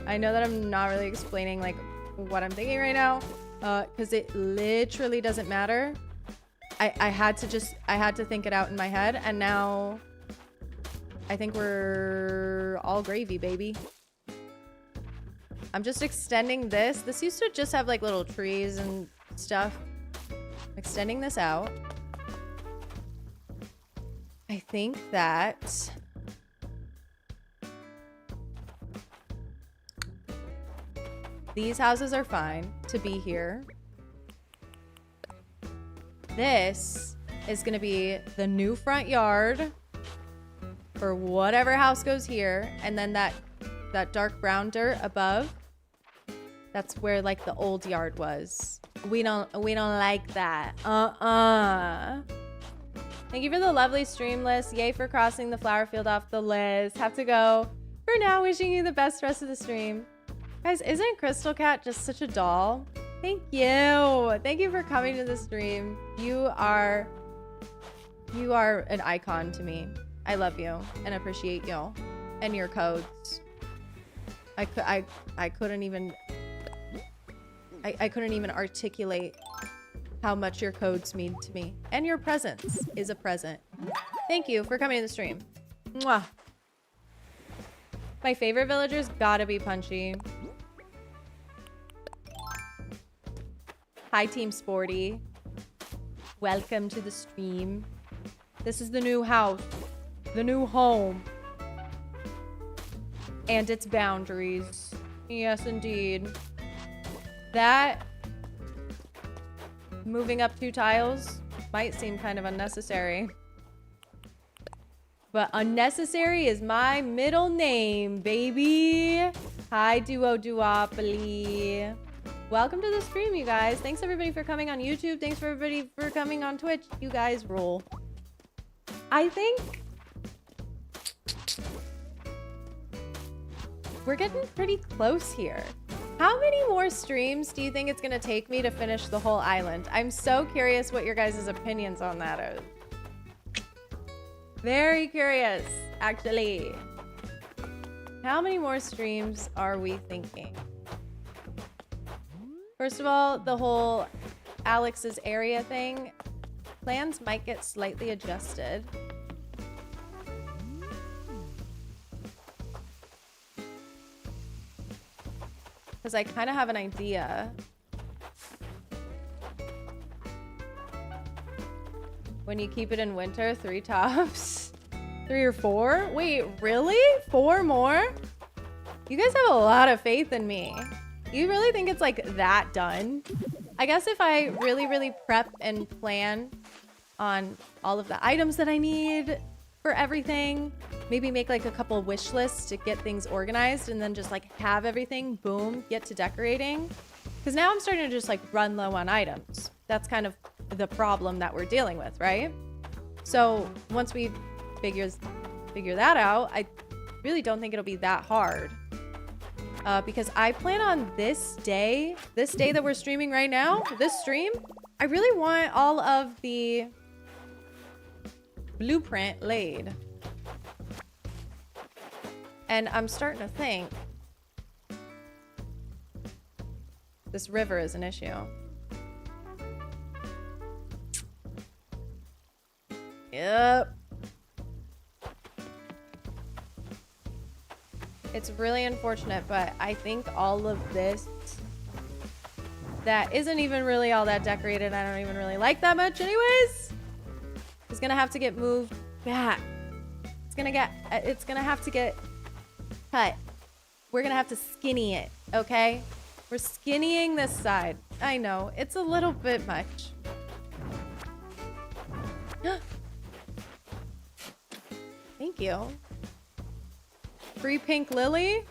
I know that I'm not really explaining like what I'm thinking right now, because it literally doesn't matter. I had to think it out in my head, and now I think we're all gravy, baby. I'm just extending this. This used to just have like little trees and stuff. Extending this out. I think that these houses are fine to be here. This is gonna be the new front yard for whatever house goes here, and then that dark brown dirt above, that's where like the old yard was. We don't like that. Thank you for the lovely stream list. Yay for crossing the flower field off the list. Have to go for now. Wishing you the best rest of the stream. Guys, isn't Crystal Cat just such a doll? Thank you. Thank you for coming to the stream. You are an icon to me. I love you and appreciate you and your codes. I couldn't even articulate how much your codes mean to me. And your presence is a present. Thank you for coming to the stream. Mwah. My favorite villager's gotta be Punchy. Hi, Team Sporty. Welcome to the stream. This is the new house, the new home, and its boundaries. Yes, indeed. That moving up 2 tiles might seem kind of unnecessary. But unnecessary is my middle name, baby. Hi, Duopoly. Welcome to the stream, you guys. Thanks everybody for coming on YouTube. Thanks for everybody for coming on Twitch. You guys rule. I think we're getting pretty close here. How many more streams do you think it's gonna take me to finish the whole island? I'm so curious what your guys' opinions on that are. Very curious, actually. How many more streams are we thinking? First of all, the whole Alex's area thing, plans might get slightly adjusted. Because I kind of have an idea. When you keep it in winter, 3 tops. 3 or 4? Wait, really? 4 more? You guys have a lot of faith in me. You really think it's like that done? I guess if I really prep and plan on all of the items that I need for everything, maybe make like a couple wish lists to get things organized, and then just like have everything, boom, get to decorating. Because now I'm starting to just like run low on items. That's kind of the problem that we're dealing with, right? So once we figure that out, I really don't think it'll be that hard. Because I plan on this day that we're streaming right now, this stream, I really want all of the blueprint laid. And I'm starting to think this river is an issue. Yep. It's really unfortunate, but I think all of this that isn't even really all that decorated, I don't even really like that much anyways, is gonna have to get moved back. It's gonna have to get cut. We're gonna have to skinny it, okay? We're skinnying this side. I know, it's a little bit much. Thank you. Free pink lily?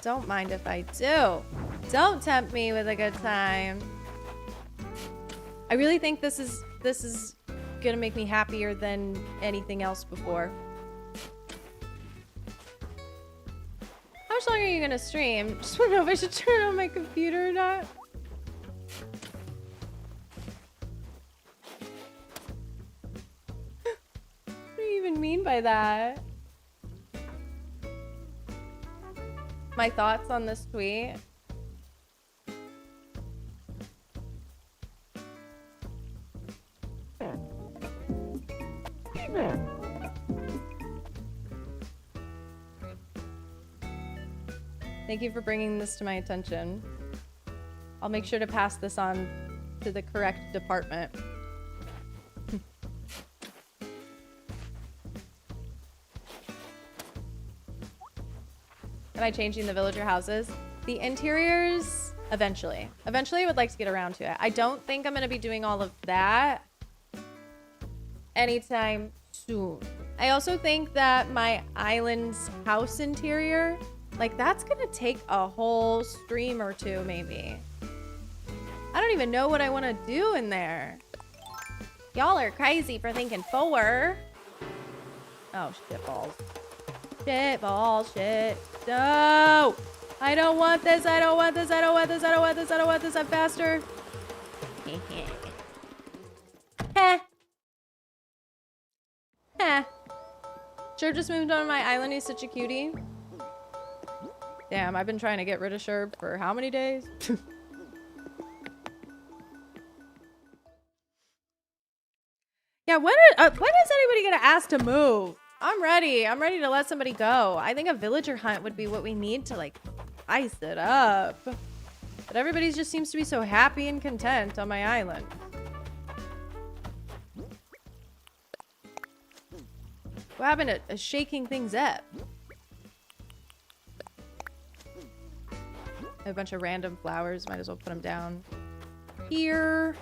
Don't mind if I do. Don't tempt me with a good time. I really think this is gonna make me happier than anything else before. How much longer are you gonna stream? Just wanna know if I should turn on my computer or not. What do you even mean by that? My thoughts on this tweet. Thank you for bringing this to my attention. I'll make sure to pass this on to the correct department. Am I changing the villager houses? The interiors, eventually. Eventually, I would like to get around to it. I don't think I'm going to be doing all of that anytime soon. I also think that my island's house interior, like, that's going to take a whole stream or two, maybe. I don't even know what I want to do in there. Y'all are crazy for thinking 4. Oh, shit balls. Shit balls, shit. No! I don't want this, I don't want this, I don't want this, I don't want this, I don't want this, I'm faster. Heh. Heh. Sherb just moved on my island, he's such a cutie. Damn, I've been trying to get rid of Sherb for how many days? Yeah, when is anybody gonna ask to move? I'm ready. I'm ready to let somebody go. I think a villager hunt would be what we need to, like, ice it up. But everybody just seems to be so happy and content on my island. What happened to shaking things up? A bunch of random flowers. Might as well put them down here.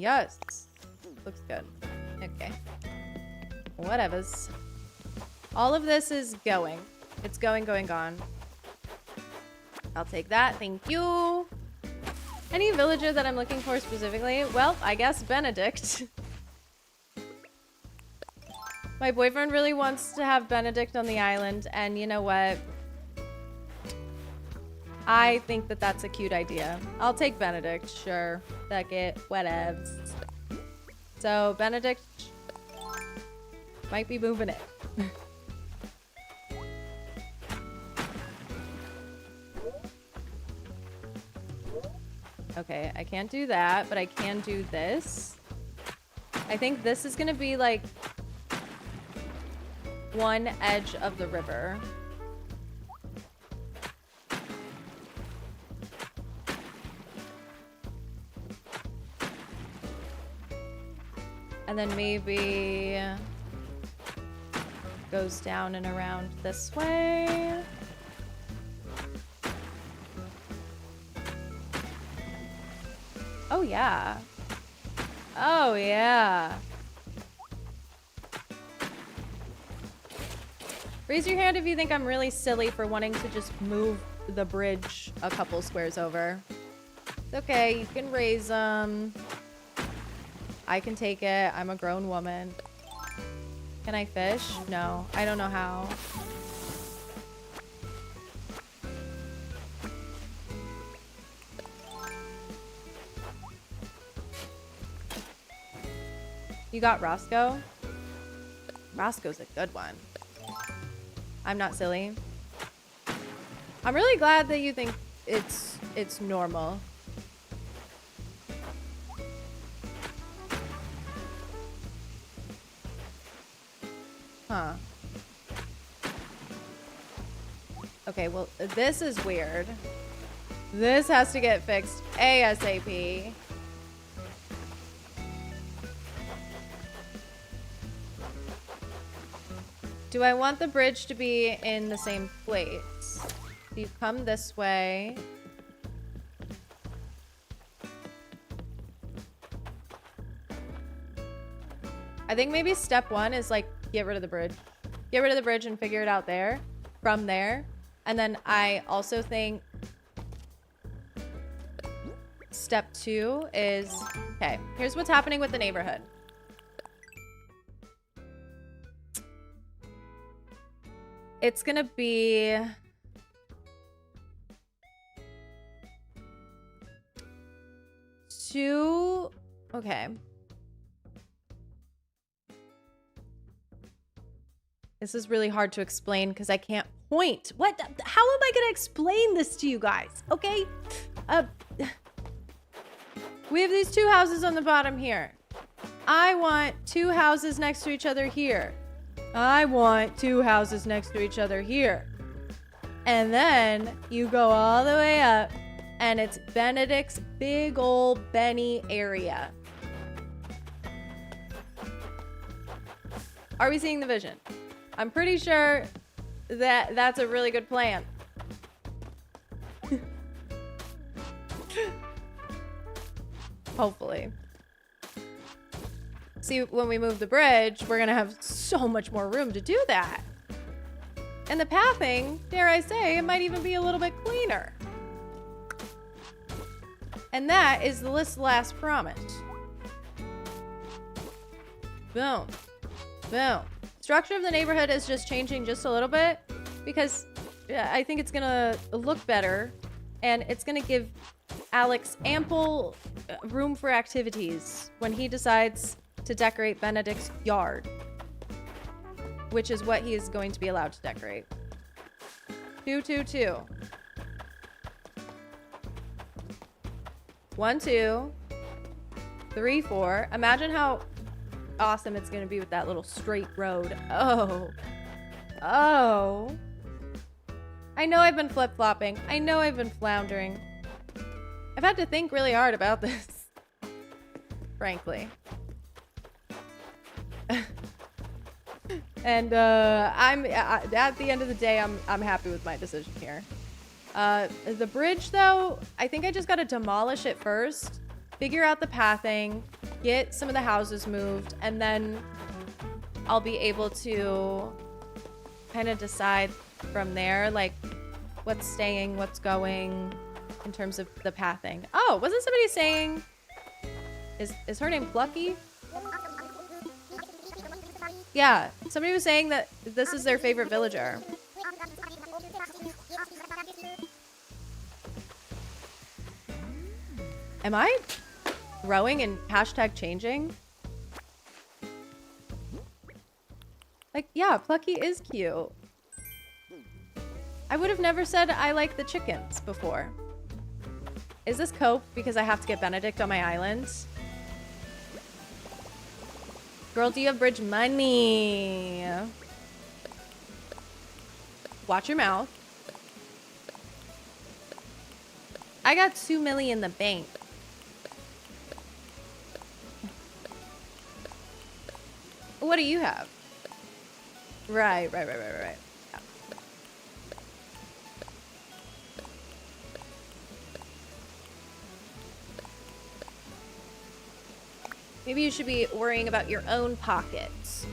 Yes. Looks good. Okay. Whatevers. All of this is going. It's going, gone. I'll take that. Thank you. Any villager that I'm looking for specifically? Well, I guess Benedict. My boyfriend really wants to have Benedict on the island, and you know what? I think that that's a cute idea. I'll take Benedict, sure. Fuck it. Whatevs. So, Benedict might be moving it. Okay, I can't do that, but I can do this. I think this is gonna be like one edge of the river. And then maybe goes down and around this way. Oh, yeah. Oh, yeah. Raise your hand if you think I'm really silly for wanting to just move the bridge a couple squares over. It's okay, you can raise them. I can take it. I'm a grown woman. Can I fish? No, I don't know how. You got Roscoe? Roscoe's a good one. I'm not silly. I'm really glad that you think it's normal. Huh. Okay, well, this is weird. This has to get fixed ASAP. Do I want the bridge to be in the same place? So you come this way. I think maybe step 1 is like get rid of the bridge. Get rid of the bridge and figure it out there. From there. And then I also think step 2 is... Okay, here's what's happening with the neighborhood. It's gonna be... Okay. This is really hard to explain because I can't point. What? How am I going to explain this to you guys? Okay. We have these two houses on the bottom here. I want two houses next to each other here. I want two houses next to each other here. And then you go all the way up and it's Benedict's big old Benny area. Are we seeing the vision? I'm pretty sure that that's a really good plan. Hopefully. See, when we move the bridge, we're gonna have so much more room to do that. And the pathing, dare I say, it might even be a little bit cleaner. And that is the list's last promise. Boom. Boom. Structure of the neighborhood is just changing just a little bit because I think it's gonna look better and it's gonna give Alex ample room for activities when he decides to decorate Benedict's yard, which is what he is going to be allowed to decorate. 2, 2, 2. 1, 2, 3, 4. Imagine how awesome it's going to be with that little straight road. Oh. Oh. I know I've been flip-flopping. I know I've been floundering. I've had to think really hard about this. Frankly. And I'm at the end of the day, I'm happy with my decision here. The bridge, though, I think I just got to demolish it first, figure out the pathing, get some of the houses moved, and then I'll be able to kind of decide from there, like what's staying, what's going in terms of the pathing. Oh, wasn't somebody saying, is her name Plucky? Yeah, somebody was saying that this is their favorite villager. Am I growing and hashtag changing? Like, yeah, Plucky is cute. I would have never said I like the chickens before. Is this cope because I have to get Benedict on my island? Girl, do you have bridge money? Watch your mouth. I got 2 million in the bank. What do you have? Right. Yeah. Maybe you should be worrying about your own pockets.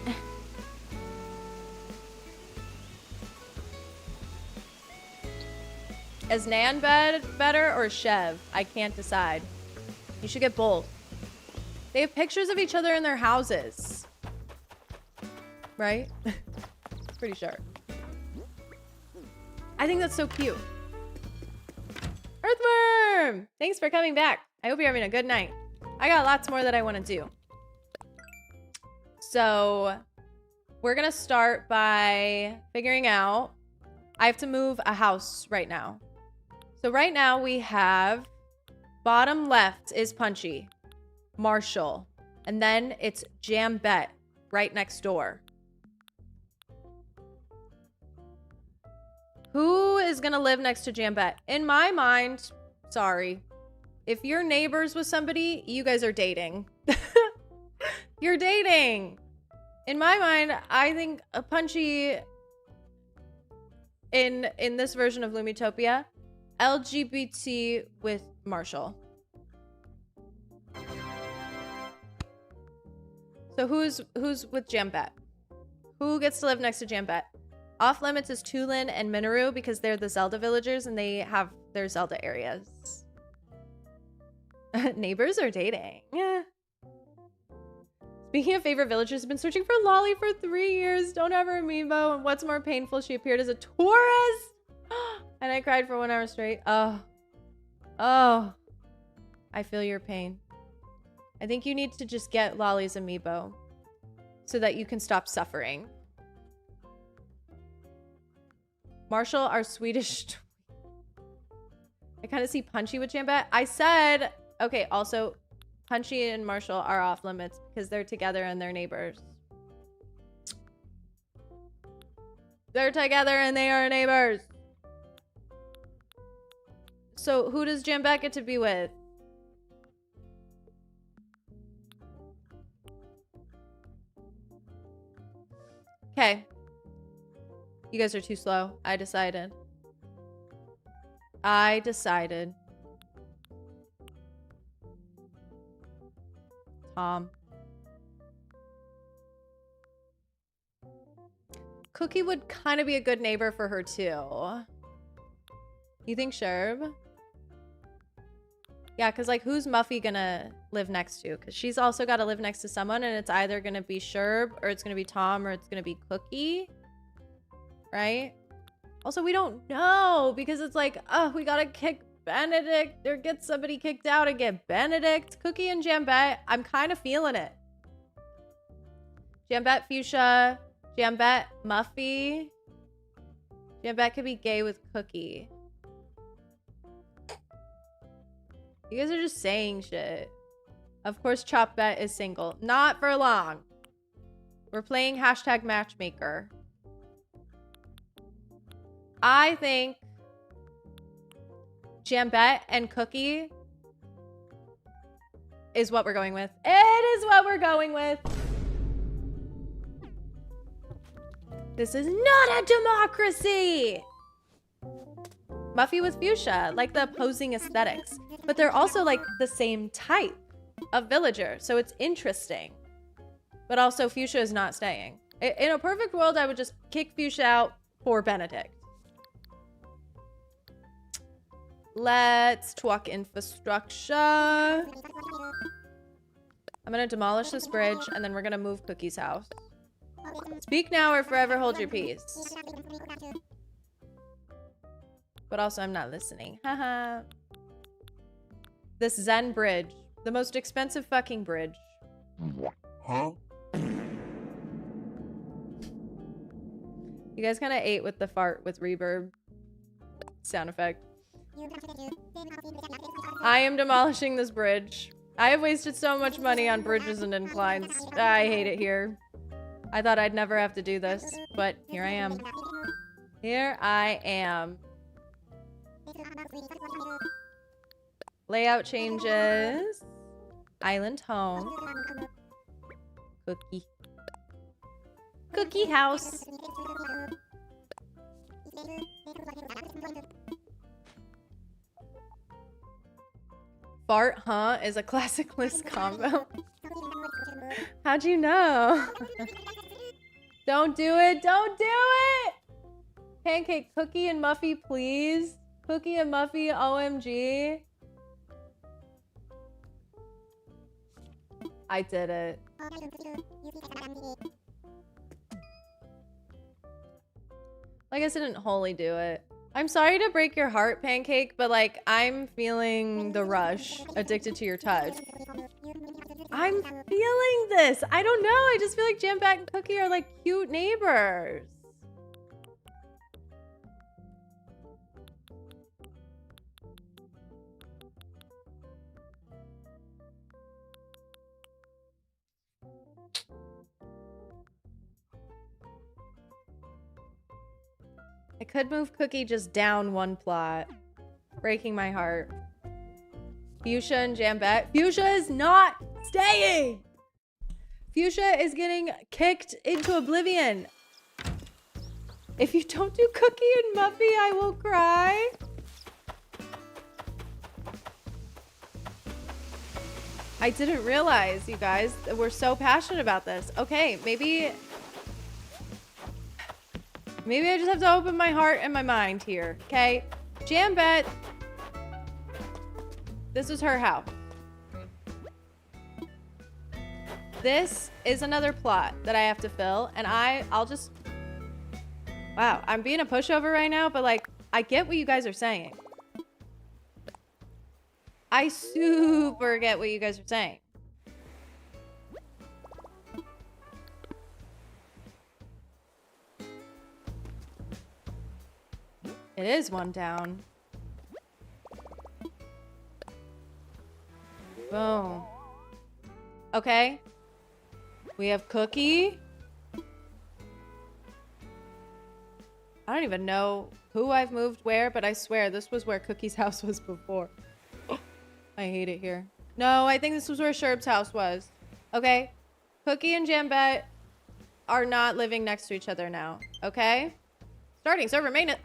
Is Nan better or Chev? I can't decide. You should get both. They have pictures of each other in their houses. Right? Pretty sure. I think that's so cute. Earthworm! Thanks for coming back. I hope you're having a good night. I got lots more that I want to do. So we're going to start by figuring out, I have to move a house right now. So right now we have bottom left is Punchy, Marshall, and then it's Jambette right next door. Who is going to live next to Jambette? In my mind, sorry. If you're neighbors with somebody, you guys are dating. You're dating. In my mind, I think a Punchy in this version of Lumitopia, LGBT with Marshall. So who's with Jambette? Who gets to live next to Jambette? Off limits is Tulin and Minoru because they're the Zelda villagers and they have their Zelda areas. Neighbors are dating. Yeah. Speaking of favorite villagers, I've been searching for Lolly for 3 years. Don't have her amiibo. And what's more painful, she appeared as a tourist. And I cried for 1 hour straight. Oh. I feel your pain. I think you need to just get Lolly's amiibo so that you can stop suffering. Marshall, our Swedish. I kind of see Punchy with Jambet. I said, okay, also, Punchy and Marshall are off limits because they're together and they're neighbors. They're together and they are neighbors. So who does Jambet get to be with? Okay. You guys are too slow. I decided. Tom. Cookie would kind of be a good neighbor for her too. You think Sherb? Yeah, because like who's Muffy gonna live next to? Because she's also got to live next to someone, and it's either gonna be Sherb or it's gonna be Tom or it's gonna be Cookie. Right? Also, we don't know because it's like, oh, we gotta kick Benedict or get somebody kicked out and get Benedict. Cookie and Jambet, I'm kind of feeling it. Jambet, Fuchsia, Jambet, Muffy. Jambet could be gay with Cookie. You guys are just saying shit. Of course, Chopbet is single. Not for long. We're playing hashtag matchmaker. I think Jambet and Cookie is what we're going with. It is what we're going with. This is not a democracy. Muffy with Fuchsia, like the opposing aesthetics. But they're also like the same type of villager. So it's interesting. But also Fuchsia is not staying. In a perfect world, I would just kick Fuchsia out for Benedict. Let's talk infrastructure. I'm gonna demolish this bridge and then we're gonna move Cookie's house. Speak now or forever hold your peace. But also I'm not listening. Haha. This Zen bridge. The most expensive fucking bridge. Huh? You guys kind of ate with the fart with reverb sound effect. I am demolishing this bridge. I have wasted so much money on bridges and inclines. I hate it here. I thought I'd never have to do this, but here I am. Here I am. Layout changes. Island home. Cookie. Cookie house. Fart, huh? Is a classic list combo. How'd you know? Don't do it. Don't do it. Pancake, Cookie, and Muffy, please. Cookie and Muffy, OMG. I did it. I guess I didn't wholly do it. I'm sorry to break your heart, Pancake, but like, I'm feeling the rush. Addicted to your touch. I'm feeling this. I don't know. I just feel like Jambet and Cookie are like cute neighbors. I could move Cookie just down one plot. Breaking my heart. Fuchsia and Jambet. Fuchsia is not staying! Fuchsia is getting kicked into oblivion. If you don't do Cookie and Muffy, I will cry. I didn't realize, you guys, that we're so passionate about this. Okay, maybe I just have to open my heart and my mind here, okay? Jambet, this is her house. This is another plot that I have to fill, and I'll just... Wow, I'm being a pushover right now, but like, I get what you guys are saying. I super get what you guys are saying. It is one down. Boom. Okay. We have Cookie. I don't even know who I've moved where, but I swear this was where Cookie's house was before. I hate it here. No, I think this was where Sherb's house was. Okay. Cookie and Jambette are not living next to each other now. Okay? Starting server maintenance.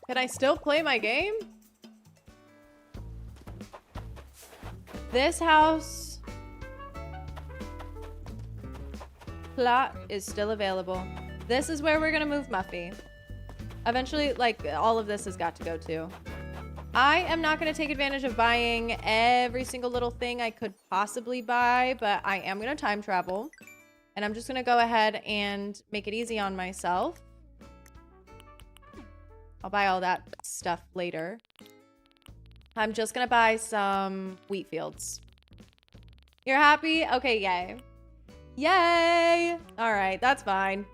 Can I still play my game? This house plot is still available. This is where we're gonna move Muffy. Eventually, like, all of this has got to go too. I am not gonna take advantage of buying every single little thing I could possibly buy, but I am gonna time travel. And I'm just gonna go ahead and make it easy on myself. I'll buy all that stuff later. I'm just gonna buy some wheat fields. You're happy? Okay, yay. Yay! All right, that's fine.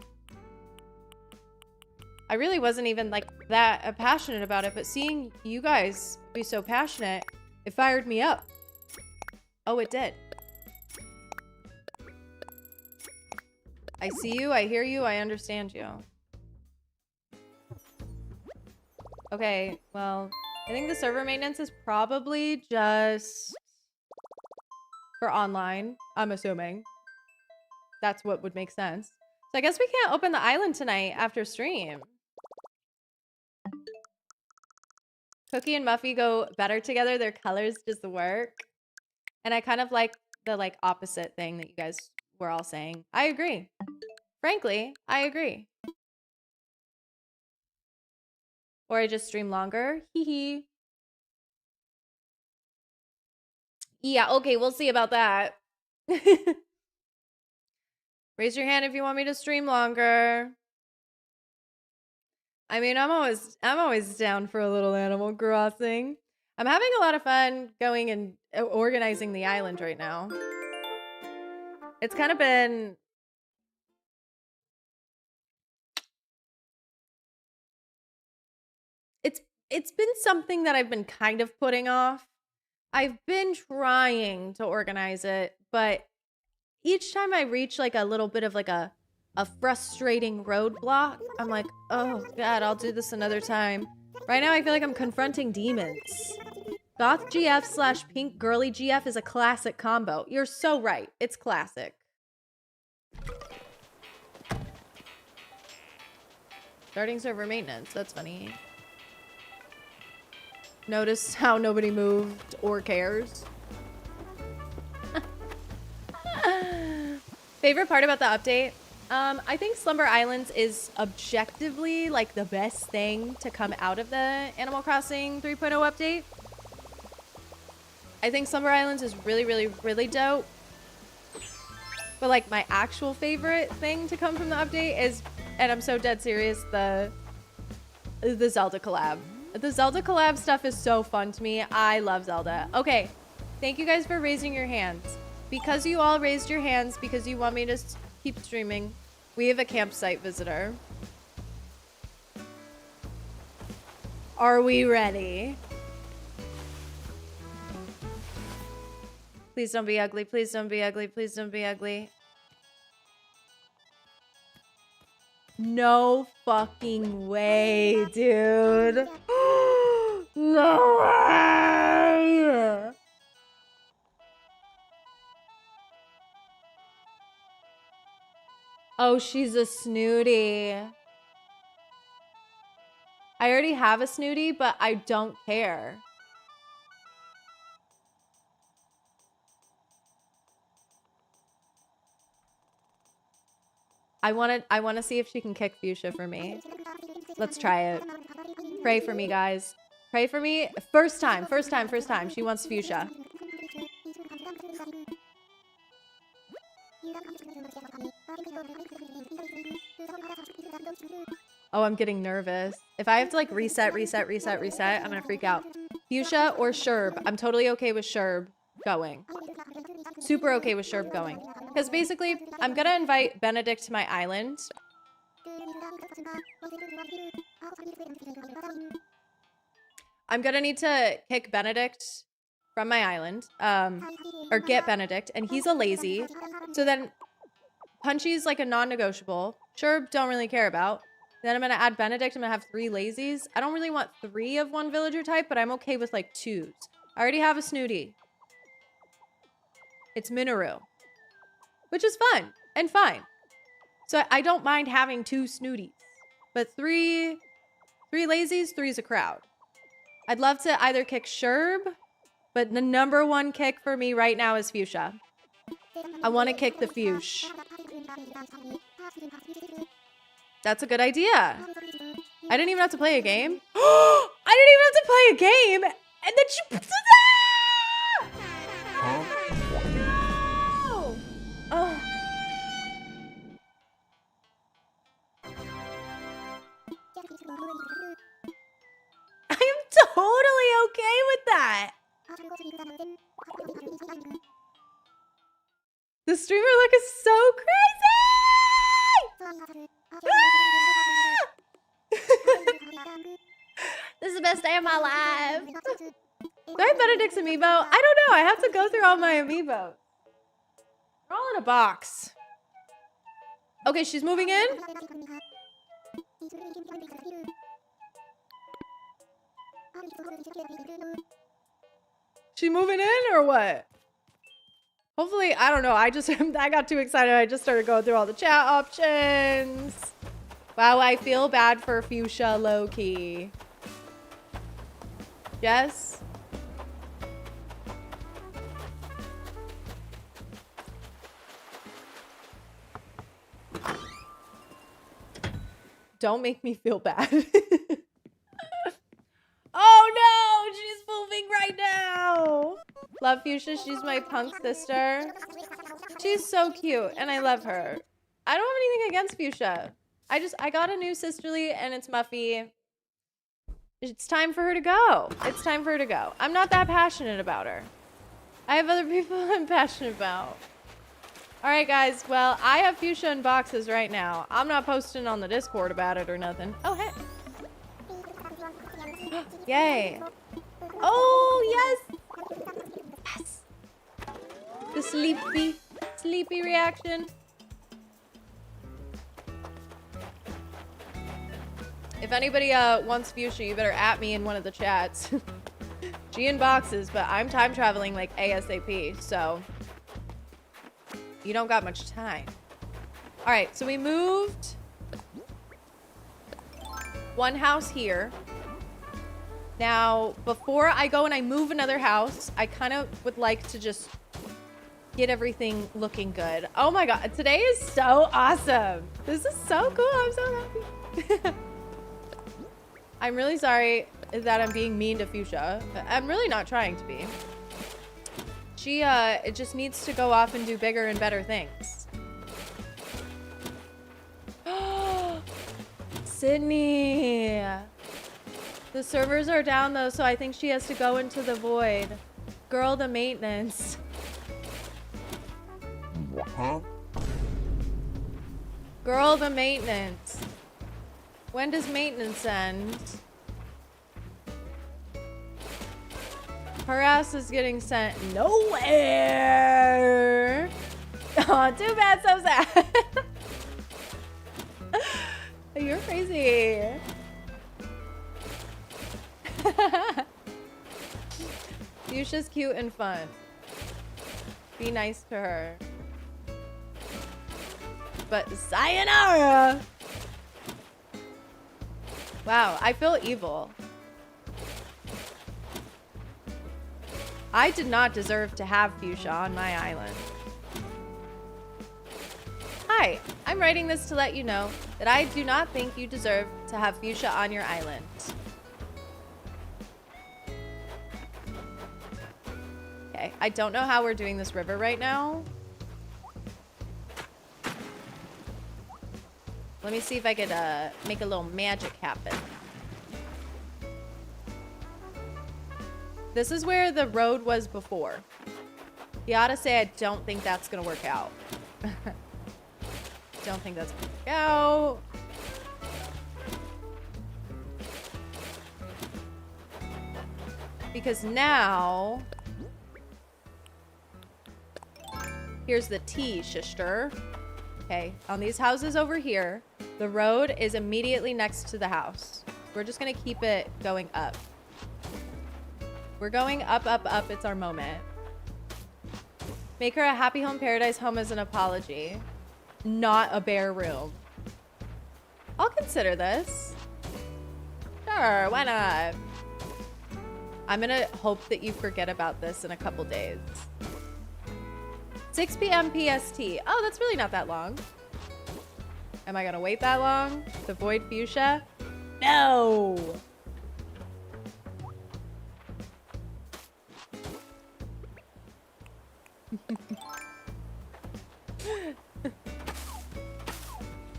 I really wasn't even like that passionate about it, but seeing you guys be so passionate, it fired me up. Oh, it did. I see you, I hear you, I understand you. Okay, well, I think the server maintenance is probably just for online, I'm assuming. That's what would make sense. So I guess we can't open the island tonight after stream. Cookie and Muffy go better together. Their colors just work. And I kind of like the like opposite thing that you guys were all saying. I agree. Frankly, I agree. Or I just stream longer. Hee hee. Yeah, okay, we'll see about that. Raise your hand if you want me to stream longer. I mean, I'm always down for a little Animal Crossing. I'm having a lot of fun going and organizing the island right now. It's kind of been it's been something that I've been kind of putting off. I've been trying to organize it, but each time I reach like a little bit of like a frustrating roadblock, I'm like, oh God, I'll do this another time. Right now, I feel like I'm confronting demons. Goth GF / pink girly GF is a classic combo. You're so right. It's classic. Starting server maintenance. That's funny. Notice how nobody moved or cares. Favorite part about the update? I think Slumber Islands is objectively like the best thing to come out of the Animal Crossing 3.0 update. I think Slumber Islands is really, really, really dope. But like my actual favorite thing to come from the update is, and I'm so dead serious, the Zelda collab. The Zelda collab stuff is so fun to me. I love Zelda. Okay, thank you guys for raising your hands. Because you all raised your hands, because you want me to keep streaming, we have a campsite visitor. Are we ready? Please don't be ugly. Please don't be ugly. Please don't be ugly. No fucking way, dude. No way! Oh, she's a snooty. I already have a snooty, but I don't care. I want to see if she can kick Fuchsia for me. Let's try it. Pray for me, guys. Pray for me. First time. She wants Fuchsia. Oh, I'm getting nervous. If I have to like reset, I'm gonna freak out. Fuchsia or Sherb? I'm totally okay with Sherb going. Super okay with Sherb going. Because basically, I'm gonna invite Benedict to my island. I'm gonna need to kick Benedict from my island, or get Benedict, and he's a lazy. So then Punchy's like a non-negotiable. Sure, don't really care about. Then I'm gonna add Benedict. I'm gonna have 3 lazies. I don't really want 3 of one villager type, but I'm okay with like 2s. I already have a Snooty. It's Minoru, which is fun and fine. So I don't mind having 2 Snooties, but 3 lazies, 3's a crowd. I'd love to either kick Sherb, but the #1 kick for me right now is Fuchsia. I want to kick the Fuchsia. That's a good idea. I didn't even have to play a game. I didn't even have to play a game. And then she... Huh? No! Oh. I am totally okay with that. The streamer look is so crazy! This is the best day of my life. Do I have Benedict's amiibo? I don't know. I have to go through all my amiibos. They're all in a box. Okay, she's moving in. She moving in or what? Hopefully, I don't know. I got too excited. I just started going through all the chat options. Wow, I feel bad for Fuchsia low-key. Yes? Don't make me feel bad. Oh no, she's moving right now. Love Fuchsia, she's my punk sister. She's so cute and I love her. I don't have anything against Fuchsia. I got a new sisterly and it's Muffy. It's time for her to go. It's time for her to go. I'm not that passionate about her. I have other people I'm passionate about. All right, guys. Well, I have Fuchsia in boxes right now. I'm not posting on the Discord about it or nothing. Oh, hey. Yay. Oh, yes. Yes. The sleepy reaction. If anybody wants Fuchsia, you better at me in one of the chats. She in boxes, but I'm time traveling like ASAP, so you don't got much time. All right, so we moved one house here. Now, before I go and I move another house, I kind of would like to just get everything looking good. Oh my God, today is so awesome. This is so cool. I'm so happy. I'm really sorry that I'm being mean to Fuchsia. I'm really not trying to be. She, it just needs to go off and do bigger and better things. Sydney. The servers are down though, so I think she has to go into the void. Girl, the maintenance. Huh? Girl, the maintenance. When does maintenance end? Her ass is getting sent nowhere. Oh, too bad, so sad. You're crazy. Fuchsia's cute and fun. Be nice to her. But sayonara! Wow, I feel evil. I did not deserve to have Fuchsia on my island. Hi, I'm writing this to let you know that I do not think you deserve to have Fuchsia on your island. Okay, I don't know how we're doing this river right now. Let me see if I could make a little magic happen. This is where the road was before. You ought to say I don't think that's gonna work out. Don't think that's gonna work out. Because now, here's the T, sister. Okay, on these houses over here, the road is immediately next to the house. We're just gonna keep it going up. We're going up, up, up. It's our moment. Make her a happy home paradise home as an apology. Not a bare room. I'll consider this. Sure, why not? I'm gonna hope that you forget about this in a couple days. 6 p.m. PST. Oh, that's really not that long. Am I gonna wait that long to avoid fuchsia? No!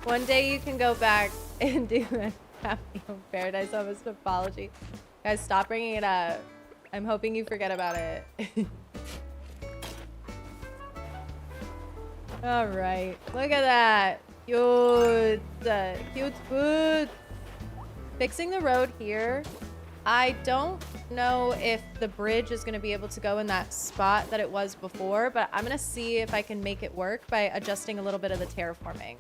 One day you can go back and do a happy home paradise almost apology. Guys, stop bringing it up. I'm hoping you forget about it. All right, look at that. Cute, cute food. Fixing the road here. I don't know if the bridge is gonna be able to go in that spot that it was before, but I'm gonna see if I can make it work by adjusting a little bit of the terraforming.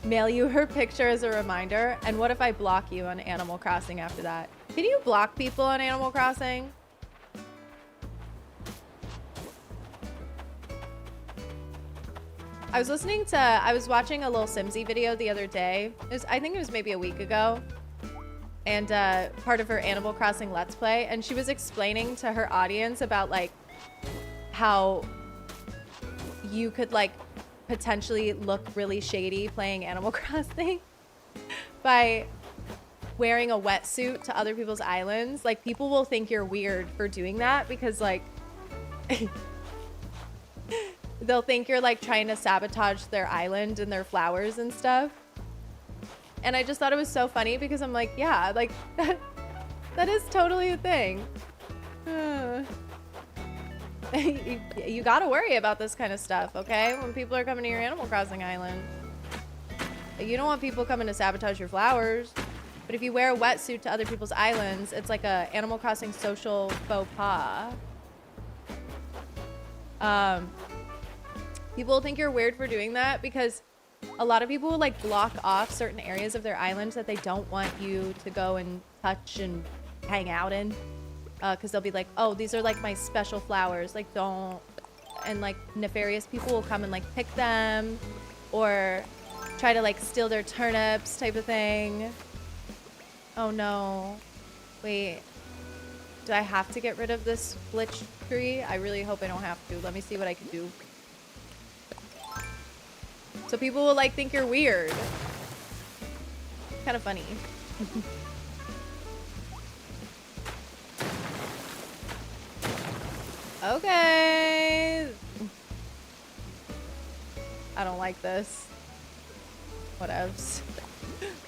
Mail you her picture as a reminder. And what if I block you on Animal Crossing after that? Can you block people on Animal Crossing? I was watching a little Simsy video the other day. I think it was maybe a week ago. And part of her Animal Crossing Let's Play. And she was explaining to her audience about like how you could like potentially look really shady playing Animal Crossing by wearing a wetsuit to other people's islands. Like people will think you're weird for doing that because like they'll think you're like trying to sabotage their island and their flowers and stuff. And I just thought it was so funny because I'm like, yeah, like that is totally a thing. You gotta worry about this kind of stuff, okay? When people are coming to your Animal Crossing island. You don't want people coming to sabotage your flowers. But if you wear a wetsuit to other people's islands, it's like a Animal Crossing social faux pas. People think you're weird for doing that because a lot of people will like block off certain areas of their island that they don't want you to go and touch and hang out in. Because they'll be like, oh, these are like my special flowers. Like, don't. And like nefarious people will come and like pick them or try to like steal their turnips type of thing. Oh no. Wait. Do I have to get rid of this glitch tree? I really hope I don't have to. Let me see what I can do. So people will like think you're weird. Kind of funny. Okay. I don't like this. Whatevs.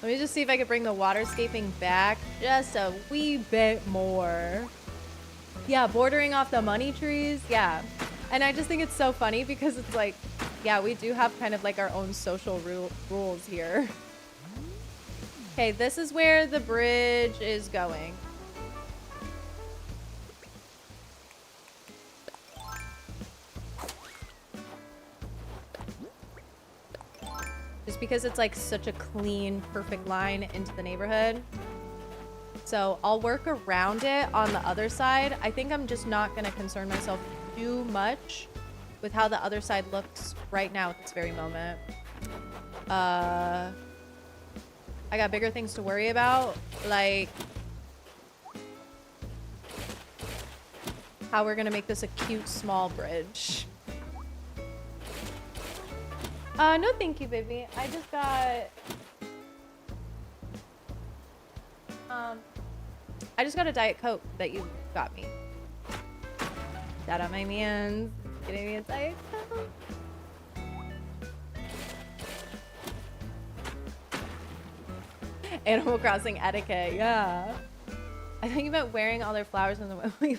Let me just see if I can bring the waterscaping back just a wee bit more. Yeah, bordering off the money trees. Yeah. And I just think it's so funny because it's like, yeah, we do have kind of like our own social rules here. Okay, this is where the bridge is going. Just because it's like such a clean, perfect line into the neighborhood. So I'll work around it on the other side. I think I'm just not gonna concern myself too much with how the other side looks right now at this very moment. I got bigger things to worry about, like how we're gonna make this a cute small bridge. No thank you, baby. I just got a Diet Coke that you got me. Shout out my mans. Getting me a Diet Coke. Animal Crossing etiquette, yeah. I think you meant wearing all their flowers in the way.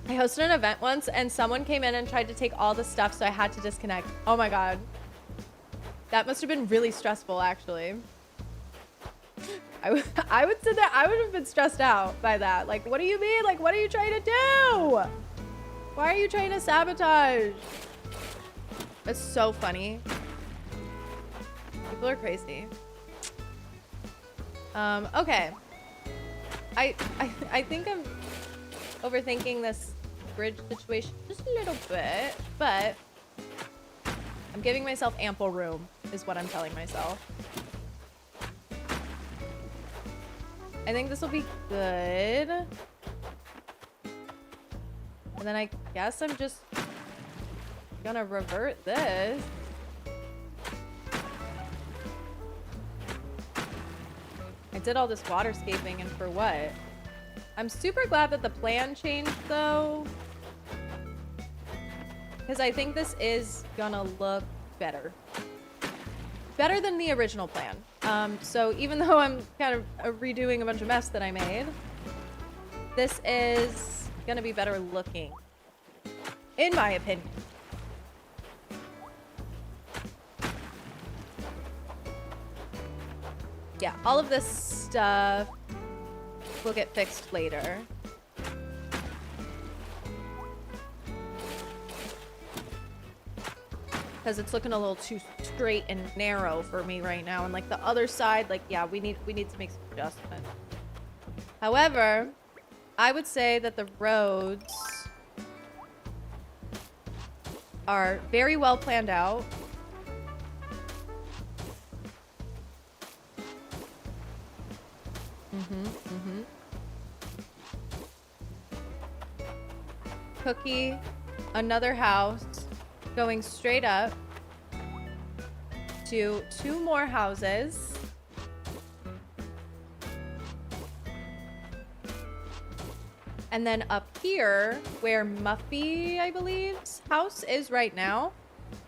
I hosted an event once and someone came in and tried to take all the stuff, so I had to disconnect. Oh my God. That must have been really stressful, actually. I would sit there, I would have been stressed out by that. Like, what do you mean? Like, what are you trying to do? Why are you trying to sabotage? That's so funny. People are crazy. Okay. I think I'm overthinking this bridge situation just a little bit, but I'm giving myself ample room, is what I'm telling myself. I think this will be good. And then I guess I'm just gonna revert this. I did all this waterscaping, and for what? I'm super glad that the plan changed though, because I think this is gonna look better. Better than the original plan. So even though I'm kind of redoing a bunch of mess that I made, this is gonna be better looking, in my opinion. Yeah, all of this stuff will get fixed later. Because it's looking a little too straight and narrow for me right now. And like the other side, like, yeah, we need to make some adjustments. However, I would say that the roads are very well planned out. Cookie, another house, going straight up to 2 more houses. And then up here, where Muffy, I believe's house is right now,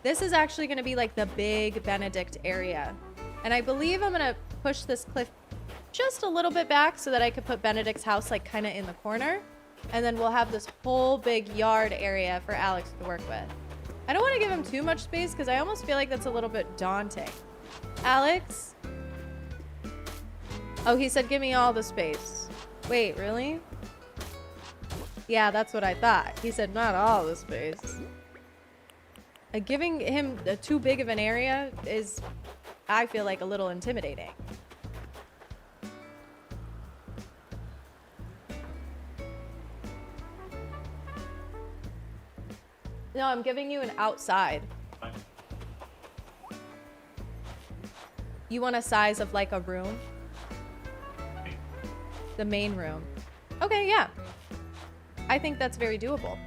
this is actually going to be like the big Benedict area. And I believe I'm going to push this cliff just a little bit back so that I could put Benedict's house like kind of in the corner. And then we'll have this whole big yard area for Alex to work with. I don't want to give him too much space because I almost feel like that's a little bit daunting. Alex? Oh, he said give me all the space. Wait, really? Yeah, that's what I thought. He said not all the space. Giving him too big of an area is, I feel like, a little intimidating. No, I'm giving you an outside. Fine. You want a size of like a room? The main room. Okay, yeah. I think that's very doable.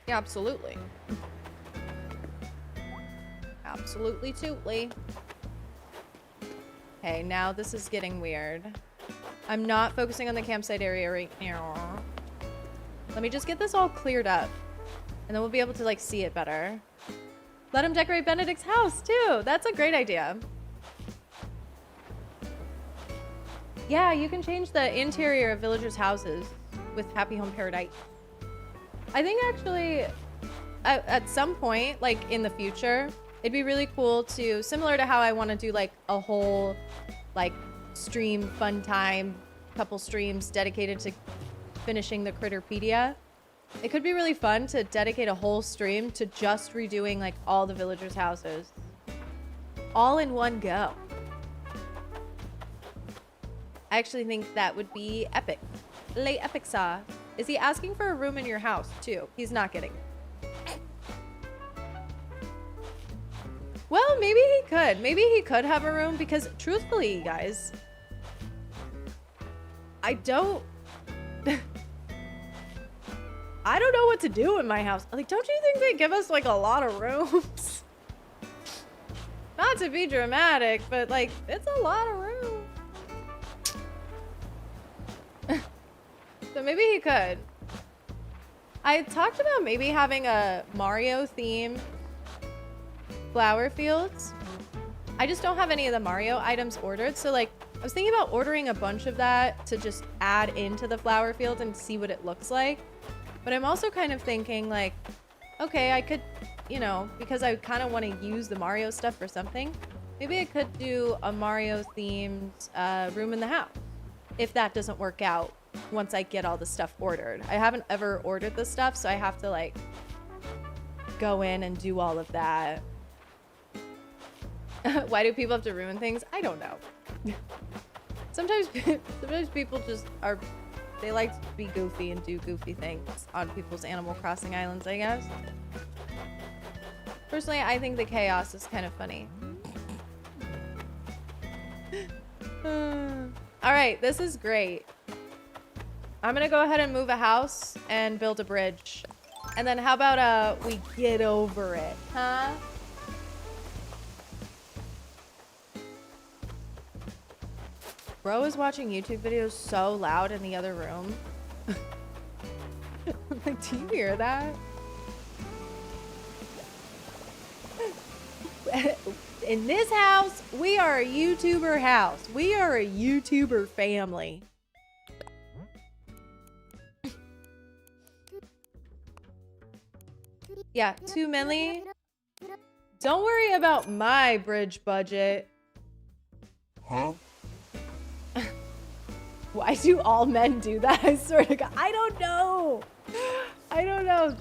Yeah, absolutely. Absolutely tootly. Okay, now this is getting weird. I'm not focusing on the campsite area right now. Let me just get this all cleared up. And then we'll be able to like see it better. Let him decorate Benedict's house too. That's a great idea. Yeah, you can change the interior of villagers' houses with Happy Home Paradise. I think actually at some point, like in the future, it'd be really cool to, similar to how I want to do like a whole like stream fun time, couple streams dedicated to finishing the Critterpedia. It could be really fun to dedicate a whole stream to just redoing like all the villagers' houses. All in one go. I actually think that would be epic. Le epic saw. Is he asking for a room in your house too? He's not getting it. Well, maybe he could. Maybe he could have a room because truthfully, guys, I don't know what to do in my house. Like, don't you think they give us like a lot of rooms? Not to be dramatic, but like, it's a lot of room. So maybe he could. I talked about maybe having a Mario theme flower fields. I just don't have any of the Mario items ordered. So like I was thinking about ordering a bunch of that to just add into the flower field and see what it looks like. But I'm also kind of thinking like, okay, I could, you know, because I kind of want to use the Mario stuff for something. Maybe I could do a Mario themed room in the house if that doesn't work out once I get all the stuff ordered. I haven't ever ordered the stuff, so I have to like go in and do all of that. Why do people have to ruin things? I don't know. Sometimes people just are, they like to be goofy and do goofy things on people's Animal Crossing islands, I guess. Personally, I think the chaos is kind of funny. All right, this is great. I'm gonna go ahead and move a house and build a bridge. And then how about we get over it, huh? Bro is watching YouTube videos so loud in the other room. I'm like, do you hear that? In this house, we are a YouTuber house. We are a YouTuber family. Yeah, 2 milli. Don't worry about my bridge budget. Huh? Why do all men do that? I swear to God. I don't know. I don't know.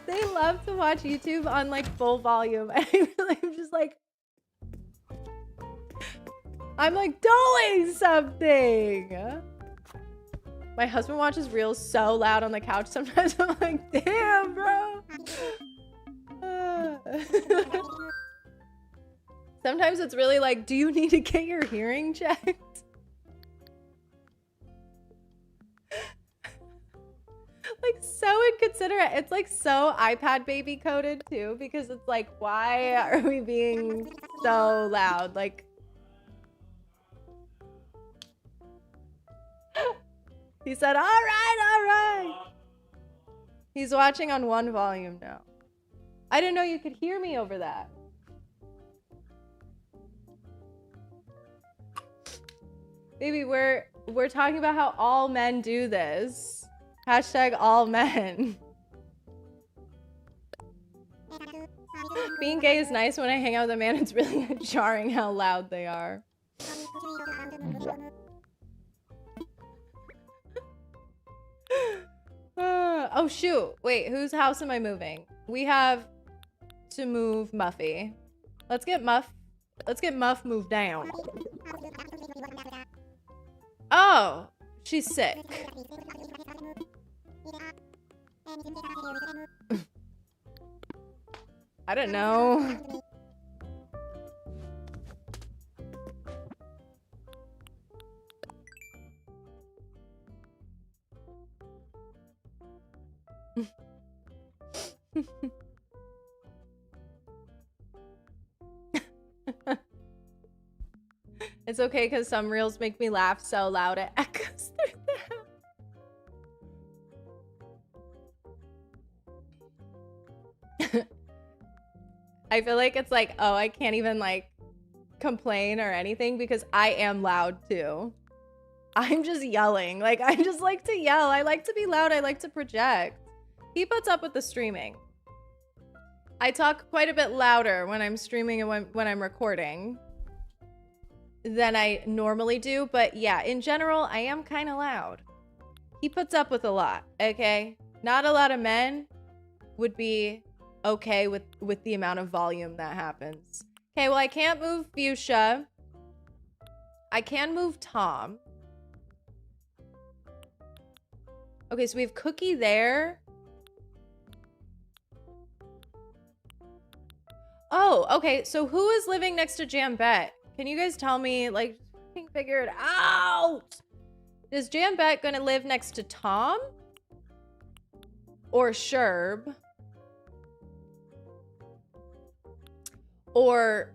They love to watch YouTube on like full volume. And I'm just like, I'm like doing something. My husband watches reels so loud on the couch. Sometimes I'm like, damn, bro. Sometimes it's really like, do you need to get your hearing checked? Like so inconsiderate. It's like so iPad baby coded too, because it's like, why are we being so loud? Like, he said, all right. He's watching on 1 volume now. I didn't know you could hear me over that. Baby, we're talking about how all men do this. Hashtag all men. Being gay is nice. When I hang out with a man, it's really jarring how loud they are. Oh shoot. Wait, whose house am I moving? We have to move Muffy. Let's get Muff moved down. Oh, she's sick. I don't know. It's okay because some reels make me laugh so loud it echoes through the house. I feel like it's like, oh, I can't even like complain or anything because I am loud too. I'm just yelling. Like, I just like to yell. I like to be loud. I like to project. He puts up with the streaming. I talk quite a bit louder when I'm streaming and when I'm recording than I normally do. But yeah, in general, I am kind of loud. He puts up with a lot, okay? Not a lot of men would be okay with the amount of volume that happens. Okay, well, I can't move Fuchsia. I can move Tom. Okay, so we have Cookie there. Oh, okay. So who is living next to Jambette? Can you guys tell me, like, figure it out? Is Jambette gonna live next to Tom? Or Sherb? Or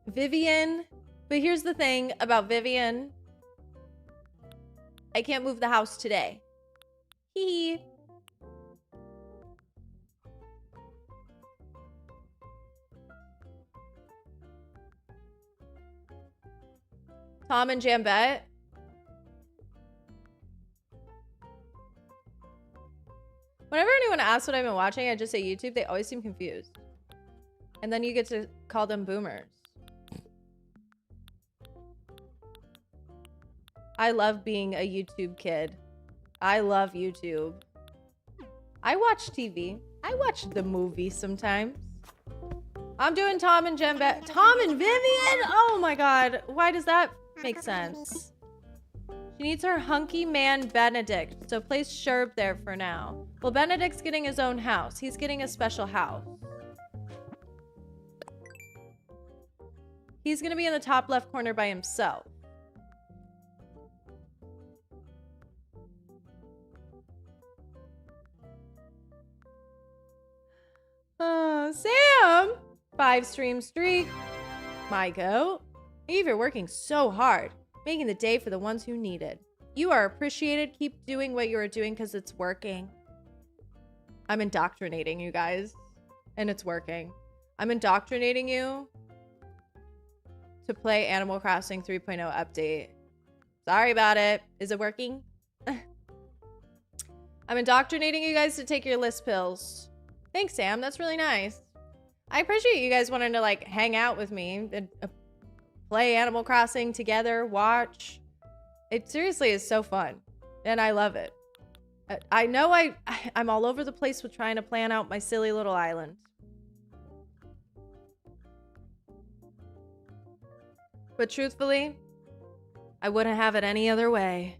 Vivian? But here's the thing about Vivian. I can't move the house today. Hee hee. Tom and Jambette. Whenever anyone asks what I've been watching, I just say YouTube. They always seem confused. And then you get to call them boomers. I love being a YouTube kid. I love YouTube. I watch TV. I watch the movie sometimes. I'm doing Tom and Jambette. Tom and Vivian? Oh my god. Why does that make sense? She needs her hunky man Benedict, so place Sherb there for now. Well, Benedict's getting his own house. He's getting a special house. He's gonna be in the top left corner by himself. Sam! 5-stream streak. My goat. Eve, you're working so hard, making the day for the ones who need it. You are appreciated. Keep doing what you are doing because it's working. I'm indoctrinating you guys, and it's working. I'm indoctrinating you to play Animal Crossing 3.0 update. Sorry about it. Is it working? I'm indoctrinating you guys to take your list pills. Thanks, Sam. That's really nice. I appreciate you guys wanting to, like, hang out with me and play Animal Crossing together, watch. It seriously is so fun, and I love it. I know I'm all over the place with trying to plan out my silly little island. But truthfully, I wouldn't have it any other way.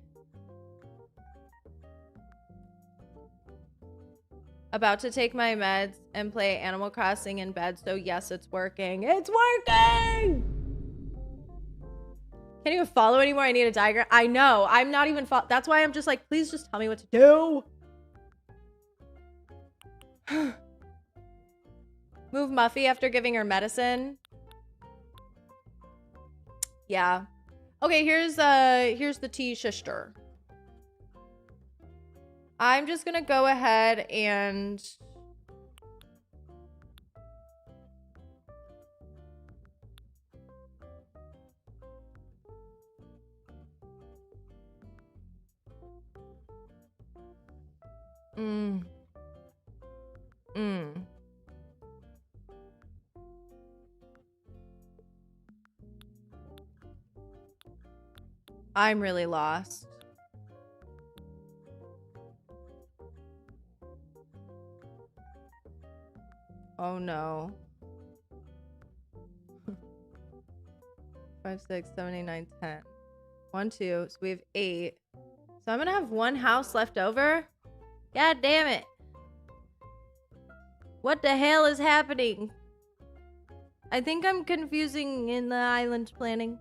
About to take my meds and play Animal Crossing in bed, so yes, it's working. It's working! Can't even follow anymore. I need a diagram. I know. I'm not even that's why I'm just like, please just tell me what to do. Move Muffy after giving her medicine. Yeah. Okay, here's the tea sister. I'm just gonna go ahead and I'm really lost. Oh no. 5, 6, 7, 8, 9, 10. 1, 2. So we have 8. So I'm gonna have one house left over? God damn it. What the hell is happening? I think I'm confusing in the island planning.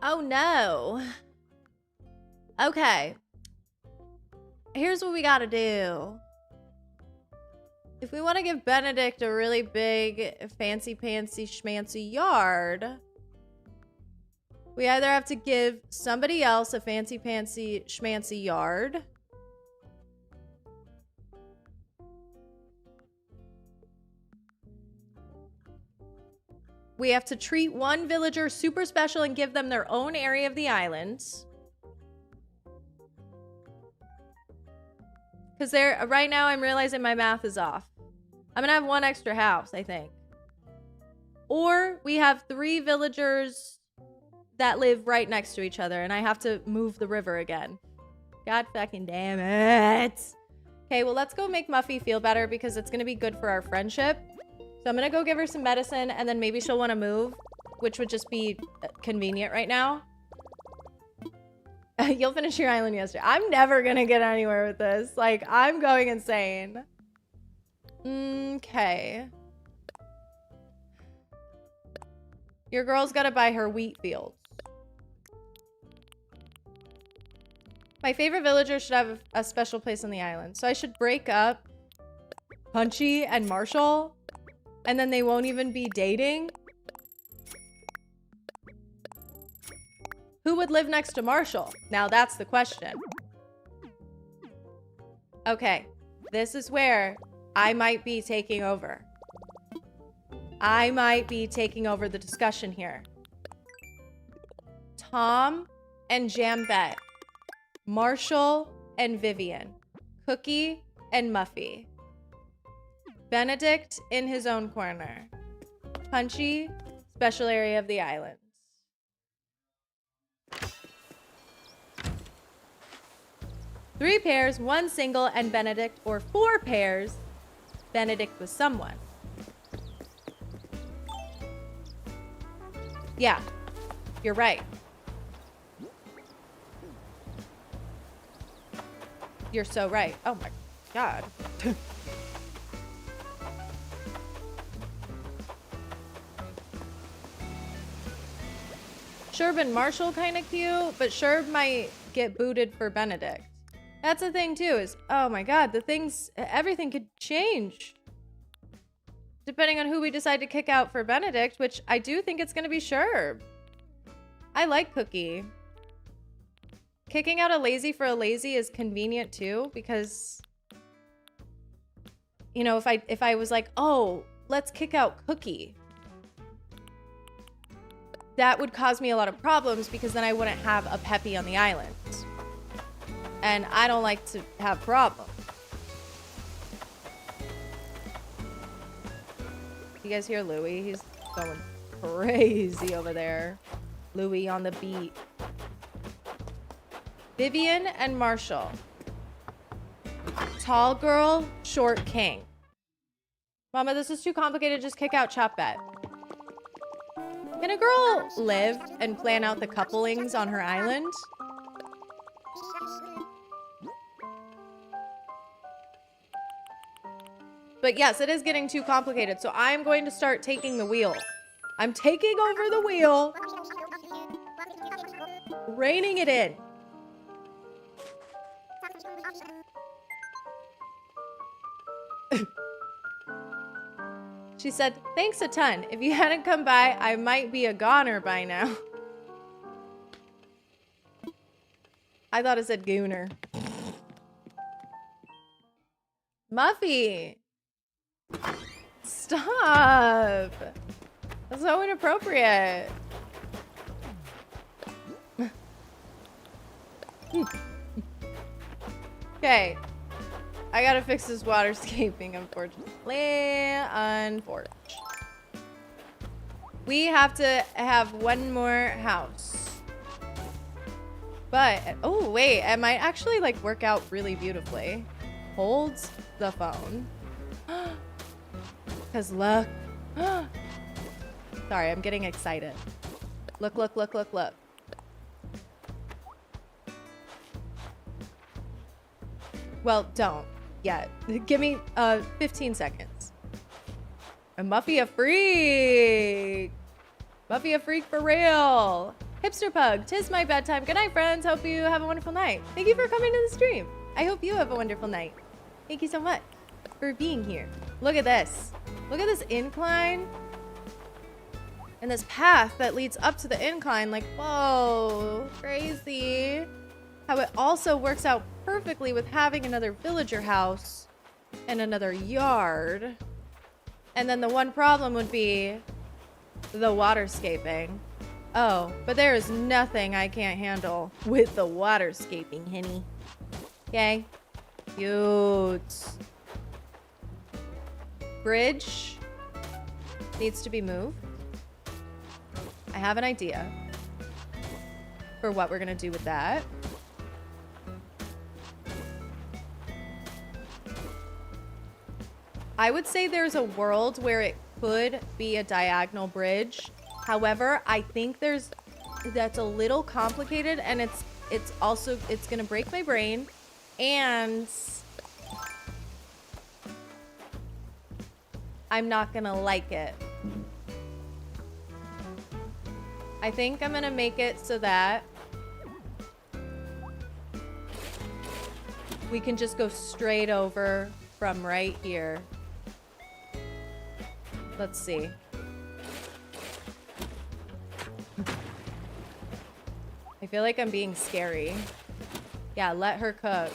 Oh no. Okay. Here's what we gotta do. If we want to give Benedict a really big, fancy-pantsy, schmancy yard, we either have to give somebody else a fancy-pantsy, schmancy yard, we have to treat one villager super special and give them their own area of the island. Because right now I'm realizing my math is off. I'm gonna have one extra house, I think. Or we have 3 villagers that live right next to each other and I have to move the river again. God fucking damn it. Okay, well, let's go make Muffy feel better because it's gonna be good for our friendship. So I'm gonna go give her some medicine and then maybe she'll want to move, which would just be convenient right now. You'll finish your island yesterday. I'm never gonna get anywhere with this. Like, I'm going insane. Okay. Your girl's gotta buy her wheat fields. My favorite villager should have a special place on the island. So I should break up Punchy and Marshall. And then they won't even be dating? Who would live next to Marshall? Now that's the question. Okay, this is where I might be taking over. I might be taking over the discussion here. Tom and Jambette. Marshall and Vivian. Cookie and Muffy. Benedict in his own corner. Punchy, special area of the islands. Three pairs, one single, and Benedict, or four pairs, Benedict with someone. Yeah, you're right. You're so right. Oh my God. Sherb and Marshall kind of cute, but Sherb might get booted for Benedict. That's the thing too, is, oh my God, everything could change. Depending on who we decide to kick out for Benedict, which I do think it's gonna be Sherb. I like Cookie. Kicking out a lazy for a lazy is convenient too, because, you know, if I was like, oh, let's kick out Cookie, that would cause me a lot of problems because then I wouldn't have a Peppy on the island. And I don't like to have problems. You guys hear Louie? He's going crazy over there. Louie on the beat. Vivian and Marshall. Tall girl, short king. Mama, this is too complicated. Just kick out Chopette. Can a girl live and plan out the couplings on her island? But yes, it is getting too complicated. So I'm going to start taking the wheel. I'm taking over the wheel. Reining it in. She said, thanks a ton. If you hadn't come by, I might be a goner by now. I thought it said gooner. Muffy. Stop. That's so inappropriate. Okay. I gotta fix this waterscaping, unfortunately. We have to have one more house. But, oh wait, it might actually like work out really beautifully. Hold the phone. Cause look. Sorry, I'm getting excited. Look, look, look, look, look. Well, don't yet. Give me 15 seconds. And Muffy a freak. Muffy a freak for real. Hipster Pug, 'tis my bedtime. Good night, friends. Hope you have a wonderful night. Thank you for coming to the stream. I hope you have a wonderful night. Thank you so much for being here. Look at this. Look at this incline. And this path that leads up to the incline. Like, whoa, crazy. How it also works out perfectly with having another villager house and another yard. And then the one problem would be the waterscaping. Oh, but there is nothing I can't handle with the waterscaping, Henny. Okay? Cute. Bridge needs to be moved. I have an idea for what we're gonna do with that. I would say there's a world where it could be a diagonal bridge. However, I think that's a little complicated, and it's also gonna break my brain, and I'm not gonna like it. I think I'm gonna make it so that we can just go straight over from right here. Let's see. I feel like I'm being scary. Yeah, let her cook.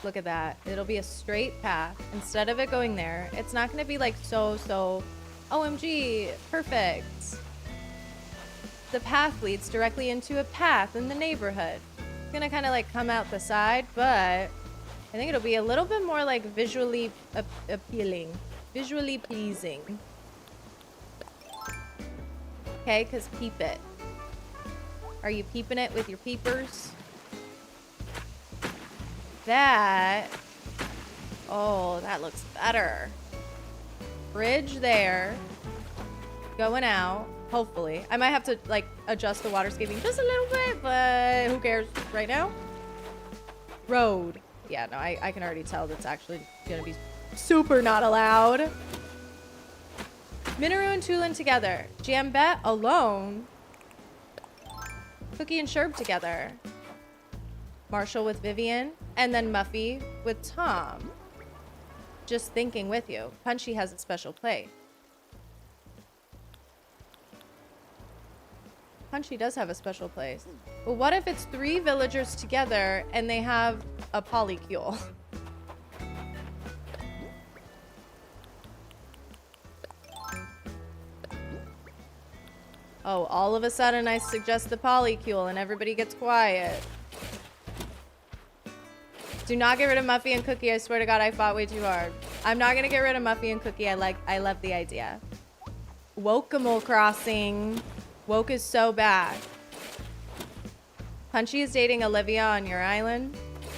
Look at that. It'll be a straight path. Instead of it going there, it's not going to be like so, OMG, perfect. The path leads directly into a path in the neighborhood. It's going to kind of like come out the side, but I think it'll be a little bit more like visually appealing. Visually pleasing. Okay, because peep it. Are you peeping it with your peepers? That. Oh, that looks better. Bridge there. Going out. Hopefully. I might have to, like, adjust the waterscaping just a little bit, but who cares right now? Road. Yeah, no, I can already tell that's actually going to be super not allowed. Minoru and Tulin together. Jambette alone. Cookie and Sherb together. Marshall with Vivian. And then Muffy with Tom. Just thinking with you. Punchy has a special place. Punchy does have a special place. But what if it's 3 villagers together and they have a polycule? Oh, all of a sudden I suggest the polycule and everybody gets quiet. Do not get rid of Muffy and Cookie. I swear to God, I fought way too hard. I'm not gonna get rid of Muffy and Cookie. I love the idea. Wokeable Crossing. Woke is so bad. Punchy is dating Olivia on your island.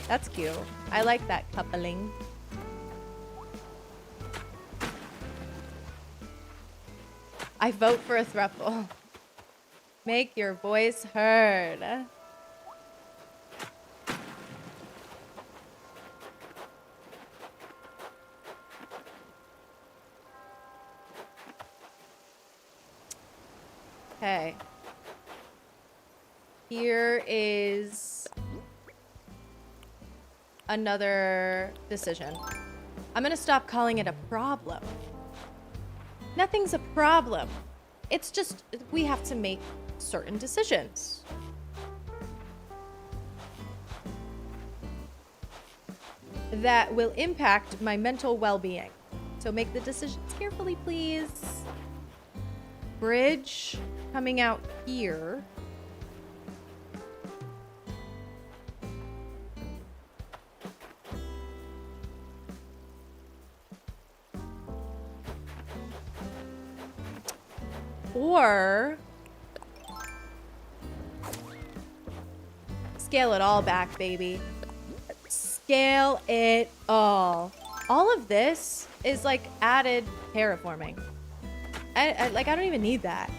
That's cute. I like that coupling. I vote for a throuple. Make your voice heard. Okay. Here is another decision. I'm gonna stop calling it a problem. Nothing's a problem. It's just we have to make certain decisions. That will impact my mental well-being. So make the decisions carefully, please. Bridge coming out here. Or scale it all back, baby. Scale it all. All of this is like added terraforming. I don't even need that.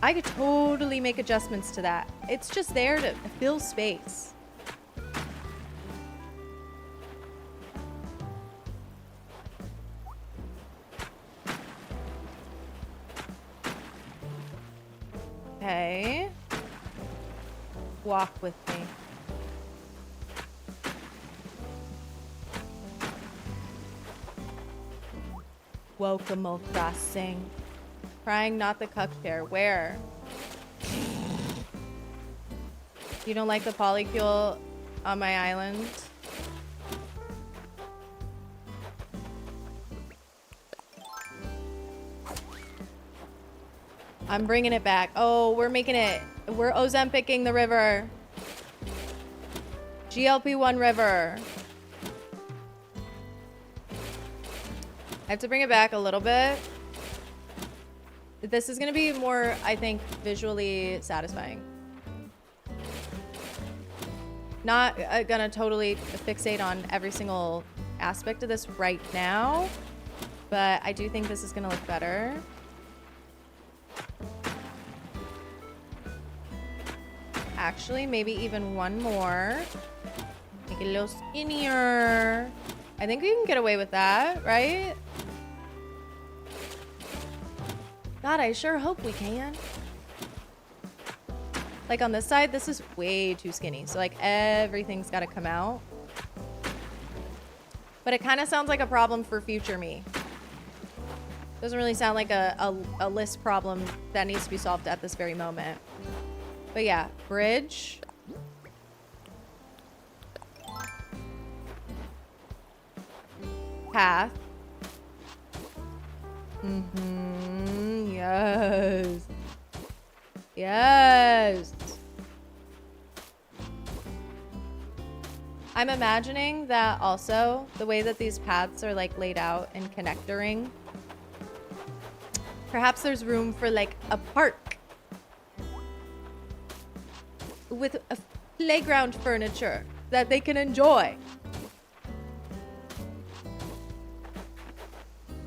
I could totally make adjustments to that. It's just there to fill space. Okay. Walk with me. Wokeable Crossing. Crying not the cuck chair. Where? You don't like the polycule on my island? I'm bringing it back. Oh, we're making it. We're Ozempicing the river. GLP-1 river. I have to bring it back a little bit. This is going to be more, I think, visually satisfying. Not going to totally fixate on every single aspect of this right now, but I do think this is going to look better. Actually, maybe even one more. Make it a little skinnier. I think we can get away with that, right? God, I sure hope we can. Like on this side, this is way too skinny. So like everything's got to come out. But it kind of sounds like a problem for future me. Doesn't really sound like a list problem that needs to be solved at this very moment. But yeah, bridge. path. Yes. Yes. I'm imagining that also the way that these paths are like laid out and connectoring. Perhaps there's room for like a park with a playground furniture that they can enjoy.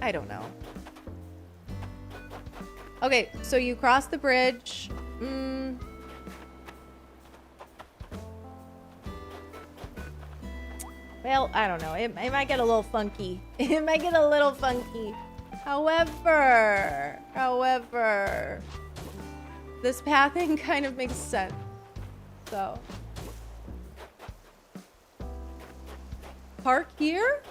I don't know. Okay, so you cross the bridge. Well, I don't know. It might get a little funky. It might get a little funky. However, this pathing kind of makes sense. So. Park here?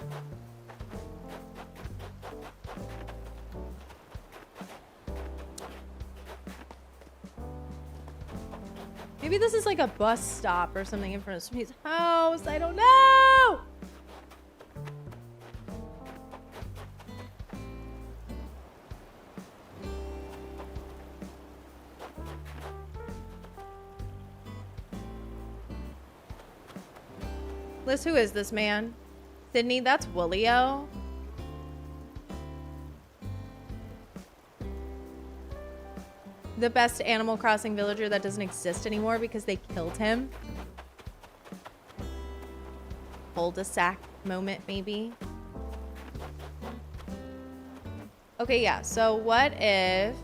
Maybe this is like a bus stop or something in front of somebody's house. I don't know. Liz, who is this man? Sydney, that's Woolio. The best Animal Crossing villager that doesn't exist anymore because they killed him. Cul-de-sac moment, maybe. Okay, yeah. So what if...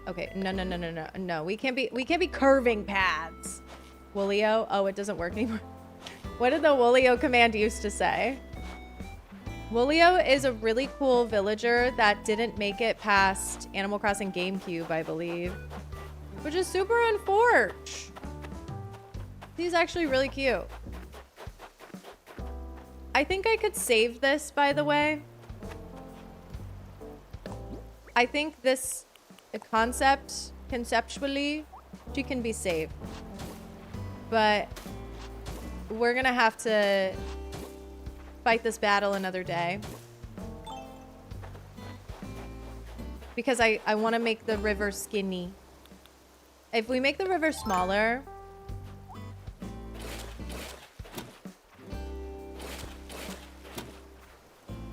Okay, no. We can't be curving paths. Woolio? Oh, it doesn't work anymore. What did the Woolio command used to say? Woolio is a really cool villager that didn't make it past Animal Crossing GameCube, I believe. Which is super unfortunate. He's actually really cute. I think I could save this, by the way. I think this conceptually, she can be saved. But we're gonna have to fight this battle another day. Because I want to make the river skinny. If we make the river smaller...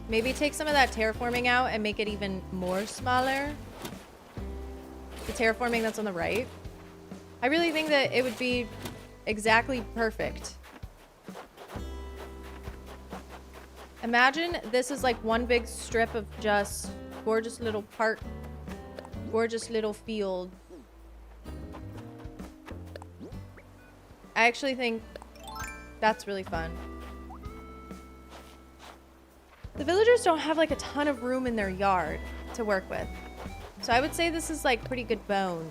Maybe take some of that terraforming out and make it even more smaller. The terraforming that's on the right. I really think that it would be exactly perfect. Imagine this is like one big strip of just gorgeous little park, gorgeous little field. I actually think that's really fun. The villagers don't have like a ton of room in their yard to work with. So I would say this is like pretty good bone.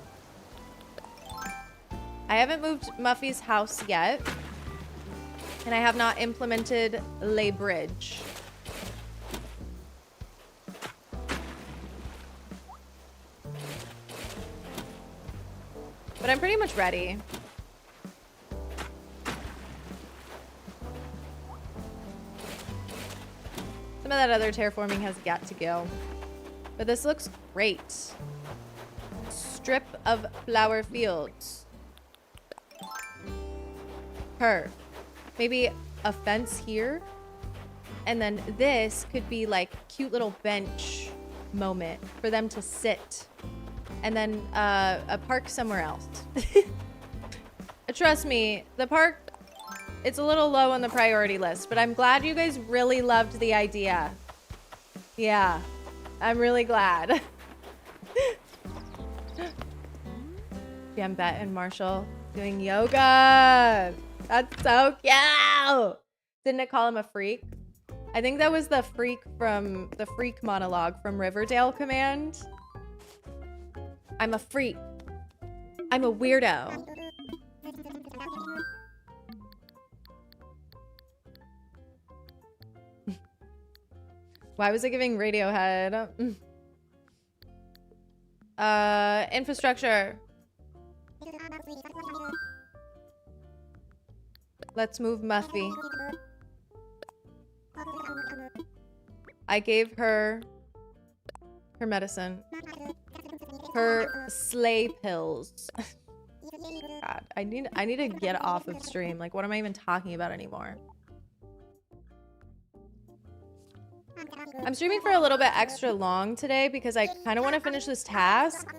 I haven't moved Muffy's house yet. And I have not implemented lay bridge. But I'm pretty much ready. Some of that other terraforming has got to go. But this looks great. Strip of flower fields. Maybe a fence here. And then this could be like a cute little bench moment for them to sit. And then a park somewhere else. Trust me, the park, it's a little low on the priority list, but I'm glad you guys really loved the idea. Yeah, I'm really glad. Gambette and Marshall doing yoga. That's so cute. Didn't it call him a freak? I think that was the freak from the freak monologue from Riverdale command. I'm a freak. I'm a weirdo. Why was it giving Radiohead? Infrastructure. Let's move Muffy. I gave her her medicine. Her sleigh pills. God, I need to get off of stream. Like, what am I even talking about anymore? I'm streaming for a little bit extra long today because I kind of want to finish this task.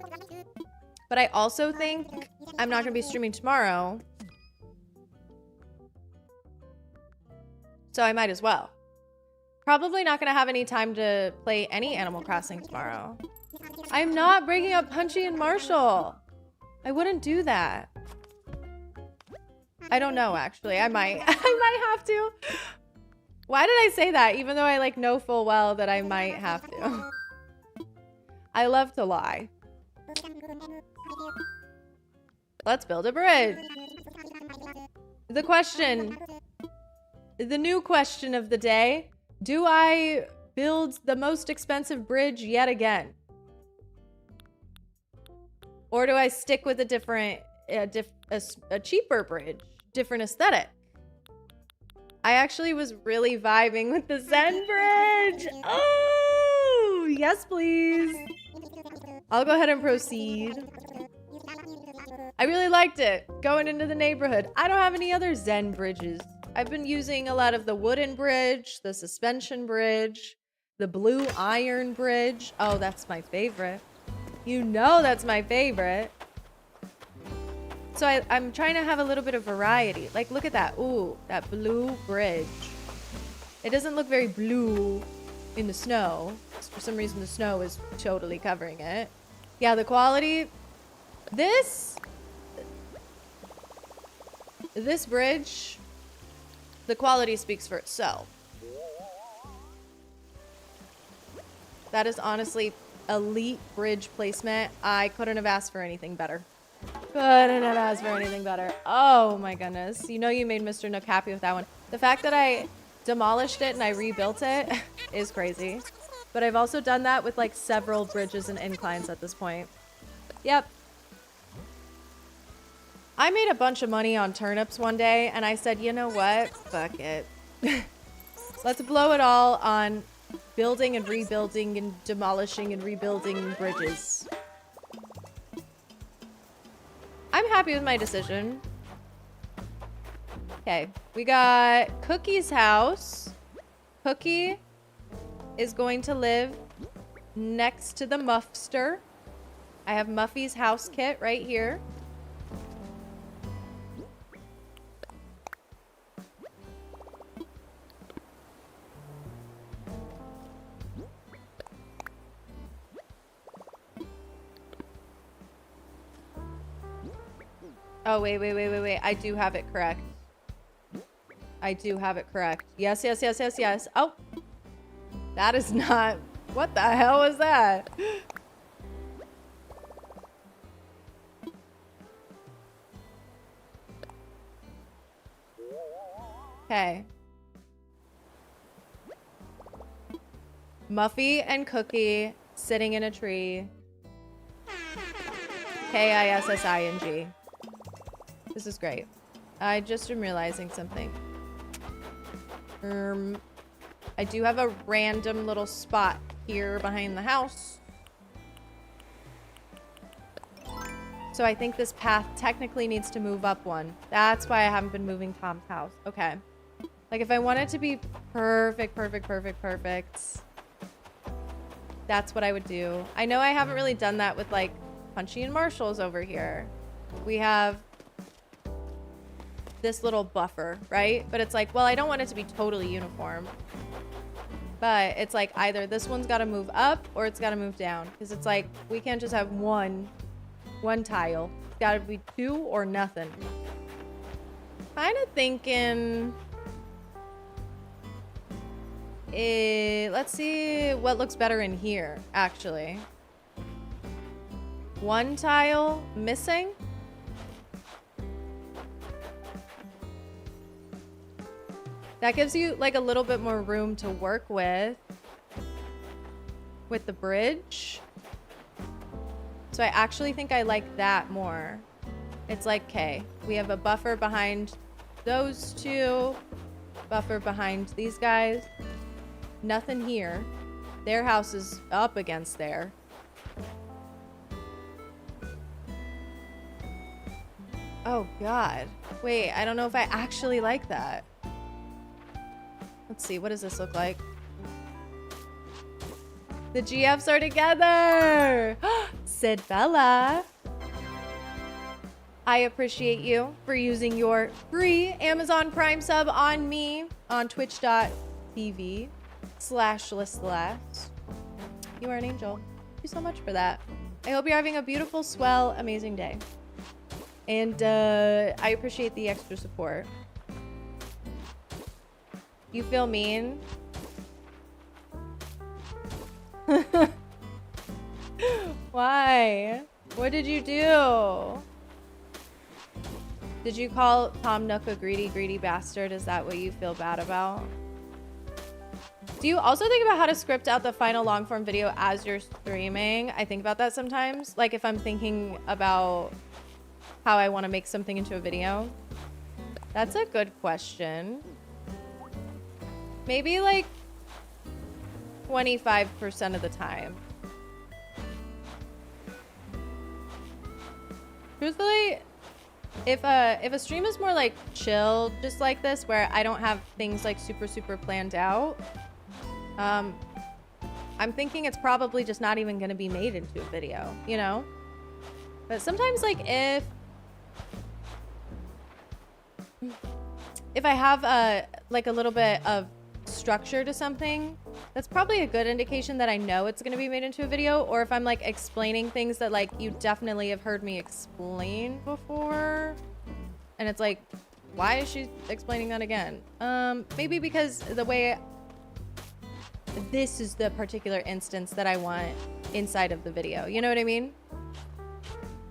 But I also think I'm not going to be streaming tomorrow. So I might as well. Probably not going to have any time to play any Animal Crossing tomorrow. I'm not breaking up Punchy and Marshall. I wouldn't do that. I don't know, actually. I might. I might have to. Why did I say that? Even though I like know full well that I might have to. I love to lie. Let's build a bridge. The question, the new question of the day, do I build the most expensive bridge yet again? Or do I stick with a different, a cheaper bridge, different aesthetic? I actually was really vibing with the Zen bridge. Oh, yes, please. I'll go ahead and proceed. I really liked it. Going into the neighborhood. I don't have any other Zen bridges. I've been using a lot of the wooden bridge, the suspension bridge, the blue iron bridge. Oh, that's my favorite. You know that's my favorite. So I'm trying to have a little bit of variety. Like, look at that. Ooh, that blue bridge. It doesn't look very blue in the snow. For some reason, the snow is totally covering it. Yeah, the quality. This bridge, the quality speaks for itself. That is honestly elite bridge placement. I couldn't have asked for anything better. Couldn't have asked for anything better. Oh my goodness. You know you made Mr. Nook happy with that one. The fact that I demolished it and I rebuilt it is crazy. But I've also done that with like several bridges and inclines at this point. Yep. I made a bunch of money on turnips one day and I said, you know what? Fuck it. Let's blow it all on building and rebuilding and demolishing and rebuilding bridges. I'm happy with my decision. Okay, we got Cookie's house. Cookie is going to live next to the Muffster. I have Muffy's house kit right here. Oh, wait. I do have it correct. I do have it correct. Yes. Oh. That is not... What the hell was that? Okay. Muffy and Cookie sitting in a tree. Kissing. This is great. I just am realizing something. I do have a random little spot here behind the house. So I think this path technically needs to move up one. That's why I haven't been moving Tom's house. Okay. Like if I want it to be perfect, that's what I would do. I know I haven't really done that with like Punchy and Marshall's over here. We have this little buffer, right? But it's like, well, I don't want it to be totally uniform. But it's like either this one's got to move up or it's got to move down. Because it's like, we can't just have one tile. It's got to be two or nothing. Kind of thinking... let's see what looks better in here, actually. One tile missing. That gives you like a little bit more room to work with the bridge. So I actually think I like that more. It's like, okay, we have a buffer behind those two. Buffer behind these guys. Nothing here. Their house is up against there. Oh, God. Wait, I don't know if I actually like that. Let's see. What does this look like? The GFs are together! Sid Bella. I appreciate you for using your free Amazon Prime sub on me on twitch.tv/lisslast. You are an angel. Thank you so much for that. I hope you're having a beautiful, swell, amazing day. And I appreciate the extra support. You feel mean? Why? What did you do? Did you call Tom Nook a greedy bastard? Is that what you feel bad about? Do you also think about how to script out the final long form video as you're streaming? I think about that sometimes. Like if I'm thinking about how I want to make something into a video. That's a good question. Maybe like 25% of the time. Truthfully, if a stream is more like chill, just like this, where I don't have things like super planned out, I'm thinking it's probably just not even going to be made into a video, you know? But sometimes like if I have like a little bit of structure to something, that's probably a good indication that I know it's going to be made into a video. Or if I'm like explaining things that like you definitely have heard me explain before, and it's like, why is she explaining that again? Maybe because the way this is the particular instance that I want inside of the video, you know what I mean?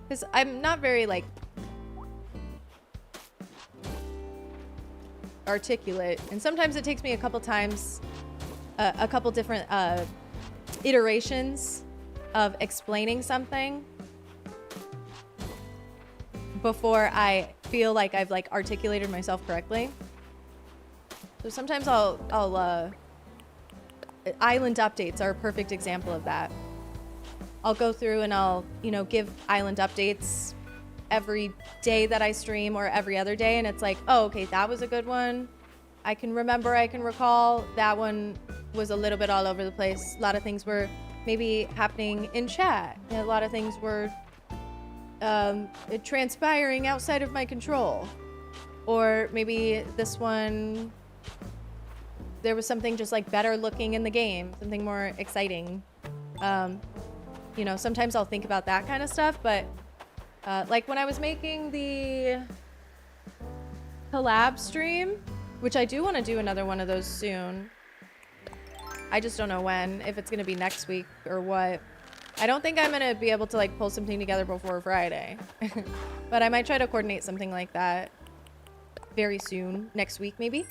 Because I'm not very like articulate, and sometimes it takes me a couple times, a couple different iterations of explaining something before I feel like I've like articulated myself correctly. So sometimes I'll island updates are a perfect example of that. I'll go through and I'll, you know, give island updates every day that I stream or every other day, and it's like, oh, okay, that was a good one. I can remember, I can recall. That one was a little bit all over the place. A lot of things were maybe happening in chat. And a lot of things were transpiring outside of my control. Or maybe this one, there was something just like better looking in the game, something more exciting. You know, sometimes I'll think about that kind of stuff, but like when I was making the collab stream, which I do want to do another one of those soon. I just don't know when, if it's going to be next week or what. I don't think I'm going to be able to like pull something together before Friday, but I might try to coordinate something like that very soon, next week maybe.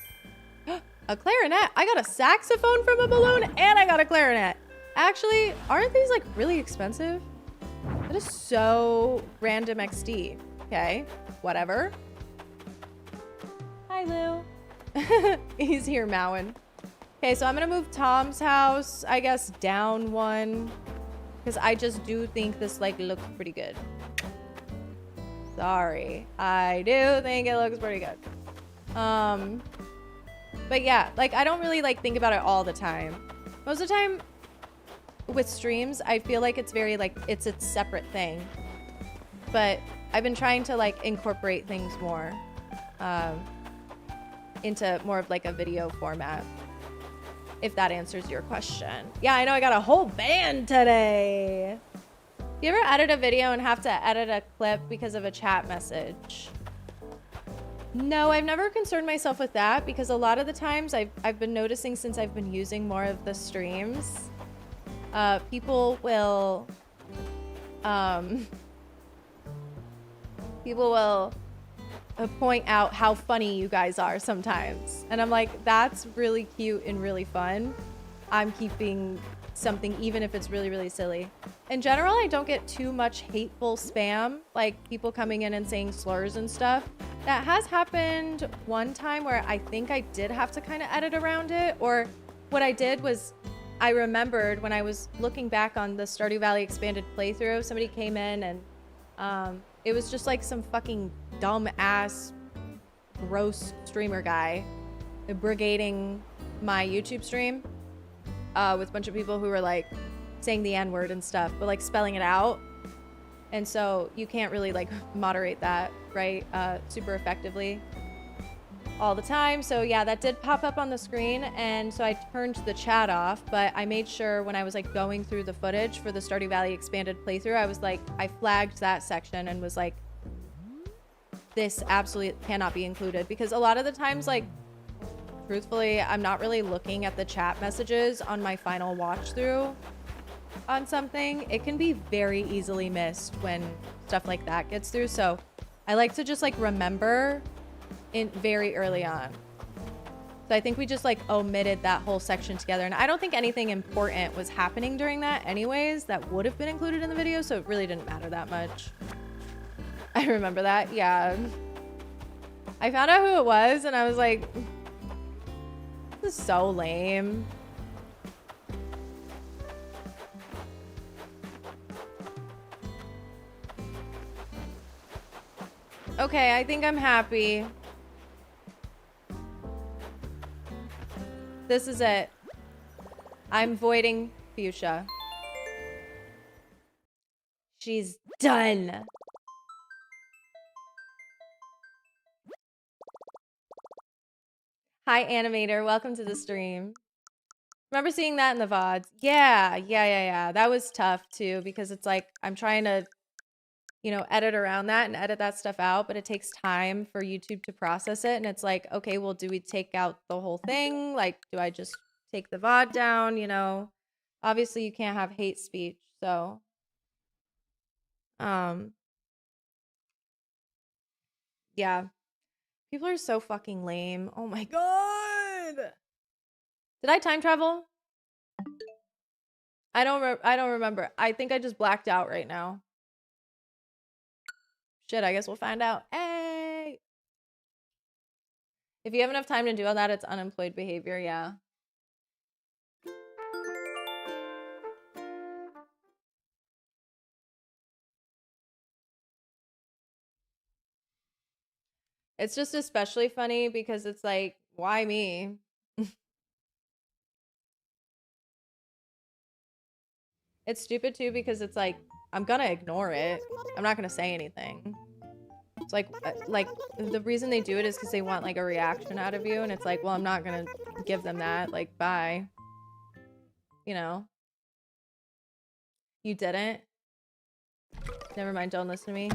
A clarinet. I got a saxophone from a balloon and I got a clarinet. Actually, aren't these like really expensive? That is so random XD. Okay, whatever. Hi, Lou. He's here mowing. Okay, so I'm gonna move Tom's house, I guess, down one, because I just do think this like looks pretty good. Sorry, I do think it looks pretty good. But yeah, like I don't really like think about it all the time. Most of the time with streams, I feel like it's very like it's its separate thing. But I've been trying to like incorporate things more into more of like a video format, if that answers your question. Yeah, I know I got a whole band today. You ever edit a video and have to edit a clip because of a chat message? No, I've never concerned myself with that, because a lot of the times I've been noticing since I've been using more of the streams, people will point out how funny you guys are sometimes. And I'm like, that's really cute and really fun. I'm keeping something even if it's really, really silly. In general, I don't get too much hateful spam, like people coming in and saying slurs and stuff. That has happened one time where I think I did have to kind of edit around it, or what I did was I remembered when I was looking back on the Stardew Valley expanded playthrough, somebody came in and it was just like some fucking dumb ass gross streamer guy brigading my YouTube stream with a bunch of people who were like saying the N-word and stuff, but like spelling it out. And so you can't really like moderate that, right? Super effectively all the time. So yeah, that did pop up on the screen. And so I turned the chat off, but I made sure when I was like going through the footage for the Stardew Valley expanded playthrough, I was like, I flagged that section and was like, this absolutely cannot be included, because a lot of the times, like, truthfully, I'm not really looking at the chat messages on my final watch through on something. It can be very easily missed when stuff like that gets through. So I like to just like remember in very early on. So I think we just like omitted that whole section together. And I don't think anything important was happening during that anyways that would have been included in the video. So it really didn't matter that much. I remember that. Yeah. I found out who it was and I was like, this is so lame. Okay, I think I'm happy. This is it. I'm voiding Fuchsia. She's done. Hi, Animator. Welcome to the stream. Remember seeing that in the VODs? Yeah. That was tough, too, because it's like I'm trying to, you know, edit around that and edit that stuff out, but it takes time for YouTube to process it. And it's like, okay, well, do we take out the whole thing? Like, do I just take the VOD down? You know, obviously you can't have hate speech. So, yeah. People are so fucking lame. Oh my God. Did I time travel? I don't remember. I think I just blacked out right now. Shit, I guess we'll find out. Hey! If you have enough time to do all that, it's unemployed behavior, yeah. It's just especially funny because it's like, why me? It's stupid too because it's like, I'm gonna ignore it. I'm not gonna say anything. It's like the reason they do it is because they want like a reaction out of you, and it's like, well, I'm not gonna give them that. Like, bye. You know? You didn't? Never mind, don't listen to me.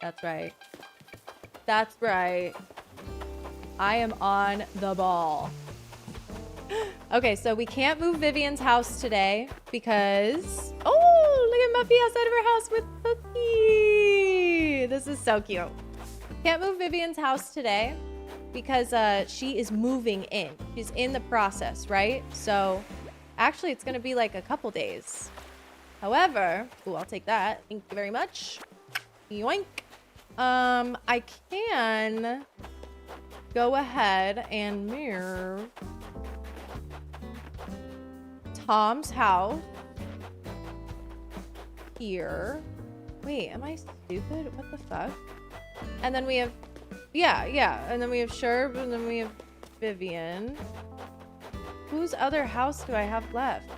That's right. That's right. I am on the ball. Okay, so we can't move Vivian's house today because... Oh, look at Muffy outside of her house with Cookie. This is so cute. Can't move Vivian's house today because she is moving in. She's in the process, right? So actually, it's going to be like a couple days. However... Ooh, I'll take that. Thank you very much. Yoink. I can go ahead and mirror Tom's house here. Wait, am I stupid? What the fuck? And then we have, yeah. And then we have Sherb, and then we have Vivian. Whose other house do I have left?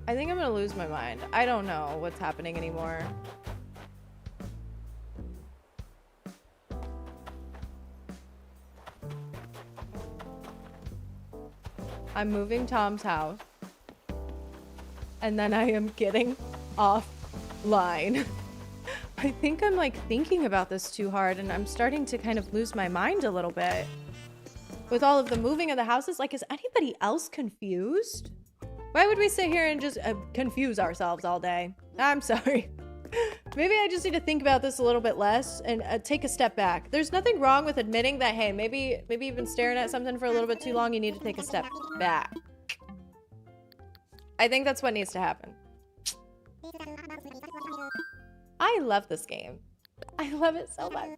I think I'm gonna lose my mind. I don't know what's happening anymore. I'm moving Tom's house. And then I am getting offline. I think I'm like thinking about this too hard and I'm starting to kind of lose my mind a little bit. With all of the moving of the houses, like, is anybody else confused? Why would we sit here and just confuse ourselves all day? I'm sorry. Maybe I just need to think about this a little bit less and take a step back. There's nothing wrong with admitting that, hey, maybe you've been staring at something for a little bit too long. You need to take a step back. I think that's what needs to happen. I love this game. I love it so much.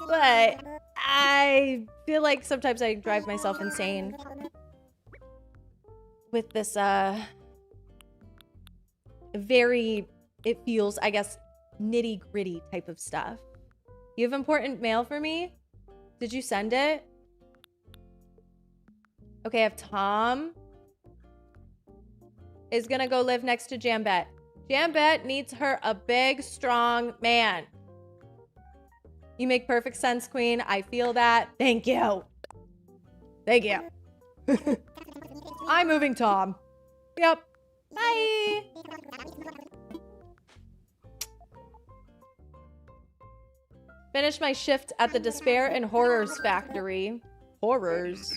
But I feel like sometimes I drive myself insane with this, it feels, I guess, nitty-gritty type of stuff. You have important mail for me? Did you send it? Okay, I have Tom is gonna go live next to Jambette. Jambette needs her a big, strong man. You make perfect sense, Queen. I feel that. Thank you. Thank you. I'm moving Tom. Yep. Bye. Finish my shift at the Despair and Horrors Factory. Horrors?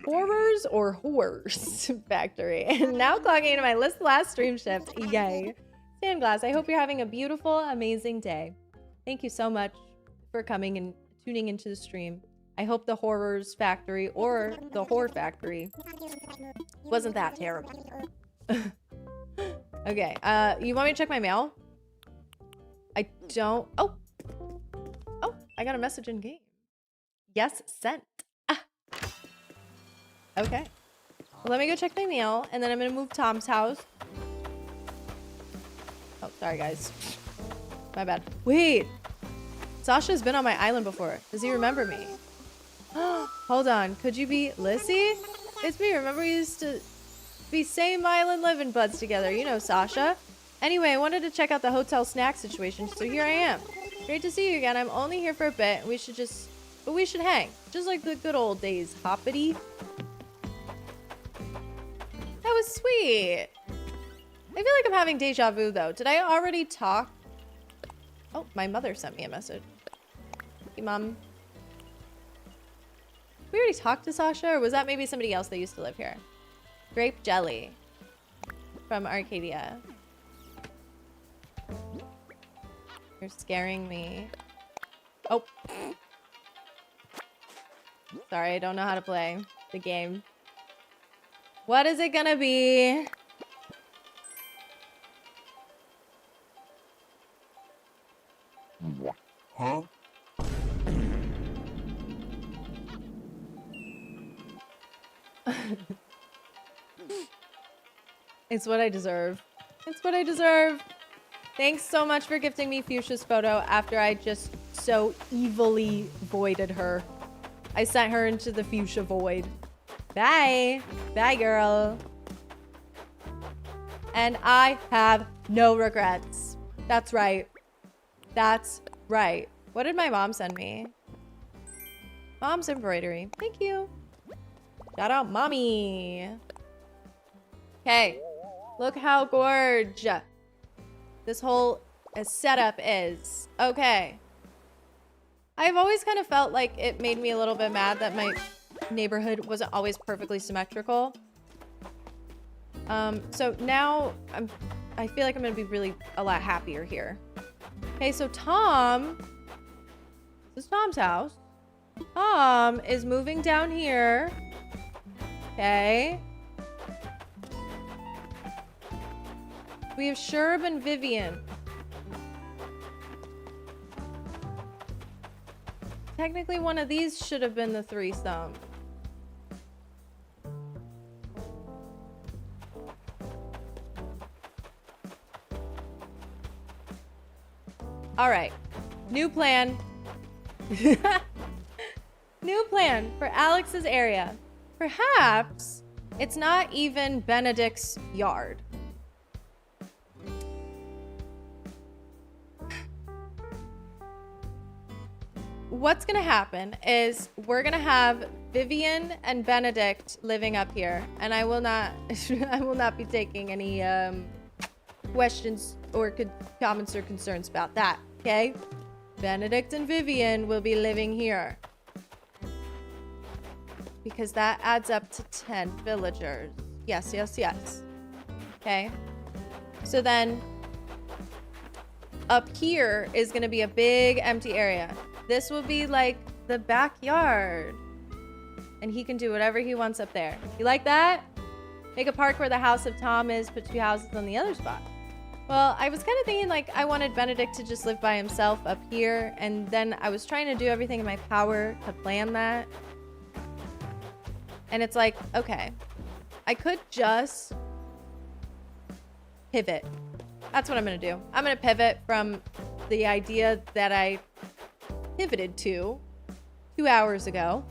Horrors or horrors factory? And now clocking into my last stream shift. Yay. Sandglass, I hope you're having a beautiful, amazing day. Thank you so much for coming and tuning into the stream. I hope the Horrors Factory or the Whore Factory wasn't that terrible. Okay, you want me to check my mail? I don't... Oh, I got a message in game. Yes, sent. Ah. Okay. Well, let me go check my mail, and then I'm gonna move Tom's house. Oh, sorry, guys. My bad. Wait. Sasha's been on my island before. Does he remember me? Hold on. Could you be Lissy? It's me. Remember we used to be same island living buds together. You know Sasha. Anyway, I wanted to check out the hotel snack situation, so here I am. Great to see you again. I'm only here for a bit. We should hang. Just like the good old days, hoppity. That was sweet. I feel like I'm having deja vu, though. Did I already talk? Oh, my mother sent me a message. Hey, Mom. We already talked to Sasha, or was that maybe somebody else that used to live here? Grape jelly from Arcadia. You're scaring me. Oh. Sorry, I don't know how to play the game. What is it gonna be? Huh? It's what I deserve. It's what I deserve. Thanks so much for gifting me Fuchsia's photo after I just so evilly voided her. I sent her into the fuchsia void. Bye. Bye, girl. And I have no regrets. That's right. That's right. What did my mom send me? Mom's embroidery. Thank you. Shout out, Mommy. Okay. Look how gorge this whole setup is. Okay. I've always kind of felt like it made me a little bit mad that my neighborhood wasn't always perfectly symmetrical. So now I feel like I'm gonna be really a lot happier here. Okay, so Tom, this is Tom's house. Tom is moving down here. Okay. We have Sherb and Vivian. Technically, one of these should have been the threesome. All right. New plan. New plan for Alex's area. Perhaps it's not even Benedict's yard. What's gonna happen is we're gonna have Vivian and Benedict living up here, and I will not I will not be taking any questions or comments or concerns about that, okay? Benedict and Vivian will be living here because that adds up to 10 villagers. Yes, yes, yes. Okay. So then up here is gonna be a big empty area. This will be like the backyard. And he can do whatever he wants up there. You like that? Make a park where the house of Tom is, put 2 houses on the other spot. Well, I was kind of thinking like I wanted Benedict to just live by himself up here. And then I was trying to do everything in my power to plan that. And it's like, okay, I could just pivot. That's what I'm going to do. I'm going to pivot from the idea that I pivoted to 2 hours ago.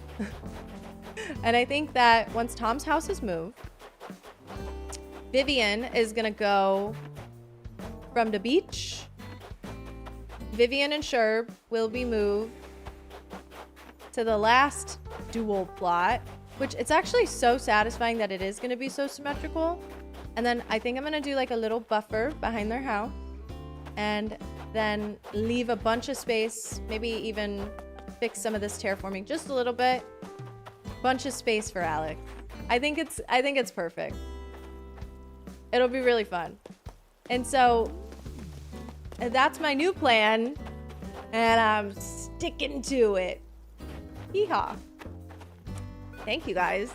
And I think that once Tom's house is moved, Vivian is gonna go from the beach. Vivian and Sherb will be moved to the last dual plot, which it's actually so satisfying that it is gonna be so symmetrical. And then I think I'm gonna do like a little buffer behind their house and then leave a bunch of space, maybe even fix some of this terraforming just a little bit. Bunch of space for Alex. I think it's perfect. It'll be really fun. And so that's my new plan and I'm sticking to it. Hee-haw. Thank you guys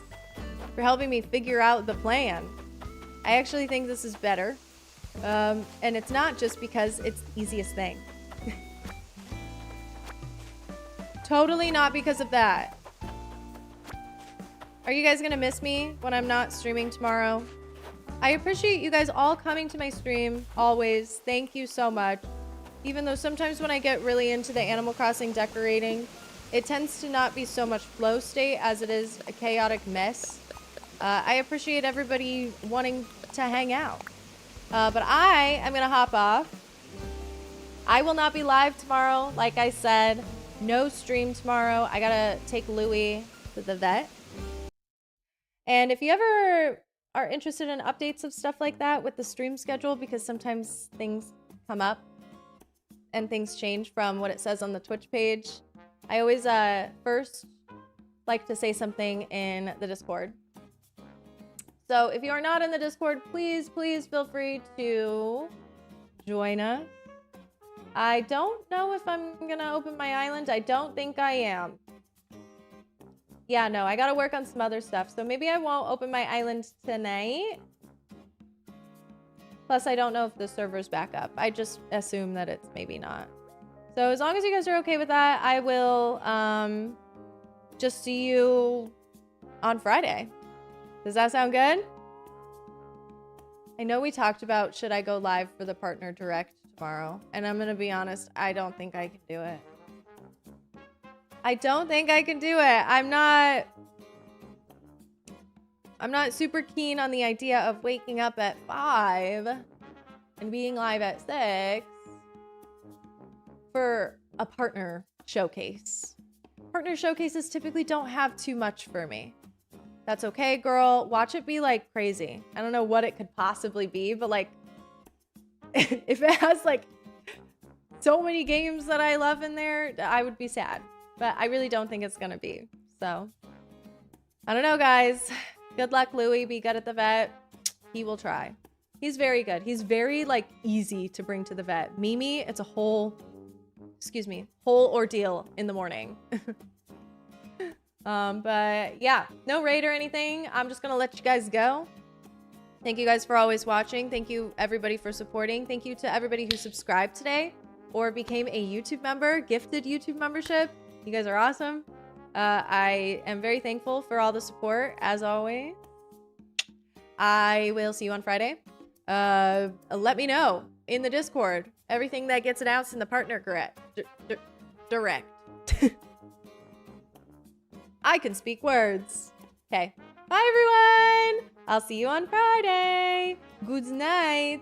for helping me figure out the plan. I actually think this is better. And it's not just because it's the easiest thing. Totally not because of that. Are you guys gonna miss me when I'm not streaming tomorrow? I appreciate you guys all coming to my stream, always. Thank you so much. Even though sometimes when I get really into the Animal Crossing decorating, it tends to not be so much flow state as it is a chaotic mess. I appreciate everybody wanting to hang out. But I am gonna hop off. I will not be live tomorrow, like I said. No stream tomorrow. I gotta take Louie to the vet. And if you ever are interested in updates of stuff like that with the stream schedule, because sometimes things come up and things change from what it says on the Twitch page, I always first like to say something in the Discord. So if you are not in the Discord, please feel free to join us. I don't know if I'm gonna open my island. I don't think I am. Yeah, no, I gotta work on some other stuff. So maybe I won't open my island tonight. Plus, I don't know if the server's back up. I just assume that it's maybe not. So as long as you guys are okay with that, I will just see you on Friday. Does that sound good? I know we talked about should I go live for the partner direct tomorrow. And I'm gonna be honest, I don't think I can do it. I don't think I can do it. I'm not super keen on the idea of waking up at 5 and being live at 6 for a partner showcase. Partner showcases typically don't have too much for me. That's okay, girl. Watch it be like crazy. I don't know what it could possibly be, but like if it has like so many games that I love in there, I would be sad. But I really don't think it's gonna be. So, I don't know, guys. Good luck, Louie. Be good at the vet. He will try. He's very good. He's very, like, easy to bring to the vet. Mimi, it's a whole ordeal in the morning. But yeah, no raid or anything. I'm just gonna let you guys go. Thank you guys for always watching. Thank you, everybody, for supporting. Thank you to everybody who subscribed today or became a YouTube member, gifted YouTube membership. You guys are awesome. I am very thankful for all the support, as always. I will see you on Friday. Let me know in the Discord everything that gets announced in the partner direct. I can speak words. Okay. Bye, everyone. I'll see you on Friday. Good night.